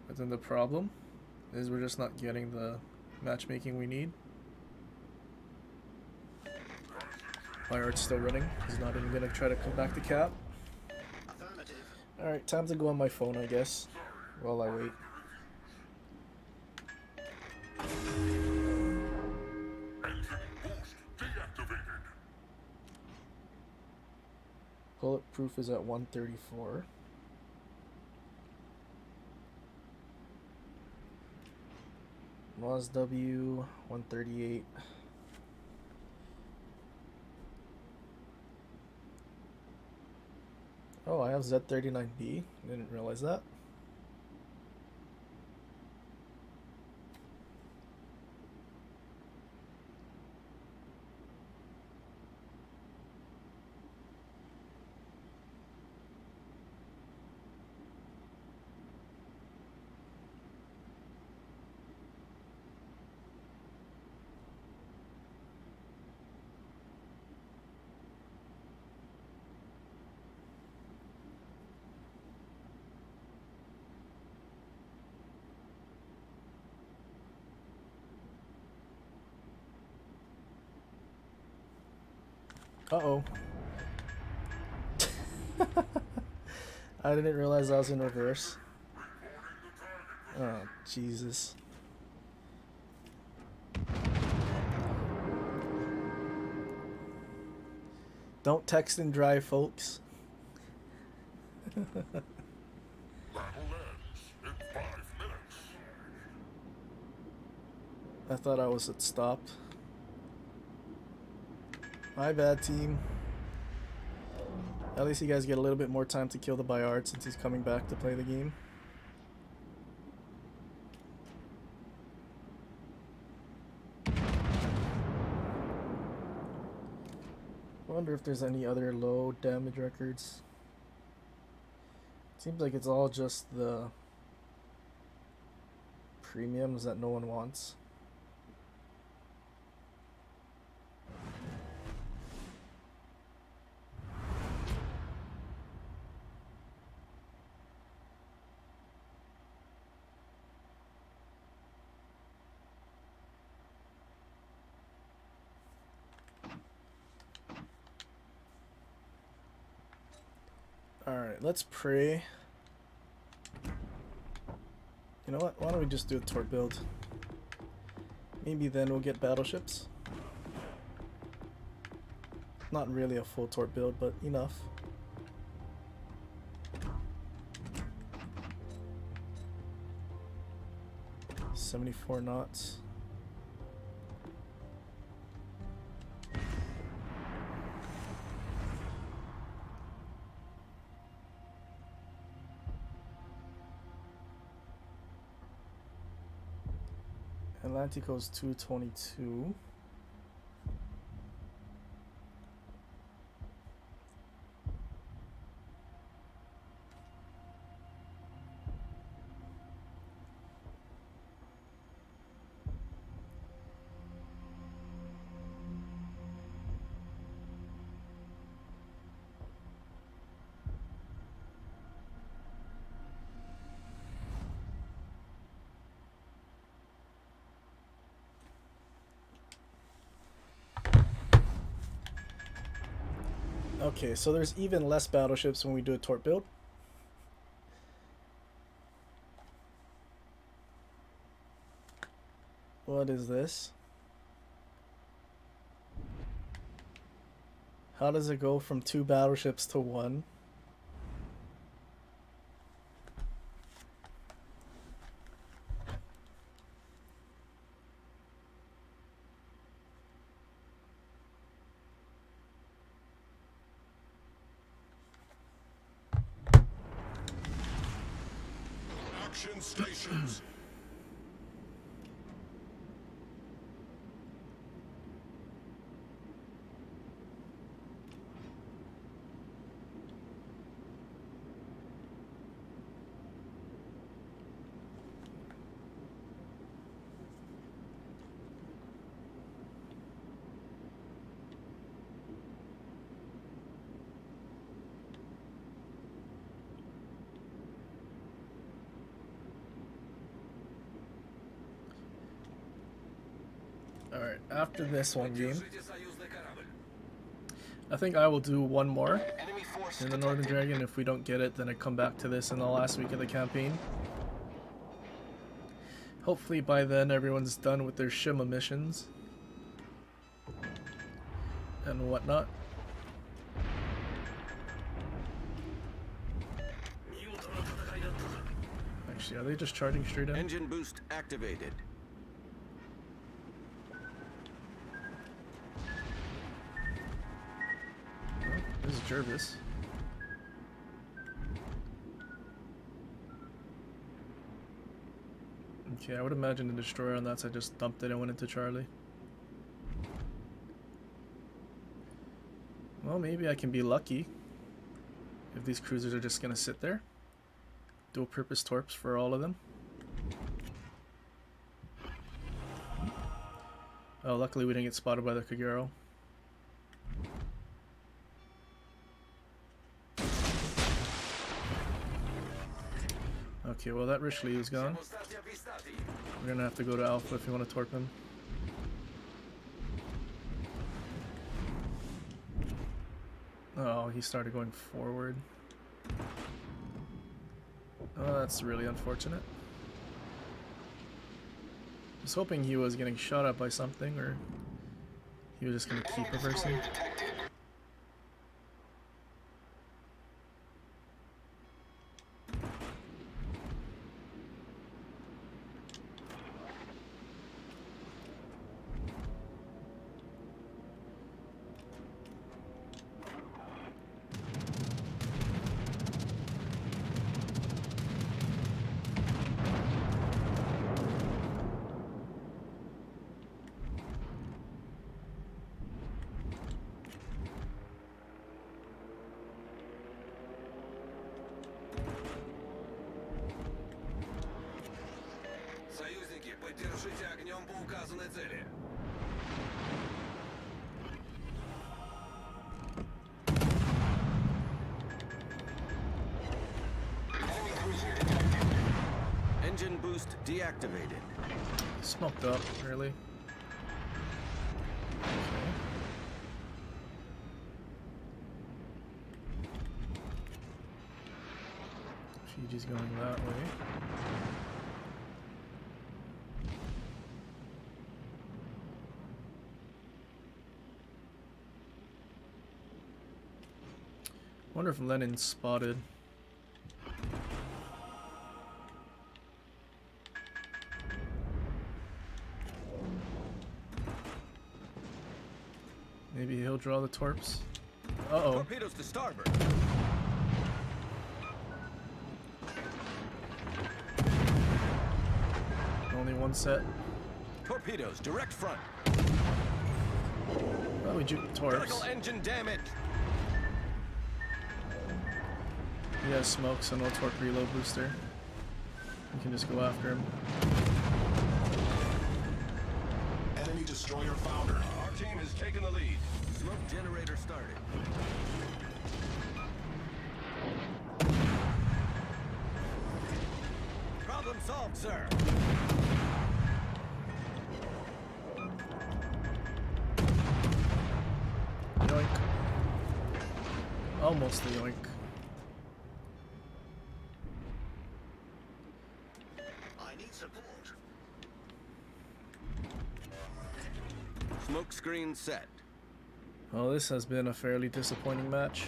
But then the problem is we're just not getting the matchmaking we need. My art's still running. He's not even gonna try to come back to cap. Affirmative. Alright, time to go on my phone, I guess, while I wait. Bulletproof is at 134. Moz W 138. Oh, I have Z39B. Didn't realize that. Uh-oh. I didn't realize I was in reverse. Oh, Jesus. Don't text and drive, folks. Battle ends in 5 minutes. I thought I was at stopped. My bad, team. At least you guys get a little bit more time to kill the Bayard since he's coming back to play the game. I wonder if there's any other low damage records. Seems like it's all just the premiums that no one wants. Alright, let's pray. You know what? Why don't we just do a tort build? Maybe then we'll get battleships. Not really a full tort build, but enough. $74 knots. Atlantico's 222. Okay, so there's even less battleships when we do a torp build. What is this? How does it go from 2 battleships to 1? Action stations. Alright, after this one game, Держите союзный корабль. I think I will do one more Enemy force in the Northern Dragon. If we don't get it, then I come back to this in the last week of the campaign. Hopefully by then everyone's done with their Shima missions and whatnot. Actually, are they just charging straight in? Engine boost activated. This is Jervis. Okay, I would imagine the destroyer on that side just dumped it and went into Charlie. Well, maybe I can be lucky if these cruisers are just gonna sit there. Dual purpose torps for all of them. Oh, luckily we didn't get spotted by the Kagero. Okay, well that Richelieu is gone. Siamo stati avvistati. We're gonna have to go to Alpha if you want to torp him. Oh, he started going forward. Oh, that's really unfortunate. I was hoping he was getting shot at by something, or he was just gonna keep reversing. Союзники, поддержите огнем по указанной цели. Engine boost deactivated. Smoked up, really. Okay. Fiji's going that way. Wonder if Lenin's spotted. Maybe he'll draw the torps. Uh-oh. Torpedoes to starboard. Only one set. Torpedoes direct front. Oh, we juked the torps. Critical engine damage. He has smoke, so no torp reload booster. We can just go after him. Enemy destroyer founder. Our team has taken the lead. Smoke generator started. Problem solved, sir. Yoink. Almost a yoink. I need support. Smoke screen set. Well, this has been a fairly disappointing match.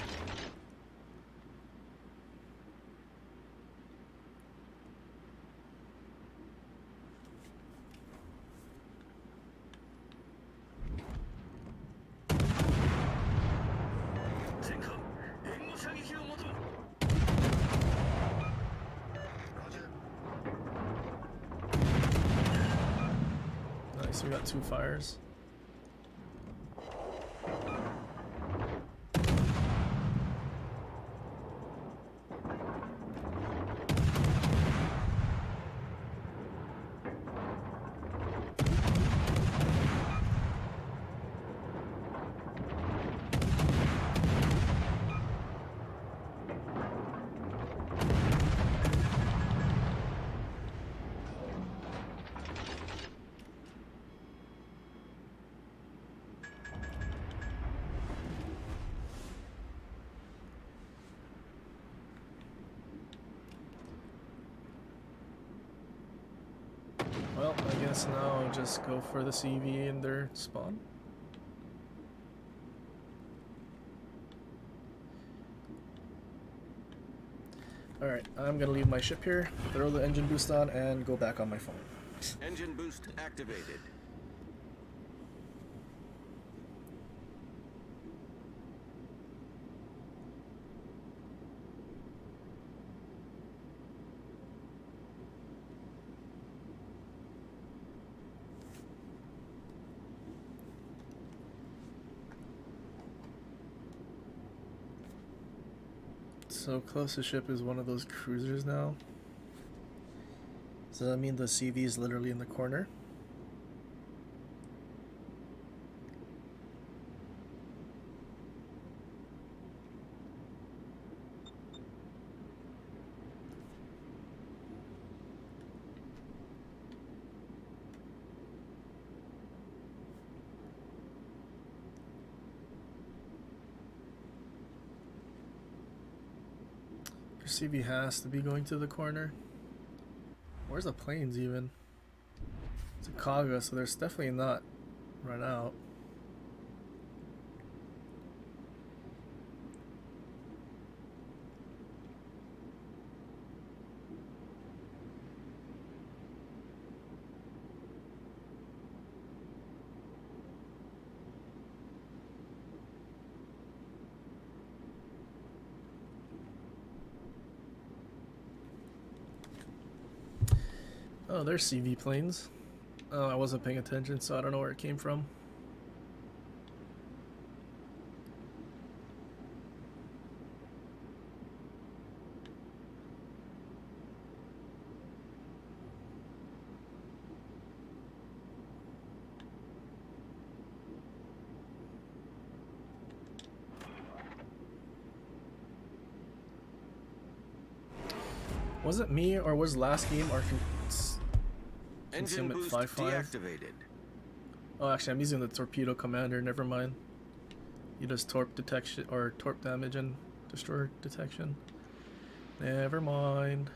Roger. Nice, we got 2 fires. Well, I guess now I'll just go for the CV in their spawn. Alright, I'm gonna leave my ship here, throw the engine boost on, and go back on my phone. Engine boost activated. So closest ship is one of those cruisers now. Does that mean the CV is literally in the corner? Your CV has to be going to the corner. Where's the planes even? It's a Kaga, so there's definitely not run out. Oh, there's CV planes. Oh, I wasn't paying attention, so I don't know where it came from. Was it me, or was last game our Engine concealment boost 5-5? deactivated. Oh, actually, I'm using the torpedo commander. Never mind. He does torp detection or torp damage and destroyer detection. Never mind.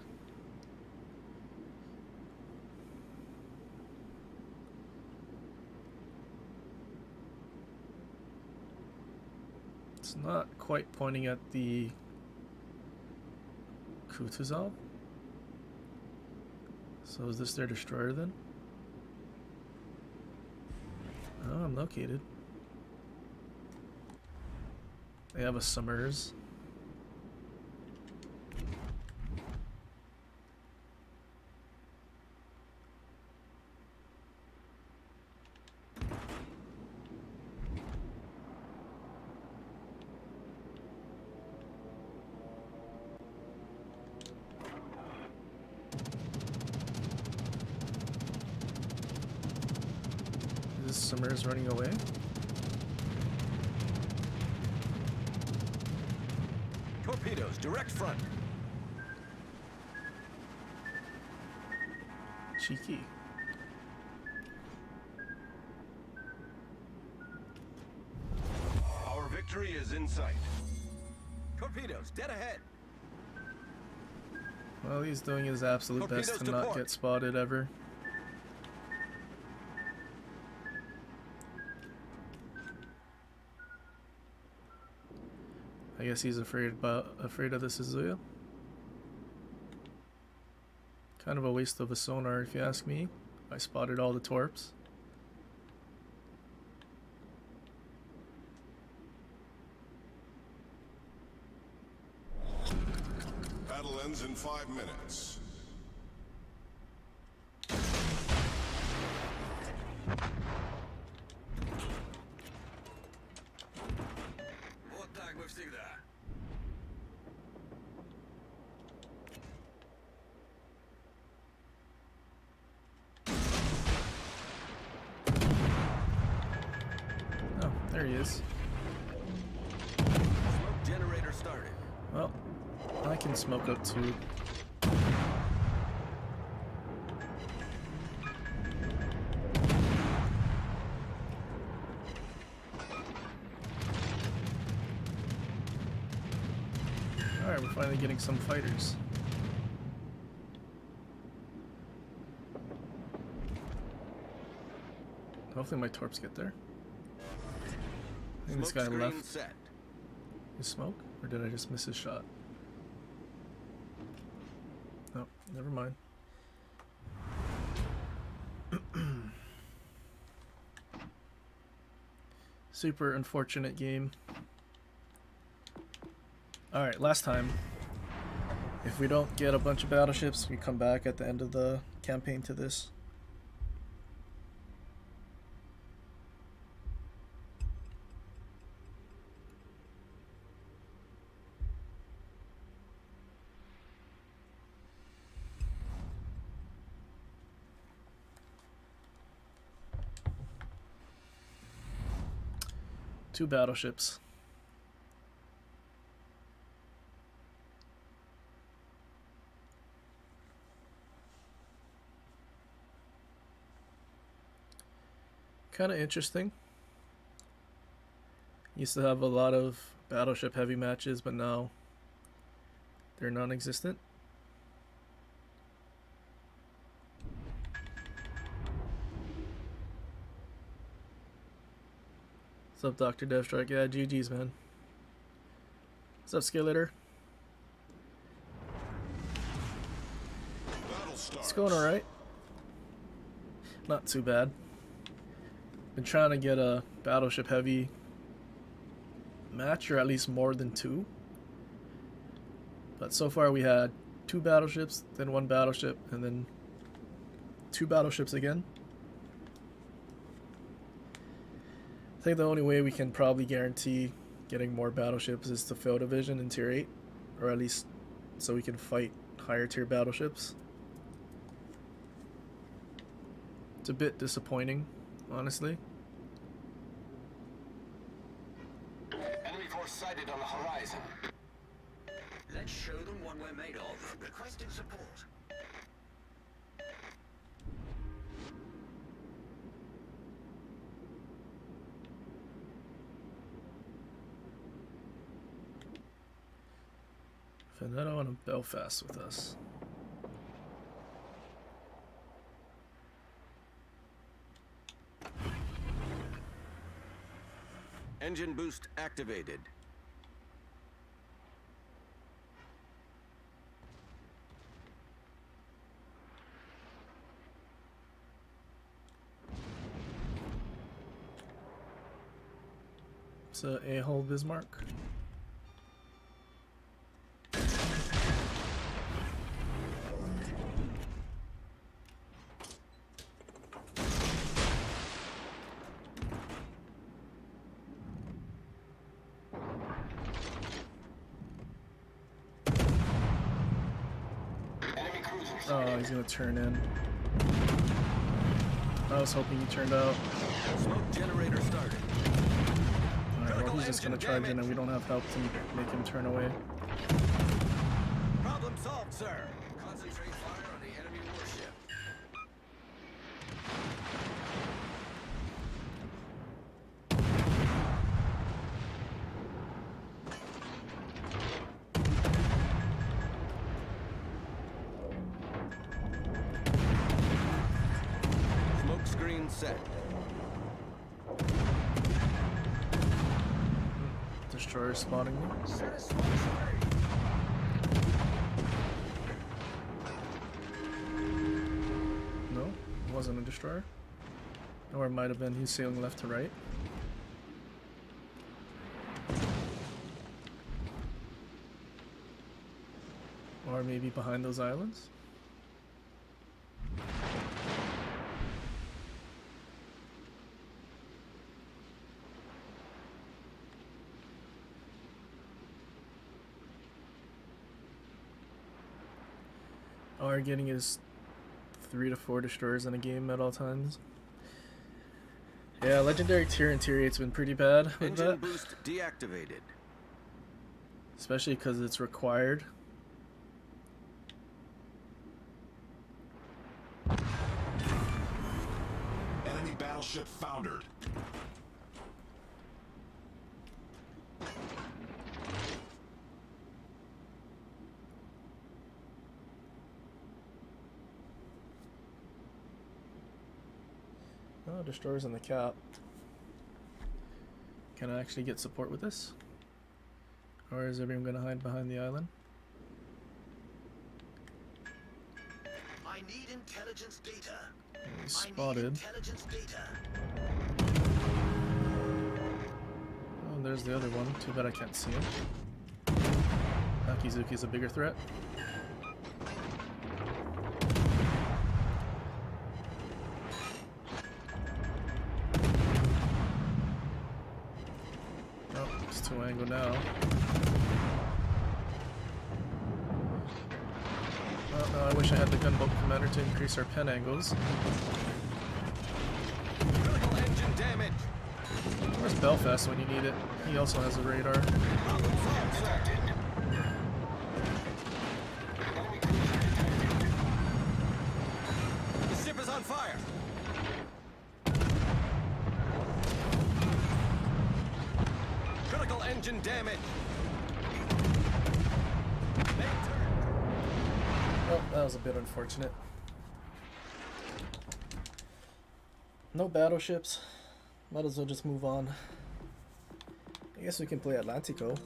It's not quite pointing at the Kutuzov. So is this their destroyer then? Oh, I'm located. They have a Summers. Is Summers running away? Torpedoes, direct front. Cheeky. Our victory is in sight. Torpedoes, dead ahead. Well, he's doing his absolute best Torpedoes to to not port. get spotted ever. I guess he's afraid of the Suzuya. Kind of a waste of a sonar, if you ask me. I spotted all the torps. Battle ends in 5 minutes. Вот так мы всегда. Oh, there he is. Smoke generator started. Well, I can smoke up too. Alright, we're finally getting some fighters. Hopefully my torps get there. I think this Smoke guy screen left set. his smoke, or did I just miss his shot? No, never mind. Super unfortunate game. Alright, last time. If we don't get a bunch of battleships, we come back at the end of the campaign to this. Two battleships. Kind of interesting. Used to have a lot of battleship heavy matches, but now they're non-existent. What's up, Dr. Devstrike? Yeah, GG's, man. What's up, Skeletor? Battle starts. It's going alright. Not too bad. Been trying to get a battleship heavy match, or at least more than two. But so far we had two battleships, then one battleship, and then two battleships again. I think the only way we can probably guarantee getting more battleships is to fill division in tier 8, or at least so we can fight higher tier battleships. It's a bit disappointing, honestly. Enemy force sighted on the horizon. Let's show them what we're made of. Requesting support. Veneto and Belfast with us. Engine boost activated. It's a A-hole Bismarck. Oh, he's gonna turn in. I was hoping he turned out. Smoke generator started. Alright, well, he's just gonna charge in and we don't have help to make him turn away. Problem solved, sir. Concentrate fire on the enemy warship. Mine set. Destroyer spotting me. Set a smoke screen. No, it wasn't a destroyer. Or it might have been he's sailing left to right. Or maybe behind those islands. Or getting his 3 to 4 destroyers in a game at all times. Yeah, legendary tier and tier 8's been pretty bad with Engine that. boost deactivated. Especially because it's required. Enemy battleship foundered. Oh, destroyers in the cap. Can I actually get support with this? Or is everyone going to hide behind the island? I need intelligence data. He's I need spotted. intelligence data. Oh, there's the other one. Too bad I can't see him. Akizuki's a bigger threat. Oh, it's two angle now. Oh no, I wish I had the gunboat commander to increase our pen angles. Critical engine damage. Where's Belfast when you need it? He also has a radar. The ship is on fire. Critical engine damage. Oh, that was a bit unfortunate. No battleships. Might as well just move on. I guess we can play Atlantico.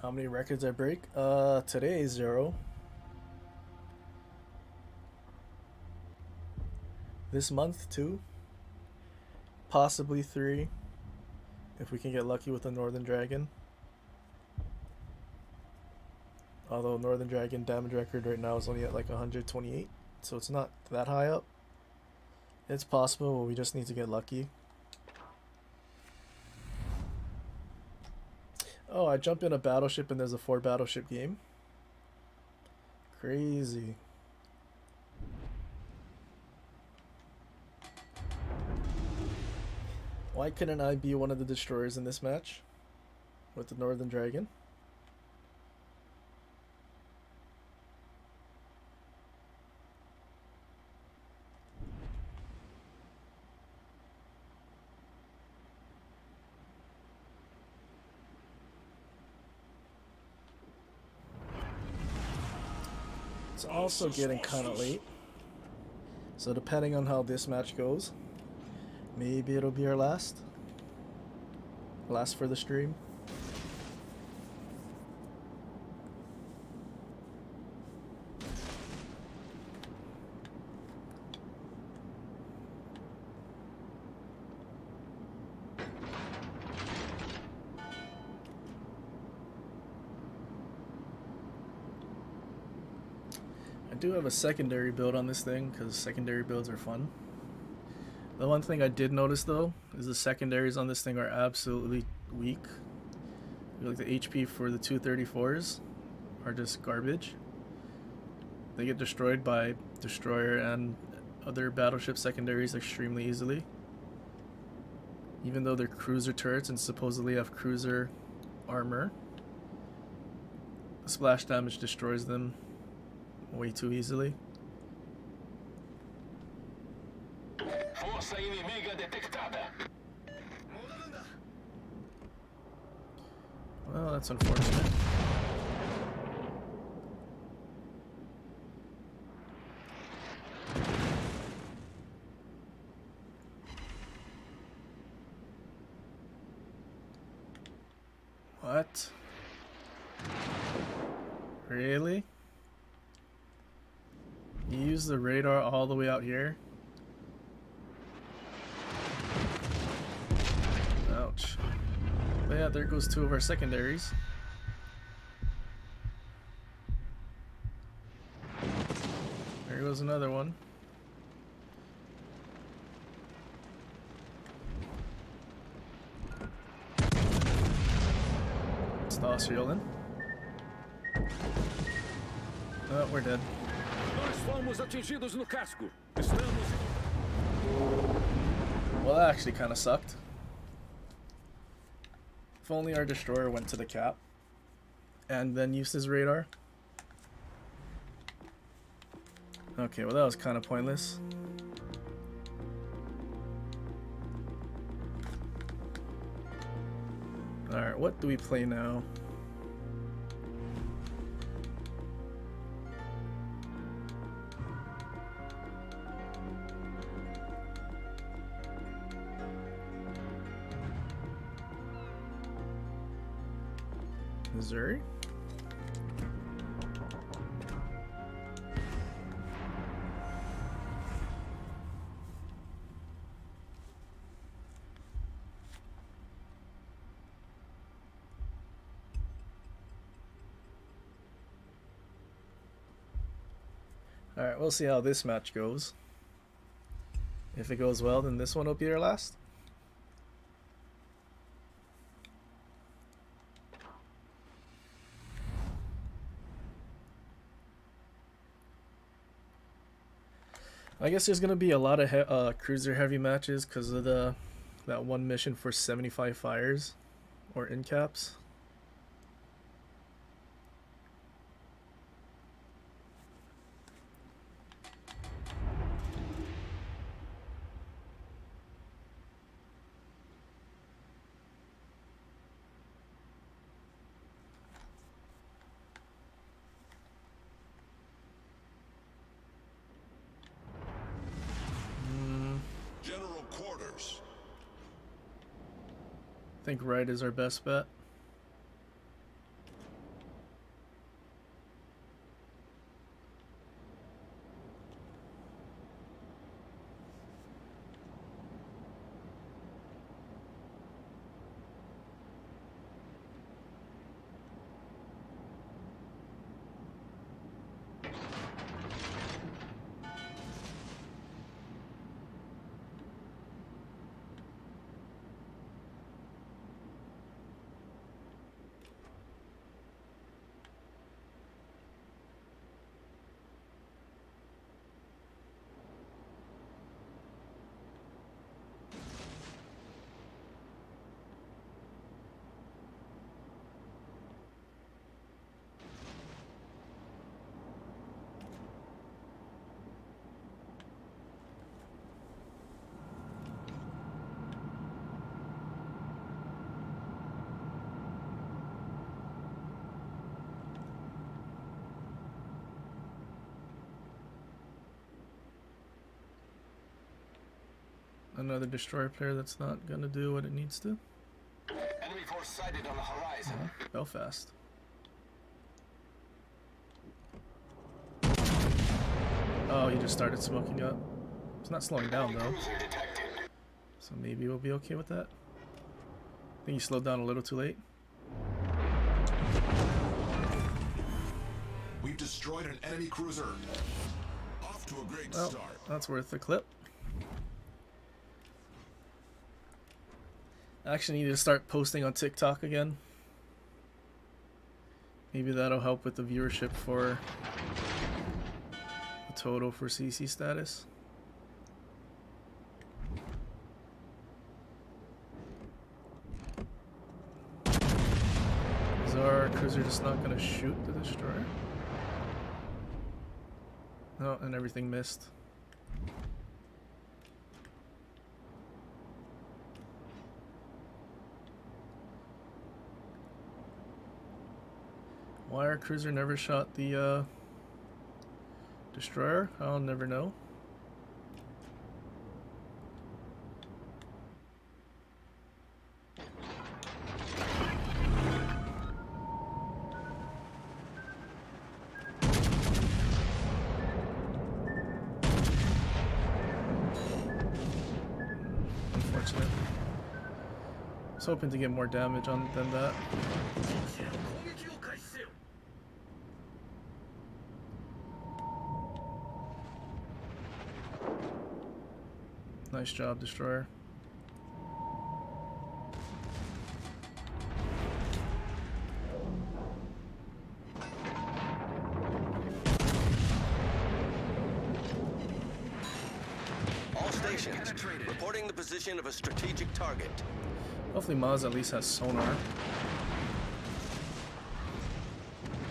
How many records I break? Today 0. This month 2. Possibly 3. If we can get lucky with the Northern Dragon. Although Northern Dragon damage record right now is only at like 128, so it's not that high up. It's possible, but we just need to get lucky. Oh, I jump in a battleship and there's a 4 battleship game. Crazy. Why couldn't I be one of the destroyers in this match with the Northern Dragon? It's also getting kind of late, so depending on how this match goes, maybe it'll be our last for the stream. I do have a secondary build on this thing because secondary builds are fun. The one thing I did notice though is the secondaries on this thing are absolutely weak. Like the HP for the 234s are just garbage. They get destroyed by destroyer and other battleship secondaries extremely easily. Even though they're cruiser turrets and supposedly have cruiser armor, the splash damage destroys them way too easily. Forza inimiga detectada. Well, that's unfortunate. What? Really? You use the radar all the way out here? Ouch. But yeah, there goes 2 of our secondaries. There goes another one. Toss reeling. Oh, we're dead. Nós fomos atingidos no casco. Estamos. Well, that actually kind of sucked. If only our destroyer went to the cap and then used his radar. Okay, well that was kind of pointless. Alright, what do we play now? Missouri? Alright, we'll see how this match goes. If it goes well, then this one will be our last. I guess there's gonna be a lot of cruiser heavy matches because of that one mission for 75 fires or in caps. General quarters. I think right is our best bet. Another destroyer player that's not gonna do what it needs to. Enemy force sighted on the horizon. Belfast. Oh, he just started smoking up. It's not slowing down though. Cruiser detected. So maybe we'll be okay with that. I think he slowed down a little too late. We've destroyed an enemy cruiser. Off to a great Well, start. that's worth the clip. I actually need to start posting on TikTok again. Maybe that'll help with the viewership for the total for CC status. Is our cruiser just not gonna shoot the destroyer? No, and everything missed. Why our cruiser never shot the destroyer? I'll never know. hoping to get more damage on than that. 戦車の攻撃を開始せよ Nice job, Destroyer. All stations, reporting the position of a strategic target. Hopefully Maz at least has sonar.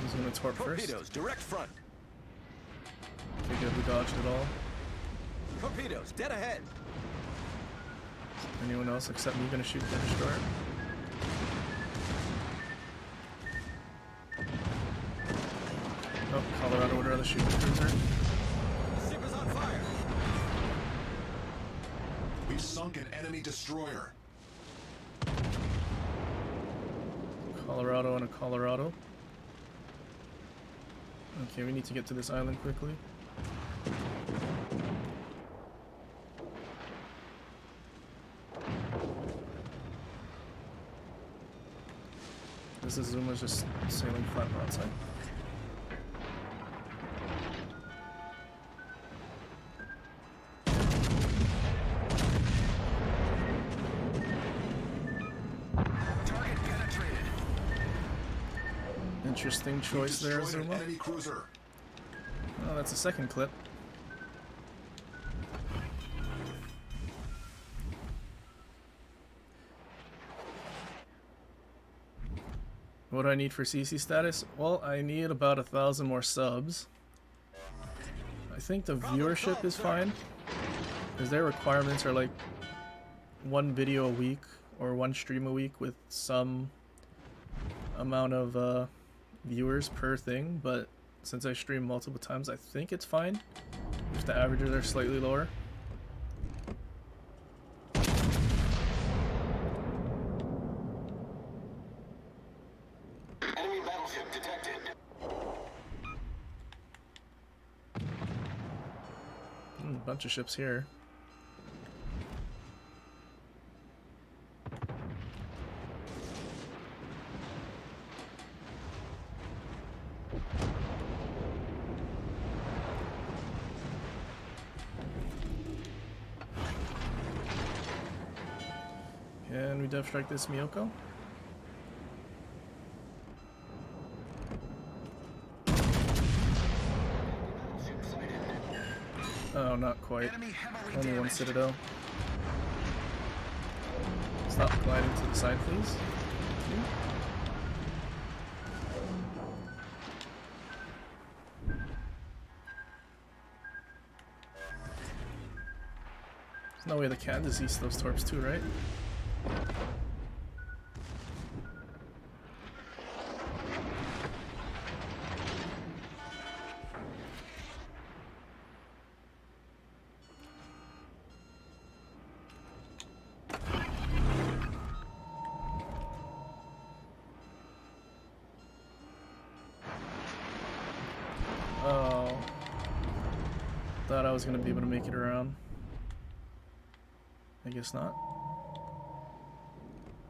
He's gonna torp first. Torpedoes, direct front. Okay, good, we dodged it all. Torpedoes, dead ahead. Anyone else except me gonna shoot the Destroyer? Oh, Colorado would rather shoot the cruiser. The ship is on fire. We've sunk an enemy destroyer. Colorado and a Colorado. Okay, we need to get to this island quickly. This is Zuma's just sailing flat broadside. Target penetrated. Interesting choice there, Destroyed an Zuma. enemy cruiser. Oh, that's a second clip. What do I need for CC status? Well, I need about 1,000 more subs. I think the viewership is fine, because their requirements are like 1 video a week or 1 stream a week with some amount of viewers per thing, but since I stream multiple times, I think it's fine if the averages are slightly lower. Enemy battleship detected. Bunch of ships here. Can we def strike this Miyoko? Oh, not quite. Enemy heavily Only one damaged. Citadel. Stop gliding to the side, please. Thank you. There's no way they can disease those torps too, right? Oh. Thought I was gonna be able to make it around. I guess not.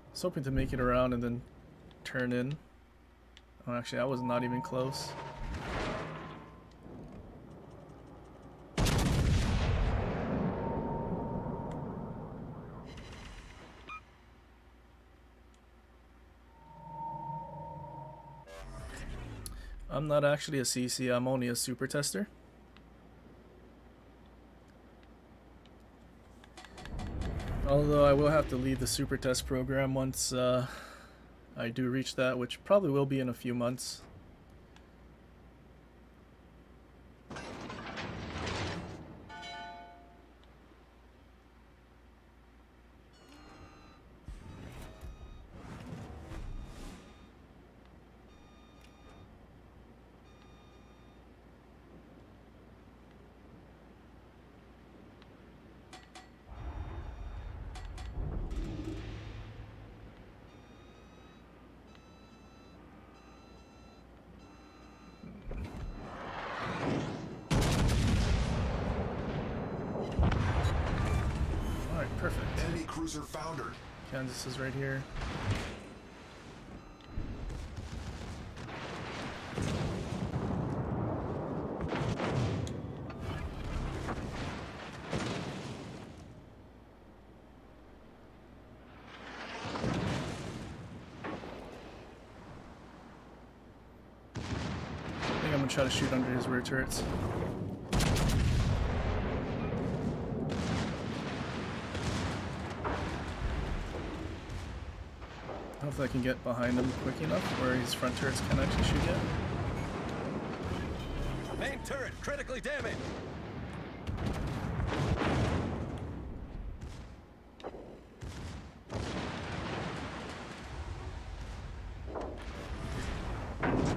I was hoping to make it around and then turn in. Oh, actually, I was not even close. I'm not actually a CC, I'm only a super tester. Although I will have to leave the super test program once I do reach that, which probably will be in a few months. Alright, perfect. Enemy cruiser foundered. Kansas is right here. I think I'm gonna try to shoot under his rear turrets. Hopefully I can get behind him quick enough where his front turrets can actually shoot yet. Main turret critically damaged.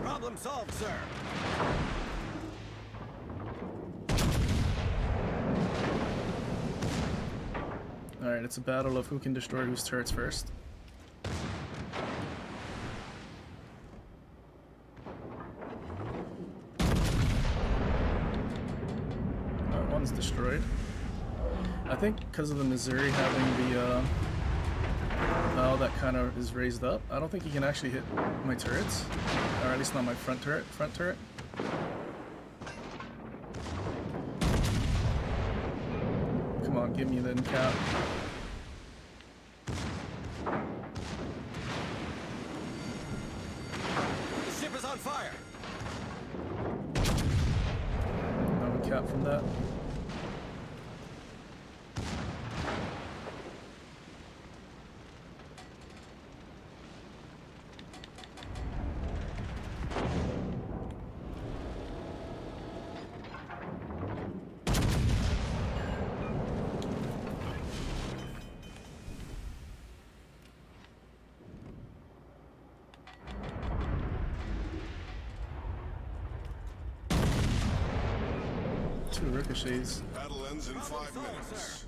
Problem solved, sir. Alright, it's a battle of who can destroy whose turrets first. One's destroyed. I think because of the Missouri having the bow that kind of is raised up, I don't think he can actually hit my turrets. Or at least not my front turret. Come on, give me the end cap. The ship is on fire. No cap from that. Two ricochets. Battle ends in 5 minutes.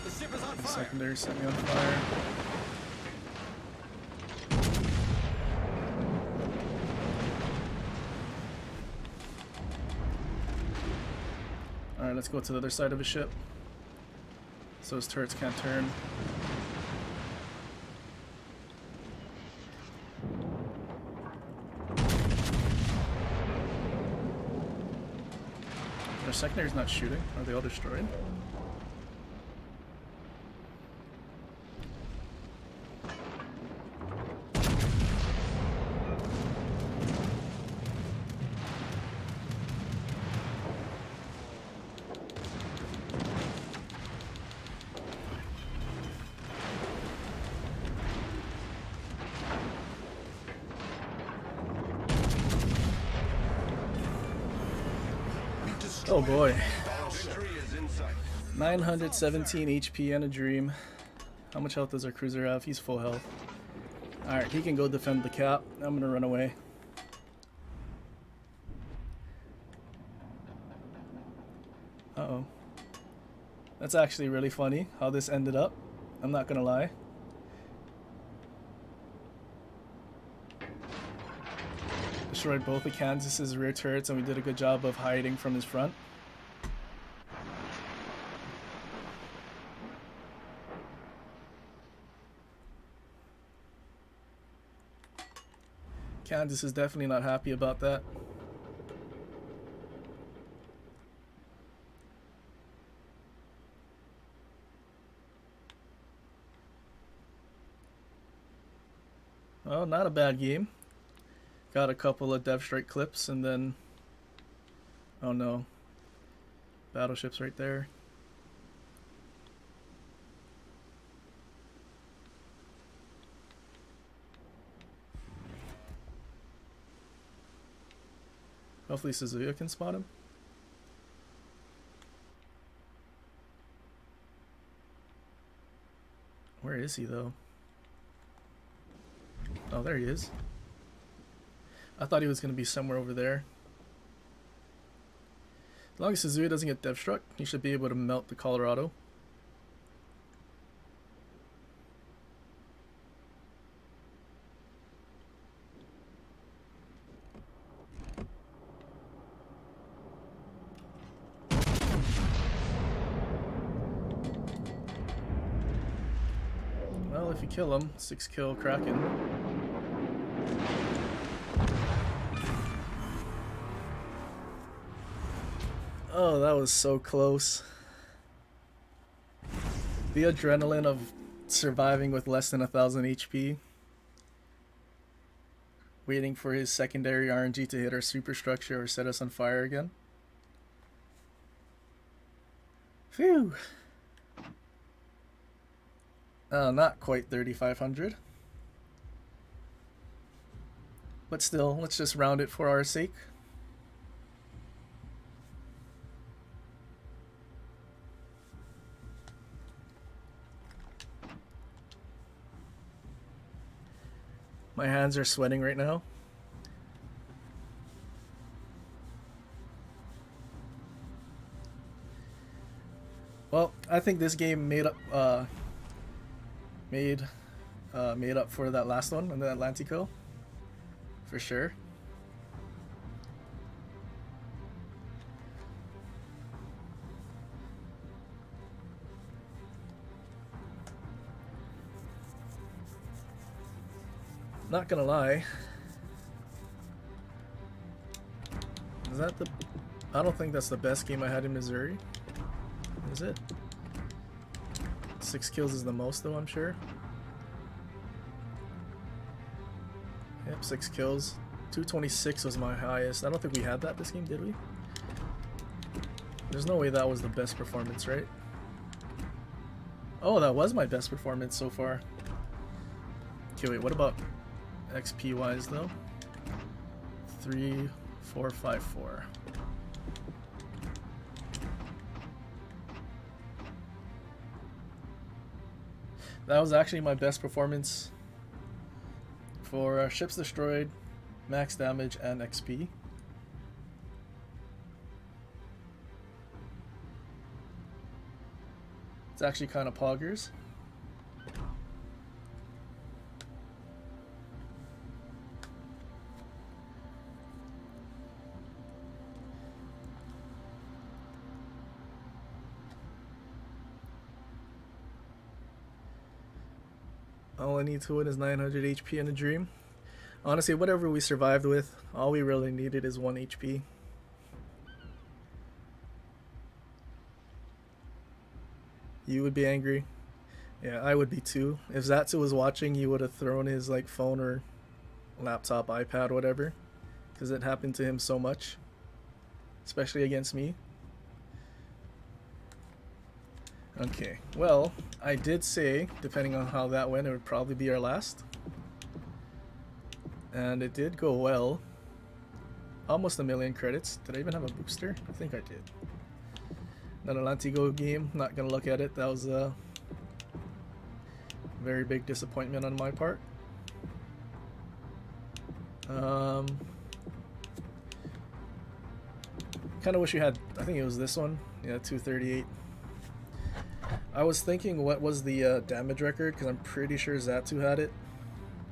The ship is on The fire. secondary set me on fire. Alright, let's go to the other side of his ship. So his turrets can't turn. Their secondary's not shooting. Are they all destroyed? Oh boy. Victory is in sight. 917 HP and a dream. How much health does our cruiser have? He's full health. Alright, he can go defend the cap. I'm gonna run away. Uh-oh. That's actually really funny how this ended up. I'm not gonna lie. Destroyed both of Kansas's rear turrets and we did a good job of hiding from his front. Kansas is definitely not happy about that. Well, not a bad game. Got a couple of Dev Strike clips and then... Oh no. Battleships right there. Hopefully Suzuya can spot him. Where is he though? Oh, there he is. I thought he was going to be somewhere over there. long as Suzuki doesn't get dev struck, he should be able to melt the Colorado. Well, if you kill him, 6 kill Kraken. Oh, that was so close. The adrenaline of surviving with less than 1,000 HP. Waiting for his secondary RNG to hit our superstructure or set us on fire again. Phew. Not quite 3,500. But still, let's just round it for our sake. My hands are sweating right now. Well, I think this game made up for that last one in the Atlantico, for sure. Not gonna lie. Is that the... I don't think that's the best game I had in Missouri. Is it? 6 kills is the most though, I'm sure. Yep, 6 kills. 226 was my highest. I don't think we had that this game, did we? There's no way that was the best performance, right? Oh, that was my best performance so far. Okay, wait, what about XP wise though? 3,454. That was actually my best performance for ships destroyed, max damage, and XP. It's actually kind of poggers. All I need to win is 900 HP in a dream. Honestly, whatever we survived with, all we really needed is 1 HP. You would be angry. Yeah, I would be too. If Zatsu was watching, he would have thrown his like phone or laptop, iPad, whatever, because it happened to him so much, especially against me. Okay, well, I did say, depending on how that went, it would probably be our last. And it did go well. Almost 1,000,000 credits. Did I even have a booster? I think I did. That Atlantico game, not gonna look at it. That was a very big disappointment on my part. Kind of wish you had, I think it was this one. Yeah, 238. I was thinking what was the damage record, because I'm pretty sure Zatsu had it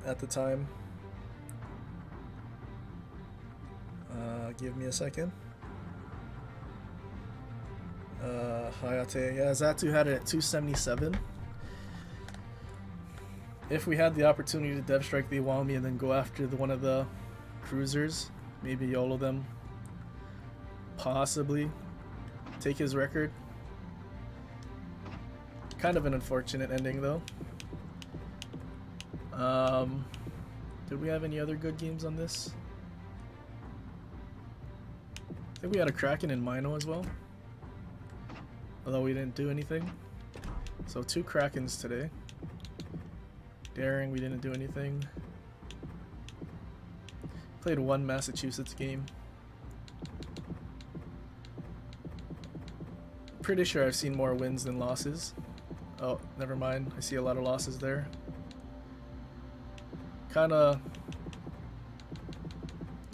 at the time. Give me a second. Hayate, yeah, Zatsu had it at 277. If we had the opportunity to dev strike the Iwami and then go after one of the cruisers, maybe YOLO them, possibly take his record. Kind of an unfortunate ending though. Did we have any other good games on this? I think we had a Kraken in Mino as well, although we didn't do anything. So 2 Krakens today. Daring, we didn't do anything. Played 1 Massachusetts game. Pretty sure I've seen more wins than losses. Oh, never mind. I see a lot of losses there. Kinda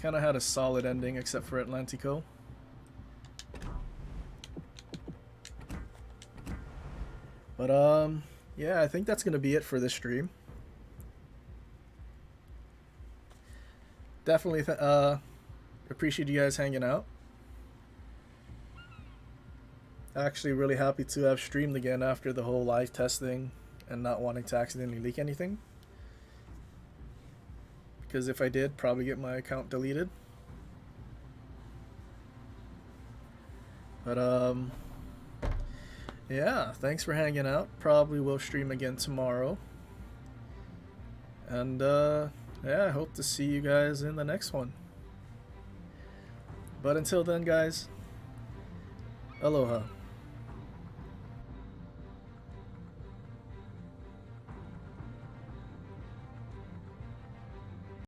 had a solid ending except for Atlantico. But yeah, I think that's gonna be it for this stream. Definitely appreciate you guys hanging out. Actually really happy to have streamed again after the whole live testing and not wanting to accidentally leak anything. Because if I did, probably get my account deleted. But yeah, thanks for hanging out. Probably will stream again tomorrow. And yeah, I hope to see you guys in the next one. But until then, guys, aloha.